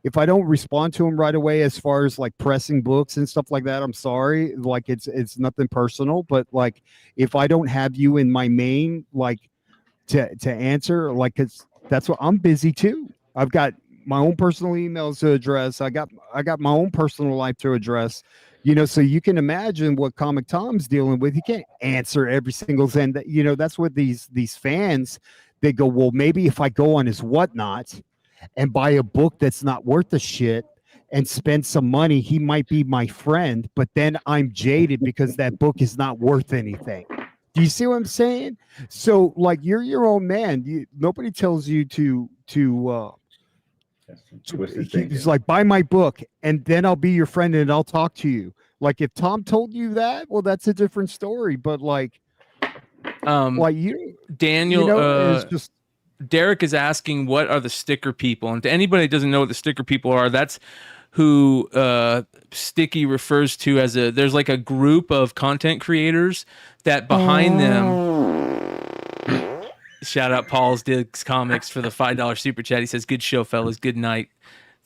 if I don't respond to them right away, as far as like pressing books and stuff like that, I'm sorry. Like it's nothing personal, but like if I don't have you in my main, like to answer, like that's what I'm busy too. I've got my own personal emails to address. I got my own personal life to address. So you can imagine what Comic Tom's dealing with. He can't answer every single thing. That that's what these fans they go, well, maybe if I go on his Whatnot and buy a book that's not worth a shit and spend some money, he might be my friend, but then I'm jaded because that book is not worth anything. Do you see what I'm saying? So like, you're your own man. Nobody tells you to he's like, buy my book and then I'll be your friend and I'll talk to you. Like if Tom told you that, well, that's a different story. But like you, Daniel, it's just Derek is asking, what are the sticker people? And to anybody that doesn't know what the sticker people are, that's who Sticky refers to as there's like a group of content creators that behind them. Shout out Paul's Goose Comics for the $5 super chat. He says, good show, fellas. Good night.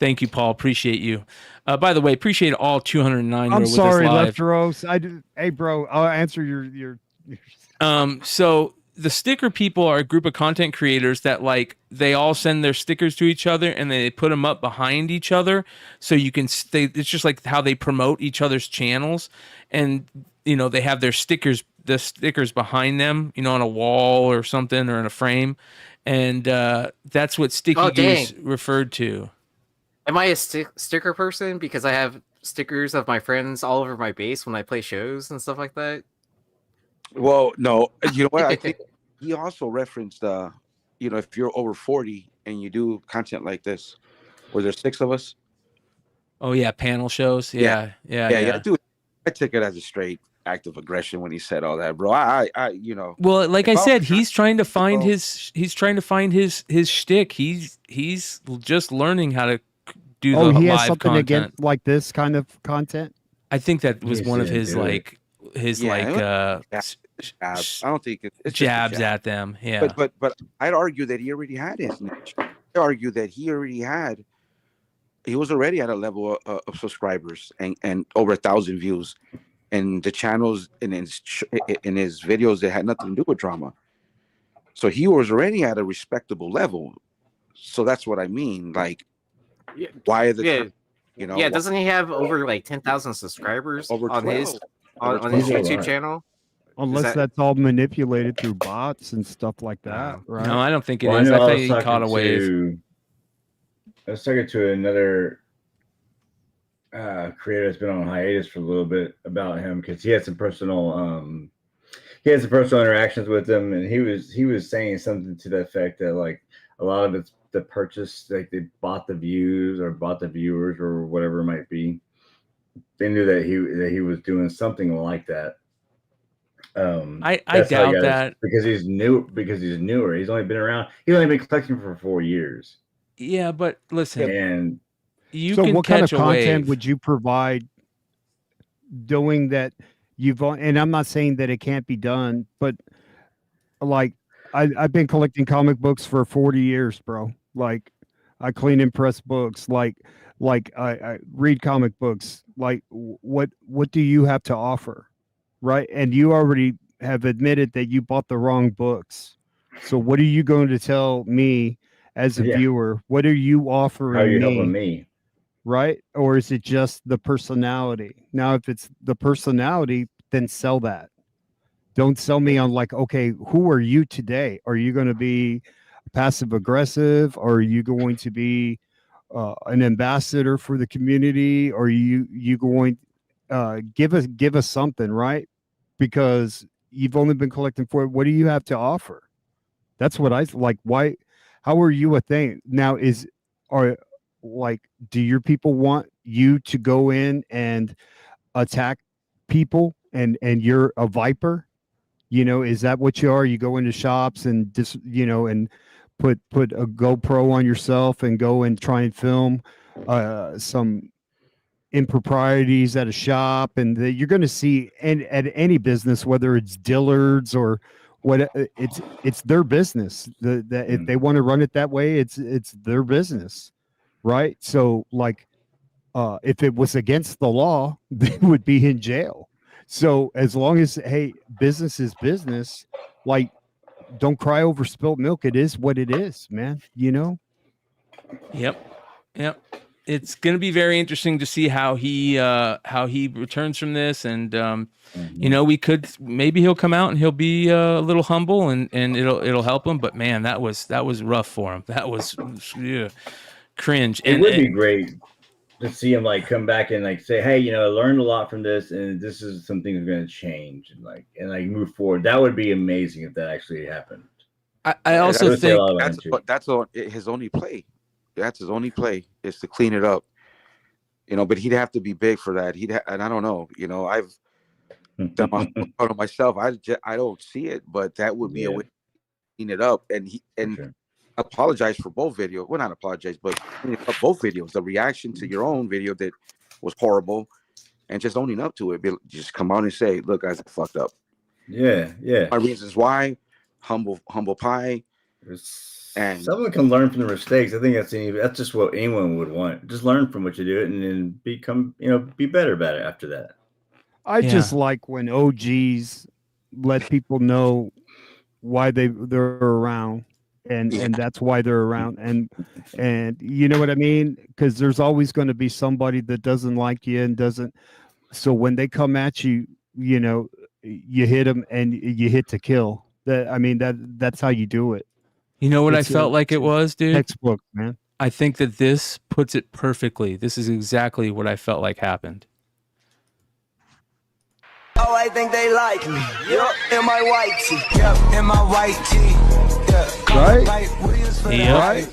Thank you, Paul. Appreciate you. By the way, appreciate all 209. I'm sorry, live. Left Rose. Hey, bro, I'll answer your. So the sticker people are a group of content creators that like they all send their stickers to each other and they put them up behind each other so you can it's just like how they promote each other's channels, and they have the stickers behind them, on a wall or something or in a frame, and that's what Sticky Goose referred to. Am I a sticker person because I have stickers of my friends all over my base when I play shows and stuff like that? Well, no, you know what? I think he also referenced, if you're over 40 and you do content like this, where there's 6 of us. Oh yeah, panel shows. Yeah. Dude, I took it as a straight act of aggression when he said all that, bro. Well, like I said, he's trying to find his shtick. He's just learning how to do the he has live something content against like this kind of content. I think that was one of his I don't think it's jabs at them. Yeah, but I'd argue that he already had his niche. I argue that he was already at a level of subscribers and over 1,000 views, and the channels in his videos that had nothing to do with drama. So he was already at a respectable level. So that's what I mean. Like, why are the doesn't he have over like 10,000 subscribers on his YouTube channel? Unless that's all manipulated through bots and stuff like that, right? No, I don't think it is. I think he caught a wave. I was talking to another creator that's been on hiatus for a little bit about him because he had some personal interactions with him, and he was saying something to the effect that like a lot of it's the purchase, like they bought the views or bought the viewers or whatever it might be. They knew that he was doing something like that. I doubt that because he's newer. He's only been around. He's only been collecting for 4 years. Yeah, but listen, and what kind of content would you provide doing that? And I'm not saying that it can't be done, but like I've been collecting comic books for 40 years, bro. Like I clean and press books. Like I read comic books. Like what do you have to offer? Right. And you already have admitted that you bought the wrong books. So what are you going to tell me as a viewer? What are you offering? How are you helping me? Right. Or is it just the personality? Now, if it's the personality, then sell that. Don't sell me on like, okay, who are you today? Are you going to be passive aggressive? Or are you going to be an ambassador for the community? Or are you going give us something, right? Because you've only been collecting for it. What do you have to offer? That's what I like. Why? How are you a thing now? Do your people want you to go in and attack people and you're a viper? Is that what you are? You go into shops and and put a GoPro on yourself and go and try and film some improprieties at a shop, and you're going to see at any business, whether it's Dillard's or what, it's their business. If they want to run it that way, it's their business, right? So like, if it was against the law, they would be in jail. So as long as business is business, like don't cry over spilt milk. It is what it is, man. Yep. it's going to be very interesting to see how he returns from this, and you know, maybe he'll come out and he'll be a little humble, and it'll help him. But man, that was rough for him. That was cringe. It would be great to see him like come back and like say, hey, you know, I learned a lot from this, and this is something that's going to change, and like move forward. That would be amazing if that actually happened. I also think that's his only play. That's his only play is to clean it up, you know. But he'd have to be big for that. And I don't know, you know. I've done my part of myself. I don't see it, but that would be a way to clean it up. And apologize for both videos. Well, not apologize, but clean up both videos. The reaction to your own video that was horrible, and just owning up to it. Just come out and say, "Look, guys, I fucked up." Yeah. My reasons why. Humble pie. And someone can learn from the mistakes. I think that's just what anyone would want. Just learn from what you do and then become, you know, be better about it after that. I just like when OGs let people know why they're around, and that's why they're around, and you know what I mean? Because there's always going to be somebody that doesn't like you and doesn't. So when they come at you, you know, you hit them and you hit to kill. That's how you do it. You know what I felt like it was, dude? Textbook, man. I think that this puts it perfectly. This is exactly what I felt like happened. Oh, I think they like me. Yep, in my white tee. Yep, in my white tee. Yeah. Right?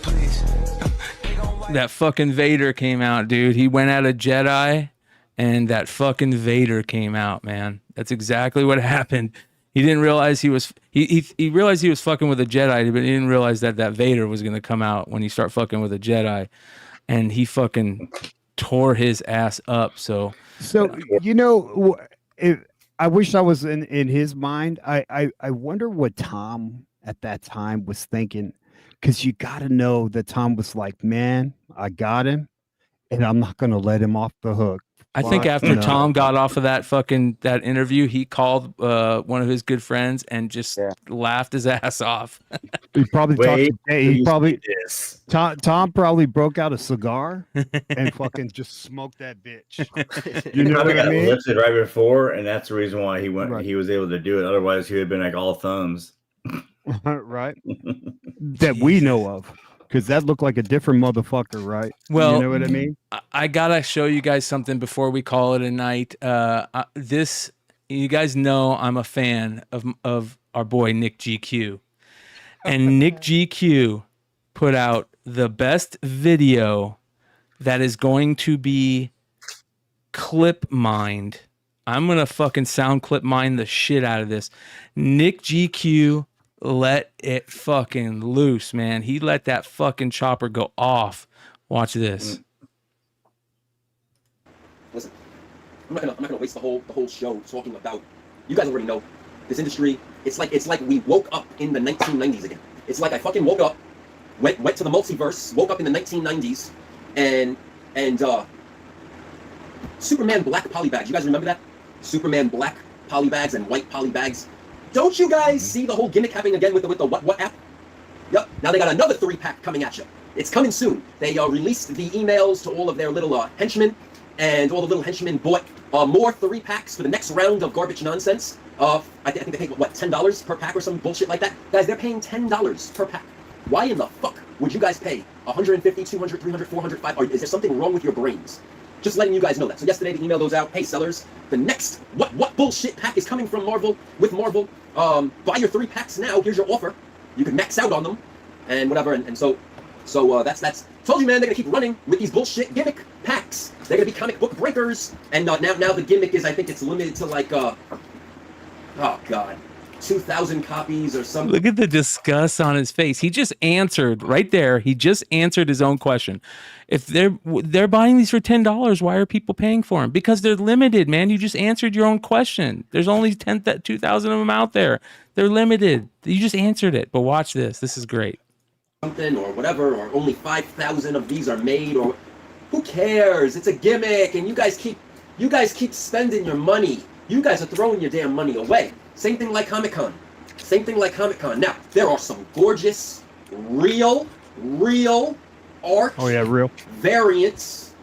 That fucking Vader came out, dude. He went out of Jedi, and that fucking Vader came out, man. That's exactly what happened. He didn't realize he realized he was fucking with a Jedi, but he didn't realize that Vader was going to come out when he start fucking with a Jedi, and he fucking tore his ass up. So you know, I wish I was in his mind. I wonder what Tom at that time was thinking, because you got to know that Tom was like, man, I got him, and I'm not going to let him off the hook. I think after Tom got off of that interview, he called one of his good friends and just laughed his ass off. He probably Tom probably broke out a cigar and fucking just smoked that bitch. You know what I mean? Lifted right before, and that's the reason why he went. Right. He was able to do it. Otherwise, he would have been like all thumbs. Right. That we know of. Because that looked like a different motherfucker, right? Well, you know what I mean? I gotta show you guys something before we call it a night. You guys know I'm a fan of our boy Nick GQ. And Nick GQ put out the best video that is going to be clip mined. I'm gonna fucking sound clip mine the shit out of this. Nick GQ let it fucking loose, man. He let that fucking chopper go off. Watch this. Listen, I'm not gonna waste the whole show talking about. You guys already know this industry. It's like we woke up in the 1990s again. It's like I fucking woke up, went to the multiverse, woke up in the 1990s, and Superman black polybags. You guys remember that? Superman black polybags and white polybags. Don't you guys see the whole gimmick happening again with the what app? Yep. Now they got another 3-pack coming at you. It's coming soon. They released the emails to all of their little henchmen, and all the little henchmen bought more 3-packs for the next round of garbage nonsense. I think they paid what, $10 per pack or some bullshit like that. Guys, they're paying $10 per pack. Why in the fuck would you guys pay 150, 200, 300, 400, 500? Is there something wrong with your brains? Just letting you guys know that. So yesterday the email goes out. Hey sellers, the next what bullshit pack is coming from Marvel with Marvel. Buy your 3 packs now. Here's your offer. You can max out on them, and whatever. And so that's told you, man. They're gonna keep running with these bullshit gimmick packs. They're gonna be comic book breakers. And now the gimmick is, I think it's limited to like oh god, 2,000 copies or something. Look at the disgust on his face. He just answered right there. He just answered his own question. If they're buying these for $10, why are people paying for them? Because they're limited, man. You just answered your own question. There's only 2,000 of them out there. They're limited. You just answered it. But watch this. This is great. Something or whatever, or only 5,000 of these are made, or who cares? It's a gimmick, and you guys keep spending your money. You guys are throwing your damn money away. Same thing like Comic-Con. Now, there are some gorgeous, real arch real variants,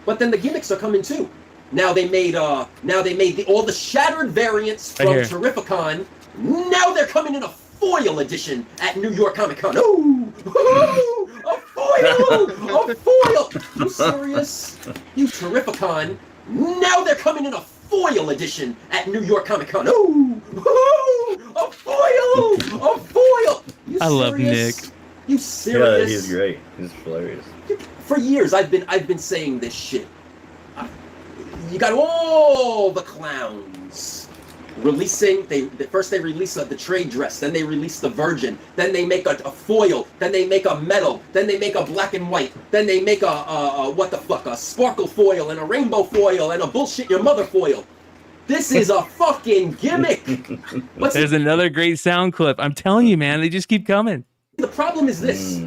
but then the gimmicks are coming too. Now they made all the shattered variants from Terrificon. Now they're coming in a foil edition at New York Comic Con. Ooh, a foil, a foil. You serious? You Terrificon. Now they're coming in a foil edition at New York Comic Con. Ooh, a foil, a foil. You I love Nick. You serious? Yeah, he's great. He's hilarious. For years, I've been saying this shit. You got all the clowns releasing. First they release the trade dress, then they release the Virgin, then they make a foil, then they make a metal, then they make a black and white, then they make a sparkle foil and a rainbow foil and a bullshit your mother foil. This is a fucking gimmick. There's another great sound clip. I'm telling you, man, they just keep coming. The problem is this.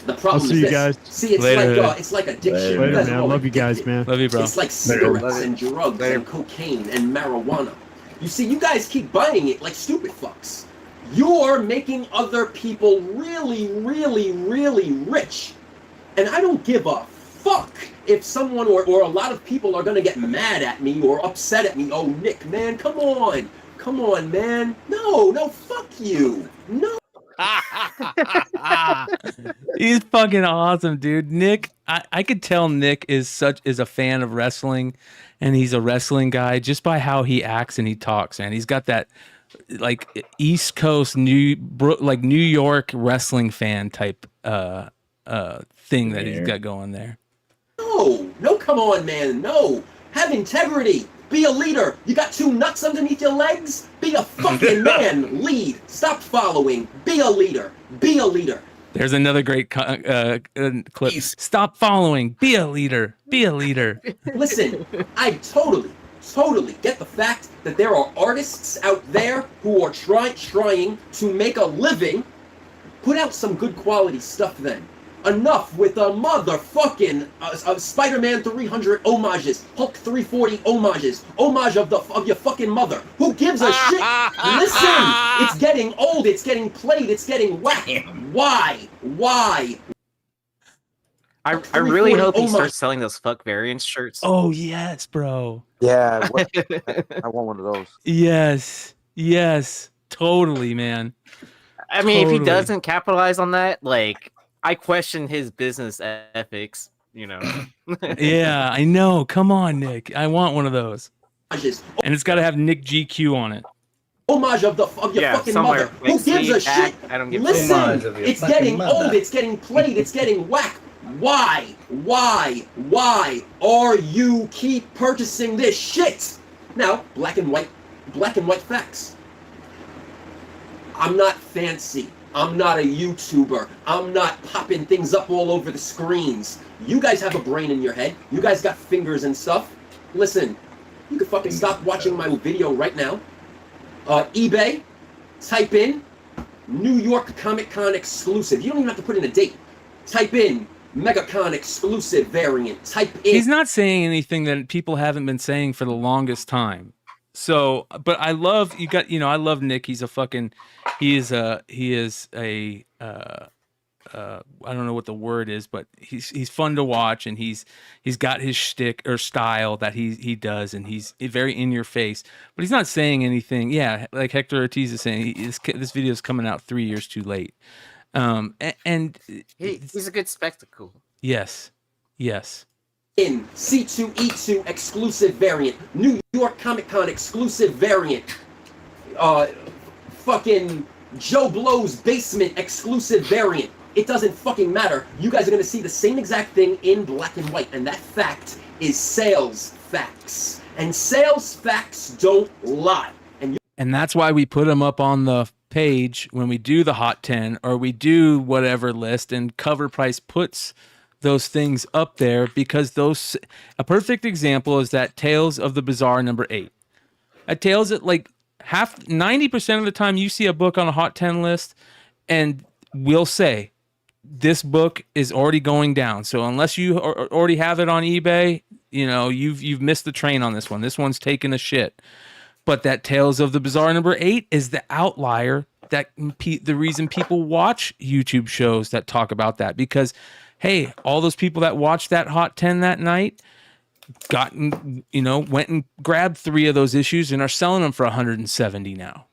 The problem I'll see is you this. guys. See, it's like addiction. Later, man. I love you guys, man. Love you, bro. It's like cigarettes and drugs and cocaine and marijuana. You see, you guys keep buying it like stupid fucks. You're making other people really, really, really rich. And I don't give a fuck if someone or a lot of people are going to get mad at me or upset at me. Oh, Nick, man, come on. Come on, man. No, fuck you. No. He's fucking awesome, dude. Nick, I could tell Nick is a fan of wrestling, and he's a wrestling guy just by how he acts and he talks. And he's got that like East Coast New York wrestling fan type thing that he's got going there. No, come on, man. No, have integrity. Be a leader. You got two nuts underneath your legs? Be a fucking man. Lead. Stop following. Be a leader. Be a leader. There's another great clip. Stop following. Be a leader. Be a leader. Listen, I totally get the fact that there are artists out there who are trying to make a living. Put out some good quality stuff then. Enough with the motherfucking Spider-Man 300 homages, Hulk 340 homages, homage of your fucking mother. Who gives a shit? Listen, it's getting old, it's getting played, it's getting whacked. Why? I really hope he starts selling those fuck variants shirts. Oh yes, bro. Yeah, I want one of those. Yes, totally, man. I mean, if he doesn't capitalize on that, like, I question his business ethics, you know. Yeah, I know. Come on, Nick. I want one of those. And it's got to have Nick GQ on it. Homage of your fucking mother. Who gives a shit? I don't give Listen, it's getting old, it's getting played, it's getting whacked. Why are you keep purchasing this shit? Now, black and white facts. I'm not fancy. I'm not a YouTuber. I'm not popping things up all over the screens. You guys have a brain in your head. You guys got fingers and stuff. Listen, you can fucking stop watching my video right now. eBay, type in New York Comic Con exclusive. You don't even have to put in a date. Type in MegaCon exclusive variant. Type in. He's not saying anything that people haven't been saying for the longest time. So, but I love I love Nick. He is a I don't know what the word is, but he's fun to watch, and he's got his shtick or style that he does, and he's very in your face. But he's not saying anything. Yeah, like Hector Ortiz is saying, this video is coming out 3 years too late. And he's a good spectacle. Yes. In C2E2 exclusive variant, New York Comic Con exclusive variant, fucking Joe Blow's basement exclusive variant. It doesn't fucking matter. You guys are gonna see the same exact thing in black and white, and that fact is sales facts. And sales facts don't lie. And that's why we put them up on the page when we do the Hot 10 or we do whatever list, and Cover Price puts those things up there because a perfect example is that Tales of the Bizarre number 8. At Tales, at like 90% of the time you see a book on a Hot 10 list, and we'll say this book is already going down. So unless you already have it on eBay, you've missed the train on this one. This one's taking a shit. But that Tales of the Bizarre number 8 is the outlier, that the reason people watch YouTube shows that talk about that, because hey, all those people that watched that Hot 10 that night went and grabbed 3 of those issues and are selling them for 170 now.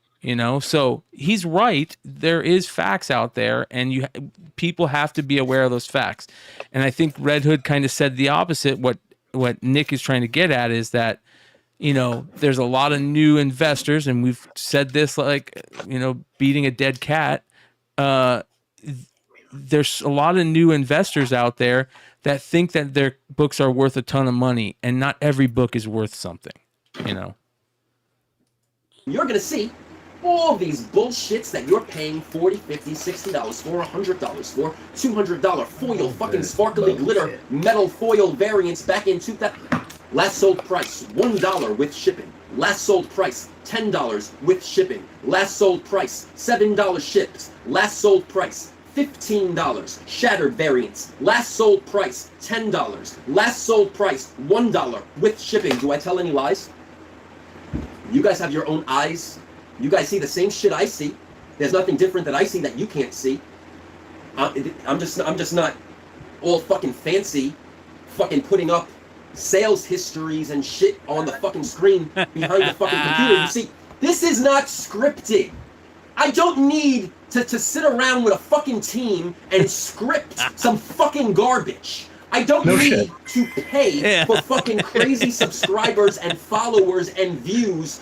So he's right. There is facts out there, and people have to be aware of those facts. And I think Red Hood kind of said the opposite. What Nick is trying to get at is that, there's a lot of new investors, and we've said this beating a dead cat. There's a lot of new investors out there that think that their books are worth a ton of money, and not every book is worth something, You're going to see all these bullshits that you're paying $40, $50, $60 for, $100 for, $200 foil, fucking sparkly glitter metal foil variants back in 2000. Last sold price, $1 with shipping. Last sold price, $10 with shipping. Last sold price, $7 shipped. Last sold price, $15. Shattered variants. Last sold price, $10. Last sold price, $1 with shipping. Do I tell any lies? You guys have your own eyes. You guys see the same shit I see. There's nothing different that I see that you can't see. I'm just not all fucking fancy, fucking putting up sales histories and shit on the fucking screen behind the fucking computer. You see, this is not scripted. I don't need to sit around with a fucking team and script some fucking garbage. I don't need to pay for fucking crazy subscribers and followers and views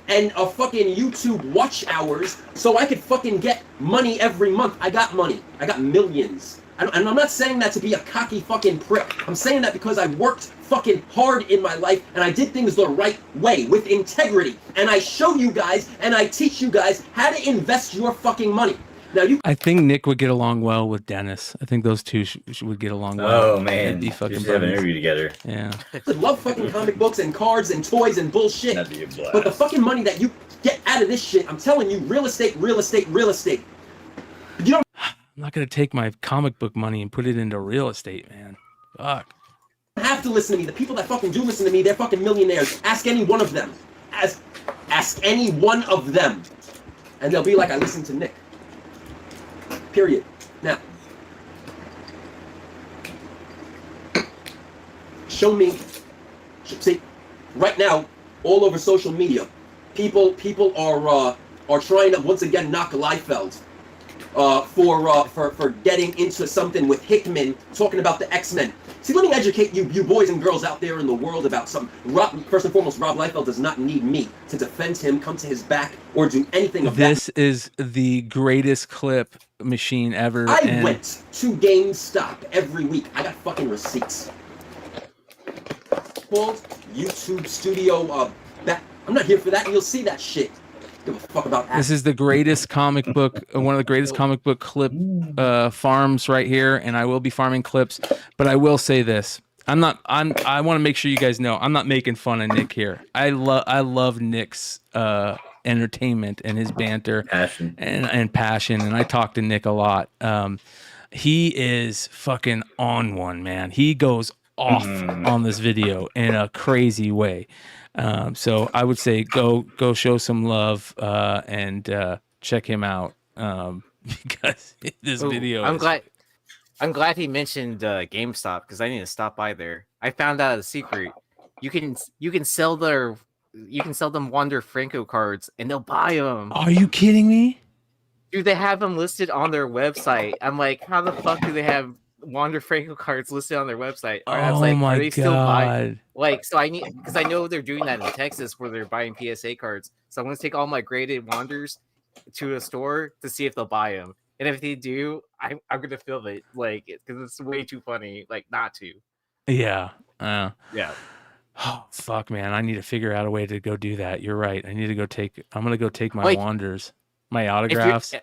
and a fucking YouTube watch hours so I could fucking get money every month. I got money. I got millions. And I'm not saying that to be a cocky fucking prick. I'm saying that because I worked fucking hard in my life and I did things the right way with integrity. And I show you guys and I teach you guys how to invest your fucking money. Now I think Nick would get along well with Dennis. I think those two would get along well. Oh man, be fucking have an interview together. Yeah. I love fucking comic books and cards and toys and bullshit. That'd be a blast. But the fucking money that you get out of this shit, I'm telling you, real estate, real estate, real estate. You don't. I'm not gonna take my comic book money and put it into real estate, man. Fuck. Have to listen to me. The people that fucking do listen to me, they're fucking millionaires. Ask any one of them. Ask any one of them, and they'll be like, I listened to Nick. Period. Now, show me. See, right now, all over social media, people are trying to once again knock Liefeld for getting into something with Hickman, talking about the X-Men. See, let me educate you boys and girls out there in the world about something. First and foremost, Rob Liefeld does not need me to defend him, come to his back, or do anything of that. This is the greatest clip machine ever. I went to GameStop every week. I got fucking receipts. Called YouTube Studio. I'm not here for that, and you'll see that shit. Give a fuck about that. This is the greatest comic book, one of the greatest comic book clip farms right here, and I will be farming clips. But I will say this: I want to make sure you guys know I'm not making fun of Nick here. I love Nick's entertainment and his banter and passion, and I talk to Nick a lot. He is fucking on one, man. He goes off on this video in a crazy way. So I would say go show some love and check him out because this video. I'm glad he mentioned GameStop because I need to stop by there. I found out a secret. You can sell them Wander Franco cards and they'll buy them. Are you kidding me? Dude, they have them listed on their website. I'm like, how the fuck do they have Wander Franco cards listed on their website? I was like, my are they still buying? God. So I need, because I know they're doing that in Texas where they're buying PSA cards. So I'm going to take all my graded Wanders to a store to see if they'll buy them. And if they do, I'm going to film it, because it's way too funny, not to. Yeah. Yeah. Oh, fuck, man. I need to figure out a way to go do that. You're right. I'm going to go take my Wanders, my autographs.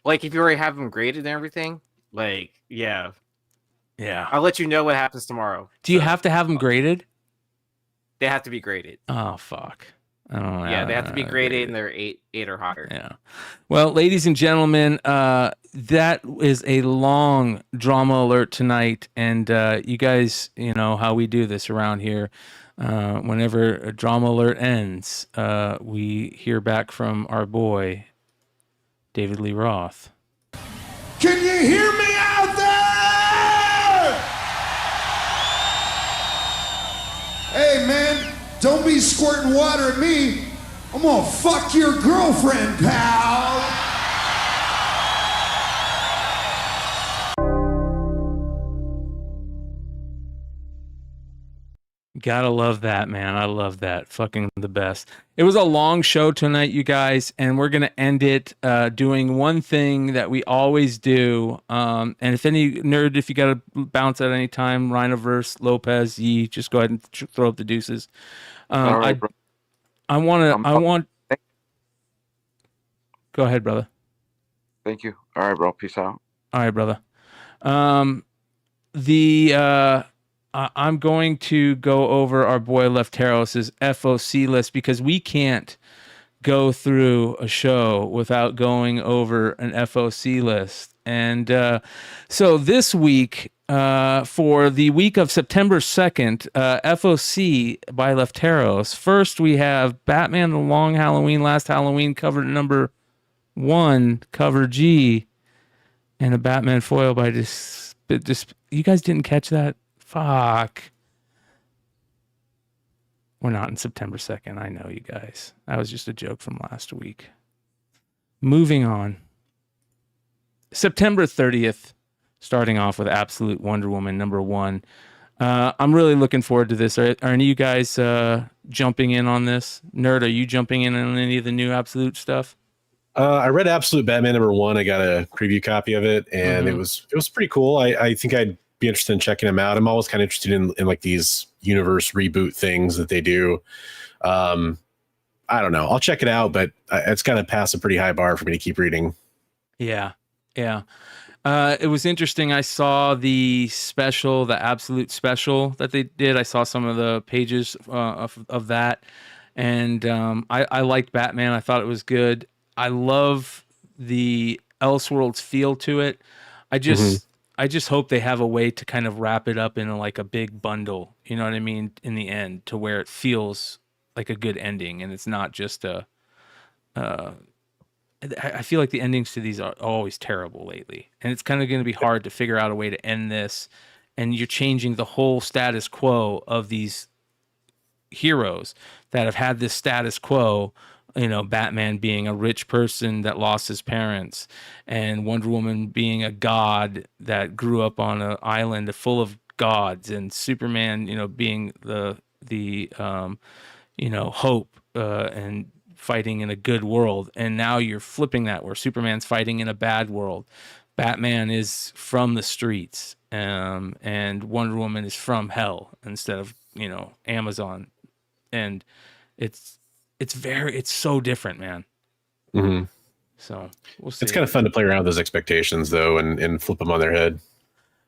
If you already have them graded and everything, yeah. Yeah. I'll let you know what happens tomorrow. Do you have to have them graded? They have to be graded. Oh, fuck. I don't know. Yeah, they have to be graded and they're 8 or higher. Yeah. Well, ladies and gentlemen, that is a long drama alert tonight. And you guys, know how we do this around here. Whenever a drama alert ends, we hear back from our boy, David Lee Roth. Can you hear me out there? Hey, man, don't be squirting water at me. I'm gonna fuck your girlfriend, pal. Gotta love that, man. I love that. Fucking the best. It was a long show tonight, you guys, and we're gonna end it doing one thing that we always do. And if you gotta bounce at any time, Rhinoverse, Lopez, Yee, just go ahead and throw up the deuces. All right, bro. I want. Go ahead, brother. Thank you. All right, bro. Peace out. All right, brother. I'm going to go over our boy Lefteros' FOC list because we can't go through a show without going over an FOC list. And so this week, for the week of September 2nd, FOC by Lefteros. First, we have Batman The Long Halloween, Last Halloween, cover number 1, cover G, and a Batman foil by you guys didn't catch that? Fuck. We're not in September 2nd. I know, you guys. That was just a joke from last week. Moving on. September 30th, starting off with Absolute Wonder Woman number 1. I'm really looking forward to this. Are any of you guys jumping in on this? Nerd, are you jumping in on any of the new Absolute stuff? I read Absolute Batman number 1. I got a preview copy of it, and it was pretty cool. I think I'd be interested in checking them out. I'm always kind of interested in like these universe reboot things that they do. I don't know. I'll check it out, but it's got to pass a pretty high bar for me to keep reading. Yeah. It was interesting. I saw the Absolute special that they did. I saw some of the pages of that, and I liked Batman. I thought it was good. I love the Elseworlds feel to it. I just hope they have a way to kind of wrap it up in like a big bundle, you know what I mean, in the end, to where it feels like a good ending and it's not just I feel like the endings to these are always terrible lately, and it's kind of going to be hard to figure out a way to end this, and you're changing the whole status quo of these heroes that have had this status quo. You know, Batman being a rich person that lost his parents, and Wonder Woman being a god that grew up on an island full of gods, and Superman, you know, being the hope and fighting in a good world. And now you're flipping that, where Superman's fighting in a bad world. Batman is from the streets, and Wonder Woman is from hell instead of, you know, Amazon. And it's so different, man. Mm-hmm. So we'll see. It's kind of fun to play around with those expectations, though, and flip them on their head.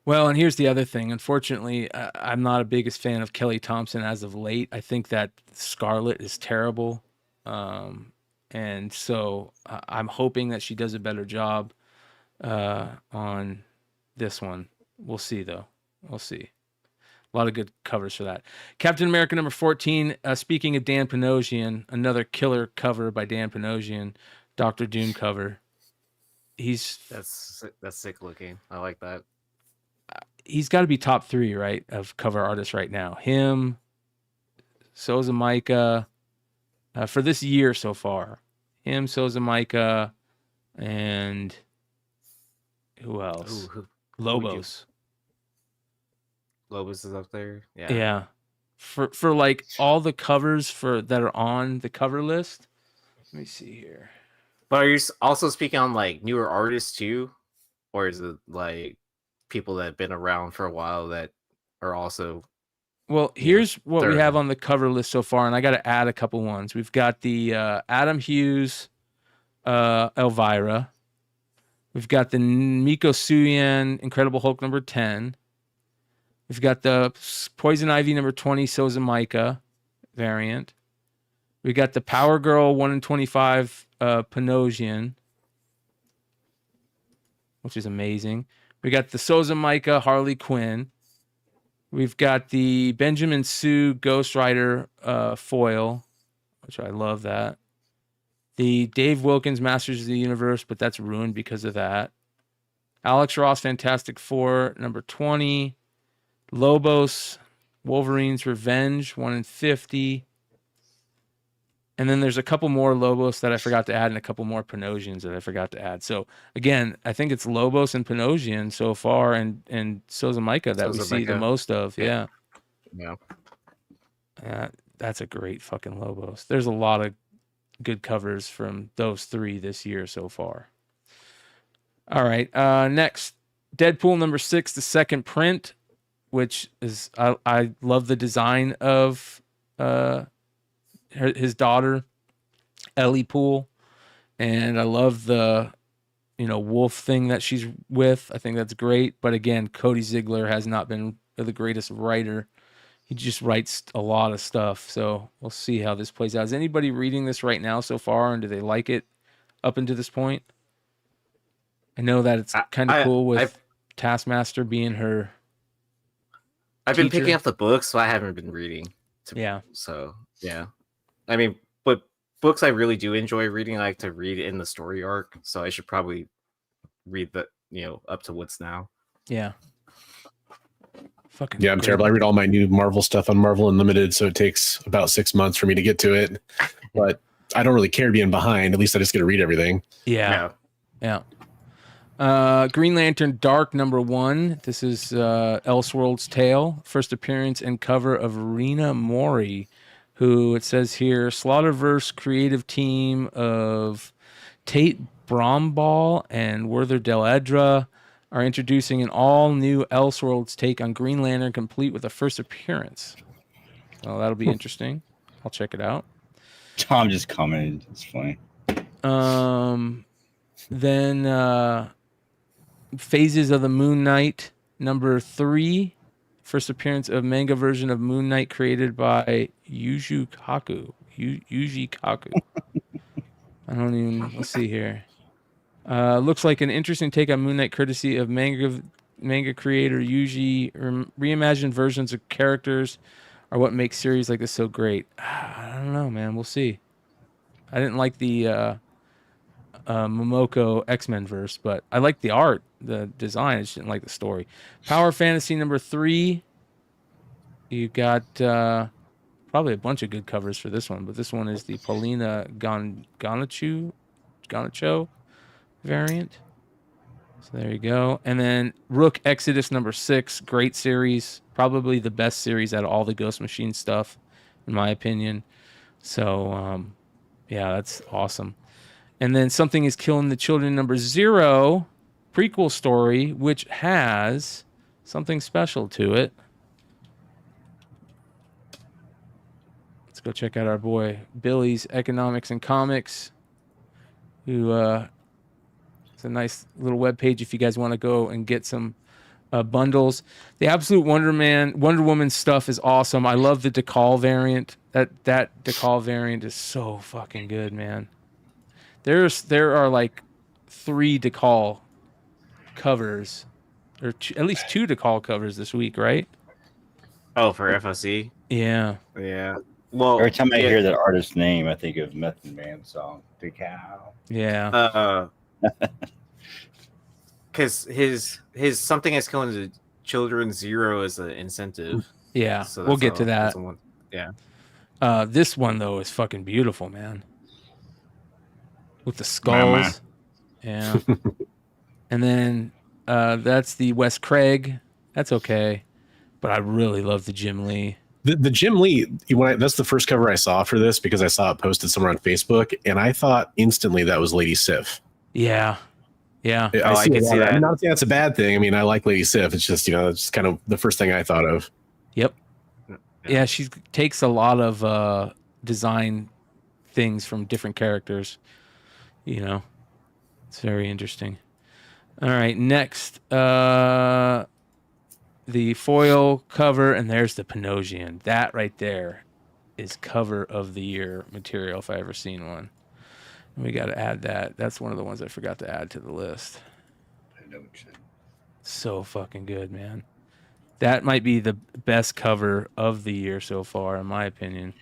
Well, and here's the other thing. Unfortunately, I'm not a biggest fan of Kelly Thompson as of late. I think that Scarlet is terrible. And so I'm hoping that she does a better job on this one. We'll see, though. We'll see. A lot of good covers for that. Captain America number 14. Speaking of Dan Panosian, another killer cover by Dan Panosian. Dr. Doom cover. That's sick looking. I like that. He's got to be top 3, right, of cover artists right now. Him, Souza Micah, for this year so far. Him, Souza Micah, and who else? Lobos. Lobos is up there. Yeah. For like all the covers that are on the cover list. Let me see here. But are you also speaking on like newer artists too, or is it like people that have been around for a while that are also? Well, here's what we have on the cover list so far, and I got to add a couple ones. We've got the Adam Hughes, Elvira. We've got the Miko Suyan Incredible Hulk number 10. We've got the Poison Ivy number 20 Souza Micah variant. We got the Power Girl 1 in 25 Panosian, which is amazing. We got the Souza Micah Harley Quinn. We've got the Benjamin Sue Ghost Rider foil, which I love that. The Dave Wilkins Masters of the Universe, but that's ruined because of that. Alex Ross Fantastic Four number 20. Lobos Wolverine's Revenge, 1 in 50. And then there's a couple more Lobos that I forgot to add and a couple more Panosians that I forgot to add. So again, I think it's Lobos and Panosian so far, and Sozamaika that we see the most of. Yeah. That's a great fucking Lobos. There's a lot of good covers from those three this year so far. All right. Next, Deadpool number 6, the second print, which is I love the design of his daughter, Ellie Poole, and I love the wolf thing that she's with. I think that's great. But again, Cody Ziegler has not been the greatest writer. He just writes a lot of stuff. So we'll see how this plays out. Is anybody reading this right now so far, and do they like it up until this point? I know that it's kind of cool with Taskmaster being her. I've been picking up the books, so I haven't been reading. So yeah. I mean, but books I really do enjoy reading. I like to read in the story arc, so I should probably read the up to what's now. Yeah. Yeah, I'm terrible. I read all my new Marvel stuff on Marvel Unlimited, so it takes about 6 months for me to get to it. But I don't really care being behind. At least I just get to read everything. Yeah. Green Lantern Dark number 1. This is Elseworld's Tale. First appearance and cover of Rena Mori, who it says here, Slaughterverse creative team of Tate Bromball and Werther Del Edra are introducing an all-new Elseworlds take on Green Lantern, complete with a first appearance. So that'll be interesting. I'll check it out. Tom just commented. It's funny. Then Phases of the Moon Knight number 3. First appearance of manga version of Moon Knight created by Yuji Kaku. I don't even. Let's see here. Looks like an interesting take on Moon Knight, courtesy of manga creator Yuji. Reimagined versions of characters are what makes series like this so great. I don't know, man. We'll see. I didn't like the Momoko X-Men verse, but I like the art, the design. I just didn't like the story. Power Fantasy number 3. You got probably a bunch of good covers for this one, but this one is the Paulina Ganacho variant. So there you go. And then Rook Exodus number 6, great series, probably the best series out of all the Ghost Machine stuff, in my opinion. So yeah, that's awesome. And then Something is Killing the Children number 0, prequel story, which has something special to it. Let's go check out our boy Billy's Economics and Comics, who it's a nice little webpage if you guys want to go and get some bundles. The Absolute Wonder Woman stuff is awesome. I love the Decal variant. That Decal variant is so fucking good, man. There are like 3 Decal covers, or at least 2 Decal covers this week, right? Oh, for FOC? Yeah. Yeah. Well, every time I hear that artist's name, I think of Method Man song, Decal. Yeah. Because his Something is Killing the Children 0 is an incentive. Yeah, so we'll get to that. Yeah. This one though is fucking beautiful, man. With the skulls. Yeah. And then that's the Wes Craig. That's okay. But I really love the Jim Lee. The Jim Lee, that's the first cover I saw for this because I saw it posted somewhere on Facebook, and I thought instantly that was Lady Sif. Yeah. Yeah. I can see that. I'm not saying that's a bad thing. I mean, I like Lady Sif. It's just, it's kind of the first thing I thought of. Yep. Yeah, she takes a lot of design things from different characters. It's very interesting. All right, next, the foil cover, and there's the Panosian. That right there is cover of the year material if I ever seen one. We got to add that. That's one of the ones I forgot to add to the list. So fucking good, man. That might be the best cover of the year so far, in my opinion.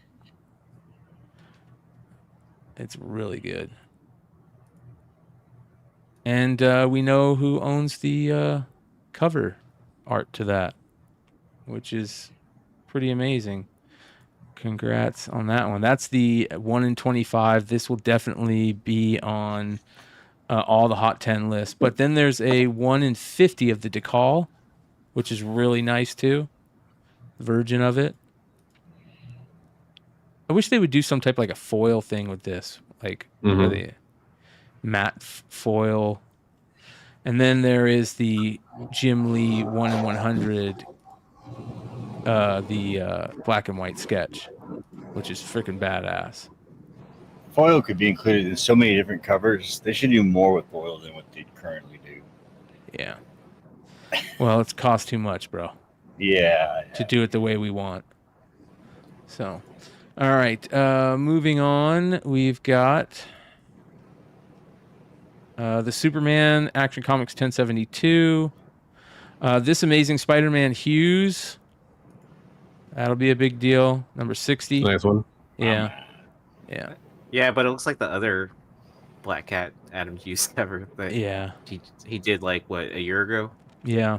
It's really good. And we know who owns the cover art to that, which is pretty amazing. Congrats on that one. That's the 1 in 25. This will definitely be on all the Hot 10 lists. But then there's a 1 in 50 of the Decal, which is really nice too. Version of it. I wish they would do some type like a foil thing with this, like where they matte foil. And then there is the Jim Lee 1 in 100, the black and white sketch, which is freaking badass. Foil could be included in so many different covers. They should do more with foil than what they currently do. Yeah. Well, it's cost too much, bro. Yeah. To do it the way we want. So, all right. Moving on, we've got the Superman Action Comics 1072. This Amazing Spider-Man Hughes. That'll be a big deal. Number 60. Nice one. Yeah. Yeah. Yeah, but it looks like the other Black Cat Adam Hughes cover that he did like what, a year ago? Yeah.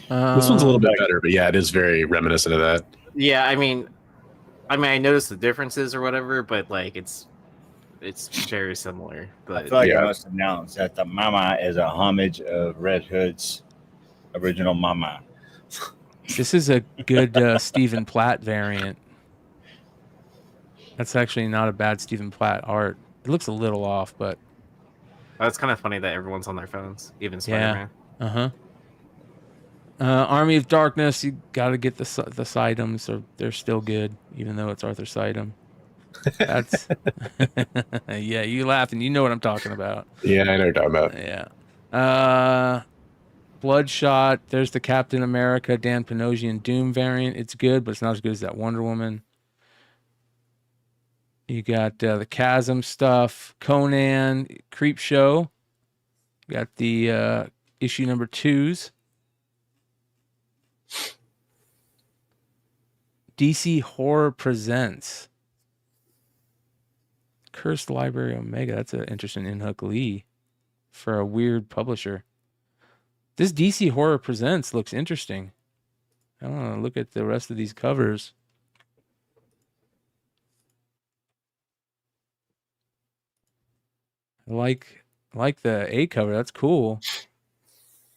This one's a little bit better, but yeah, it is very reminiscent of that. Yeah, I mean I noticed the differences or whatever, but like it's very similar. But I feel like I must announce that the Mama is a homage of Red Hood's original Mama. This is a good Stephen Platt variant. That's actually not a bad Stephen Platt art. It looks a little off, but it's kind of funny that everyone's on their phones, even Spider-Man. Yeah. Army of Darkness. You got to get the Sidems, or they're still good, even though it's Arthur Sidem. That's yeah. You laughing? You know what I'm talking about. Yeah, I know what you're talking about. Yeah. Bloodshot. There's the Captain America Dan Panosian Doom variant. It's good, but it's not as good as that Wonder Woman. You got the Chasm stuff, Conan, Creep Show. You got the issue number 2s. DC Horror Presents Cursed Library Omega. That's an interesting in-hook Lee for a weird publisher. This DC Horror Presents looks interesting. I want to look at the rest of these covers. I like the A cover. That's cool.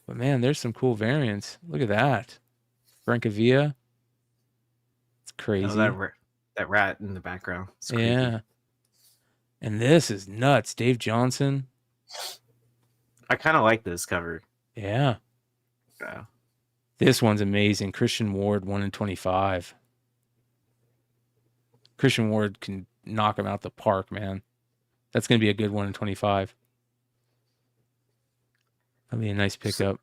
But man, there's some cool variants. Look at that. Francavilla. It's crazy. Oh, that rat in the background. It's creepy. Yeah. And this is nuts. Dave Johnson. I kind of like this cover. Yeah. Yeah. This one's amazing. Christian Ward, 1 in 25. Christian Ward can knock him out the park, man. That's going to be a good 1 in 25. That'll be a nice pickup.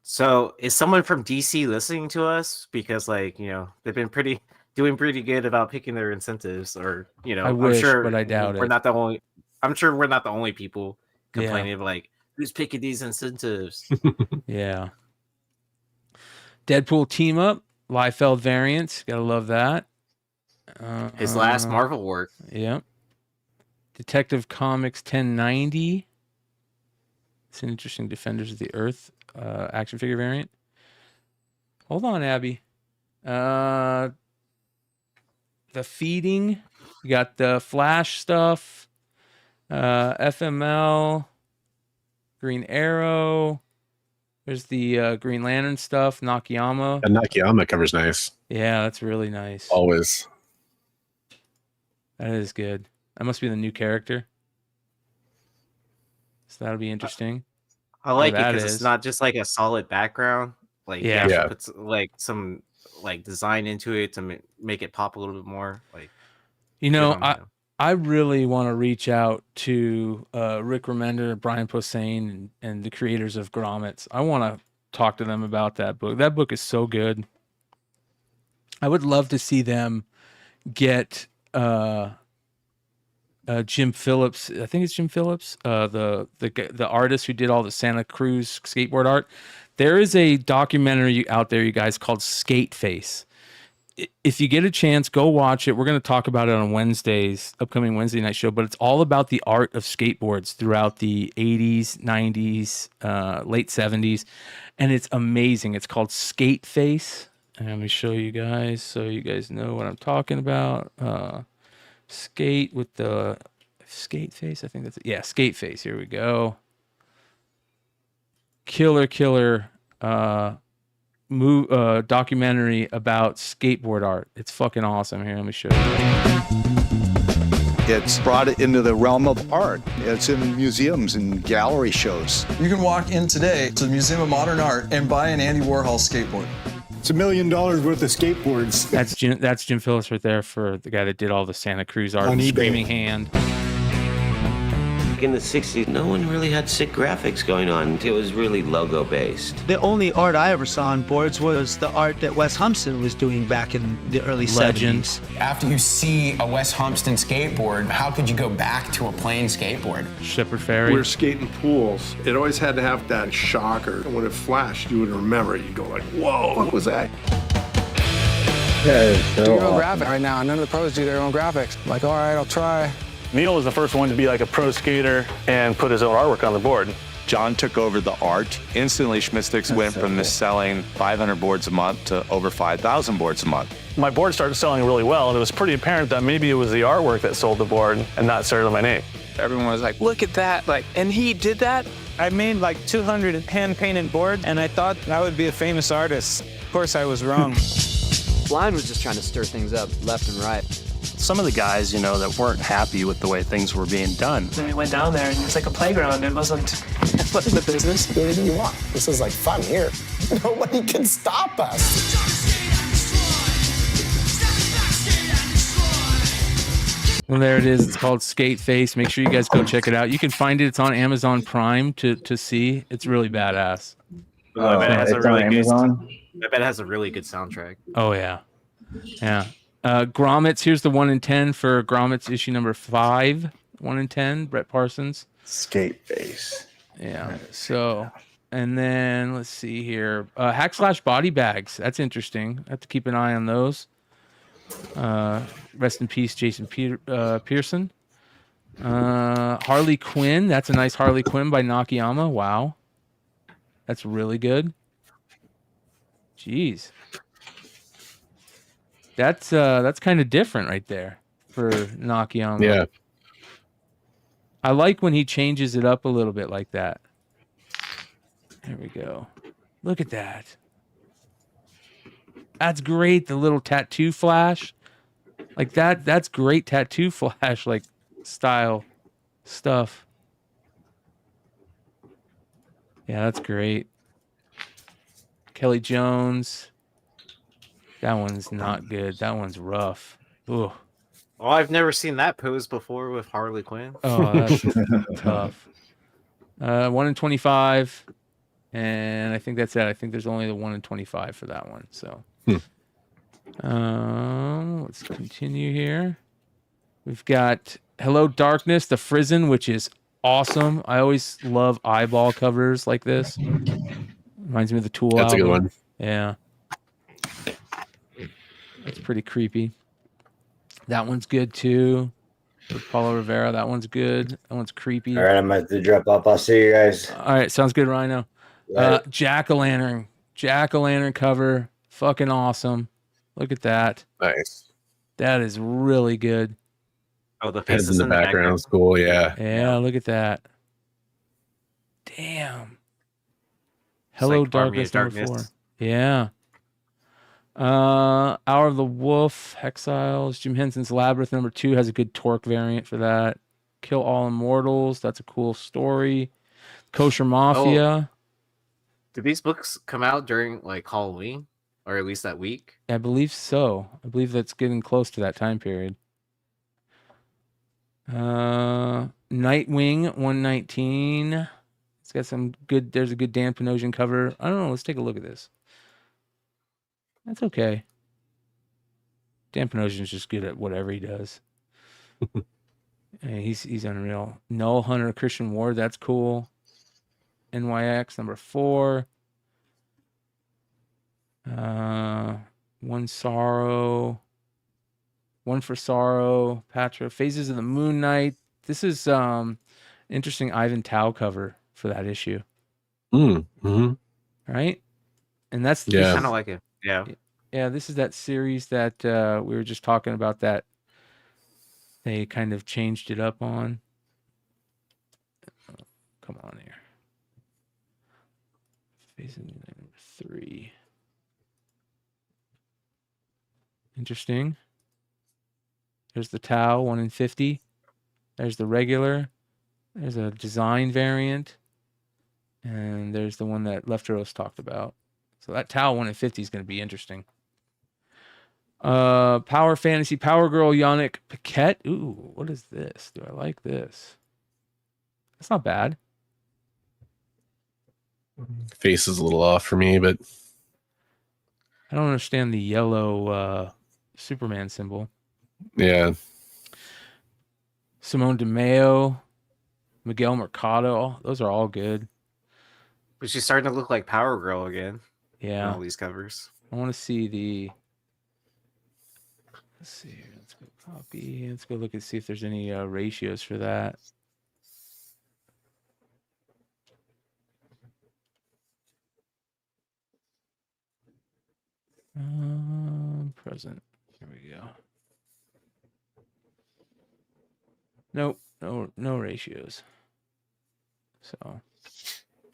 So is someone from DC listening to us? Because they've been doing pretty good about picking their incentives, or I wish, I'm sure, but I doubt we're it. not the only. I'm sure we're not the only people complaining of who's picking these incentives. Yeah. Deadpool team up, Liefeld variants. Gotta love that. His last Marvel work. Yeah. Detective Comics 1090. It's an interesting Defenders of the Earth action figure variant. Hold on, Abby. The Feeding. You got the Flash stuff. FML. Green Arrow. There's the Green Lantern stuff. Nakayama. The Nakayama cover's nice. Yeah, that's really nice. Always. That is good. That must be the new character. So that'll be interesting. I like it because it's not just like a solid background. Like put some design into it to make it pop a little bit more. I really want to reach out to Rick Remender, Brian Posehn, and the creators of Grommets. I want to talk to them about that book. That book is so good. I would love to see them get Jim Phillips. I think it's Jim Phillips, the artist who did all the Santa Cruz skateboard art. There is a documentary out there, you guys, called Skate Face. If you get a chance, go watch it. We're going to talk about it on upcoming Wednesday night show, but it's all about the art of skateboards throughout the 80s, 90s, late 70s, and it's amazing. It's called Skate Face. And let me show you guys so you guys know what I'm talking about. Skate with the skate face. I think that's it. Yeah, skate face. Here we go. Killer documentary about skateboard art. It's fucking awesome. Here, let me show you. It's brought it into the realm of art. It's in museums and gallery shows. You can walk in today to the Museum of Modern Art and buy an Andy Warhol skateboard. It's $1 million worth of skateboards. That's Jim Phillips right there for the guy that did all the Santa Cruz art. On eBay. Screaming Hand. In the 60s, no one really had sick graphics going on. It was really logo based. The only art I ever saw on boards was the art that Wes Humpston was doing back in the early 70s. After you see a Wes Humpston skateboard, how could you go back to a plain skateboard? Shepherd Ferry. We're skating pools. It always had to have that shocker. When it flashed, you would remember it. You'd go like, whoa, what was that? Do your own graphic right now. None of the pros do their own graphics. Like, all right, I'll try. Neil was the first one to be like a pro skater and put his own artwork on the board. John took over the art. Instantly, Schmistix went from selling 500 boards a month to over 5,000 boards a month. My board started selling really well, and it was pretty apparent that maybe it was the artwork that sold the board and not necessarily my name. Everyone was like, look at that. Like, and he did that? I made like 200 hand-painted boards, and I thought I would be a famous artist. Of course, I was wrong. Blind was just trying to stir things up left and right. Some of the guys, that weren't happy with the way things were being done. Then we went down there, and it was like a playground. It wasn't the business. Do anything you want. This is like fun here. Nobody can stop us. Well, there it is. It's called Skate Face. Make sure you guys go check it out. You can find it. It's on Amazon Prime to see. It's really badass. I bet it has it's on Amazon? I bet it has a really good soundtrack. Oh yeah, yeah. Grommets. Here's the 1 in 10 for Grommets issue number 5. 1 in 10. Brett Parsons. Skate Face. Yeah. So, and then let's see here. Hack Slash Body Bags. That's interesting. I have to keep an eye on those. Rest in peace, Jason Pearson. Harley Quinn. That's a nice Harley Quinn by Nakayama. Wow. That's really good. Jeez. That's kind of different right there for Nakayama. Yeah. I like when he changes it up a little bit like that. There we go. Look at that. That's great. The little tattoo flash. Like that's great tattoo flash like style stuff. Yeah, that's great. Kelly Jones. That one's not good. That one's rough. Ooh. Oh, I've never seen that pose before with Harley Quinn. Oh, that's tough. 1 in 25. And I think that's it. I think there's only the 1 in 25 for that one. So let's continue here. We've got Hello Darkness, the Frizen, which is awesome. I always love eyeball covers like this. Reminds me of the Tool That's album. a good one. Yeah. That's pretty creepy. That one's good too. With Paulo Rivera, that one's good. That one's creepy. All right, I'm about to drop off. I'll see you guys. All right, sounds good, Rhino. Jack-o'-lantern cover, fucking awesome. Look at that. Nice. That is really good. Oh, the Heads faces in the background is cool. Yeah. Yeah, look at that. Damn. Hello, like Army Darkness of number Darkness. 4. Yeah. Hour of the Wolf, Exiles, Jim Henson's Labyrinth number 2 has a good Torque variant for that. Kill All Immortals, that's a cool story. Kosher Mafia. Did these books come out during like Halloween, or at least that week? I believe so. I believe that's getting close to that time period. Nightwing 119. It's got some good. There's a good Dan Panosian cover. I don't know. Let's take a look at this. That's okay. Dan Panosian's just good at whatever he does. He's unreal. Null Hunter Christian Ward. That's cool. NYX number 4. One for Sorrow. Patra. Phases of the Moon Knight. This is interesting Ivan Tao cover for that issue. Mm-hmm. Right? And that's I kind of like it. Yeah. Yeah, this is that series that we were just talking about that they kind of changed it up on. Oh, come on here. Facing number 3. Interesting. There's the Tau 1 in 50. There's the regular. There's a design variant. And there's the one that Lefteros talked about. So that Tau 1 in 50 is going to be interesting. Power Fantasy Power Girl Yannick Paquette. Ooh, what is this? Do I like this? That's not bad. Face is a little off for me, but I don't understand the yellow Superman symbol. Yeah. Simone DeMeo, Miguel Mercado. Those are all good. But she's starting to look like Power Girl again. Yeah. On all these covers. I want to see the. Let's see. Let's go copy. Let's go look and see if there's any ratios for that. Present. Here we go. Nope. No ratios. So.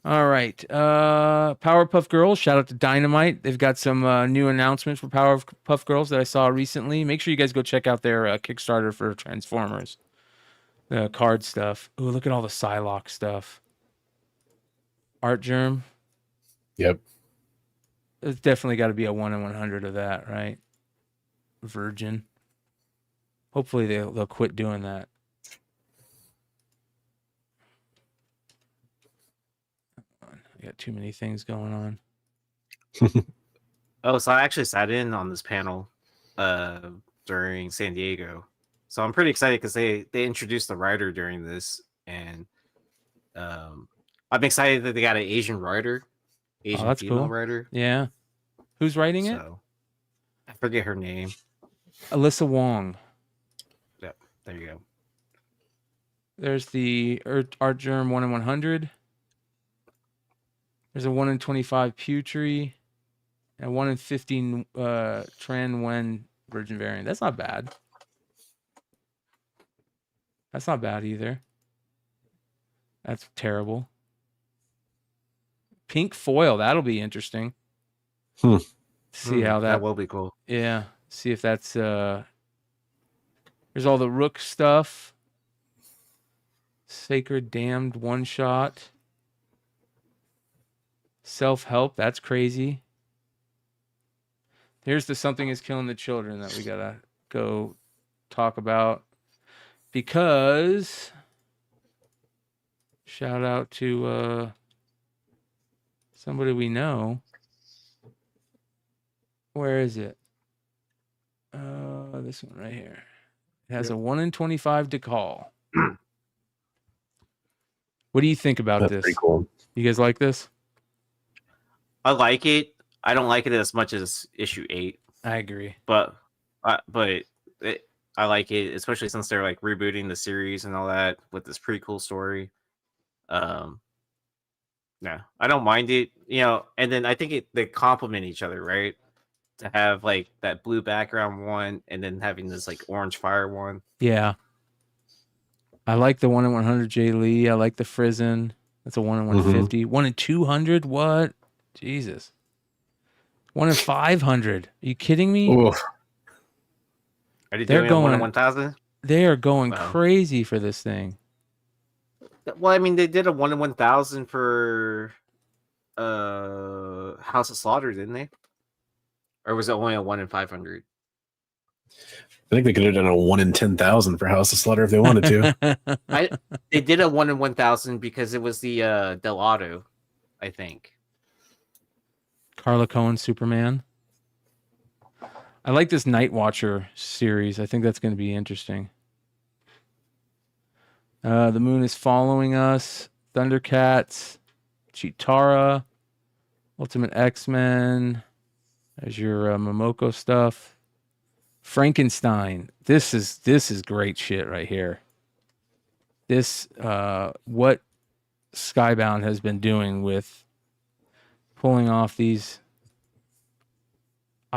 All right. Powerpuff Girls. Shout out to Dynamite. They've got some new announcements for Powerpuff Girls that I saw recently. Make sure you guys go check out their Kickstarter for Transformers. The card stuff. Ooh, look at all the Psylocke stuff. Art Germ. Yep. There's definitely got to be a 1 in 100 of that, right? Virgin. Hopefully they'll quit doing that. I got too many things going on. Oh, so I actually sat in on this panel during San Diego. So I'm pretty excited because they introduced the writer during this, and I'm excited that they got an Asian writer, Asian female cool. writer. Yeah. Who's writing it? I forget her name. Alyssa Wong. Yep, there you go. There's the Art Germ 1 in 100. There's a 1 in 25 Pewtree, and 1 in 15 Tran Wen Virgin variant. That's not bad. That's not bad either. That's terrible. Pink foil. That'll be interesting. See how that will be cool. Yeah. See if that's there's all the Rook stuff. Sacred Damned one shot. Self-help. That's crazy. Here's the Something is Killing the Children that we gotta go talk about. Because shout out to somebody we know. Where is it? This one right here. It has a 1 in 25 DeCall. What do you think about That's this? pretty cool. You guys like this? I like it. I don't like it as much as issue 8. I agree. But I like it, especially since they're like rebooting the series and all that with this pretty cool story. Yeah, I don't mind it, and then I think they complement each other, right? To have like that blue background one and then having this like orange fire one. Yeah. I like the 1 in 100 Jay Lee. I like the Frizen. That's a 1 in 150. 1 in 200? What? Jesus. 1 in 500. Are you kidding me? Are they doing 1 in 1,000? They are going crazy for this thing. Well, I mean, they did a 1 in 1,000 for House of Slaughter, didn't they? Or was it only a 1 in 500? I think they could have done a 1 in 10,000 for House of Slaughter if they wanted to. They did a 1 in 1,000 because it was the Del Auto, I think. Carla Cohen Superman. I like this Night Watcher series. I think that's going to be interesting. The Moon is Following Us. Thundercats. Chitara. Ultimate X-Men. There's your Momoko stuff. Frankenstein. This is great shit right here. This what Skybound has been doing with pulling off these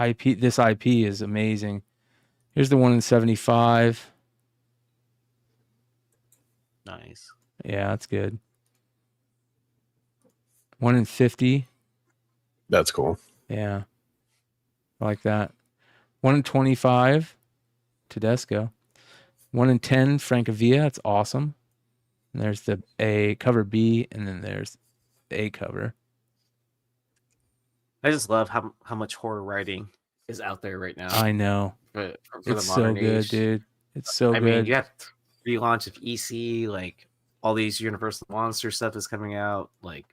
IP. This IP is amazing. Here's the one in 75. Nice. Yeah, that's good. One in 50. That's cool. Yeah. I like that. One in 25. Tedesco. One in 10. Francavilla. It's awesome. And there's the A cover B, and then there's the A cover. I just love how much horror writing is out there right now. I know. For It's the modern so good, age. dude. It's so I good. mean, you have relaunch of EC, like all these Universal Monster stuff is coming out, like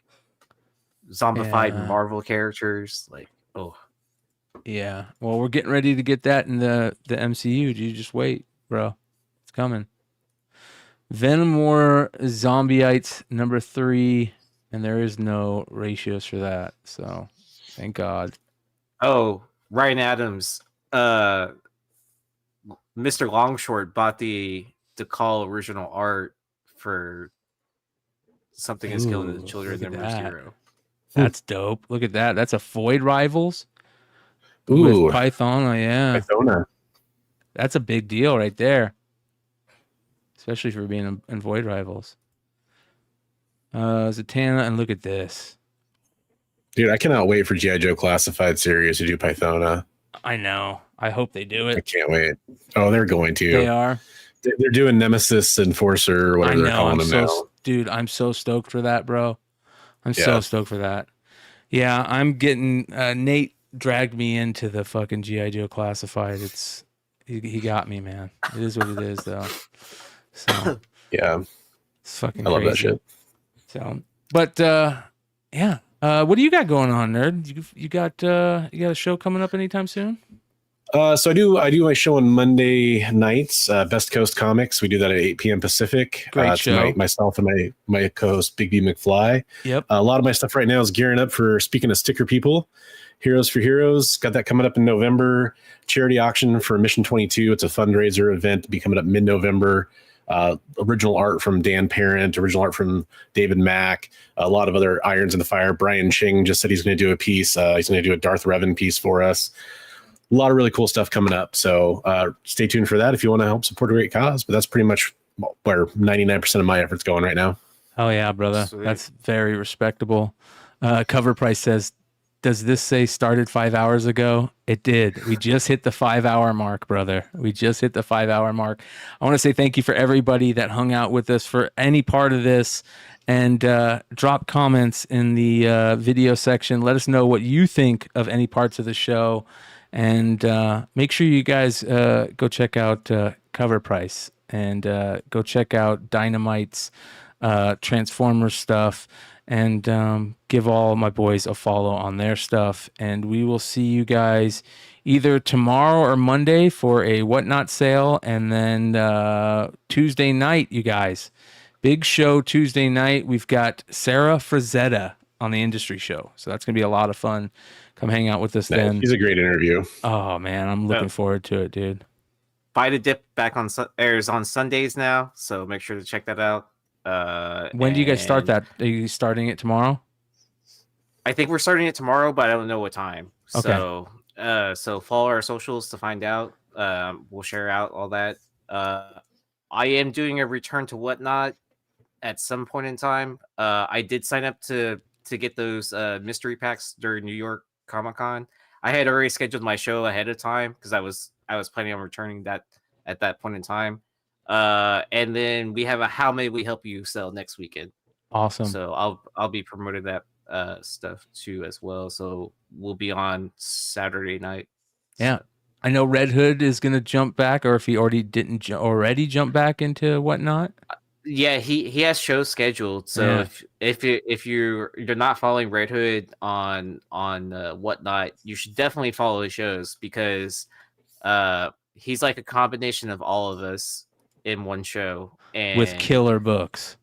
zombified Yeah. Marvel characters. Like, Yeah. Well, we're getting ready to get that in the MCU. You just wait, bro. It's coming. Venom War Zombieites number 3, and there is no ratios for that. So, thank God. oh, Ryan Adams, Mr. Longshort bought the Call original art for Something is Killing the Ooh, Children, look their at most that. hero. That's dope. Look at that. That's a Void Rivals Ooh. with Python. Oh, yeah. Pythona. That's a big deal right there. Especially for being in Void Rivals. Zatanna, and look at this. Dude, I cannot wait for G.I. Joe Classified series to do Pythona. I know. I hope they do it. I can't wait. Oh, they're going to. They are. They're doing Nemesis Enforcer, or whatever they're calling them now. Dude, I'm so stoked for that, bro. I'm Yeah. so stoked for that. Yeah, I'm getting Nate dragged me into the fucking G.I. Joe Classified. He got me, man. It is what it is, though. So Yeah. it's fucking I love that crazy. shit. So, but yeah. What do you got going on, nerd? You got a show coming up anytime soon? So I do my show on Monday nights, Best Coast Comics. We do that at 8 p.m. Pacific. Great show. Myself and my co-host Big B McFly. Yep. A lot of my stuff right now is gearing up for, speaking of sticker people, Heroes for Heroes. Got that coming up in November. Charity auction for Mission 22. It's a fundraiser event to be coming up mid-November. Original art from Dan Parent, original art from David Mack, a lot of other irons in the fire. Brian Ching just said he's going to do a piece. He's going to do a Darth Revan piece for us. A lot of really cool stuff coming up. So stay tuned for that if you want to help support a great cause. But that's pretty much where 99% of my efforts going right now. Oh yeah, brother. Sweet. That's very respectable. Cover price says, does this say started 5 hours ago? It did. We just hit the 5 hour mark, brother. We just hit the 5 hour mark. I want to say thank you for everybody that hung out with us for any part of this, and drop comments in the video section. Let us know what you think of any parts of the show, and make sure you guys go check out Cover Price, and go check out Dynamite's Transformers stuff, and give all my boys a follow on their stuff. And we will see you guys either tomorrow or Monday for a Whatnot sale, and then Tuesday night, you guys, big show Tuesday night. We've got Sarah Frazetta on the Industry Show, so that's gonna be a lot of fun. Come hang out with us then. He's a great interview. Oh man, I'm looking forward to it, dude. Buy the Dip back airs on Sundays now, so make sure to check that out. When do you guys start that? Are you starting it tomorrow? I think we're starting it tomorrow, but I don't know what time. Okay. So follow our socials to find out. We'll share out all that. I am doing a return to Whatnot at some point in time. I did sign up to get those mystery packs during New York Comic-Con. I had already scheduled my show ahead of time because I was planning on returning that at that point in time. And then we have a How May We Help You sale next weekend. Awesome. So I'll be promoting that stuff too as well. So we'll be on Saturday night. Yeah. I know Red Hood is going to jump back, or if he already didn't already jump back into Whatnot. Yeah, he has shows scheduled. So Yeah. if you're not following Red Hood on Whatnot, you should definitely follow his shows, because he's like a combination of all of us in one show, and With killer books.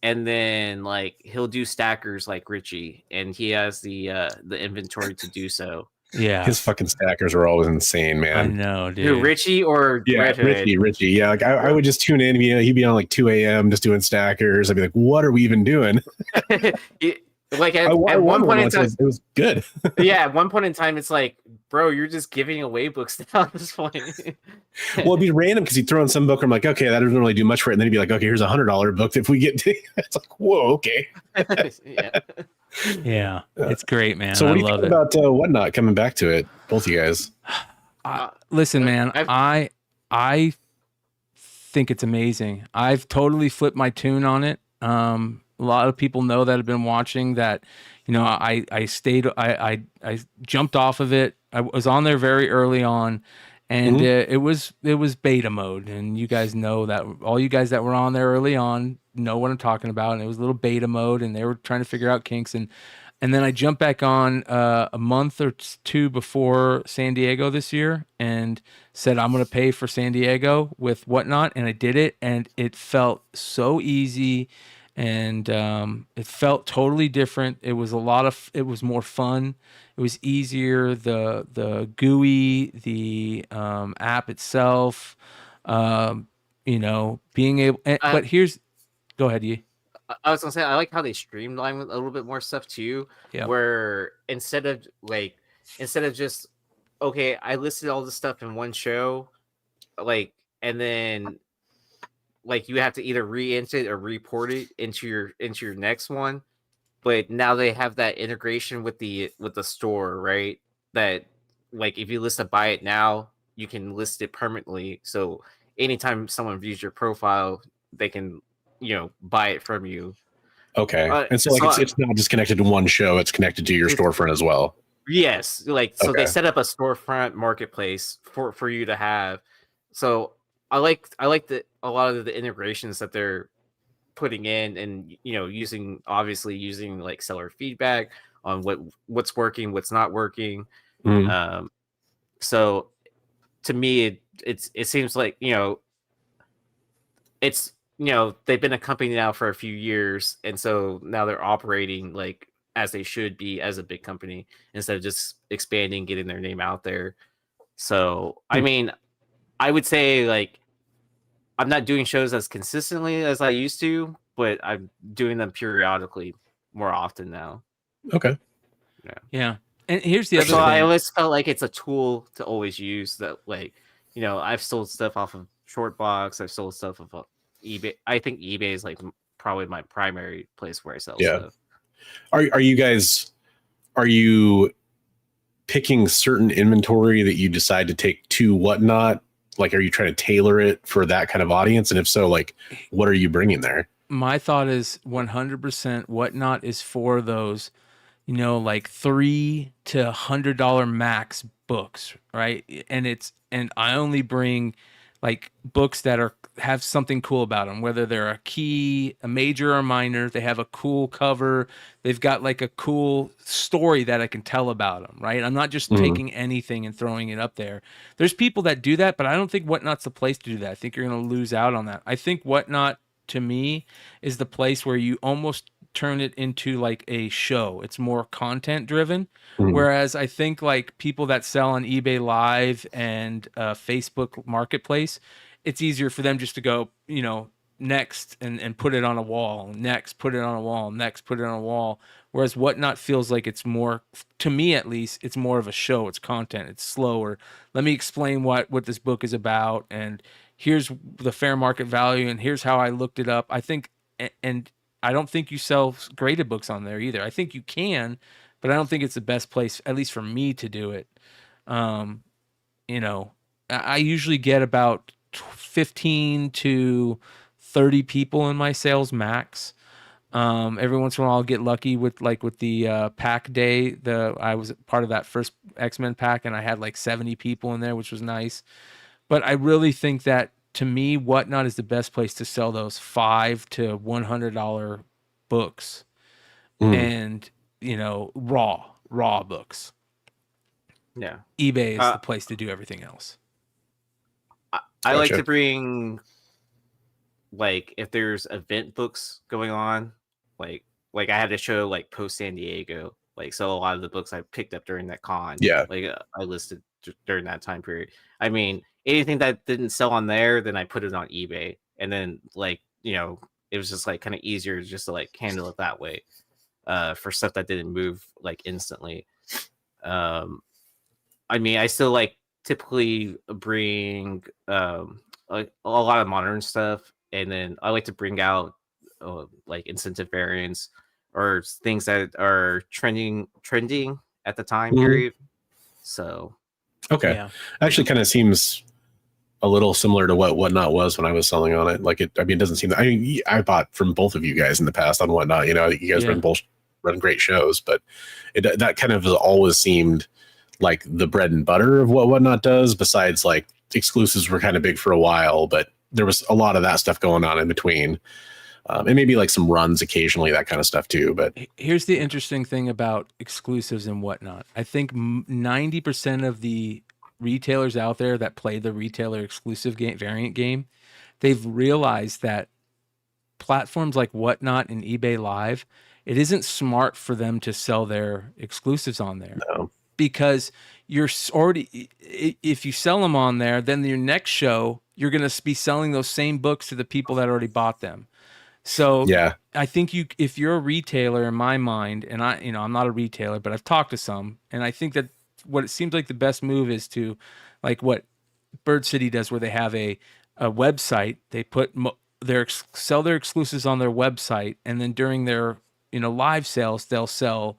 And then like he'll do stackers like Richie, and he has the inventory to do so. Yeah, his fucking stackers are always insane, man. I know, dude. Who, Richie or Red Hood? Richie. Yeah, like I would just tune in. He'd be on like 2 a.m. just doing stackers. I'd be like, what are we even doing? Like I at won one point in once, time, it was good. yeah, at one point in time, it's like, bro, you're just giving away books now at this point. Well, it'd be random because he'd throw in some book. I'm like, okay, that doesn't really do much for it. And then he'd be like, okay, here's $100 book. If we get to, it's like, whoa, okay. Yeah, it's great, man. So what I do you love think it. about Whatnot coming back to it? Both of you guys. Listen, man, I think it's amazing. I've totally flipped my tune on it. A lot of people know that have been watching that, you know, I jumped off of it. I was on there very early on, and it was beta mode. And you guys know that, all you guys that were on there early on know what I'm talking about. And it was a little beta mode, and they were trying to figure out kinks. And then I jumped back on a month or two before San Diego this year and said, I'm going to pay for San Diego with Whatnot. And I did it, and it felt so easy. And it felt totally different. It was it was more fun. It was easier. The GUI, the app itself, you know, being able. But go ahead, Yi. I was gonna say, I like how they streamline a little bit more stuff too. Yeah. Where instead of just, okay, I listed all this stuff in one show, like, and then like you have to either re-int it or report it into your next one. But now they have that integration with the store, right? That, like, if you list a buy it now, you can list it permanently. So anytime someone views your profile, they can, you know, buy it from you. Okay. And so like it's not just connected to one show, it's connected to your storefront as well. Yes. Like, so Okay. they set up a storefront marketplace for you to have. So I like a lot of the integrations that they're putting in, and, you know, using like seller feedback on what's working, what's not working. So to me, it seems like, you know, it's, you know, they've been a company now for a few years, and so now they're operating like as they should be as a big company instead of just expanding, getting their name out there. So I mean, I would say, like, I'm not doing shows as consistently as I used to, but I'm doing them periodically more often now. Okay. Yeah. And here's the other So thing. I always felt like it's a tool to always use. That, like, you know, I've sold stuff off of Shortbox. I've sold stuff off of eBay. I think eBay is like probably my primary place where I sell stuff. Are you picking certain inventory that you decide to take to Whatnot? Like, are you trying to tailor it for that kind of audience? And if so, like, what are you bringing there? My thought is 100% Whatnot is for those, you know, like $3 to $100 max books, right? And I only bring like books that have something cool about them, whether they're a major or minor. They have a cool cover. They've got like a cool story that I can tell about them, right? I'm not just taking anything and throwing it up there. There's people that do that, but I don't think Whatnot's the place to do that. I think you're going to lose out on that. I think Whatnot, to me, is the place where you almost turn it into like a show. It's more content driven. Whereas I think like people that sell on eBay Live and Facebook Marketplace, it's easier for them just to go, you know, next and put it on a wall, next, put it on a wall, next, put it on a wall. Whereas Whatnot feels like it's more, to me at least, it's more of a show. It's content. It's slower. Let me explain what this book is about, and here's the fair market value, and here's how I looked it up. I think, and I don't think you sell graded books on there either. I think you can, but I don't think it's the best place, at least for me, to do it. You know, I usually get about 15 to 30 people in my sales max. Every once in a while I'll get lucky with the pack day. I was part of that first X-Men pack, and I had like 70 people in there, which was nice. But I really think that, to me, Whatnot is the best place to sell those $5 to $100 books, and, you know, raw books. Yeah, eBay is the place to do everything else. I like to bring, like, if there's event books going on, like I had a show like post San Diego, like, so a lot of the books I picked up during that con, like I listed during that time period. I mean, anything that didn't sell on there, then I put it on eBay, and then, like, you know, it was just like kind of easier just to like handle it that way. for stuff that didn't move like instantly. I mean, I still like typically bring like a lot of modern stuff, and then I like to bring out like incentive variants or things that are trending at the time period. So okay, actually, kind of seems a little similar to what Whatnot was when I was selling on it. Like it doesn't seem. I mean, I bought from both of you guys in the past on Whatnot. You know, you guys run great shows, but that kind of always seemed like the bread and butter of what Whatnot does. Besides, like exclusives were kind of big for a while, but there was a lot of that stuff going on in between. And maybe like some runs occasionally, that kind of stuff too. But here's the interesting thing about exclusives and Whatnot. I think 90% of the retailers out there that play the retailer exclusive variant game, they've realized that platforms like Whatnot and eBay Live, it isn't smart for them to sell their exclusives on there. No. Because you're already, if you sell them on there, then your next show, you're going to be selling those same books to the people that already bought them. So yeah, I think if you're a retailer, in my mind, and I'm not a retailer, but I've talked to some, and I think that what it seems like the best move is to, like what Bird City does, where they have a website, they put sell their exclusives on their website, and then during their live sales, they'll sell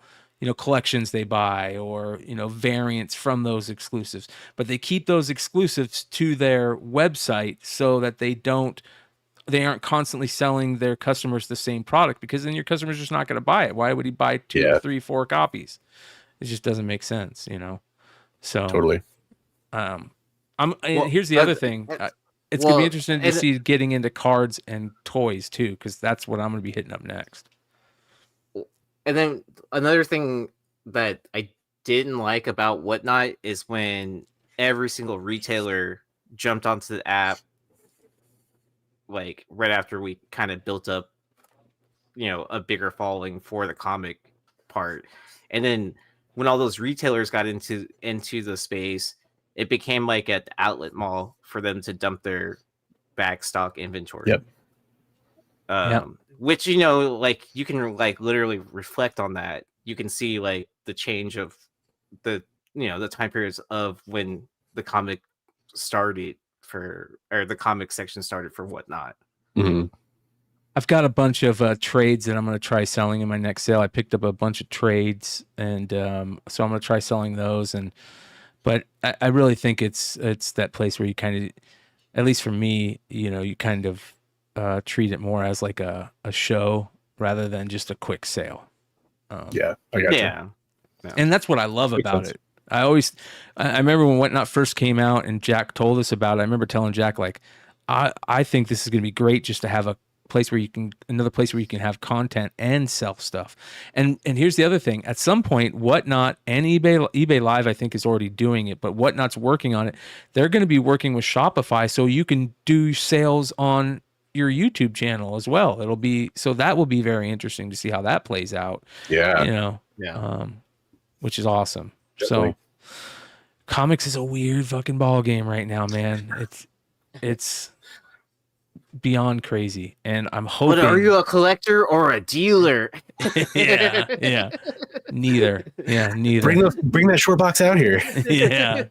collections they buy or variants from those exclusives, but they keep those exclusives to their website so that they aren't constantly selling their customers the same product, because then your customer's just not going to buy it. Why would he buy 2, 3, 4 copies? It just doesn't make sense, So totally. Here's the other thing. It's going to be interesting to see getting into cards and toys too, because that's what I'm going to be hitting up next. And then another thing that I didn't like about Whatnot is when every single retailer jumped onto the app, like right after we kind of built up, a bigger following for the comic part. And then when all those retailers got into the space, it became like at the outlet mall for them to dump their back stock inventory. Yep. Which, like you can like literally reflect on that. You can see like the change of the time periods of when the comic started the comic section started for Whatnot. Mm-hmm. I've got a bunch of trades that I'm going to try selling in my next sale. I picked up a bunch of trades, and so I'm going to try selling those. But I really think it's that place where you kind of, at least for me, you kind of treat it more as like a show rather than just a quick sale. Yeah, I got you. And that's what I love about it. I remember when Whatnot first came out and Jack told us about it. I remember telling Jack, like, I think this is going to be great just to have another place where you can have content and sell stuff. And here's the other thing. At some point, Whatnot and eBay Live, I think, is already doing it, but Whatnot's working on it. They're going to be working with Shopify, so you can do sales on your YouTube channel as well. That will be very interesting to see how that plays out. Yeah. Which is awesome. Definitely. So comics is a weird fucking ball game right now, man. It's beyond crazy, and I'm hoping. But are you a collector or a dealer? yeah. Neither. Bring that short box out here. Yeah.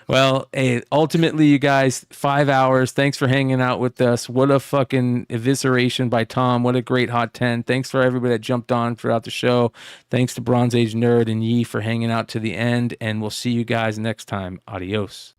Well, hey, ultimately, you guys, 5 hours. Thanks for hanging out with us. What a fucking evisceration by Tom. What a great Hot 10. Thanks for everybody that jumped on throughout the show. Thanks to Bronze Age Nerd and Yee for hanging out to the end, and we'll see you guys next time. Adios.